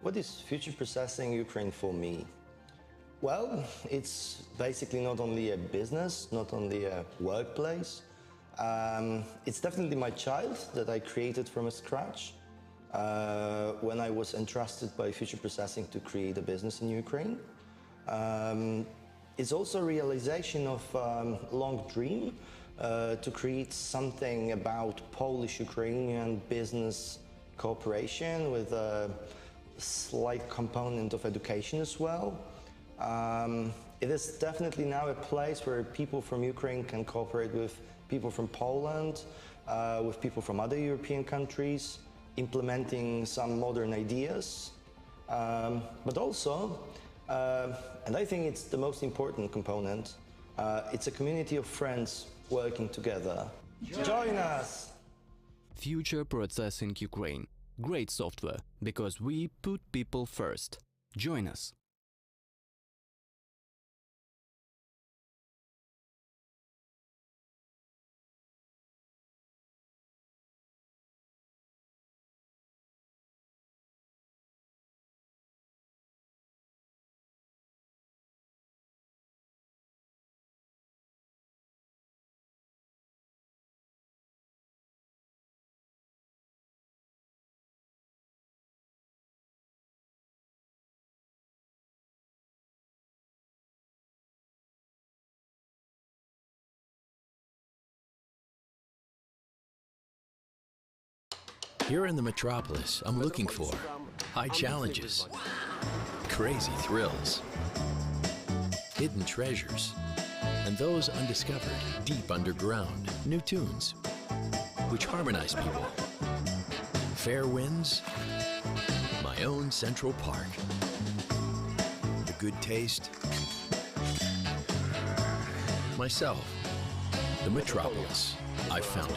S14: What is future processing Ukraine for me? Well, it's basically not only a business, not only a workplace. It's definitely my child that I created from scratch when I was entrusted by future processing to create a business in Ukraine. It's also a realization of long dream to create something about Polish-Ukrainian business cooperation with a slight component of education as well. It is definitely now a place where people from Ukraine can cooperate with people from Poland, with people from other European countries, implementing some modern ideas. But also, and I think it's the most important component, it's a community of friends working together. Join us!
S15: Future Processing Ukraine. Great software, because we put people first. Join us.
S13: Here in the metropolis, I'm looking for high challenges, crazy thrills, hidden treasures, and those undiscovered deep underground new tunes which harmonize people. Fair winds, my own Central Park. The good taste, myself, the metropolis. I found it.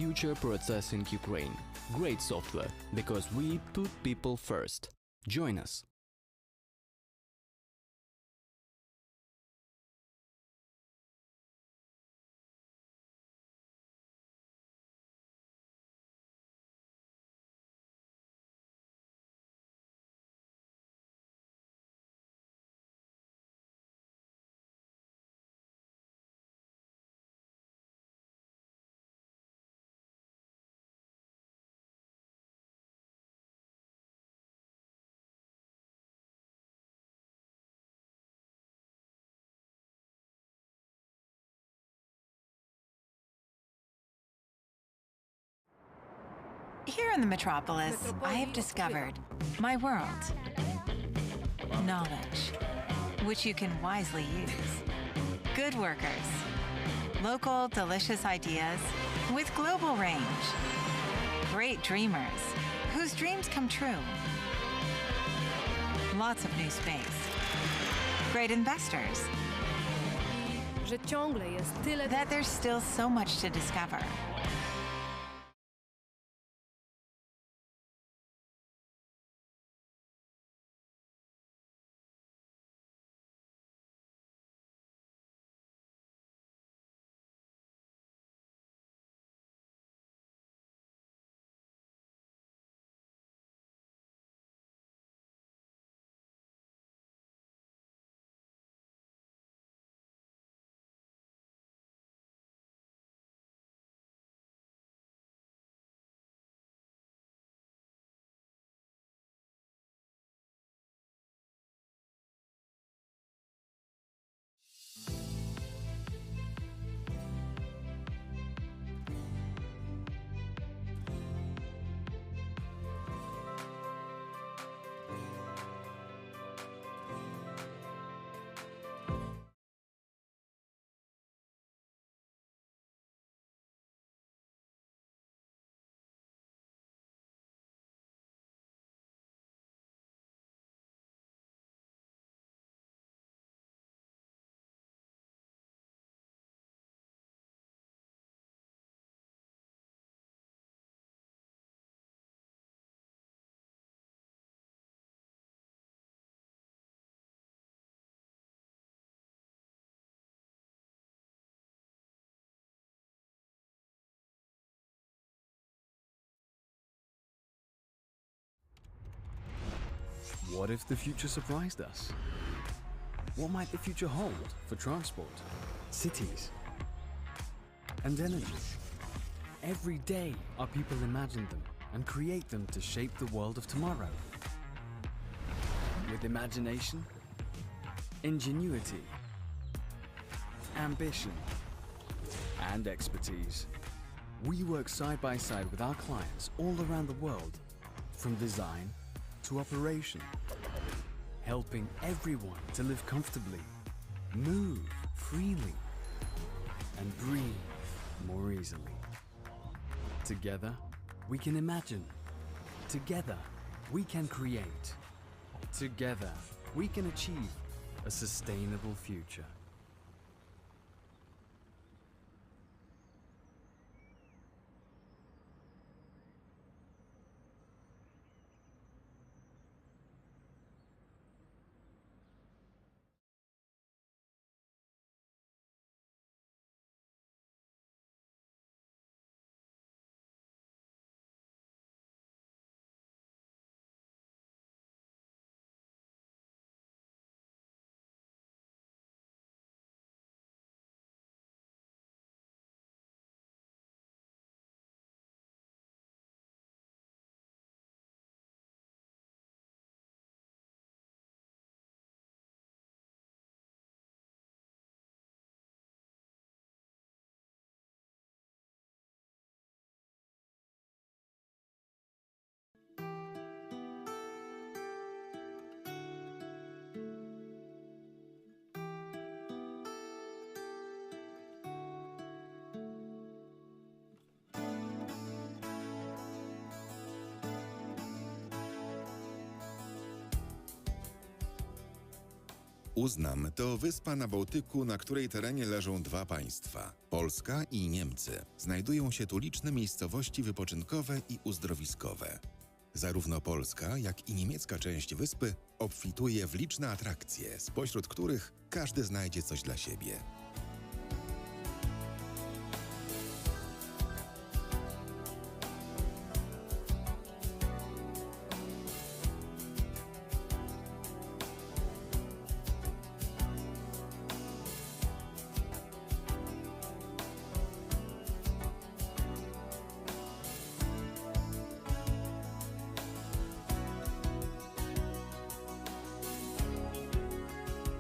S15: future processing Ukraine. Great software, because we put people first. Join us.
S3: Here in the metropolis, I have discovered my world. Knowledge, which you can wisely use. Good workers. Local, delicious ideas with global range. Great dreamers, whose dreams come true. Lots of new space. Great investors. That there's still so much to discover.
S11: What if the future surprised us? What might the future hold for transport, cities, and energy? Every day, our people imagine them and create them to shape the world of tomorrow. With imagination, ingenuity, ambition, and expertise, we work side by side with our clients all around the world, from design to operation, helping everyone to live comfortably, move freely, and breathe more easily. Together, we can imagine. Together, we can create. Together, we can achieve a sustainable future.
S12: Uznam to wyspa na Bałtyku, na której terenie leżą dwa państwa – Polska i Niemcy. Znajdują się tu liczne miejscowości wypoczynkowe i uzdrowiskowe. Zarówno polska, jak i niemiecka część wyspy obfituje w liczne atrakcje, spośród których każdy znajdzie coś dla siebie.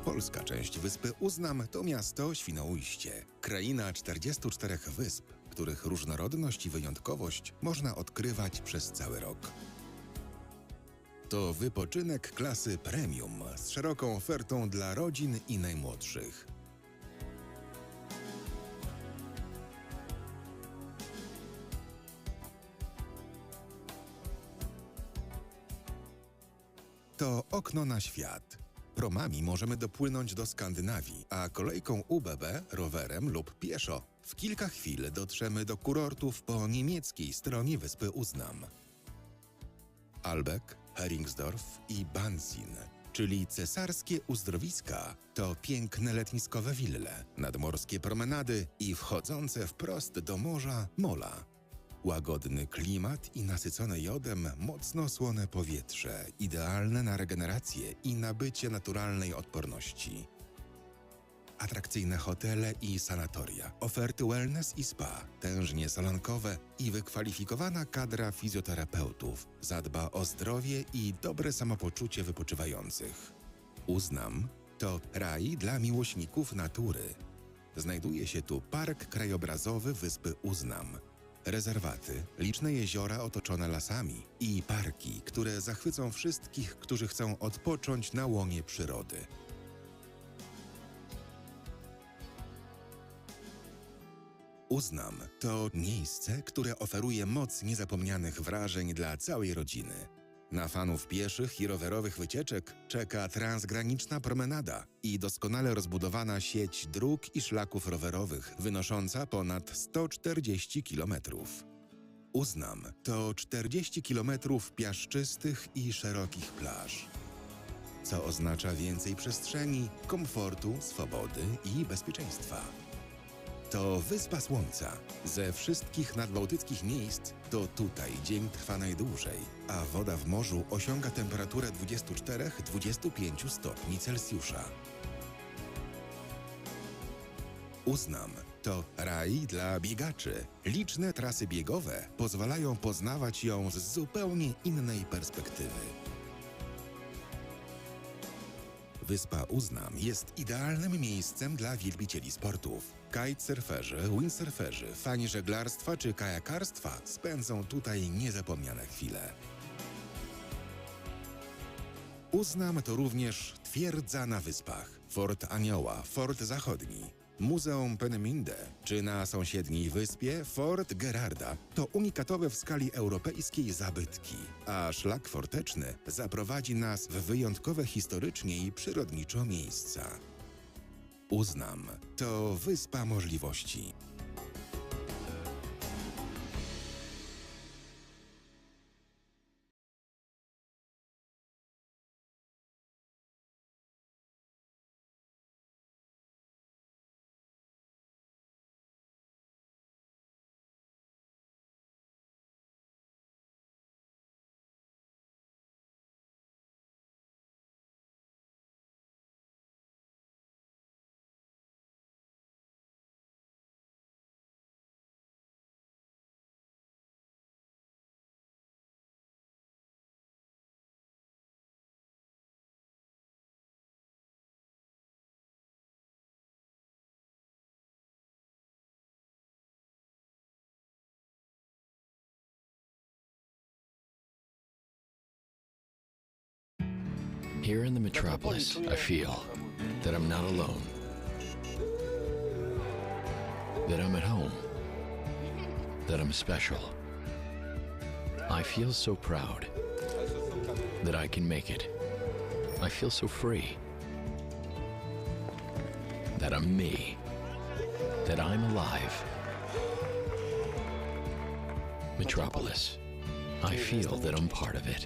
S12: Polska część wyspy Uznam to miasto Świnoujście, kraina 44 wysp, których różnorodność i wyjątkowość można odkrywać przez cały rok. To wypoczynek klasy premium z szeroką ofertą dla rodzin i najmłodszych. To okno na świat. Promami możemy dopłynąć do Skandynawii, a kolejką UBB, rowerem lub pieszo w kilka chwil dotrzemy do kurortów po niemieckiej stronie wyspy Uznam. Albeck, Heringsdorf i Bansin, czyli cesarskie uzdrowiska, to piękne letniskowe wille, nadmorskie promenady i wchodzące wprost do morza mola. Łagodny klimat i nasycone jodem mocno słone powietrze, idealne na regenerację i nabycie naturalnej odporności. Atrakcyjne hotele i sanatoria, oferty wellness i spa, tężnie salonkowe i wykwalifikowana kadra fizjoterapeutów zadba o zdrowie i dobre samopoczucie wypoczywających. Uznam, to raj dla miłośników natury. Znajduje się tu park krajobrazowy wyspy Uznam, rezerwaty, liczne jeziora otoczone lasami i parki, które zachwycą wszystkich, którzy chcą odpocząć na łonie przyrody. Uznam to miejsce, które oferuje moc niezapomnianych wrażeń dla całej rodziny. Na fanów pieszych i rowerowych wycieczek czeka transgraniczna promenada i doskonale rozbudowana sieć dróg i szlaków rowerowych wynosząca ponad 140 km. Uznam to 40 km piaszczystych i szerokich plaż, co oznacza więcej przestrzeni, komfortu, swobody i bezpieczeństwa. To Wyspa Słońca. Ze wszystkich nadbałtyckich miejsc to tutaj dzień trwa najdłużej, a woda w morzu osiąga temperaturę 24–25 stopni Celsjusza. Uznam, to raj dla biegaczy. Liczne trasy biegowe pozwalają poznawać ją z zupełnie innej perspektywy. Wyspa Uznam jest idealnym miejscem dla wielbicieli sportów. Kitesurferzy, windsurferzy, fani żeglarstwa czy kajakarstwa spędzą tutaj niezapomniane chwile. Uznam to również twierdza na wyspach, Fort Anioła, Fort Zachodni, Muzeum Peenemünde, czy na sąsiedniej wyspie Fort Gerarda to unikatowe w skali europejskiej zabytki, a szlak forteczny zaprowadzi nas w wyjątkowe historycznie i przyrodniczo miejsca. Uznam, to wyspa możliwości.
S13: Here in the metropolis, I feel that I'm not alone, that I'm at home, that I'm special. I feel so proud that I can make it. I feel so free. that I'm me, that I'm alive. Metropolis. I feel that I'm part of it.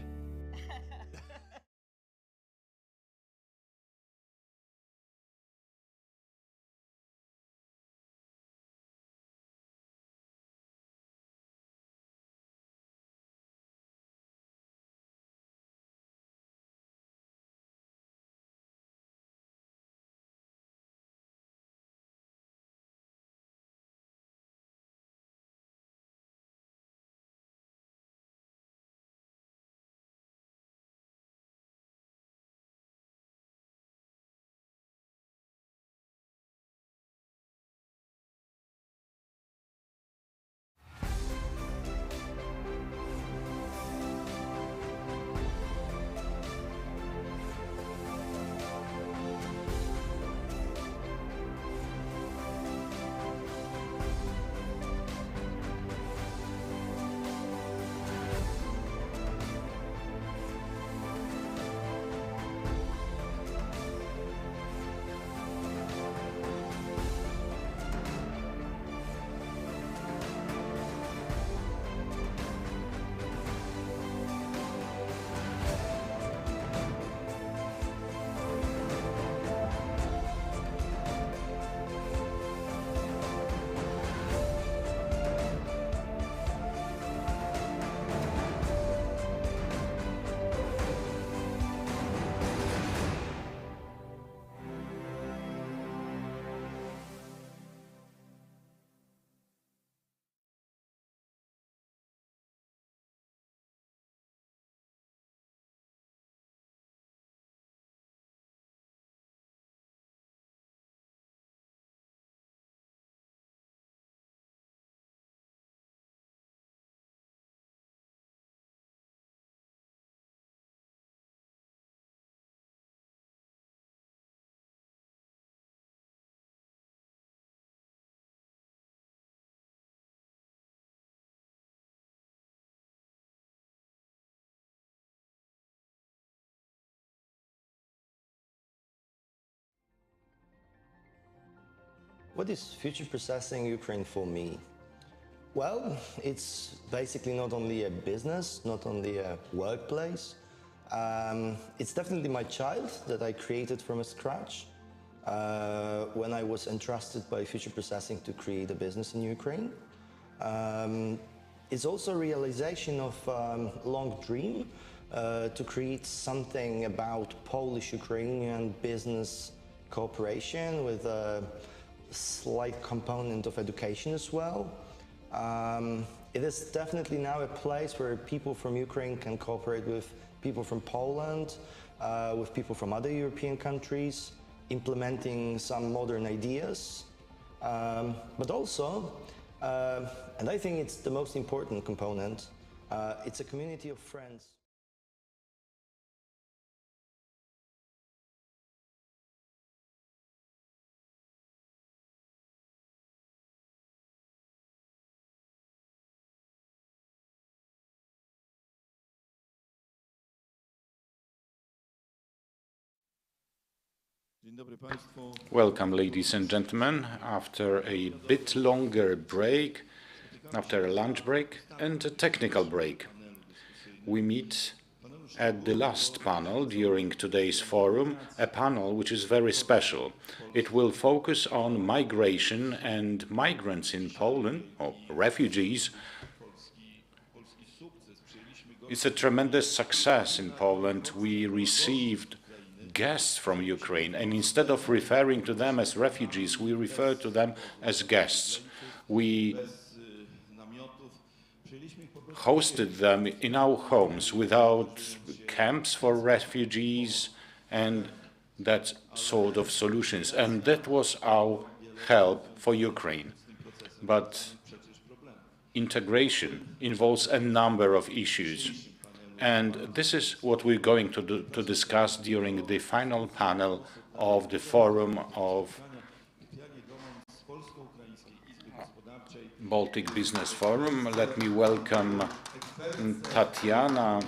S14: What is future processing Ukraine for me? Well, it's basically not only a business, not only a workplace. It's definitely my child that I created from scratch when I was entrusted by Future Processing to create a business in Ukraine. It's also a realization of a long dream to create something about Polish-Ukrainian business cooperation with a slight component of education as well. It is definitely now a place where people from Ukraine can cooperate with people from Poland, with people from other European countries, implementing some modern ideas. But also, and I think it's the most important component, it's a community of friends.
S16: Welcome, ladies and gentlemen, after a bit longer break, after a lunch break and a technical break. We meet at the last panel during today's forum, a panel which is very special. It will focus on migration and migrants in Poland, or refugees. It's a tremendous success in Poland. We received guests from Ukraine, and instead of referring to them as refugees, we refer to them as guests. We hosted them in our homes without camps for refugees and that sort of solutions, and that was our help for Ukraine. But integration involves a number of issues. And this is what we're going to discuss during the final panel of the Forum of Baltic Business Forum. Let me welcome Tatiana,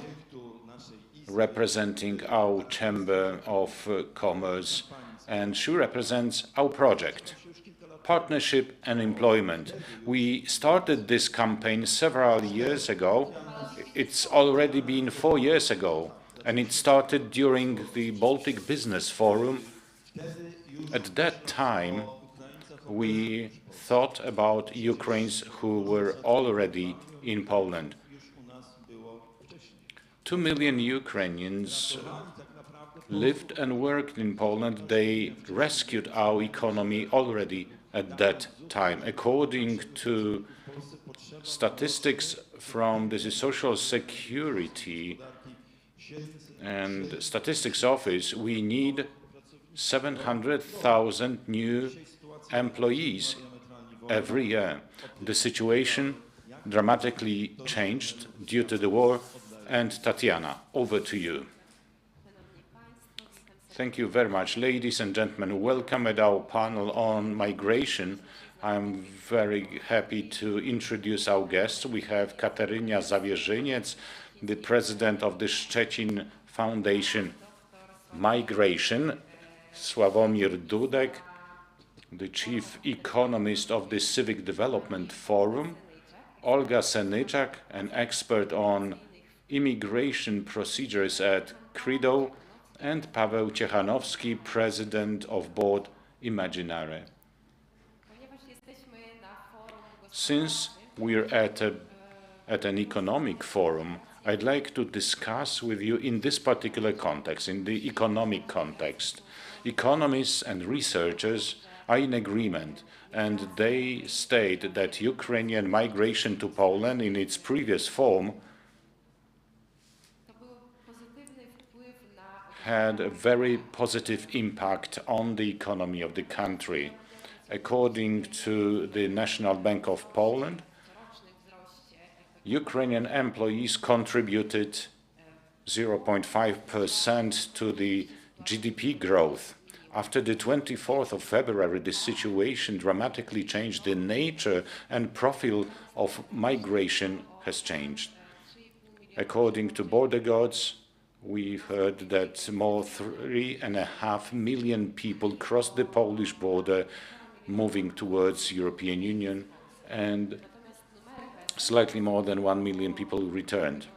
S16: representing our Chamber of Commerce and she represents our project, Partnership and Employment. We started this campaign several years ago. It's already been 4 years ago, and it started during the Baltic Business Forum. At that time, we thought about Ukrainians who were already in Poland. 2 million Ukrainians lived and worked in Poland. They rescued our economy already at that time. According to statistics from the Social Security and Statistics Office, we need 700,000 new employees every year. The situation dramatically changed due to the war. And Tatiana, over to you. Thank you very much. Ladies and gentlemen, welcome at our panel on migration. I'm very happy to introduce our guests. We have Katarzyna Zawierzyniec, the president of the Szczecin Foundation Migration, Sławomir Dudek, the chief economist of the Civic Development Forum, Olga Senyczak, an expert on immigration procedures at Credo, and Paweł Ciechanowski, president of board Imaginary. Since we're at an economic forum, I'd like to discuss with you in this particular context, in the economic context. Economists and researchers are in agreement, and they state that Ukrainian migration to Poland in its previous form had a very positive impact on the economy of the country. According to the National Bank of Poland, Ukrainian employees contributed 0.5% to the GDP growth. After the 24th of February, the situation dramatically changed. The nature and profile of migration has changed. According to border guards, we've heard that more 3.5 million people crossed the Polish border moving towards European Union, and slightly more than 1 million people returned.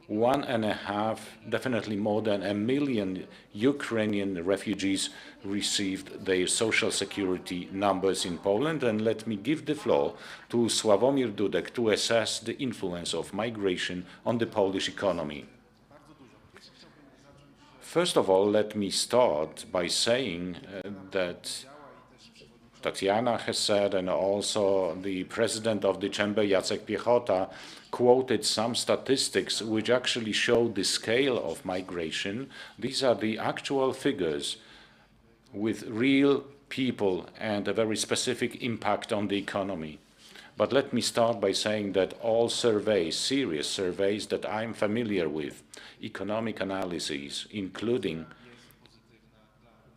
S16: 1.5, definitely more than 1 million Ukrainian refugees received their social security numbers in Poland. And let me give the floor to Sławomir Dudek to assess the influence of migration on the Polish economy. First of all, let me start by saying that Tatiana has said, and also the president of the chamber, Jacek Piechota, quoted some statistics which actually show the scale of migration. These are the actual figures with real people and a very specific impact on the economy. But let me start by saying that all surveys, serious surveys that I'm familiar with, economic analyses, including,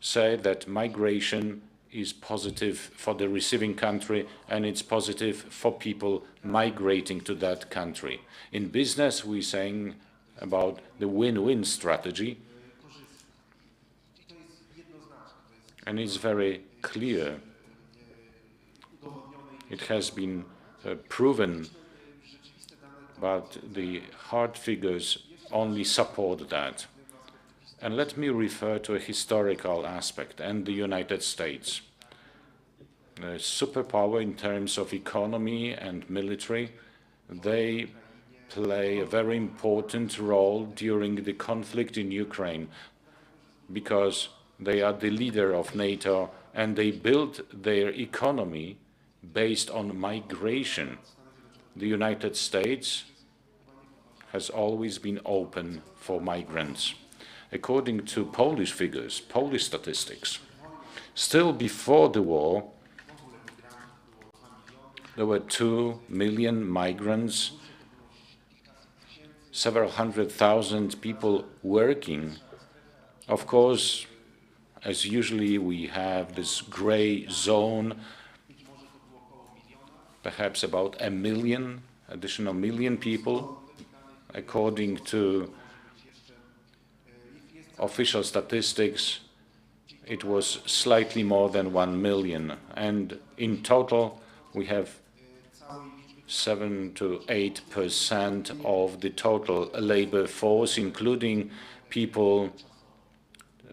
S16: say that migration is positive for the receiving country and it's positive for people migrating to that country. In business, we're saying about the win-win strategy, and it's very clear. It has been proven, but the hard figures only support that. And let me refer to a historical aspect and the United States. A superpower in terms of economy and military, they play a very important role during the conflict in Ukraine because they are the leader of NATO and they built their economy based on migration. The United States has always been open for migrants. According to Polish figures, Polish statistics, still before the war, there were 2 million migrants, several hundred thousand people working. Of course, as usually we have this gray zone, perhaps about 1 million, additional million people, according to official statistics. it was slightly more than 1 million. And in total, we have 7 to 8% of the total labor force, including people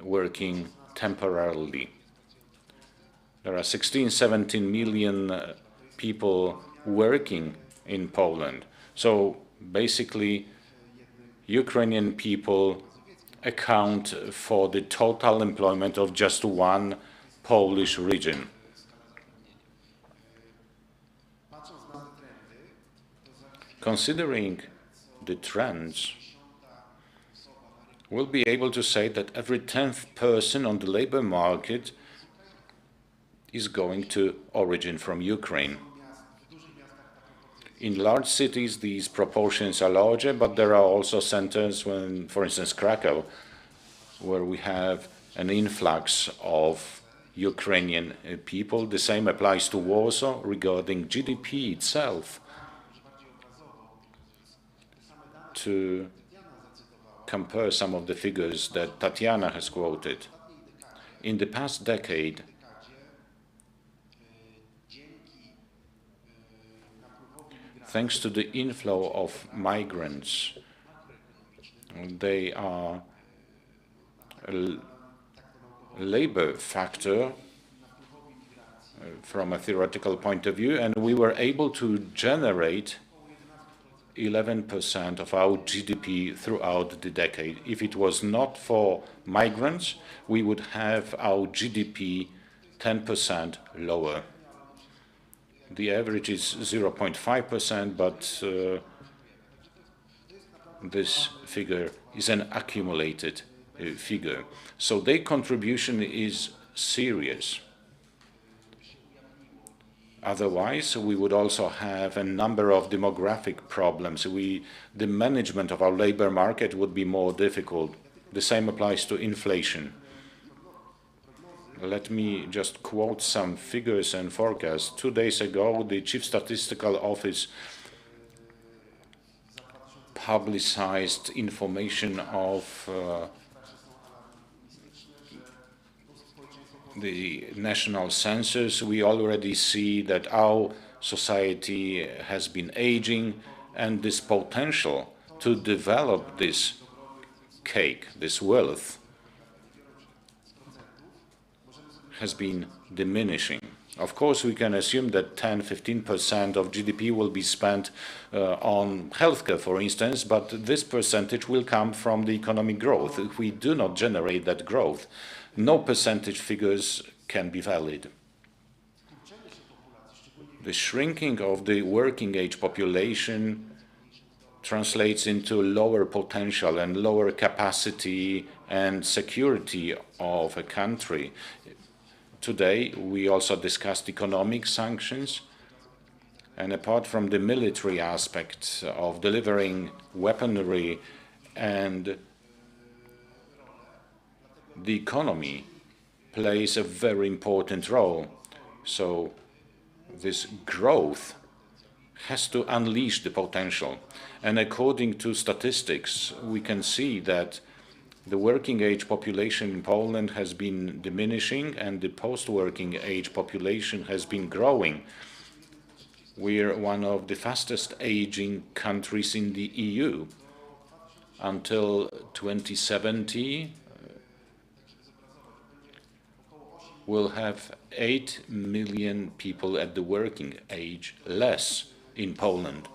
S16: working temporarily. There are 16, 17 million people working in Poland. So basically, Ukrainian people account for the total employment of just one Polish region. Considering the trends, we'll be able to say that every 10th person on the labor market is going to origin from Ukraine. In large cities, these proportions are larger, but there are also centers, when, for instance, Krakow, where we have an influx of Ukrainian people. The same applies to Warsaw regarding GDP itself. To compare some of the figures that Tatiana has quoted, in the past decade, thanks to the inflow of migrants, they are a labor factor from a theoretical point of view, and we were able to generate 11% of our GDP throughout the decade. If it was not for migrants, we would have our GDP 10% lower. The average is 0.5%, but this figure is an accumulated figure. So their contribution is serious. Otherwise, we would also have a number of demographic problems. The management of our labor market would be more difficult. The same applies to inflation. Let me just quote some figures and forecasts. 2 days ago, the Chief Statistical Office publicized information of the national census. We already see that our society has been aging, and this potential to develop this cake, this wealth, has been diminishing. Of course, we can assume that 10–15% of GDP will be spent on healthcare, for instance, but this percentage will come from the economic growth. If we do not generate that growth, no percentage figures can be valid. The shrinking of the working age population translates into lower potential and lower capacity and security of a country. Today, we also discussed economic sanctions, and apart from the military aspect of delivering weaponry, and the economy plays a very important role. So this growth has to unleash the potential. And according to statistics, we can see that the working age population in Poland has been diminishing, and the post-working age population has been growing. We're one of the fastest aging countries in the EU. Until 2070, we'll have 8 million people at the working age less in Poland,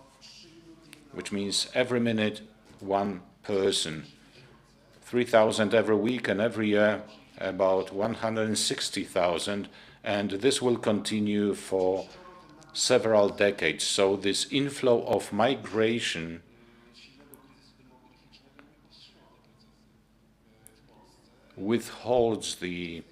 S16: which means every minute, one person. 3,000 every week, and every year about 160,000, and this will continue for several decades. So this inflow of migration withholds the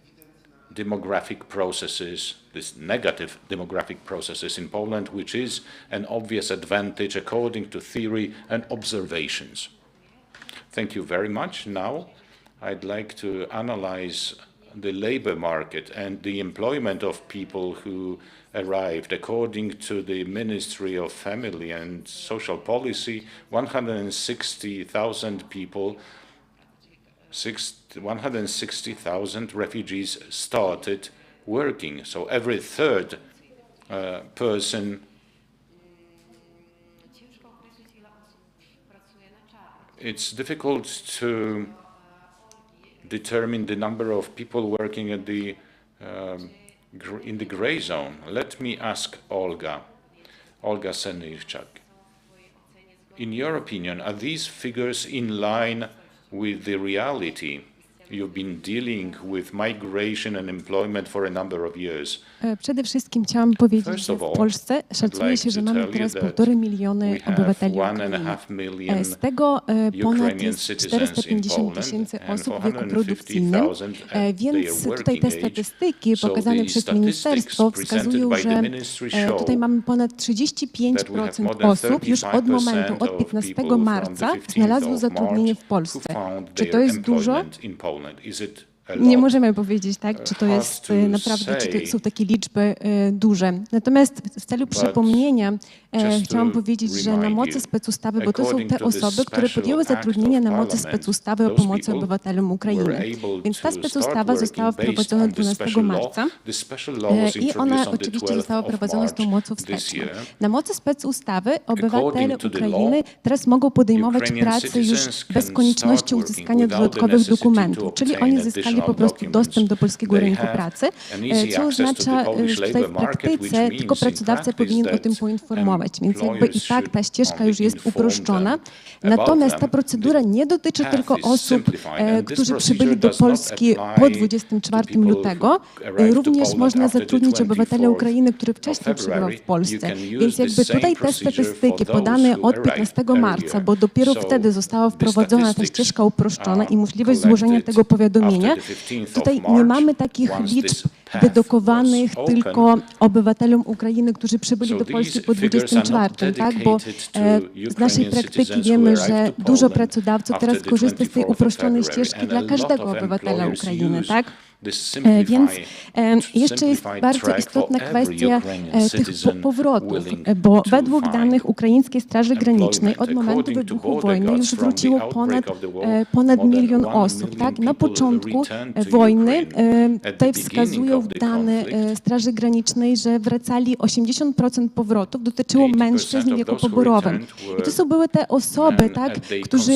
S16: demographic processes, these negative demographic processes in Poland, which is an obvious advantage according to theory and observations. Thank you very much. Now, I'd like to analyze the labor market and the employment of people who arrived. According to the Ministry of Family and Social Policy, 160,000 people 160,000 refugees started working. So every third person it's difficult to determine the number of people working at in the gray zone. Let me ask Olga Senirchak. In your opinion, are these figures in line with the reality? You've been dealing with migration and employment for a number of years.
S17: Przede wszystkim chciałam powiedzieć, że w Polsce szacuje się, że mamy teraz 1,5 miliona obywateli Ukrainy. Z tego ponad jest 450 tysięcy osób w wieku produkcyjnym, więc tutaj te statystyki pokazane przez ministerstwo wskazują, że tutaj mamy ponad 35% osób już od momentu, od 15 marca znalazło zatrudnienie w Polsce. Czy to jest dużo? Nie możemy powiedzieć, tak, czy to jest naprawdę, czy to są takie liczby duże. Natomiast w celu przypomnienia chciałam powiedzieć, że na mocy specustawy, bo to są te osoby, które podjęły zatrudnienie na mocy specustawy o pomocy obywatelom Ukrainy. Więc ta specustawa została wprowadzona 12 marca i ona oczywiście została wprowadzona z tą mocą wsteczną. Na mocy specustawy obywatele Ukrainy teraz mogą podejmować pracę już bez konieczności uzyskania dodatkowych dokumentów, czyli oni zyskali po prostu dostęp do polskiego rynku pracy, co oznacza, że tutaj w praktyce tylko pracodawca powinien o tym poinformować. Więc jakby i tak ta ścieżka już jest uproszczona. Natomiast ta procedura nie dotyczy tylko osób, którzy przybyli do Polski po 24 lutego. Również można zatrudnić obywatela Ukrainy, który wcześniej przybywał w Polsce. Więc jakby tutaj te statystyki podane od 15 marca, bo dopiero wtedy została wprowadzona ta ścieżka uproszczona i możliwość złożenia tego powiadomienia, tutaj nie mamy takich liczb dedykowanych tylko obywatelom Ukrainy, którzy przybyli do Polski po 24, tak? Bo z naszej praktyki wiemy, że dużo pracodawców teraz korzysta z tej uproszczonej ścieżki dla każdego obywatela Ukrainy, tak? Więc jeszcze jest bardzo istotna kwestia tych powrotów, bo według danych Ukraińskiej Straży Granicznej od momentu wybuchu wojny już wróciło ponad 1 milion osób. Tak? Na początku wojny tutaj wskazują dane Straży Granicznej, że wracali 80% powrotów, dotyczyło mężczyzn w wieku poborowym. I to były te osoby, tak, którzy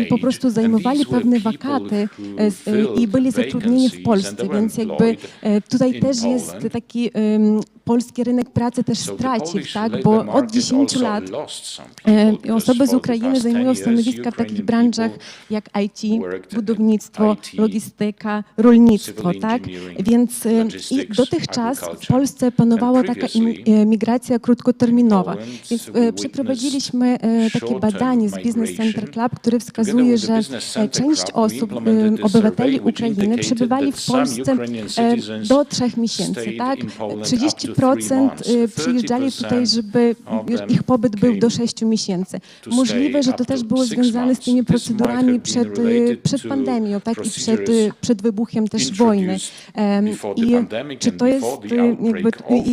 S17: po prostu zajmowali pewne wakaty i byli zatrudnieni w Polsce, więc jakby tutaj też jest taki polski rynek pracy też stracił, tak? Bo od 10 lat osoby z Ukrainy zajmują stanowiska w takich branżach jak IT, budownictwo, logistyka, rolnictwo, tak? Więc i dotychczas w Polsce panowała taka migracja krótkoterminowa. Więc przeprowadziliśmy takie badanie z Business Center Club, które wskazuje, że część osób, obywateli Ukrainy przebywali w Polsce do 3 miesięcy, tak? 30% przyjeżdżali tutaj, żeby ich pobyt był do 6 miesięcy. Możliwe, że to też było związane z tymi procedurami przed pandemią, tak? I przed wybuchem też wojny. I czy to jest jakby,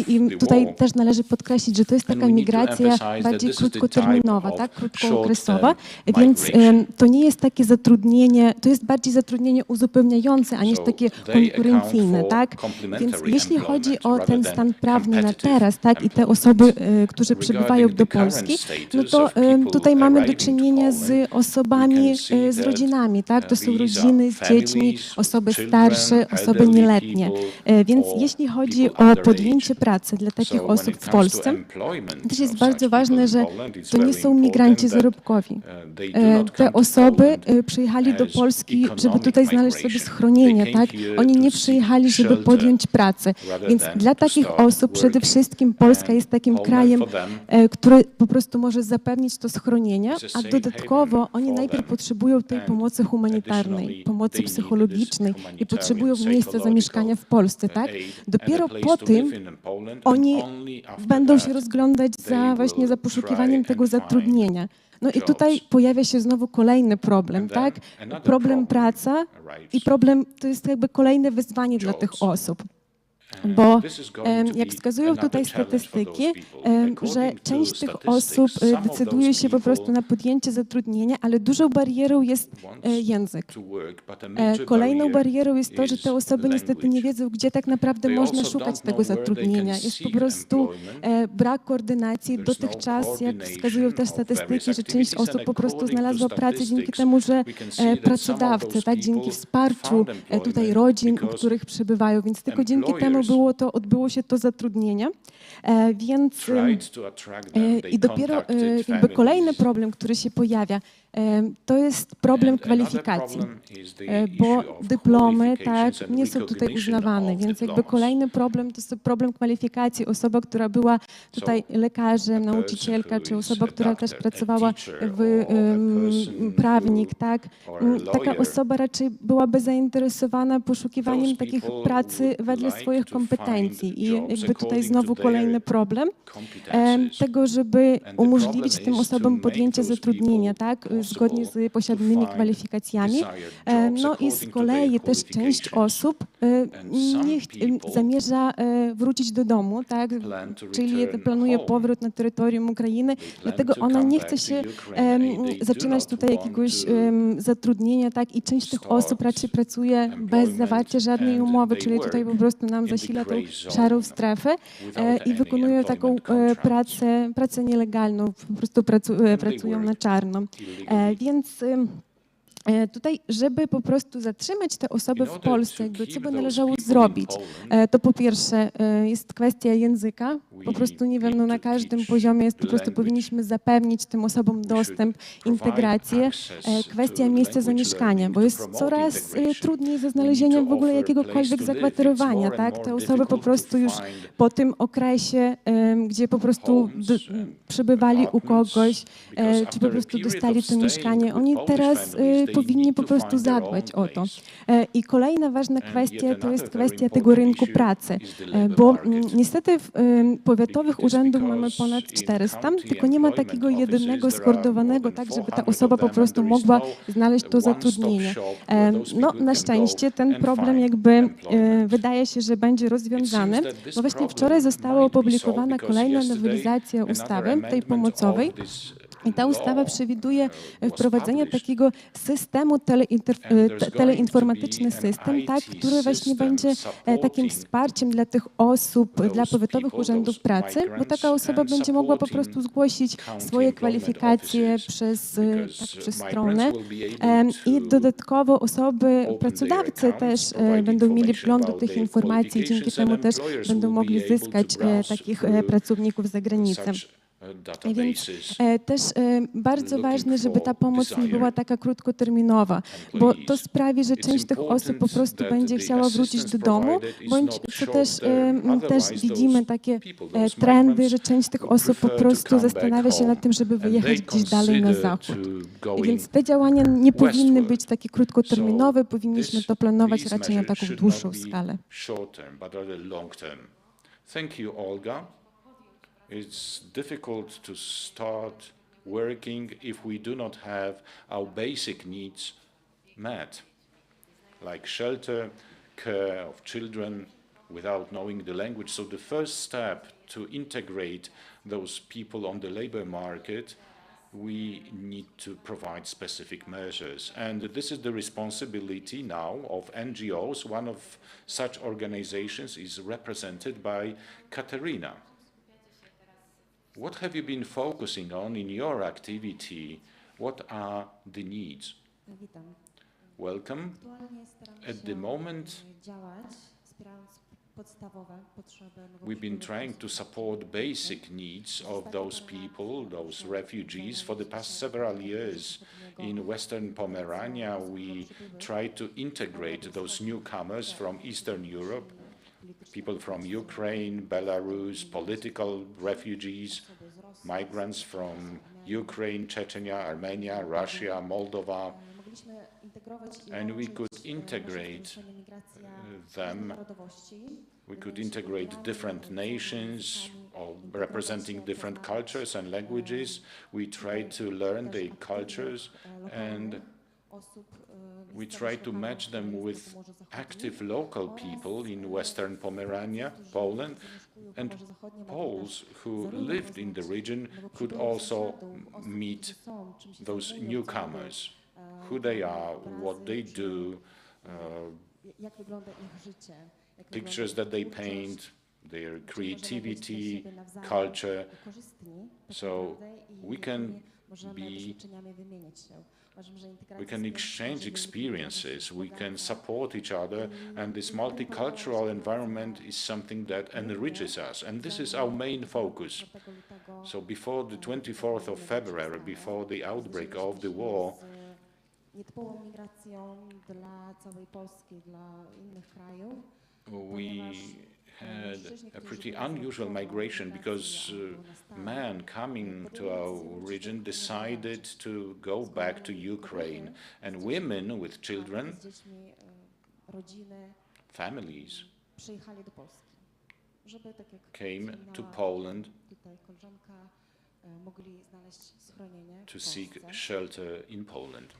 S17: i tutaj też należy podkreślić, że to jest taka migracja bardziej krótkoterminowa, tak? Krótkookresowa, więc to nie jest takie zatrudnienie, to jest bardziej zatrudnienie uzupełniające, a nie takie konkurencyjne, tak? Więc jeśli chodzi o ten stan prawny na teraz, tak, i te osoby, które przybywają do Polski, no to tutaj mamy do czynienia z osobami, z rodzinami, tak? To są rodziny z dziećmi, osoby starsze, osoby nieletnie. Więc jeśli chodzi o podjęcie pracy dla takich osób w Polsce, też jest bardzo ważne, że to nie są migranci zarobkowi. Te osoby przyjechali do Polski, żeby tutaj znaleźć sobie schronienie, tak? Oni nie przyjechali, żeby podjąć pracę. Więc dla takich osób przede wszystkim Polska jest takim krajem, który po prostu może zapewnić to schronienie, a dodatkowo oni najpierw potrzebują tej pomocy humanitarnej, pomocy psychologicznej i potrzebują miejsca zamieszkania w Polsce, tak? Dopiero po tym oni będą się rozglądać za poszukiwaniem tego zatrudnienia. No i tutaj pojawia się znowu kolejny problem, tak? Problem praca i problem, to jest jakby kolejne wyzwanie dla tych osób. Bo jak wskazują tutaj statystyki, że część tych osób decyduje się po prostu na podjęcie zatrudnienia, ale dużą barierą jest język. Kolejną barierą jest to, że te osoby niestety nie wiedzą, gdzie tak naprawdę można szukać tego zatrudnienia. Jest po prostu brak koordynacji. Dotychczas, jak wskazują też statystyki, że część osób po prostu znalazła pracę dzięki temu, że pracodawcy, tak, dzięki wsparciu tutaj rodzin, u których przebywają, więc tylko dzięki temu odbyło się to zatrudnienie. Więc i dopiero jakby kolejny problem, który się pojawia, to jest problem kwalifikacji, bo dyplomy tak nie są tutaj uznawane, więc jakby kolejny problem to jest problem kwalifikacji. Osoba, która była tutaj lekarzem, nauczycielka, czy osoba, która też pracowała prawnik, tak, taka osoba raczej byłaby zainteresowana poszukiwaniem takich pracy wedle swoich kompetencji i jakby tutaj znowu kolejny problem tego, żeby umożliwić tym osobom podjęcie zatrudnienia, tak, zgodnie z posiadanymi kwalifikacjami. No i z kolei też część osób zamierza wrócić do domu, tak, czyli planuje powrót na terytorium Ukrainy, dlatego ona nie chce się zaczynać tutaj jakiegoś zatrudnienia, tak, i część tych osób raczej pracuje bez zawarcia żadnej umowy, czyli tutaj po prostu nam zasila tą szarą strefę i wykonują taką pracę nielegalną, po prostu pracują na czarno. Więc tutaj, żeby po prostu zatrzymać te osoby w Polsce, jakby co by należało zrobić, to po pierwsze jest kwestia języka. Po prostu, nie wiem, no na każdym poziomie jest po prostu powinniśmy zapewnić tym osobom dostęp, integrację. Kwestia miejsca zamieszkania, bo jest coraz trudniej ze znalezieniem w ogóle jakiegokolwiek zakwaterowania, tak? Te osoby po prostu już po tym okresie, gdzie po prostu przebywali u kogoś, czy po prostu dostali to mieszkanie, oni teraz powinni po prostu zadbać o to. I kolejna ważna kwestia to jest kwestia tego rynku pracy, bo niestety w powiatowych urzędów mamy ponad 400, tylko nie ma takiego jedynego skoordynowanego, tak, żeby ta osoba po prostu mogła znaleźć to zatrudnienie. No, na szczęście ten problem jakby wydaje się, że będzie rozwiązany, bo właśnie wczoraj została opublikowana kolejna nowelizacja ustawy, tej pomocowej. I ta ustawa przewiduje wprowadzenie takiego systemu, teleinformatyczny system, tak, który właśnie będzie takim wsparciem dla tych osób, dla powiatowych urzędów pracy, bo taka osoba będzie mogła po prostu zgłosić swoje kwalifikacje przez stronę i dodatkowo pracodawcy też będą mieli wgląd do tych informacji, dzięki temu też będą mogli zyskać takich pracowników za granicą. Więc też bardzo ważne, żeby ta pomoc nie była taka krótkoterminowa, bo to sprawi, że część tych osób po prostu będzie chciała wrócić do domu, bądź co też widzimy takie trendy, że część tych osób po prostu zastanawia się nad tym, żeby wyjechać gdzieś dalej na zachód. Więc te działania nie powinny być takie krótkoterminowe, powinniśmy to planować raczej na taką dłuższą skalę.
S16: Thank you, Olga. It's difficult to start working if we do not have our basic needs met, like shelter, care of children, without knowing the language. So the first step to integrate those people on the labor market, we need to provide specific measures. And this is the responsibility now of NGOs. One of such organizations is represented by Katerina. What have you been focusing on in your activity? What are the needs? Welcome. At the moment, we've been trying to support basic needs of those people, those refugees. For the past several years in Western Pomerania, we tried to integrate those newcomers from Eastern Europe, people from Ukraine, Belarus, political refugees, migrants from Ukraine, Chechnya, Armenia, Russia, Moldova, and we could integrate them. We could integrate different nations representing different cultures and languages. We tried to learn their cultures, and We try to match them with active local people in Western Pomerania, Poland, and Poles who lived in the region could also meet those newcomers, who they are, what they do, pictures that they paint, their creativity, culture. So we can exchange experiences, we can support each other, and this multicultural environment is something that enriches us, and this is our main focus. So before the 24th of February, before the outbreak of the war, we had a pretty unusual migration because men coming to our region decided to go back to Ukraine, and women with children, families, came to Poland to seek shelter in Poland.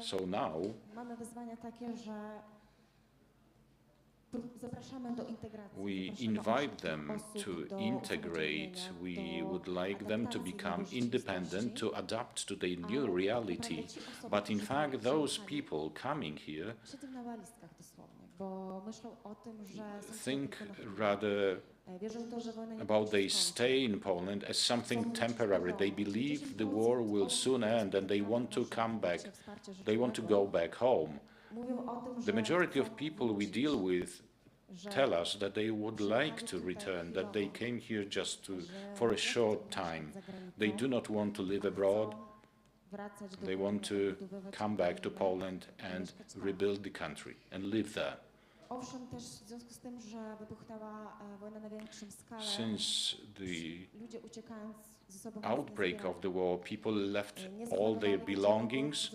S16: So now we invite them to integrate, we would like them to become independent, to adapt to the new reality. But in fact, those people coming here think rather about their stay in Poland as something temporary. They believe the war will soon end and they want to come back, they want to go back home. The majority of people we deal with tell us that they would like to return, that they came here just for a short time. They do not want to live abroad. They want to come back to Poland and rebuild the country and live there. Since the outbreak of the war, people left all their belongings.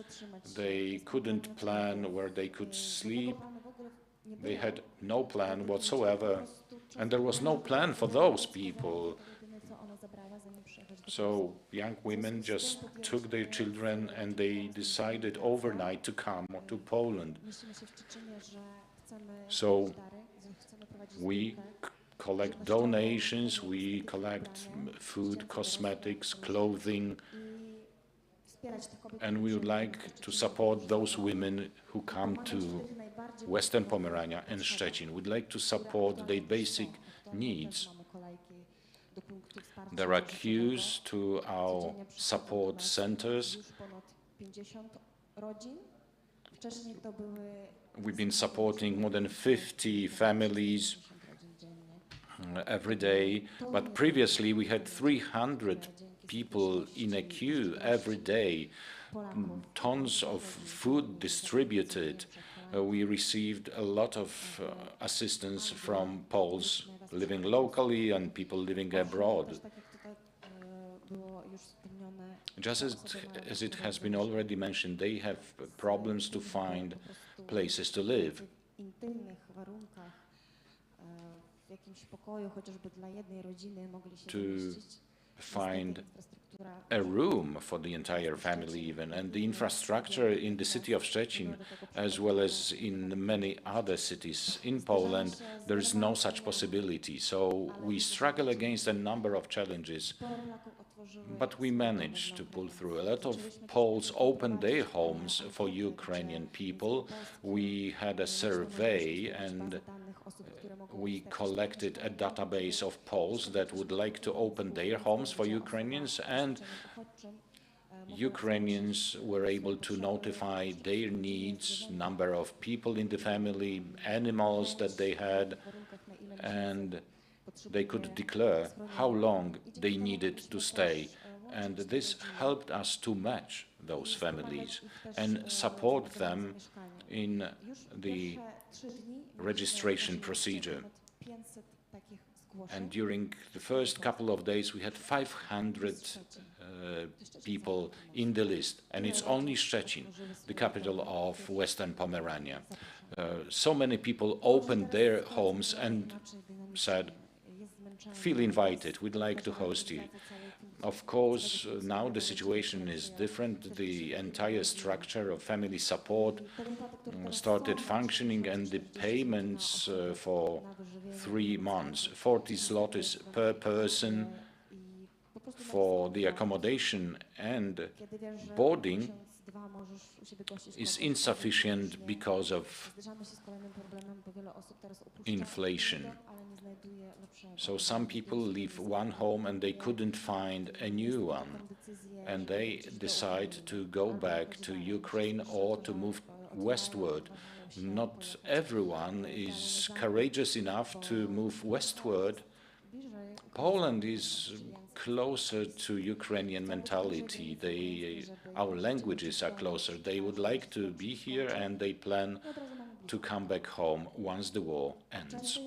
S16: They couldn't plan where they could sleep. They had no plan whatsoever, and there was no plan for those people. So young women just took their children and they decided overnight to come to Poland. So we collect donations, we collect food, cosmetics, clothing, and we would like to support those women who come to Western Pomerania and Szczecin. We'd like to support their basic needs. There are queues to our support centers. We've been supporting more than 50 families every day, but previously we had 300 people in a queue every day, tons of food distributed. We received a lot of assistance from Poles living locally and people living abroad. Just as it has been already mentioned, they have problems to find places to live. To find a room for the entire family even, and the infrastructure in the city of Szczecin, as well as in many other cities in Poland, there is no such possibility. So we struggle against a number of challenges, but we managed to pull through. A lot of Poles opened their homes for Ukrainian people. We had a survey and we collected a database of Poles that would like to open their homes for Ukrainians, and Ukrainians were able to notify their needs, number of people in the family, animals that they had, and they could declare how long they needed to stay. And this helped us to match those families and support them in the registration procedure. And during the first couple of days, we had 500 people in the list, and it's only Szczecin, the capital of Western Pomerania. So many people opened their homes and said, feel invited, we'd like to host you. Of course, now the situation is different. The entire structure of family support started functioning, and the payments for 3 months, 40 zlotys per person for the accommodation and boarding is insufficient because of inflation. So some people leave one home and they couldn't find a new one, and they decide to go back to Ukraine or to move westward. Not everyone is courageous enough to move westward. Poland is closer to Ukrainian mentality. Our languages are closer. They would like to be here and they plan to come back home once the war ends.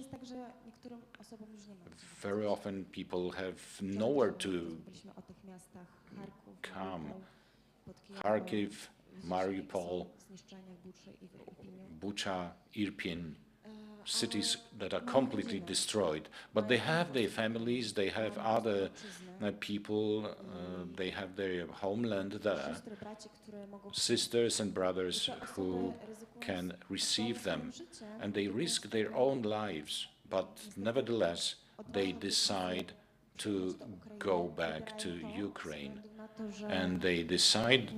S16: Very often people have nowhere to come. Kharkiv, Mariupol, Bucha, Irpin, cities that are completely destroyed. But they have their families, they have other people, they have their homeland there, sisters and brothers who can receive them, and they risk their own lives, but nevertheless they decide to go back to Ukraine. And they decide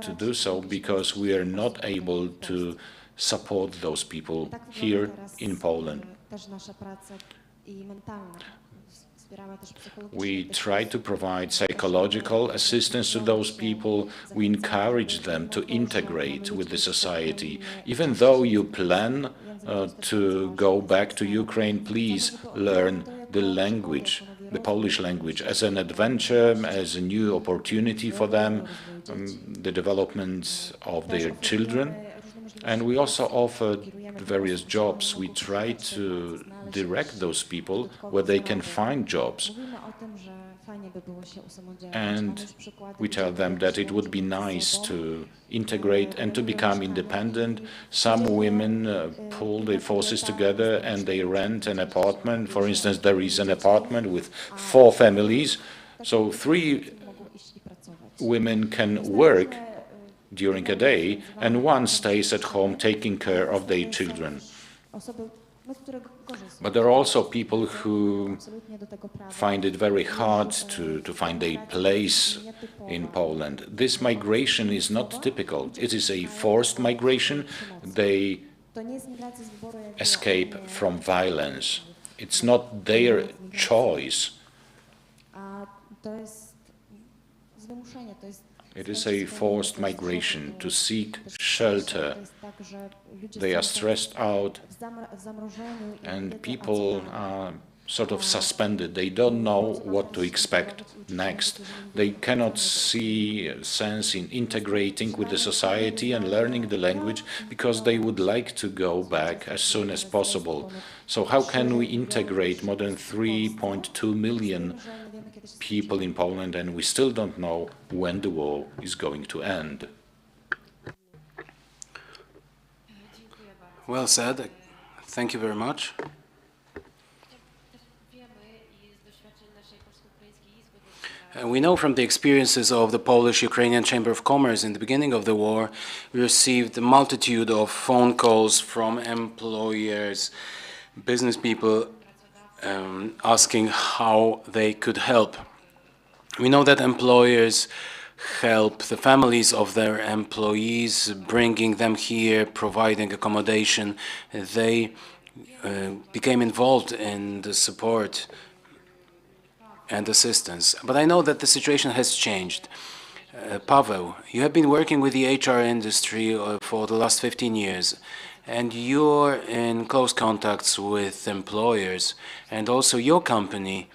S16: to do so because we are not able to support those people here in Poland. We try to provide psychological assistance to those people. We encourage them to integrate with the society. Even though you plan to go back to Ukraine, please learn the language, the Polish language, as an adventure, as a new opportunity for them, the development of their children. And we also offer various jobs. We try to direct those people where they can find jobs. And we tell them that it would be nice to integrate and to become independent. Some women pull their forces together and they rent an apartment. For instance, there is an apartment with 4 families, so 3 women can work during a day, and one stays at home taking care of their children. But there are also people who find it very hard to find a place in Poland. This migration is not typical. It is a forced migration. They escape from violence. It's not their choice. It is a forced migration to seek shelter. They are stressed out, and people are sort of suspended. They don't know what to expect next. They cannot see sense in integrating with the society and learning the language because they would like to go back as soon as possible. So how can we integrate more than 3.2 million people in Poland, and we still don't know when the war is going to end?
S2: Well said. Thank you very much. We know from the experiences of the Polish-Ukrainian Chamber of Commerce in the beginning of the war, we received a multitude of phone calls from employers, business people, asking how they could help. We know that employers help the families of their employees, bringing them here, providing accommodation. They became involved in the support and assistance. But I know that the situation has changed. Paweł, you have been working with the HR industry for the last 15 years, and you're in close contacts with employers, and also your company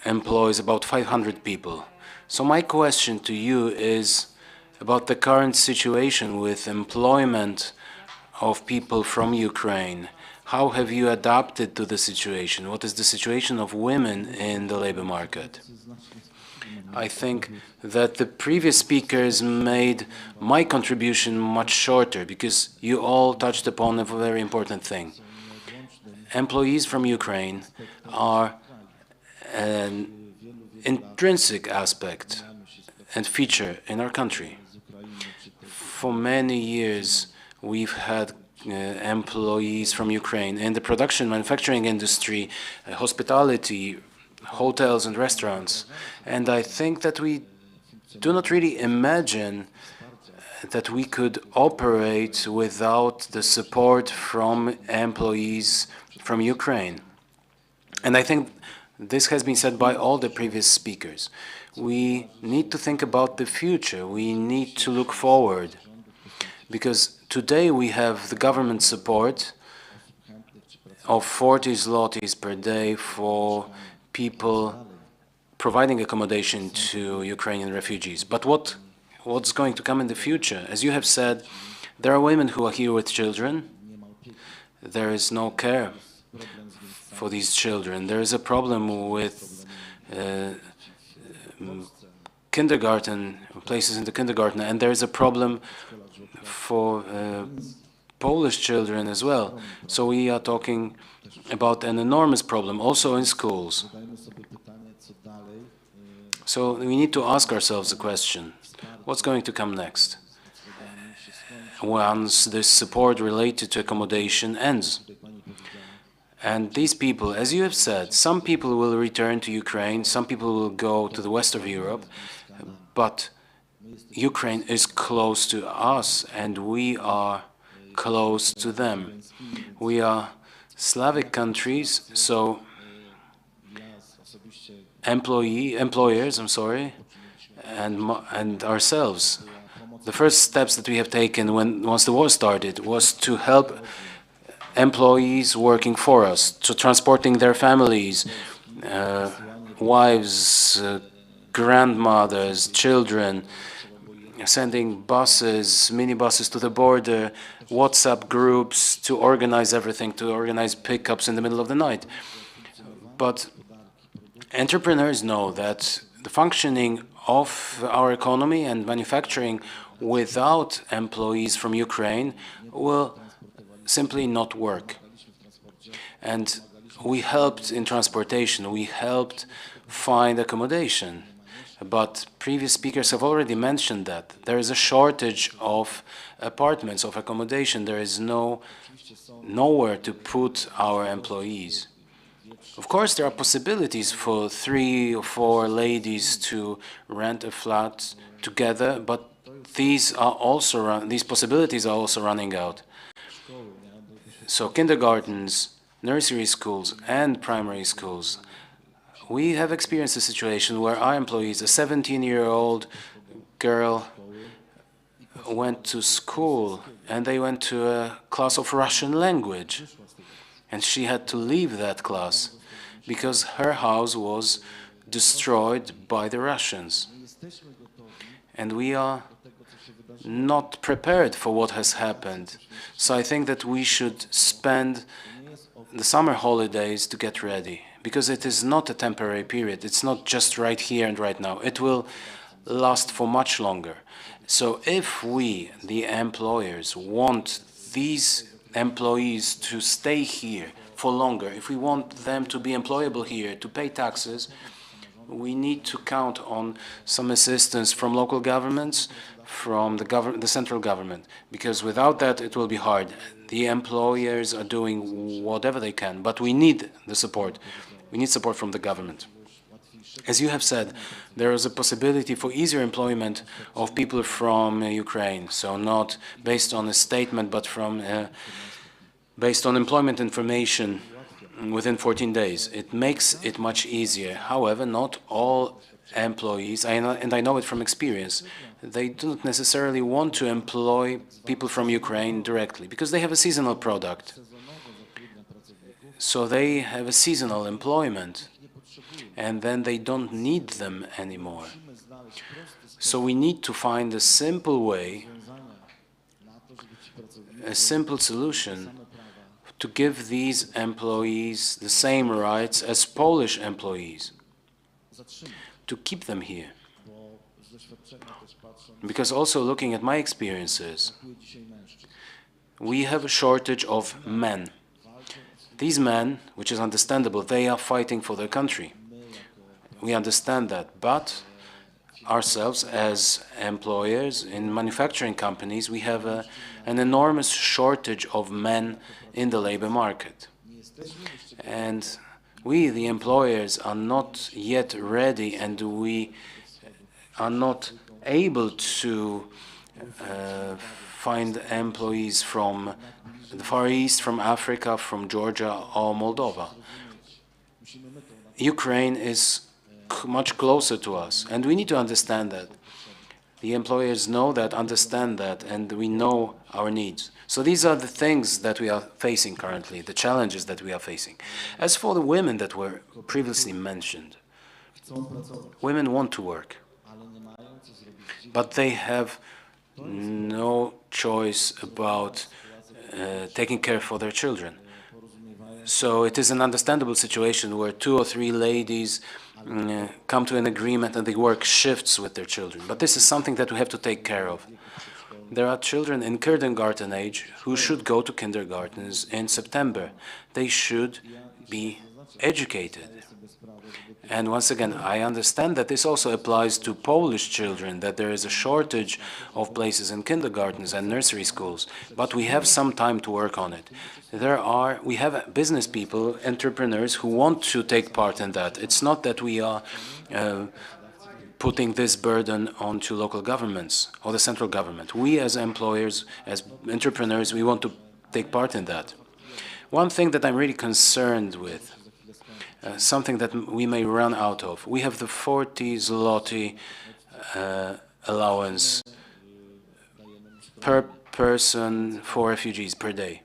S2: employs about 500 people. So my question to you is about the current situation with employment of people from Ukraine. How have you adapted to the situation? What is the situation of women in the labor market? I think that the previous speakers made my contribution much shorter because you all touched upon a very important thing. Employees from Ukraine are intrinsic aspect and feature in our country. For many years, we've had employees from Ukraine in the production, manufacturing industry, hospitality, hotels and restaurants. And I think that we do not really imagine that we could operate without the support from employees from Ukraine. And I think this has been said by all the previous speakers. We need to think about the future. We need to look forward. Because today we have the government support of 40 zlotys per day for people providing accommodation to Ukrainian refugees. But what's going to come in the future? As you have said, there are women who are here with children. There is no care for these children. There is a problem with kindergarten, places in the kindergarten, and there is a problem for Polish children as well. So we are talking about an enormous problem, also in schools. So we need to ask ourselves the question, what's going to come next? Once this support related to accommodation ends. And these people, as you have said, some people will return to Ukraine, some people will go to the west of Europe, but Ukraine is close to us and we are close to them. We are Slavic countries, so employers, and ourselves. The first steps that we have taken once the war started was to help employees working for us, to transporting their families, wives, grandmothers, children, sending buses, minibuses to the border, WhatsApp groups to organize everything, to organize pickups in the middle of the night. But entrepreneurs know that the functioning of our economy and manufacturing without employees from Ukraine will simply not work. And we helped in transportation, we helped find accommodation. But previous speakers have already mentioned that there is a shortage of apartments, of accommodation. There is nowhere to put our employees. Of course, there are possibilities for 3 or 4 ladies to rent a flat together, but these possibilities are also running out. So kindergartens, nursery schools, and primary schools. We have experienced a situation where our employees, a 17-year-old girl, went to school and they went to a class of Russian language. And she had to leave that class because her house was destroyed by the Russians. And we are not prepared for what has happened. So I think that we should spend the summer holidays to get ready, because it is not a temporary period. It's not just right here and right now. It will last for much longer. So if we, the employers, want these employees to stay here for longer, if we want them to be employable here, to pay taxes, we need to count on some assistance from local governments, from the central government, because without that it will be hard. The employers are doing whatever they can, but we need the support. We need support from the government. As you have said, there is a possibility for easier employment of people from Ukraine, so not based on a statement, but from based on employment information within 14 days. It makes it much easier. However, not all employees, and I know it from experience, they do not necessarily want to employ people from Ukraine directly because they have a seasonal product. So they have a seasonal employment, and then they don't need them anymore. So we need to find a simple way, a simple solution to give these employees the same rights as Polish employees, to keep them here. Because also looking at my experiences, we have a shortage of men. These men, which is understandable, they are fighting for their country. We understand that, but ourselves as employers in manufacturing companies, we have an enormous shortage of men in the labor market. And we, the employers, are not yet ready, and we are not able to find employees from the Far East, from Africa, from Georgia or Moldova. Ukraine is much closer to us, and we need to understand that. The employers know that, understand that, and we know our needs. So these are the things that we are facing currently, the challenges that we are facing. As for the women that were previously mentioned, women want to work, but they have no choice about taking care for their children. So it is an understandable situation where 2 or 3 ladies come to an agreement and they work shifts with their children. But this is something that we have to take care of. There are children in kindergarten age who should go to kindergartens in September. They should be educated. And once again, I understand that this also applies to Polish children, that there is a shortage of places in kindergartens and nursery schools, but we have some time to work on it. We have business people, entrepreneurs who want to take part in that. It's not that we are putting this burden onto local governments or the central government. We as employers, as entrepreneurs, we want to take part in that. One thing that I'm really concerned with, something that we may run out of. We have the 40 zloty allowance per person for refugees per day.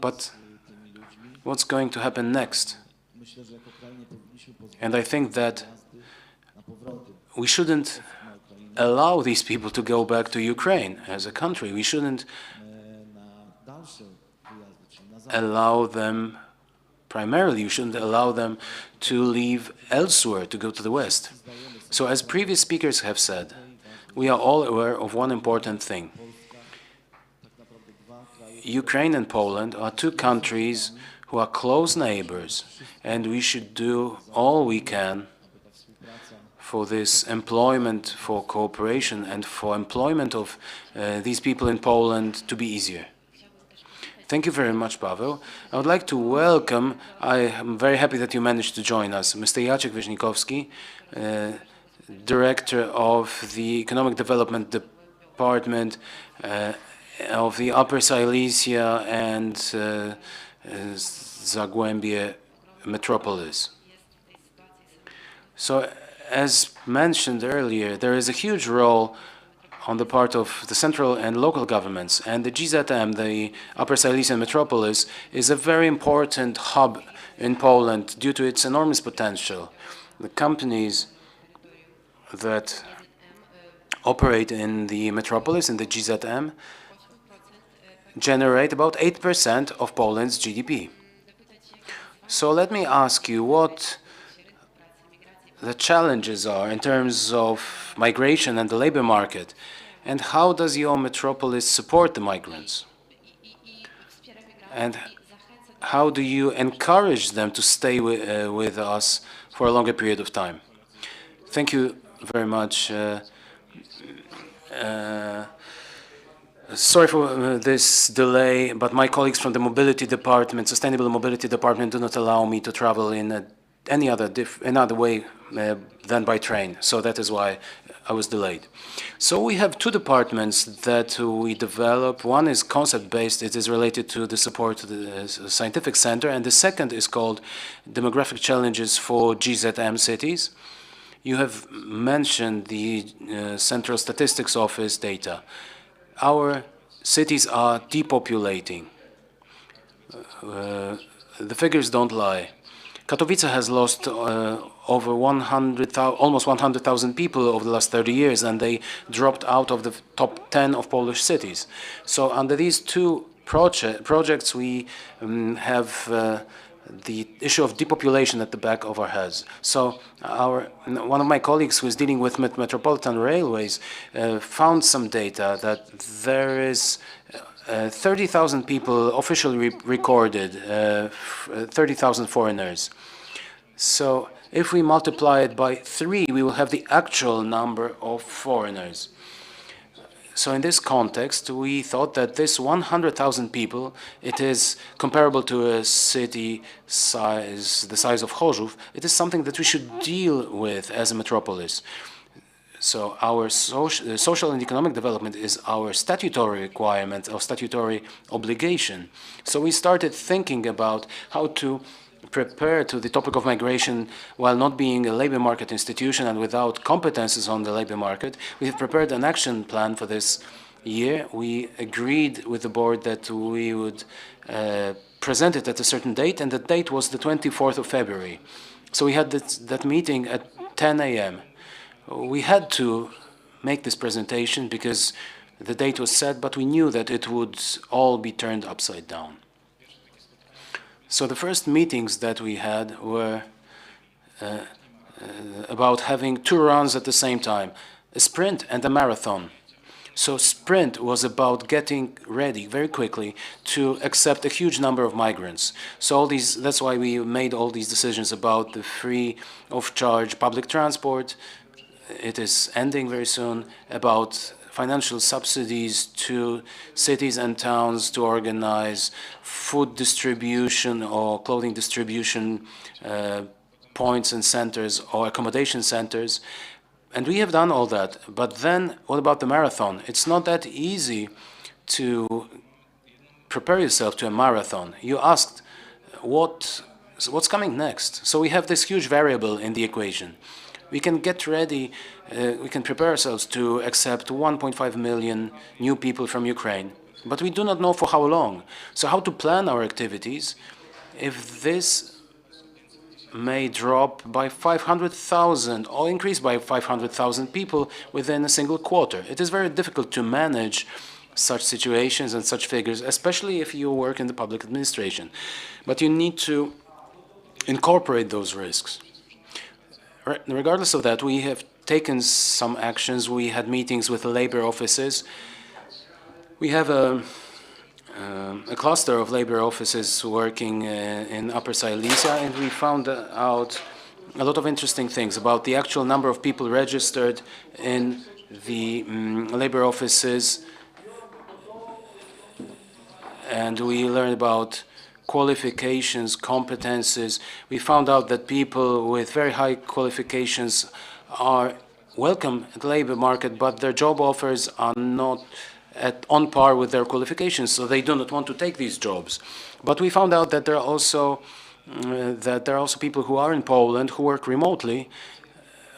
S2: But what's going to happen next? And I think that we shouldn't allow these people to go back to Ukraine as a country. We shouldn't allow them. Primarily, you shouldn't allow them to leave elsewhere, to go to the West. So as previous speakers have said, we are all aware of one important thing. Ukraine and Poland are 2 countries who are close neighbors, and we should do all we can for this employment, for cooperation, and for employment of these people in Poland to be easier. Thank you very much, Paweł. I would like to welcome, I am very happy that you managed to join us, Mr. Jacek Wyżnikowski, Director of the Economic Development Department of the Upper Silesia and Zagłębie Metropolis. So, as mentioned earlier, there is a huge role on the part of the central and local governments, and the GZM, the Upper Silesian Metropolis, is a very important hub in Poland due to its enormous potential. The companies that operate in the metropolis, in the GZM, generate about 8% of Poland's GDP. So let me ask you what the challenges are in terms of migration and the labor market, and how does your metropolis support the migrants? And how do you encourage them to stay with us for a longer period of time? Thank you very much. Sorry for this delay, but my colleagues from the Mobility Department, Sustainable Mobility Department, do not allow me to travel in another way than by train. So that is why I was delayed. So we have 2 departments that we develop. One is concept-based. It is related to the support to the scientific center. And the second is called Demographic Challenges for GZM cities. You have mentioned the Central Statistics Office data. Our cities are depopulating. The figures don't lie. Katowice has lost over almost 100,000 people over the last 30 years, and they dropped out of the top 10 of Polish cities. So under these 2 projects, we have the issue of depopulation at the back of our heads. So one of my colleagues who is dealing with metropolitan railways found some data that there is 30,000 people officially recorded, 30,000 foreigners. So if we multiply it by 3, we will have the actual number of foreigners. So in this context, we thought that this 100,000 people, it is comparable to a city size, the size of Chorzów. It is something that we should deal with as a metropolis. So our social and economic development is our statutory requirement, our statutory obligation. So we started thinking about how to prepare to the topic of migration while not being a labor market institution and without competences on the labor market. We have prepared an action plan for this year. We agreed with the board that we would present it at a certain date, and the date was the 24th of February. So we had that meeting at 10 a.m. We had to make this presentation because the date was set, but we knew that it would all be turned upside down. So the first meetings that we had were about having 2 runs at the same time, a sprint and a marathon. So sprint was about getting ready very quickly to accept a huge number of migrants. So that's why we made all these decisions about the free of charge public transport. It is ending very soon, about financial subsidies to cities and towns to organize food distribution or clothing distribution points and centers or accommodation centers. And we have done all that. But then what about the marathon? It's not that easy to prepare yourself to a marathon. You asked what's coming next. So we have this huge variable in the equation. We can get ready, we can prepare ourselves to accept 1.5 million new people from Ukraine, but we do not know for how long. So how to plan our activities if this may drop by 500,000 or increase by 500,000 people within a single quarter? It is very difficult to manage such situations and such figures, especially if you work in the public administration. But you need to incorporate those risks. Regardless of that, we have taken some actions. We had meetings with the labor offices. We have a cluster of labor offices working in Upper Silesia, and we found out a lot of interesting things about the actual number of people registered in the labor offices. And we learned about qualifications, competences. We found out that people with very high qualifications are welcome at the labor market, but their job offers are not on par with their qualifications, so they do not want to take these jobs. But we found out that there are also people who are in Poland who work remotely,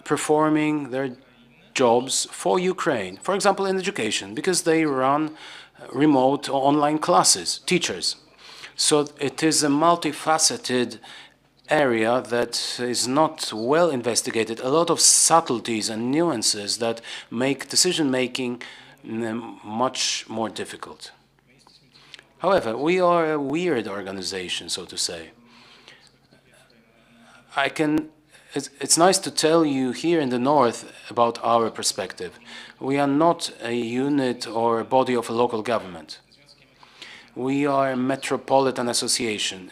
S2: performing their jobs for Ukraine, for example, in education, because they run remote or online classes, teachers. So it is a multifaceted area that is not well investigated, a lot of subtleties and nuances that make decision-making much more difficult. However, we are a weird organization, so to say. It's nice to tell you here in the north about our perspective. We are not a unit or a body of a local government. We are a metropolitan association.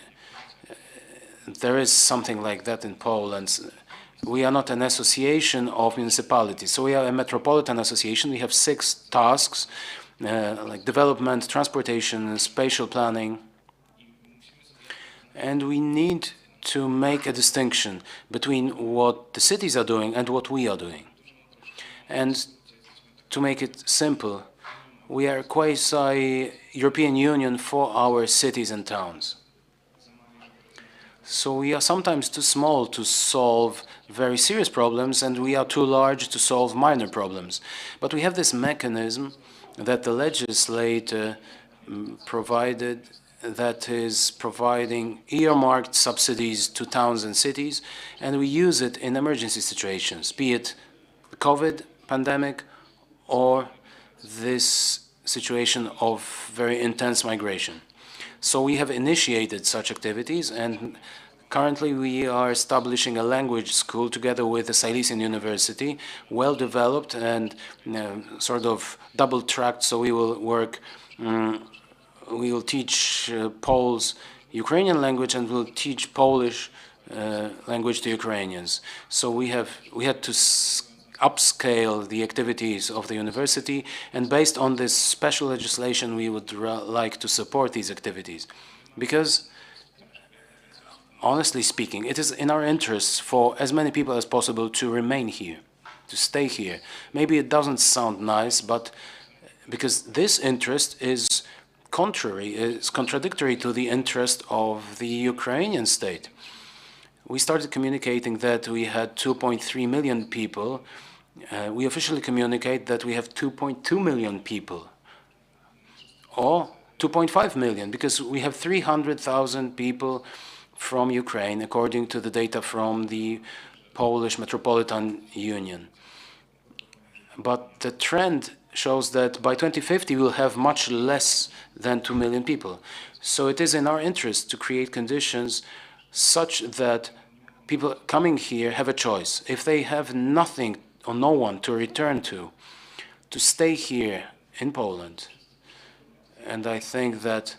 S2: There is something like that in Poland. We are not an association of municipalities. So we are a metropolitan association. We have 6 tasks, like development, transportation, spatial planning. And we need to make a distinction between what the cities are doing and what we are doing. And to make it simple, we are a quasi-European Union for our cities and towns. So we are sometimes too small to solve very serious problems, and we are too large to solve minor problems. But we have this mechanism that the legislator provided, that is providing earmarked subsidies to towns and cities, and we use it in emergency situations, be it the COVID pandemic or this situation of very intense migration. So we have initiated such activities, and currently we are establishing a language school together with the Silesian University, well developed and sort of double-tracked, so we will work, we will teach Poles Ukrainian language, and we'll teach Polish language to Ukrainians. So we had to upscale the activities of the university, and based on this special legislation, we would like to support these activities. Because, honestly speaking, it is in our interests for as many people as possible to remain here, to stay here. Maybe it doesn't sound nice, but because this interest is contradictory to the interest of the Ukrainian state. We started communicating that we had 2.3 million people. We officially communicate that we have 2.2 million people, or 2.5 million, because we have 300,000 people from Ukraine, according to the data from the Polish Metropolitan Union. But the trend shows that by 2050 we will have much less than 2 million people. So it is in our interest to create conditions such that people coming here have a choice. If they have nothing or no one to return to stay here in Poland. And I think that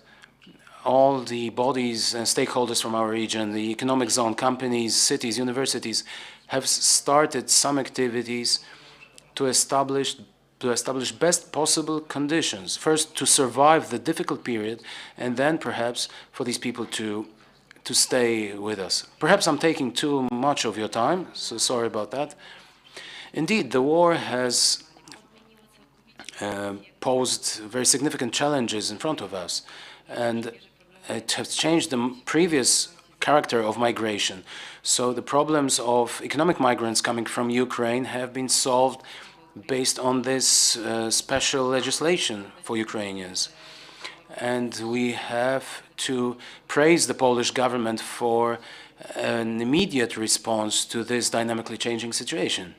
S2: all the bodies and stakeholders from our region, the economic zone, companies, cities, universities, have started some activities to establish best possible conditions. First, to survive the difficult period, and then perhaps for these people to stay with us. Perhaps I'm taking too much of your time, so sorry about that. Indeed, the war has posed very significant challenges in front of us, and it has changed the previous character of migration. So the problems of economic migrants coming from Ukraine have been solved based on this special legislation for Ukrainians. And we have to praise the Polish government for an immediate response to this dynamically changing situation.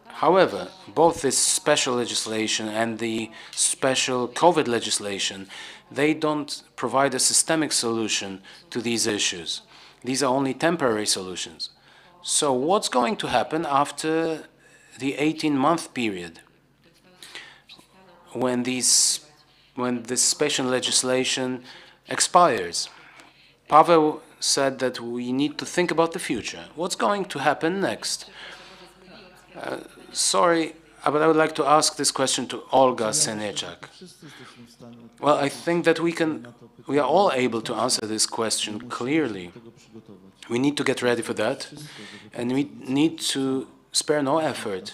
S2: However, both this special legislation and the special COVID legislation, they don't provide a systemic solution to these issues. These are only temporary solutions. So what's going to happen after the 18-month period when this special legislation expires? Paweł said that we need to think about the future. What's going to happen next? Sorry, but I would like to ask this question to Olga Senieczak. Well, I think that we are all able to answer this question clearly. We need to get ready for that, and we need to spare no effort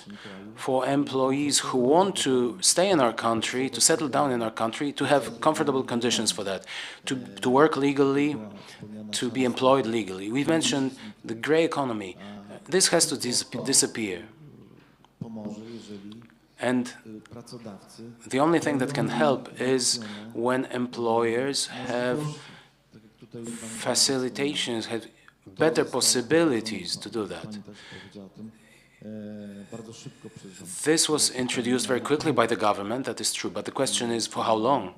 S2: for employees who want to stay in our country, to settle down in our country, to have comfortable conditions for that, to work legally, to be employed legally. We've mentioned the gray economy. This has to disappear. And the only thing that can help is when employers have facilitations, have better possibilities to do that. This was introduced very quickly by the government, that is true, but the question is for how long?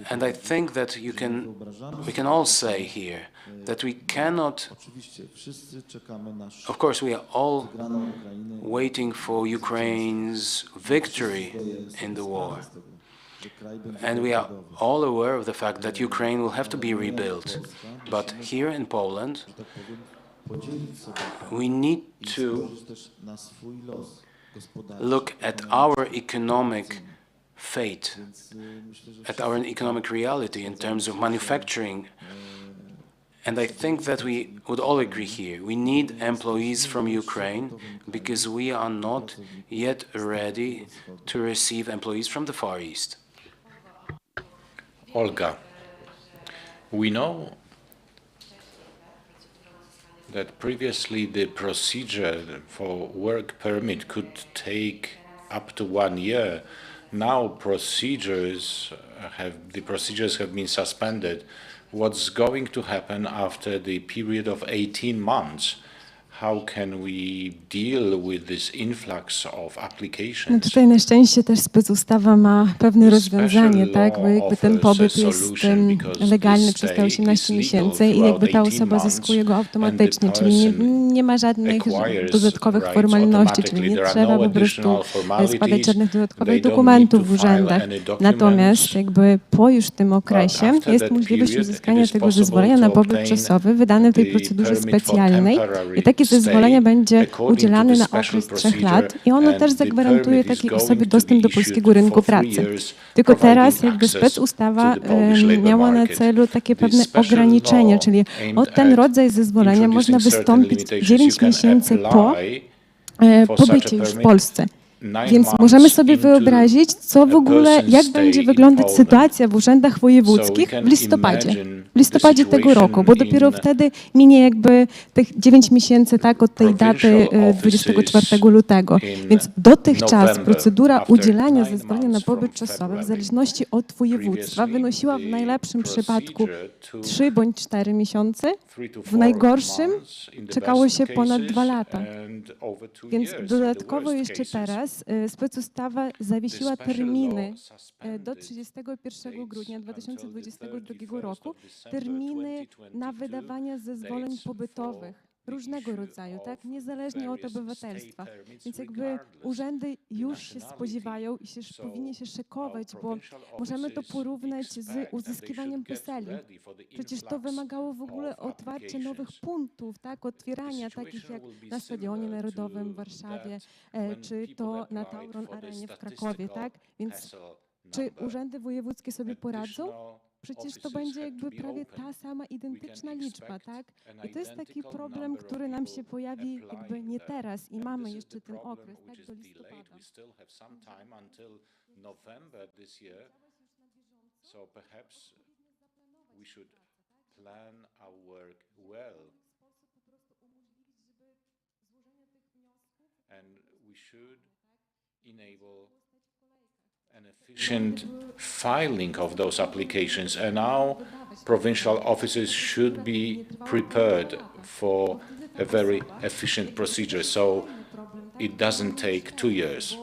S2: And I think that we can all say here that we cannot, of course we are all waiting for Ukraine's victory in the war. And we are all aware of the fact that Ukraine will have to be rebuilt. But here in Poland, we need to look at our economic fate, at our economic reality in terms of manufacturing. And I think that we would all agree here. We need employees from Ukraine because we are not yet ready to receive employees from the Far East.
S16: Olga, we know that previously the procedure for work permit could take up to 1 year. Now the procedures have been suspended. What's going to happen after the period of 18 months? how can we deal with this influx of
S17: No
S16: applications?
S17: tutaj na szczęście też specustawa ma pewne rozwiązanie, tak, bo jakby ten pobyt jest legalny przez te 18 miesięcy i jakby ta osoba zyskuje go automatycznie, czyli nie ma żadnych dodatkowych formalności, czyli nie trzeba po prostu składać żadnych dodatkowych dokumentów w urzędach. Natomiast jakby po już tym okresie jest możliwość uzyskania tego zezwolenia na pobyt czasowy wydane w tej procedurze specjalnej i takie zezwolenie będzie udzielane na okres 3 lat i ono też zagwarantuje takiej osobie dostęp do polskiego rynku pracy. Tylko teraz jakby specustawa miała na celu takie pewne ograniczenia, czyli o ten rodzaj zezwolenia można wystąpić 9 miesięcy po pobycie już w Polsce. Więc możemy sobie wyobrazić, co w ogóle, jak będzie wyglądać sytuacja w urzędach wojewódzkich w listopadzie tego roku, bo dopiero wtedy minie jakby tych 9 miesięcy tak od tej daty 24 lutego. Więc dotychczas procedura udzielania zezwolenia na pobyt czasowy w zależności od województwa wynosiła w najlepszym przypadku 3 bądź 4 miesiące, w najgorszym czekało się ponad 2 lata. Więc dodatkowo jeszcze teraz specustawa zawiesiła terminy do 31 grudnia 2022 roku, terminy na wydawanie zezwoleń pobytowych różnego rodzaju, tak, niezależnie od obywatelstwa. Więc jakby urzędy już się spodziewają i powinni się szykować, bo możemy to porównać z uzyskiwaniem PESEL-i. Przecież to wymagało w ogóle otwarcia nowych punktów, tak, otwierania takich jak na Stadionie Narodowym w Warszawie, czy to na Tauron Arenie w Krakowie, tak? Więc czy urzędy wojewódzkie sobie poradzą? Przecież to będzie jakby prawie ta sama identyczna liczba, tak? I to jest taki problem, który nam się pojawi jakby nie teraz i mamy jeszcze ten okres, tak, do listopada.
S16: Plan our work well, and we should enable an efficient filing of those applications, and now provincial offices should be prepared for a very efficient procedure, so it doesn't take 2 years.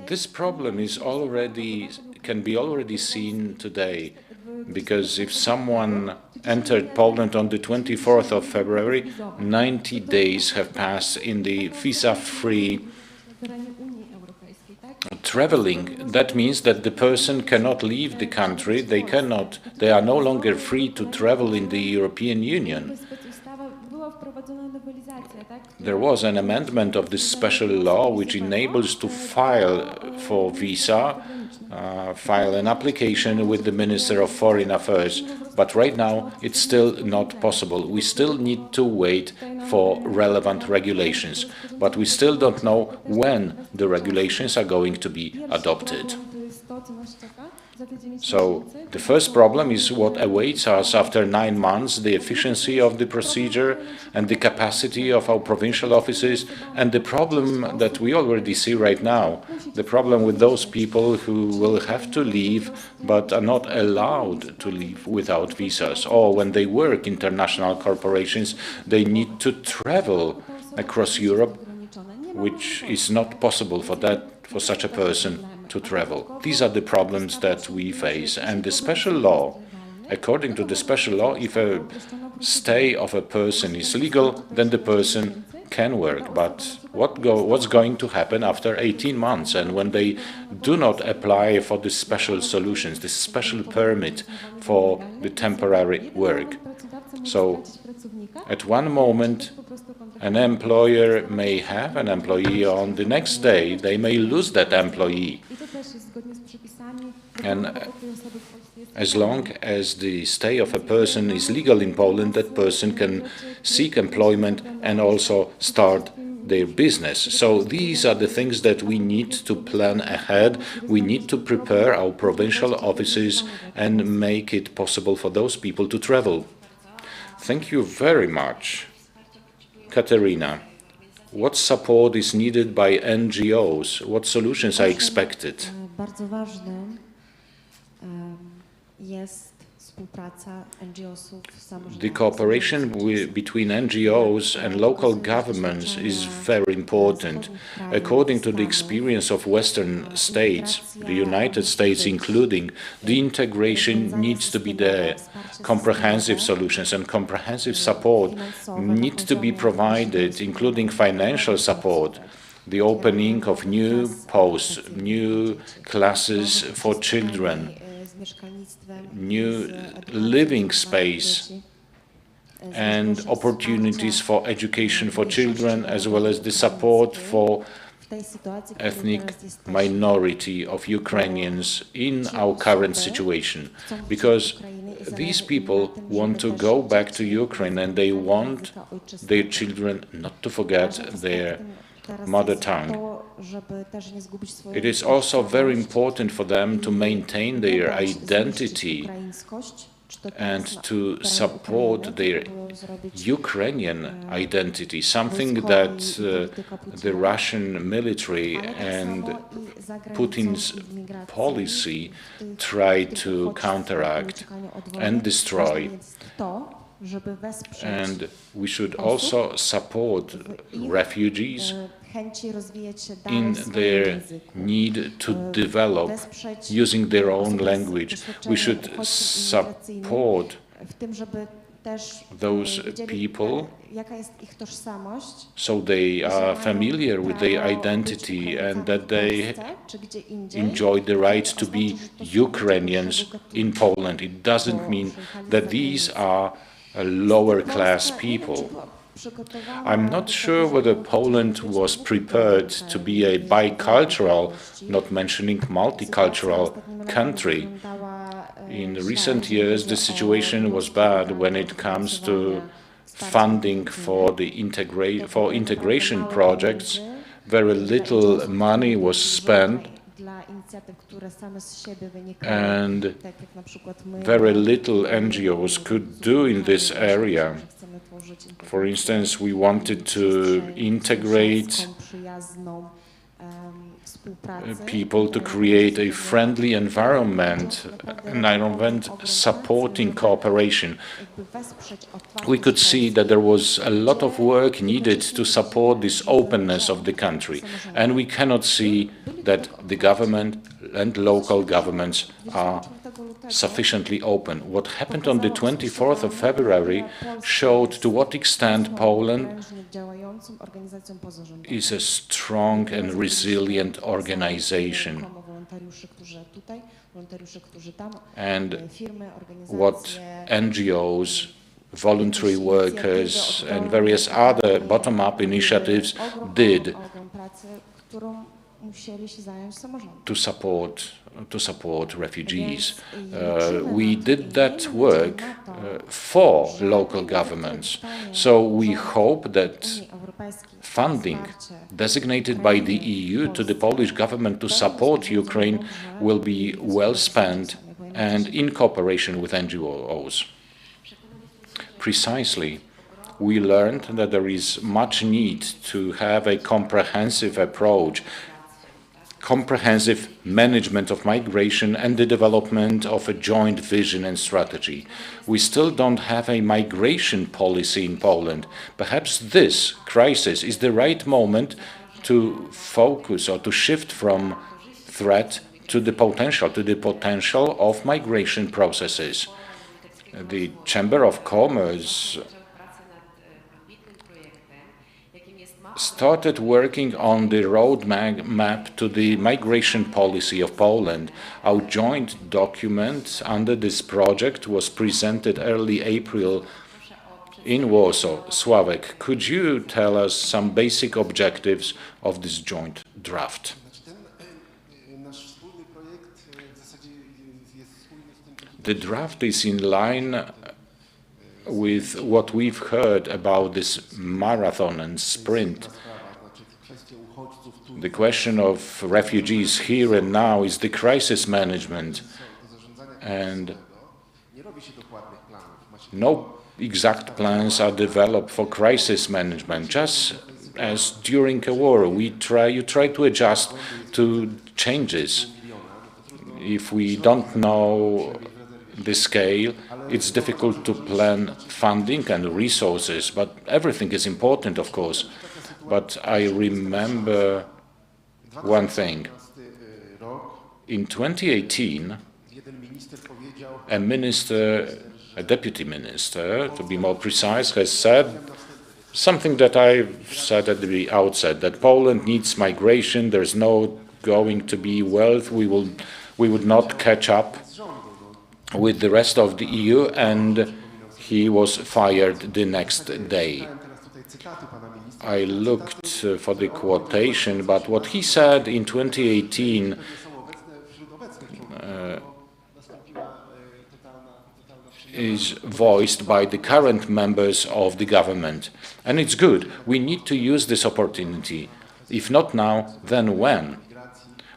S16: This problem can be already seen today, because if someone entered Poland on the 24th of February, 90 days have passed in the visa-free traveling. That means that the person cannot leave the country, they are no longer free to travel in the European Union. There was an amendment of this special law which enables to file for visa, file an application with the Minister of Foreign Affairs, but right now it's still not possible. We still need to wait for relevant regulations, but we still don't know when the regulations are going to be adopted. So the first problem is what awaits us after 9 months, the efficiency of the procedure and the capacity of our provincial offices, and the problem that we already see right now, the problem with those people who will have to leave but are not allowed to leave without visas, or when they work in international corporations, they need to travel across Europe, which is not possible for such a person to travel. These are the problems that we face. And the special law, according to the special law, if a stay of a person is legal, then the person can work. But what's going to happen after 18 months and when they do not apply for the special solutions, the special permit for the temporary work? So at one moment, an employer may have an employee, on the next day they may lose that employee. And as long as the stay of a person is legal in Poland, that person can seek employment and also start their business. So these are the things that we need to plan ahead. We need to prepare our provincial offices and make it possible for those people to travel. Thank you very much. Katerina, what support is needed by NGOs? What solutions are expected?
S18: Bardzo ważne jest
S16: The cooperation between NGOs and local governments is very important. According to the experience of Western states, the United States including, the integration needs to be there. Comprehensive solutions and comprehensive support need to be provided, including financial support. The opening of new posts, new classes for children, new living space and opportunities for education for children, as well as the support for ethnic minority of Ukrainians in our current situation. Because these people want to go back to Ukraine and they want their children not to forget their mother tongue. It is also very important for them to maintain their identity and to support their Ukrainian identity, something that the Russian military and Putin's policy try to counteract and destroy. And we should also support refugees in their need to develop using their own language. We should support those people so they are familiar with their identity and that they enjoy the right to be Ukrainians in Poland. It doesn't mean that these are lower class people. I'm not sure whether Poland was prepared to be a bicultural, not mentioning multicultural country. In recent years, the situation was bad when it comes to funding for integration projects. Very little money was spent and very little NGOs could do in this area. For instance, we wanted to integrate people to create a friendly environment supporting cooperation. We could see that there was a lot of work needed to support this openness of the country, and we cannot see that the government and local governments are sufficiently open. What happened on the 24th of February showed to what extent Poland is a strong and resilient organization, and what NGOs, voluntary workers and various other bottom-up initiatives did to support refugees. We did that work for local governments. So we hope that funding designated by the EU to the Polish government to support Ukraine will be well spent and in cooperation with NGOs. Precisely, we learned that there is much need to have a comprehensive approach, comprehensive management of migration and the development of a joint vision and strategy. We still don't have a migration policy in Poland. Perhaps this crisis is the right moment to focus or to shift from threat to the potential of migration processes. The Chamber of Commerce started working on the roadmap to the migration policy of Poland. Our joint document under this project was presented early April in Warsaw. Sławek, could you tell us some basic objectives of this joint draft? The draft is in line with what we've heard about this marathon and sprint. The question of refugees here and now is the crisis management, and no exact plans are developed for crisis management. Just as during a war, you try to adjust to changes. If we don't know the scale. It's difficult to plan funding and resources, but everything is important, of course. But I remember one thing. In 2018, a minister, a deputy minister, to be more precise, has said something that I said at the outset, that Poland needs migration, there's no going to be wealth, we would not catch up with the rest of the EU, and he was fired the next day. I looked for the quotation, but what he said in 2018 is voiced by the current members of the government. And it's good. We need to use this opportunity. If not now, then when?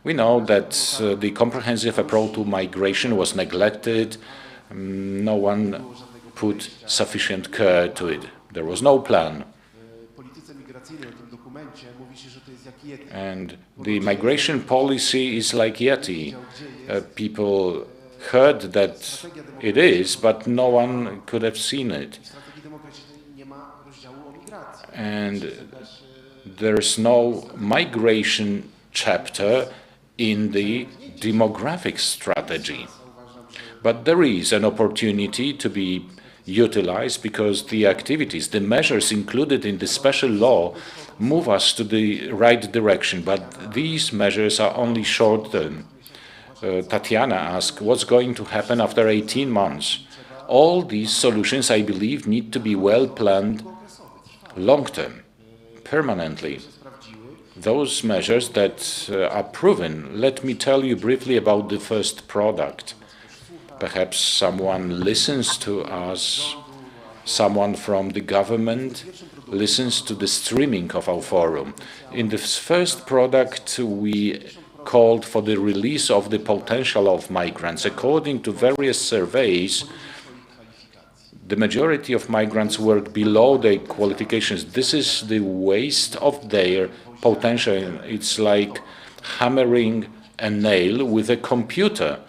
S16: We know that the comprehensive approach to migration was neglected. No one put sufficient care to it. There was no plan. And the migration policy is like Yeti. People heard that it is, but no one could have seen it. And there's no migration chapter in the demographic strategy. But there is an opportunity to be utilized because the activities, the measures included in the special law move us to the right direction, but these measures are only short-term. Tatiana asked, what's going to happen after 18 months? All these solutions, I believe, need to be well planned long-term, permanently. Those measures that are proven. Let me tell you briefly about the first product. Perhaps someone listens to us, someone from the government listens to the streaming of our forum. In this first product, we called for the release of the potential of migrants. According to various surveys, the majority of migrants work below their qualifications. This is the waste of their potential. It's like hammering a nail with a computer.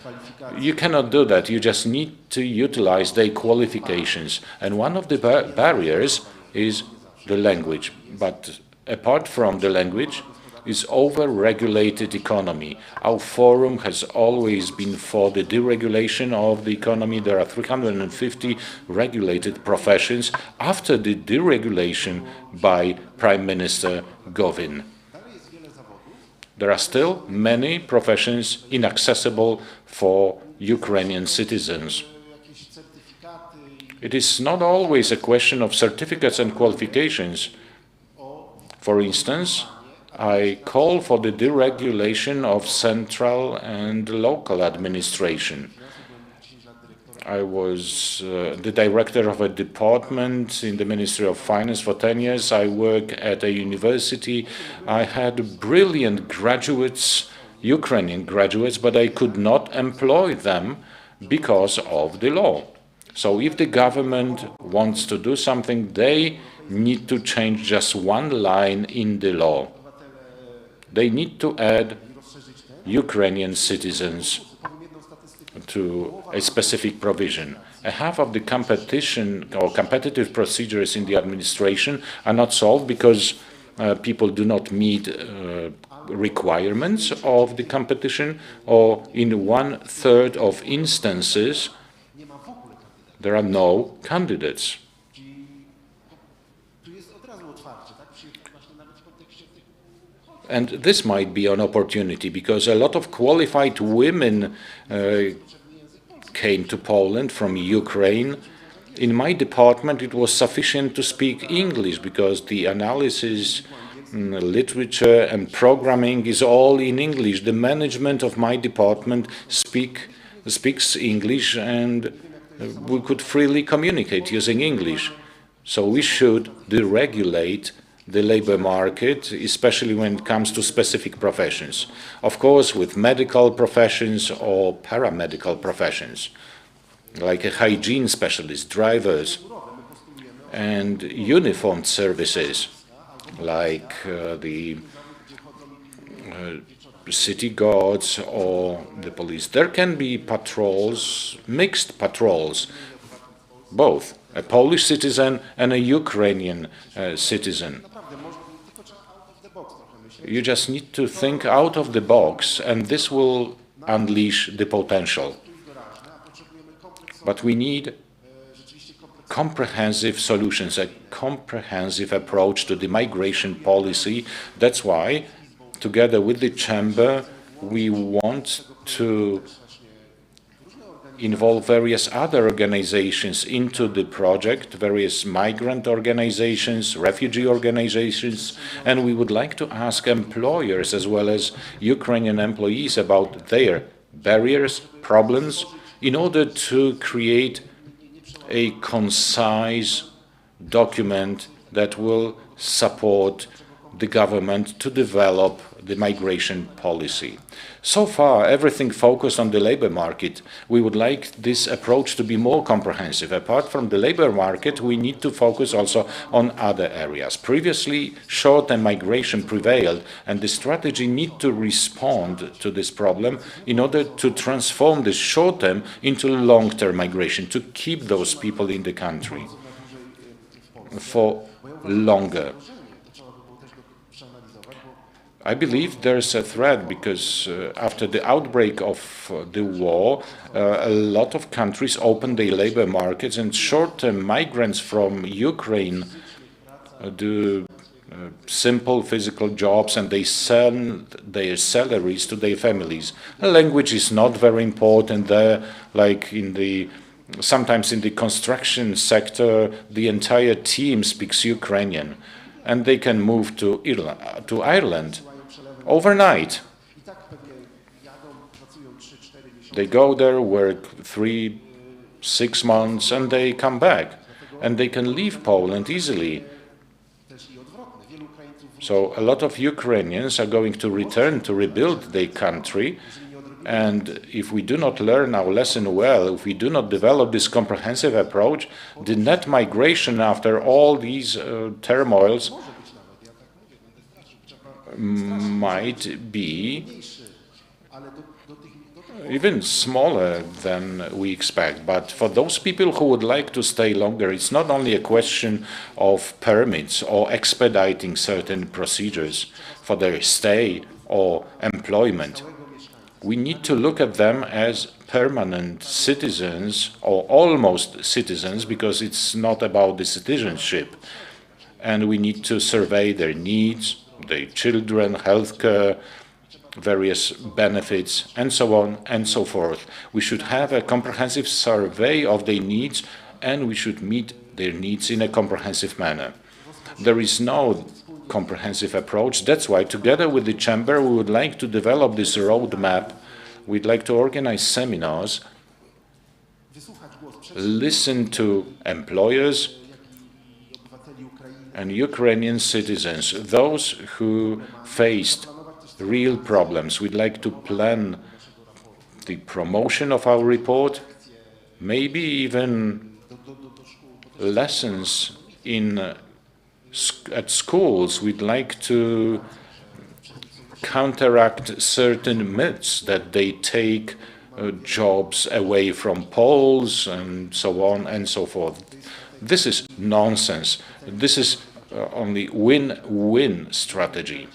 S16: You cannot do that. You just need to utilize their qualifications. And one of the barriers is the language. But apart from the language, is over-regulated economy. Our forum has always been for the deregulation of the economy. There are 350 regulated professions after the deregulation by Prime Minister Gowin. There are still many professions inaccessible for Ukrainian citizens. It is not always a question of certificates and qualifications. For instance, I call for the deregulation of central and local administration. I was the director of a department in the Ministry of Finance for 10 years. I work at a university. I had brilliant graduates, Ukrainian graduates, but I could not employ them because of the law. So if the government wants to do something, they need to change just one line in the law. They need to add Ukrainian citizens to a specific provision. Half of the competition or competitive procedures in the administration are not solved because people do not meet requirements of the competition, or in 1/3 of instances there are no candidates. And this might be an opportunity because a lot of qualified women came to Poland from Ukraine. In my department, it was sufficient to speak English because the analysis, literature, and programming is all in English. The management of my department speaks English, and we could freely communicate using English. So we should deregulate the labor market, especially when it comes to specific professions. Of course, with medical professions or paramedical professions, like a hygiene specialist, drivers, and uniformed services, like the city guards or the police. There can be patrols, mixed patrols, both a Polish citizen and a Ukrainian citizen. You just need to think out of the box, and this will unleash the potential. But we need comprehensive solutions, a comprehensive approach to the migration policy. That's why, together with the Chamber, we want to involve various other organizations into the project, various migrant organizations, refugee organizations, and we would like to ask employers as well as Ukrainian employees about their barriers, problems, in order to create a concise document that will support the government to develop the migration policy. So far, everything focused on the labor market. We would like this approach to be more comprehensive. Apart from the labor market, we need to focus also on other areas. Previously, short-term migration prevailed, and the strategy needs to respond to this problem in order to transform the short-term into long-term migration, to keep those people in the country for longer. I believe there's a threat because after the outbreak of the war, a lot of countries opened their labor markets, and short-term migrants from Ukraine do simple physical jobs, and they send their salaries to their families. Language is not very important there, like sometimes in the construction sector, the entire team speaks Ukrainian, and they can move to Ireland overnight. They go there, work 3-6 months, and they come back. And they can leave Poland easily. So a lot of Ukrainians are going to return to rebuild their country. And if we do not learn our lesson well, if we do not develop this comprehensive approach, the net migration after all these turmoils might be even smaller than we expect. But for those people who would like to stay longer, it's not only a question of permits or expediting certain procedures for their stay or employment. We need to look at them as permanent citizens or almost citizens, because it's not about the citizenship. And we need to survey their needs, their children, healthcare, various benefits, and so on and so forth. We should have a comprehensive survey of their needs, and we should meet their needs in a comprehensive manner. There is no comprehensive approach. That's why, together with the Chamber, we would like to develop this roadmap. We'd like to organize seminars, listen to employers and Ukrainian citizens, those who faced real problems. We'd like to plan the promotion of our report, maybe even lessons at schools. We'd like to counteract certain myths that they take jobs away from Poles and so on and so forth. This is nonsense. This is only win-win strategy.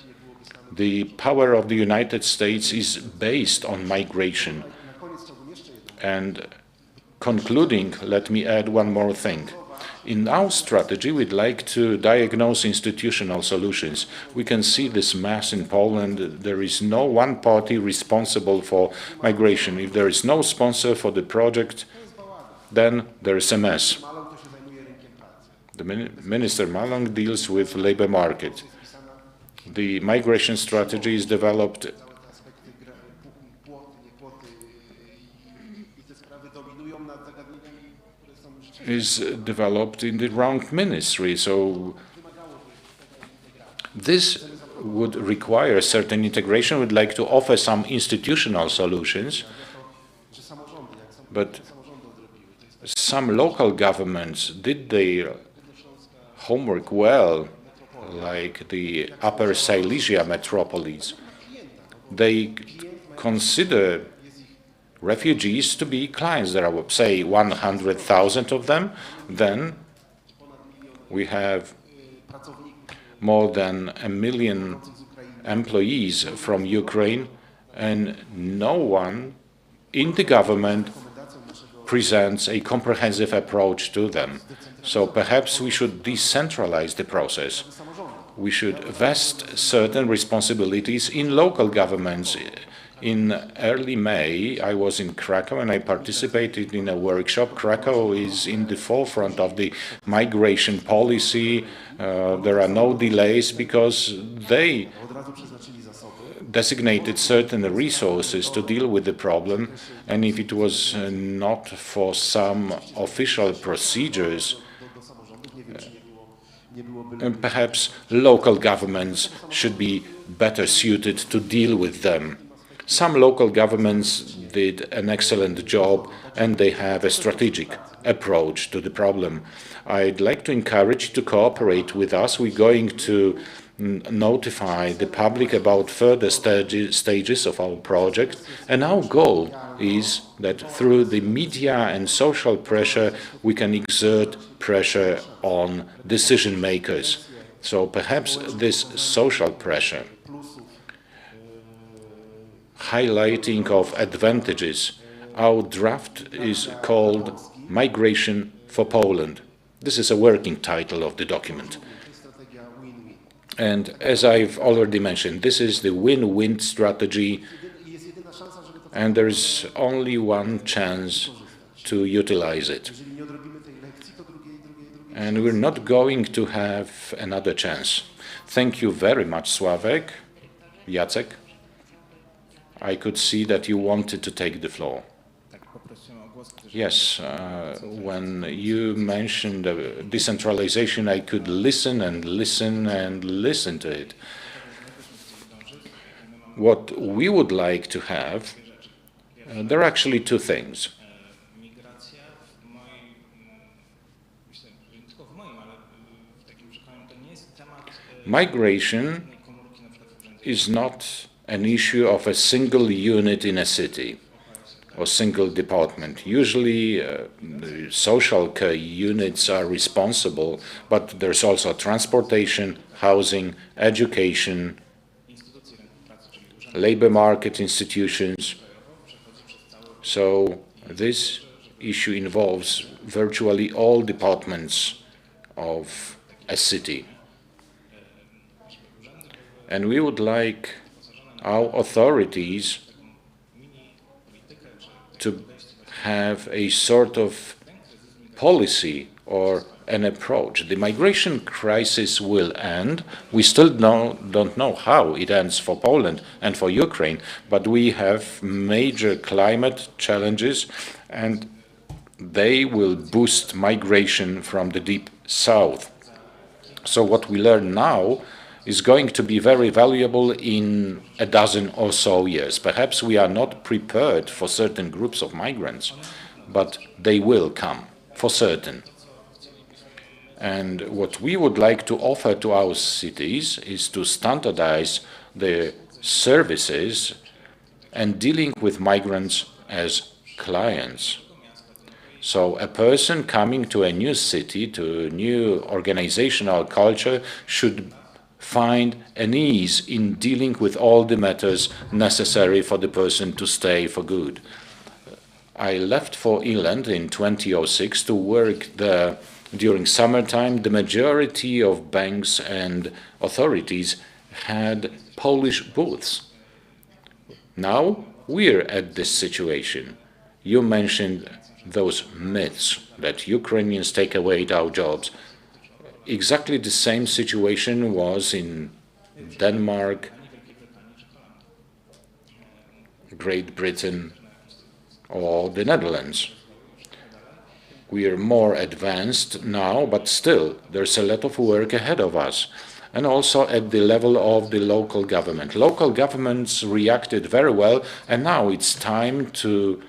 S16: The power of the United States is based on migration. And concluding, let me add one more thing. In our strategy, we'd like to diagnose institutional solutions. We can see this mess in Poland. There is no one party responsible for migration. If there is no sponsor for the project, then there is a mess. The Minister Malong deals with labor market. The migration strategy is developed in the wrong ministry. So this would require certain integration. We'd like to offer some institutional solutions, but some local governments did their homework well, like the Upper Silesia metropolis. they consider refugees to be clients. There are, say, 100,000 of them. Then we have more than 1 million employees from Ukraine, and no one in the government presents a comprehensive approach to them. So perhaps we should decentralize the process. We should vest certain responsibilities in local governments. In early May, I was in Krakow and I participated in a workshop. Krakow is in the forefront of the migration policy. There are no delays because they designated certain resources to deal with the problem, and if it was not for some official procedures, perhaps local governments should be better suited to deal with them. Some local governments did an excellent job and they have a strategic approach to the problem. I'd like to encourage you to cooperate with us. We're going to notify the public about further stages of our project, and our goal is that through the media and social pressure we can exert pressure on decision makers. So perhaps this social pressure, highlighting of advantages. Our draft is called Migration for Poland. This is a working title of the document. And as I've already mentioned, this is the win-win strategy, and there is only one chance to utilize it. And we're not going to have another chance. Thank you very much, Sławek. Jacek, I could see that you wanted to take the floor. Yes, when you mentioned decentralization, I could listen and listen and listen to it. What we would like to have, there are actually two things. Migration is not an issue of a single unit in a city or single department. Usually the social care units are responsible, but there's also transportation, housing, education, labor market institutions. So this issue involves virtually all departments of a city. And we would like our authorities to have a sort of policy or an approach. The migration crisis will end. We still don't know how it ends for Poland and for Ukraine, but we have major climate challenges, and they will boost migration from the deep south. So what we learn now is going to be very valuable in a dozen or so years. Perhaps we are not prepared for certain groups of migrants, but they will come, for certain. And what we would like to offer to our cities is to standardize the services and dealing with migrants as clients. So a person coming to a new city, to a new organizational culture, should find an ease in dealing with all the matters necessary for the person to stay for good. I left for England in 2006 to work there during summertime. The majority of banks and authorities had Polish booths. Now we're at this situation. You mentioned those myths that Ukrainians take away our jobs. Exactly the same situation was in Denmark, Great Britain, or the Netherlands. We are more advanced now, but still there's a lot of work ahead of us. And also at the level of the local government. Local governments reacted very well, and now it's time to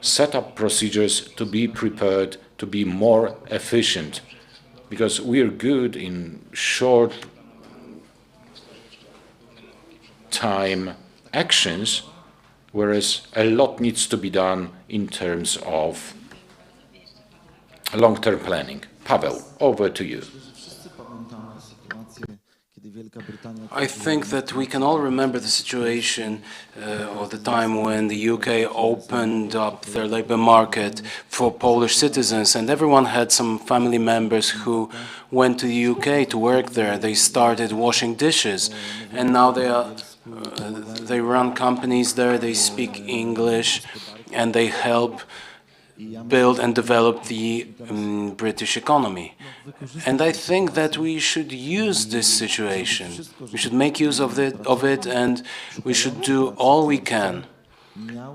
S16: set up procedures to be prepared to be more efficient. Because we're good in short time actions, whereas a lot needs to be done in terms of long-term planning. Paweł, over to you.
S2: I think that we can all remember the situation or the time when the UK opened up their labour market for Polish citizens, and everyone had some family members who went to the UK to work there. They started washing dishes, and now they run companies there, they speak English, and they help build and develop the British economy. And I think that we should use this situation. We should make use of it, and we should do all we can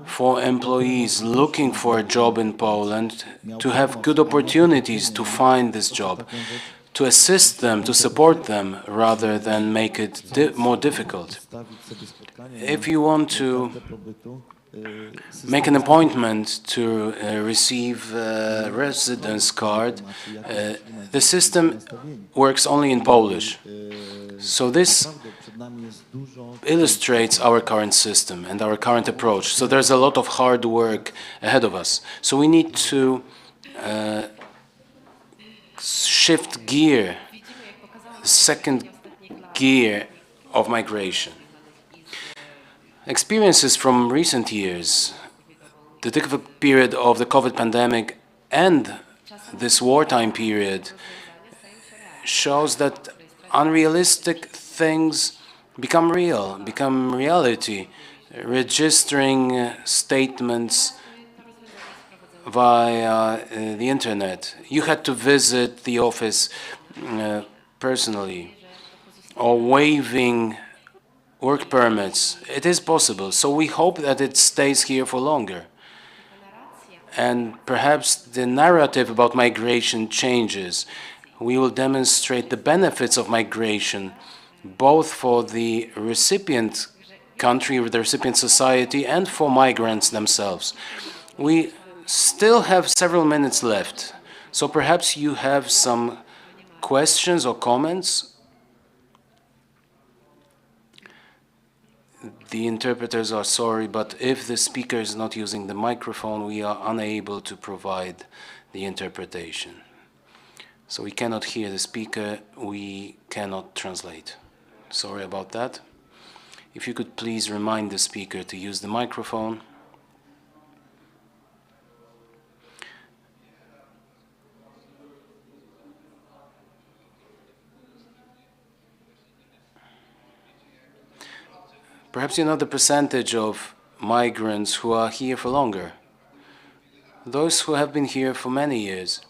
S2: for employees looking for a job in Poland to have good opportunities to find this job, to assist them, to support them, rather than make it more difficult. If you want to make an appointment to receive a residence card, the system works only in Polish. So this illustrates our current system and our current approach. So there's a lot of hard work ahead of us. So we need to shift gear, second gear of migration. Experiences from recent years, the difficult period of the COVID pandemic and this wartime period, shows that unrealistic things become real, become reality. Registering statements via the internet. You had to visit the office personally, or waiving work permits. It is possible, so we hope that it stays here for longer. And perhaps the narrative about migration changes. We will demonstrate the benefits of migration, both for the recipient country, the recipient society, and for migrants themselves. We still have several minutes left, so perhaps you have some questions or comments. The interpreters are sorry, but if the speaker is not using the microphone, we are unable to provide the interpretation. So we cannot hear the speaker, we cannot translate. Sorry about that. If you could please remind the speaker to use the microphone. Perhaps you know the percentage of migrants who are here for longer. Those who have been here for many years.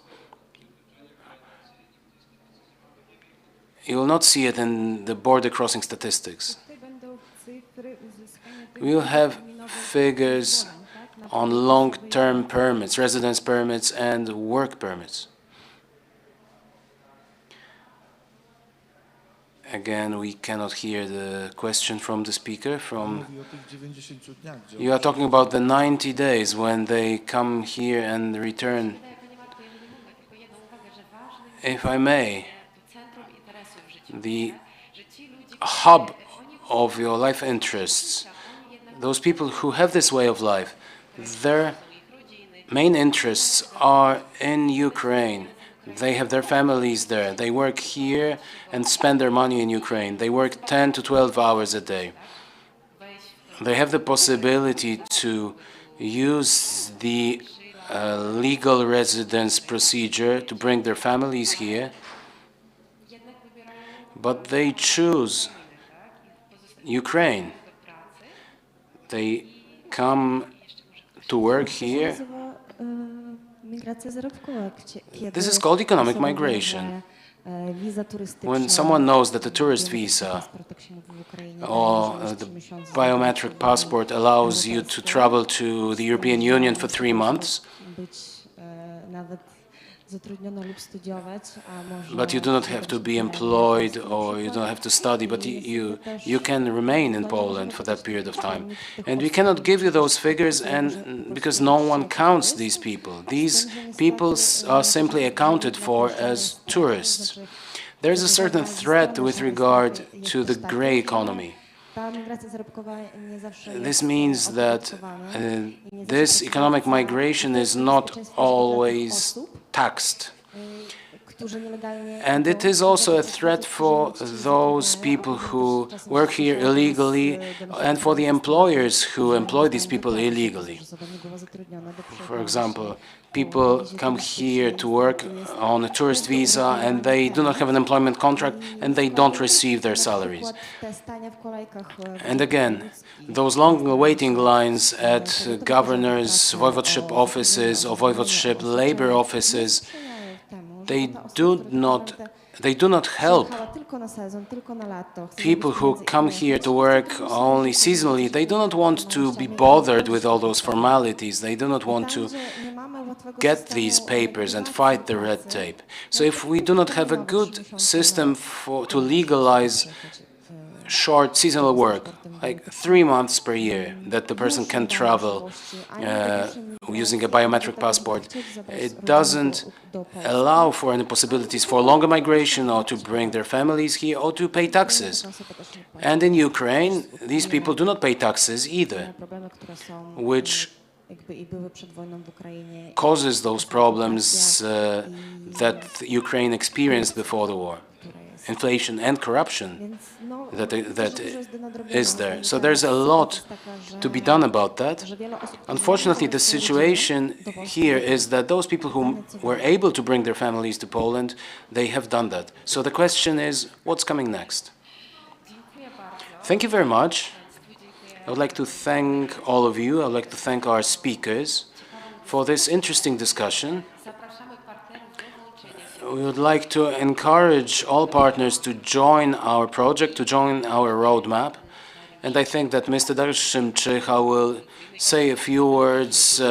S2: You will not see it in the border crossing statistics. We will have figures on long-term permits, residence permits, and work permits. Again, we cannot hear the question from the speaker. You are talking about the 90 days when they come here and return. If I may, the hub of your life interests, those people who have this way of life, their main interests are in Ukraine. They have their families there. They work here and spend their money in Ukraine. They work 10 to 12 hours a day. They have the possibility to use the legal residence procedure to bring their families here, but they choose Ukraine. They come to work here. This is called economic migration. When someone knows that the tourist visa or the biometric passport allows you to travel to the European Union for 3 months, but you do not have to be employed or you don't have to study, but you can remain in Poland for that period of time. And we cannot give you those figures because no one counts these people. These people are simply accounted for as tourists. There's a certain threat with regard to the grey economy. This means that this economic migration is not always taxed. And it is also a threat for those people who work here illegally and for the employers who employ these people illegally. For example, people come here to work on a tourist visa and they do not have an employment contract and they don't receive their salaries. And again, those long waiting lines at governors' voivodeship offices or voivodeship labor offices, they do not help people who come here to work only seasonally. They do not want to be bothered with all those formalities. They do not want to get these papers and fight the red tape. So if we do not have a good system to legalize short seasonal work, like 3 months per year, that the person can travel using a biometric passport, it doesn't allow for any possibilities for longer migration or to bring their families here or to pay taxes. And in Ukraine, these people do not pay taxes either, which causes those problems that Ukraine experienced before the war. Inflation and corruption that is there. So there's a lot to be done about that. Unfortunately, the situation here is that those people who were able to bring their families to Poland, they have done that. So the question is, what's coming next? Thank you very much. I would like to thank all of you. I would like to thank our speakers for this interesting discussion. We would like to encourage all partners to join our project, to join our roadmap. And I think that Mr. Dariusz Szymczycha will say a few words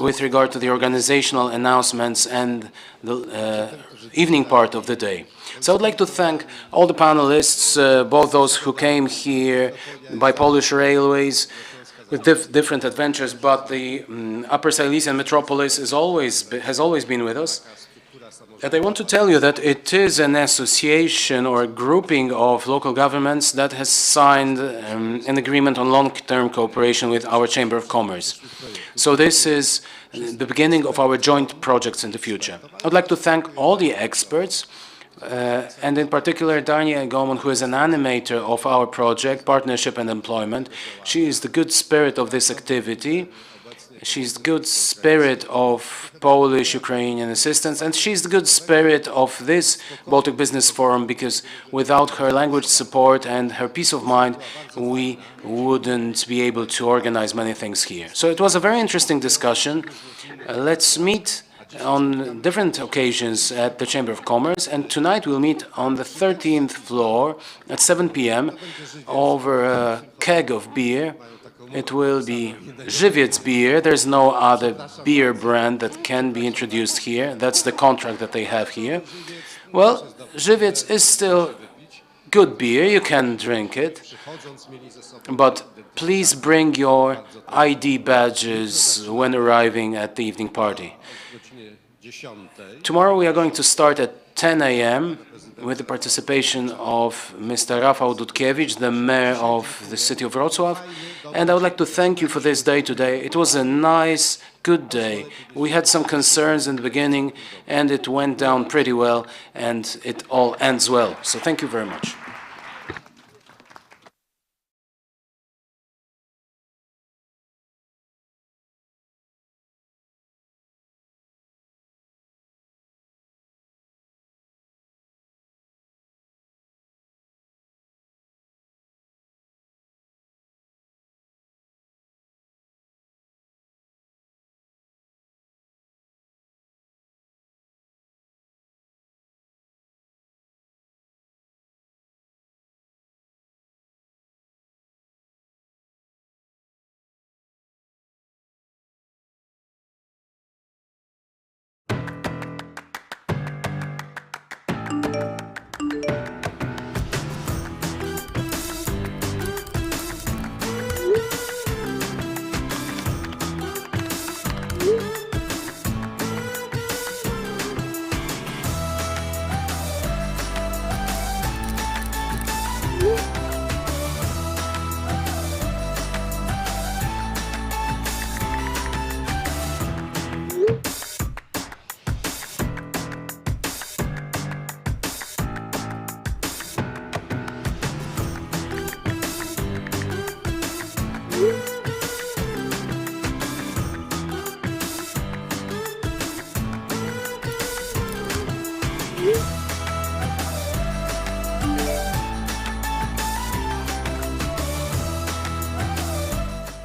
S2: with regard to the organizational announcements and the evening part of the day. So I would like to thank all the panelists, both those who came here by Polish Railways, with different adventures, but the Upper Silesian Metropolis has always been with us. And I want to tell you that it is an association or a grouping of local governments that has signed an agreement on long-term cooperation with our Chamber of Commerce. So this is the beginning of our joint projects in the future. I'd like to thank all the experts, and in particular Dania Gomon, who is an animator of our project, Partnership and Employment. She is the good spirit of this activity. She's the good spirit of Polish-Ukrainian assistance, and she's the good spirit of this Baltic Business Forum, because without her language support and her peace of mind, we wouldn't be able to organize many things here. So it was a very interesting discussion. Let's meet on different occasions at the Chamber of Commerce, and tonight we'll meet on the 13th floor at 7 p.m. over a keg of beer. It will be Żywiec beer. There's no other beer brand that can be introduced here. That's the contract that they have here. Well, Żywiec is still good beer. You can drink it. But please bring your ID badges when arriving at the evening party. Tomorrow we are going to start at 10 a.m. with the participation of Mr. Rafał Dudkiewicz, the mayor of the city of Wrocław. And I would like to thank you for this day today. It was a nice, good day. We had some concerns in the beginning, and it went down pretty well, and it all ends well. So thank you very much.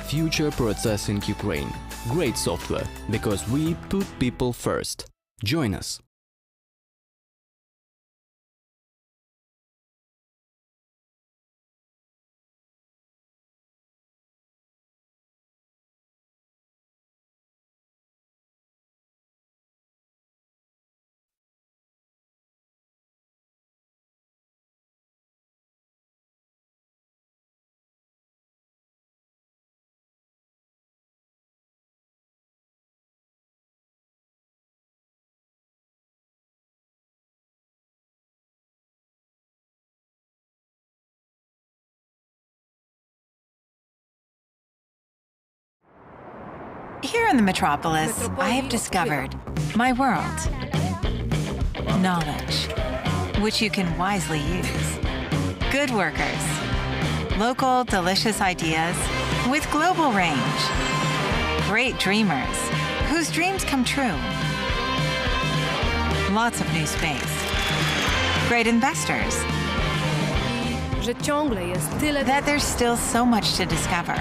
S15: Future Processing Ukraine. Great software, because we put people first. Join us.
S3: Here in the metropolis, I have discovered my world. Knowledge, which you can wisely use. Good workers. Local, delicious ideas with global range. Great dreamers, whose dreams come true. Lots of new space. Great investors. That there's still so much to discover.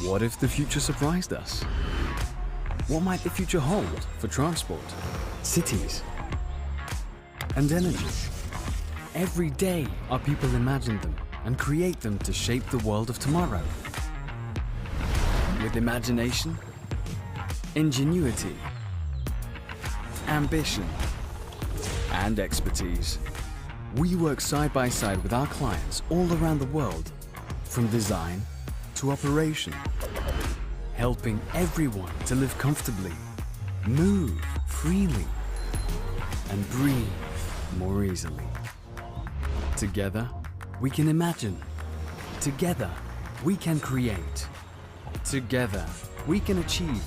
S11: What if the future surprised us? What might the future hold for transport, cities, and energy? Every day, our people imagine them and create them to shape the world of tomorrow. With imagination, ingenuity, ambition, and expertise, we work side by side with our clients all around the world, from design to operation, helping everyone to live comfortably, move freely, and breathe more easily. Together, we can imagine. Together, we can create. Together, we can achieve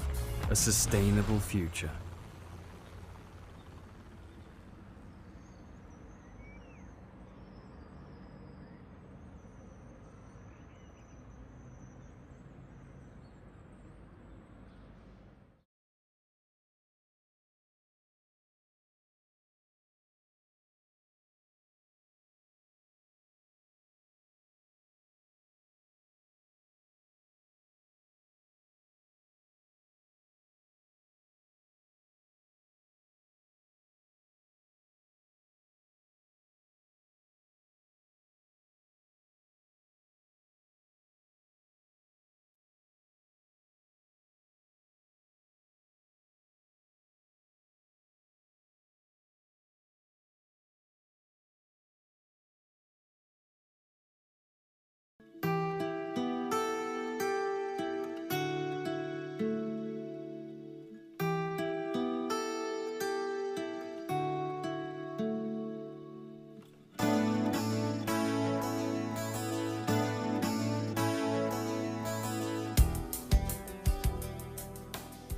S11: a sustainable future.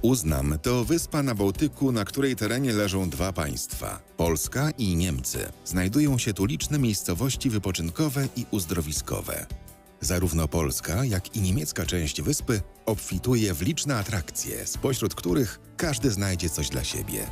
S12: Uznam to wyspa na Bałtyku, na której terenie leżą dwa państwa – Polska i Niemcy. Znajdują się tu liczne miejscowości wypoczynkowe i uzdrowiskowe. Zarówno polska, jak i niemiecka część wyspy obfituje w liczne atrakcje, spośród których każdy znajdzie coś dla siebie.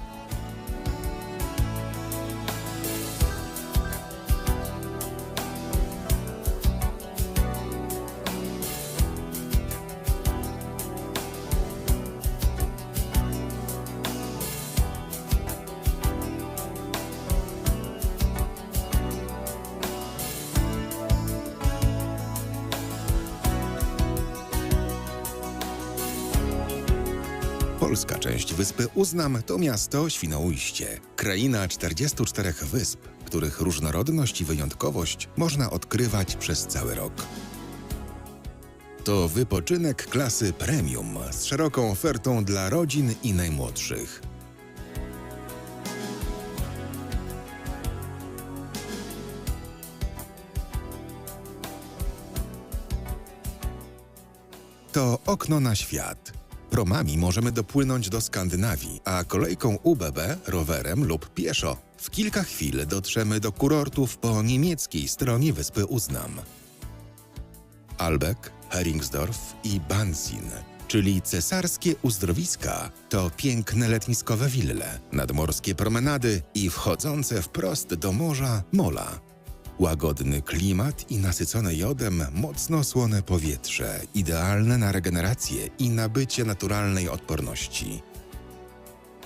S12: Polska część wyspy Uznam to miasto Świnoujście, kraina 44 wysp, których różnorodność i wyjątkowość można odkrywać przez cały rok. To wypoczynek klasy premium z szeroką ofertą dla rodzin i najmłodszych. To okno na świat. Promami możemy dopłynąć do Skandynawii, a kolejką UBB, rowerem lub pieszo w kilka chwil dotrzemy do kurortów po niemieckiej stronie wyspy Uznam. Albeck, Heringsdorf i Bansin, czyli cesarskie uzdrowiska, to piękne letniskowe wille, nadmorskie promenady i wchodzące wprost do morza mola. Łagodny klimat i nasycone jodem mocno słone powietrze, idealne na regenerację i nabycie naturalnej odporności.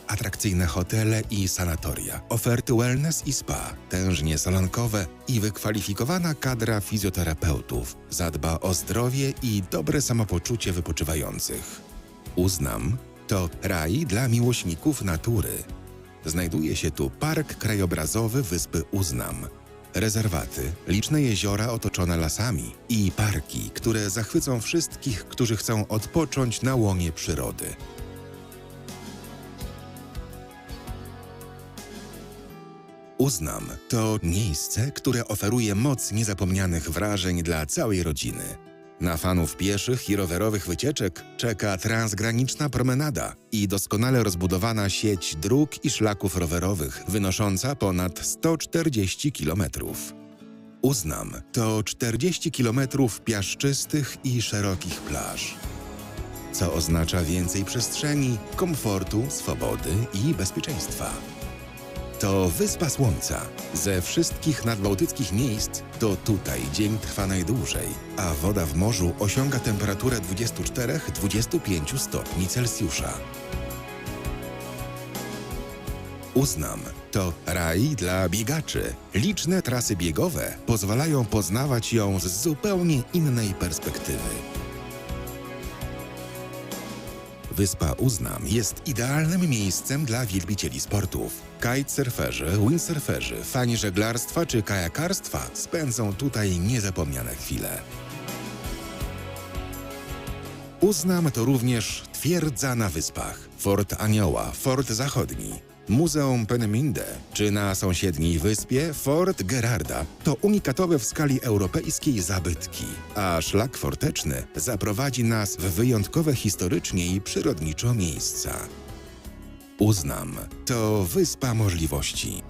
S12: Atrakcyjne hotele i sanatoria, oferty wellness i spa, tężnie salonkowe i wykwalifikowana kadra fizjoterapeutów zadba o zdrowie i dobre samopoczucie wypoczywających. Uznam, to raj dla miłośników natury. Znajduje się tu park krajobrazowy wyspy Uznam, rezerwaty, liczne jeziora otoczone lasami i parki, które zachwycą wszystkich, którzy chcą odpocząć na łonie przyrody. Uznam to miejsce, które oferuje moc niezapomnianych wrażeń dla całej rodziny. Na fanów pieszych i rowerowych wycieczek czeka transgraniczna promenada i doskonale rozbudowana sieć dróg i szlaków rowerowych wynosząca ponad 140 km. Uznam to 40 km piaszczystych i szerokich plaż, co oznacza więcej przestrzeni, komfortu, swobody i bezpieczeństwa. To Wyspa Słońca. Ze wszystkich nadbałtyckich miejsc to tutaj dzień trwa najdłużej, a woda w morzu osiąga temperaturę 24–25 stopni Celsjusza. Uznam, to raj dla biegaczy. Liczne trasy biegowe pozwalają poznawać ją z zupełnie innej perspektywy. Wyspa Uznam jest idealnym miejscem dla wielbicieli sportów. Kitesurferzy, windsurferzy, fani żeglarstwa czy kajakarstwa spędzą tutaj niezapomniane chwile. Uznam to również twierdza na wyspach, Fort Anioła, Fort Zachodni, Muzeum Peenemünde, czy na sąsiedniej wyspie Fort Gerarda to unikatowe w skali europejskiej zabytki, a szlak forteczny zaprowadzi nas w wyjątkowe historycznie i przyrodniczo miejsca. Uznam, to wyspa możliwości.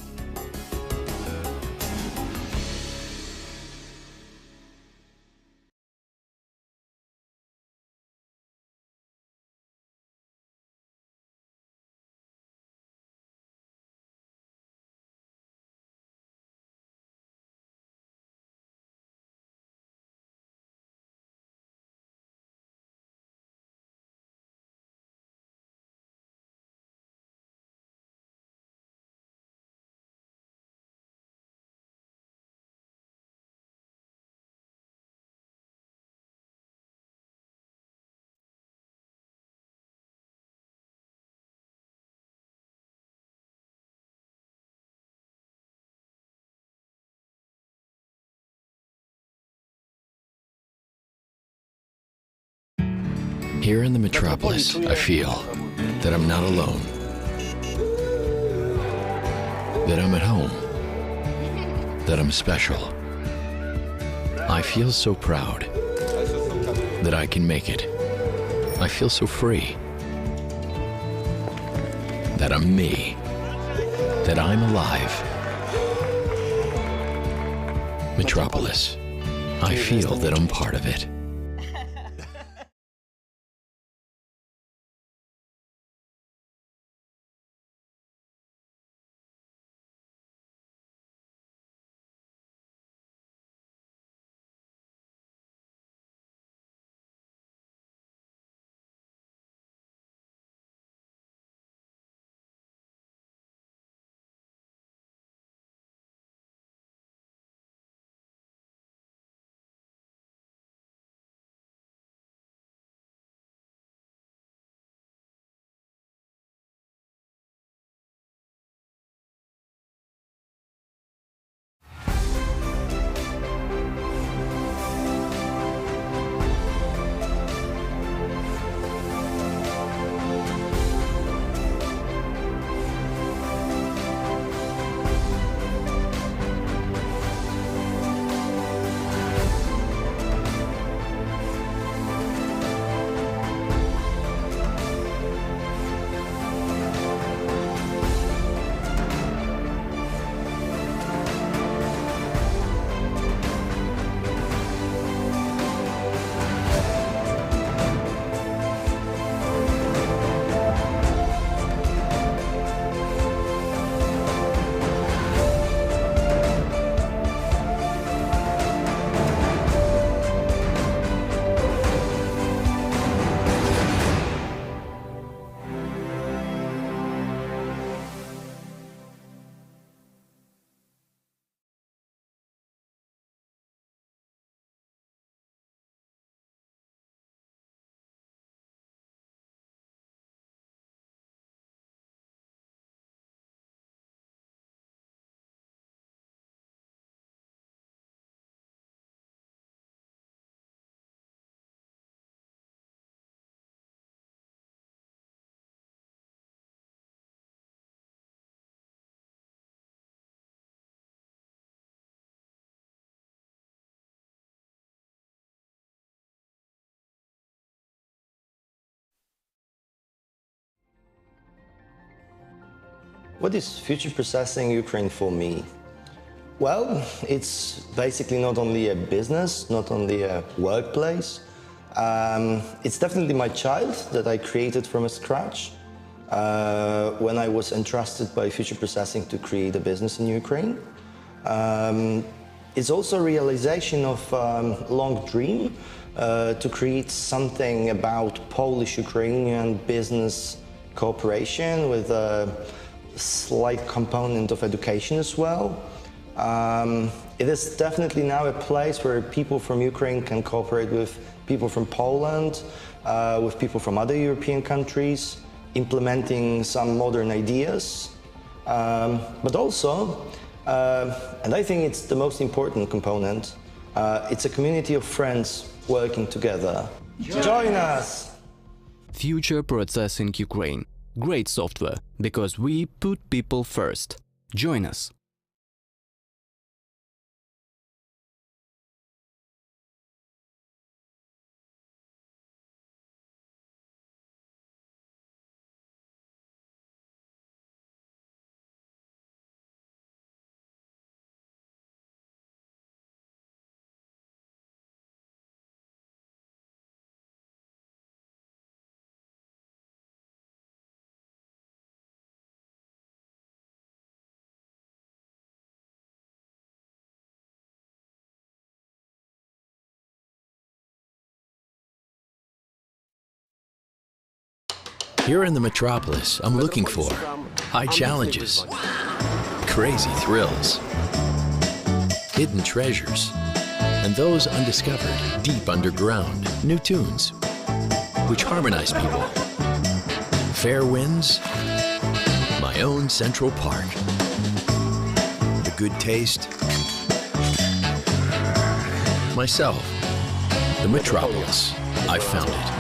S13: Here in the metropolis, I feel that I'm not alone, that I'm at home, that I'm special. I feel so proud that I can make it. I feel so free. that I'm me, that I'm alive. Metropolis. I feel that I'm part of it.
S14: What is future processing Ukraine for me? Well, it's basically not only a business, not only a workplace. It's definitely my child that I created from scratch when I was entrusted by future processing to create a business in Ukraine. It's also a realization of a long dream to create something about Polish-Ukrainian business cooperation with a slight component of education as well. It is definitely now a place where people from Ukraine can cooperate with people from Poland, with people from other European countries, implementing some modern ideas. But also, and I think it's the most important component, it's a community of friends working together. Join us!
S15: Future Processing Ukraine. Great software, because we put people first. Join us.
S13: Here in the metropolis, I'm looking for high challenges, crazy thrills, hidden treasures, and those undiscovered deep underground, new tunes, which harmonize people. Fair winds, my own Central Park. The good taste, myself, the metropolis. I found it.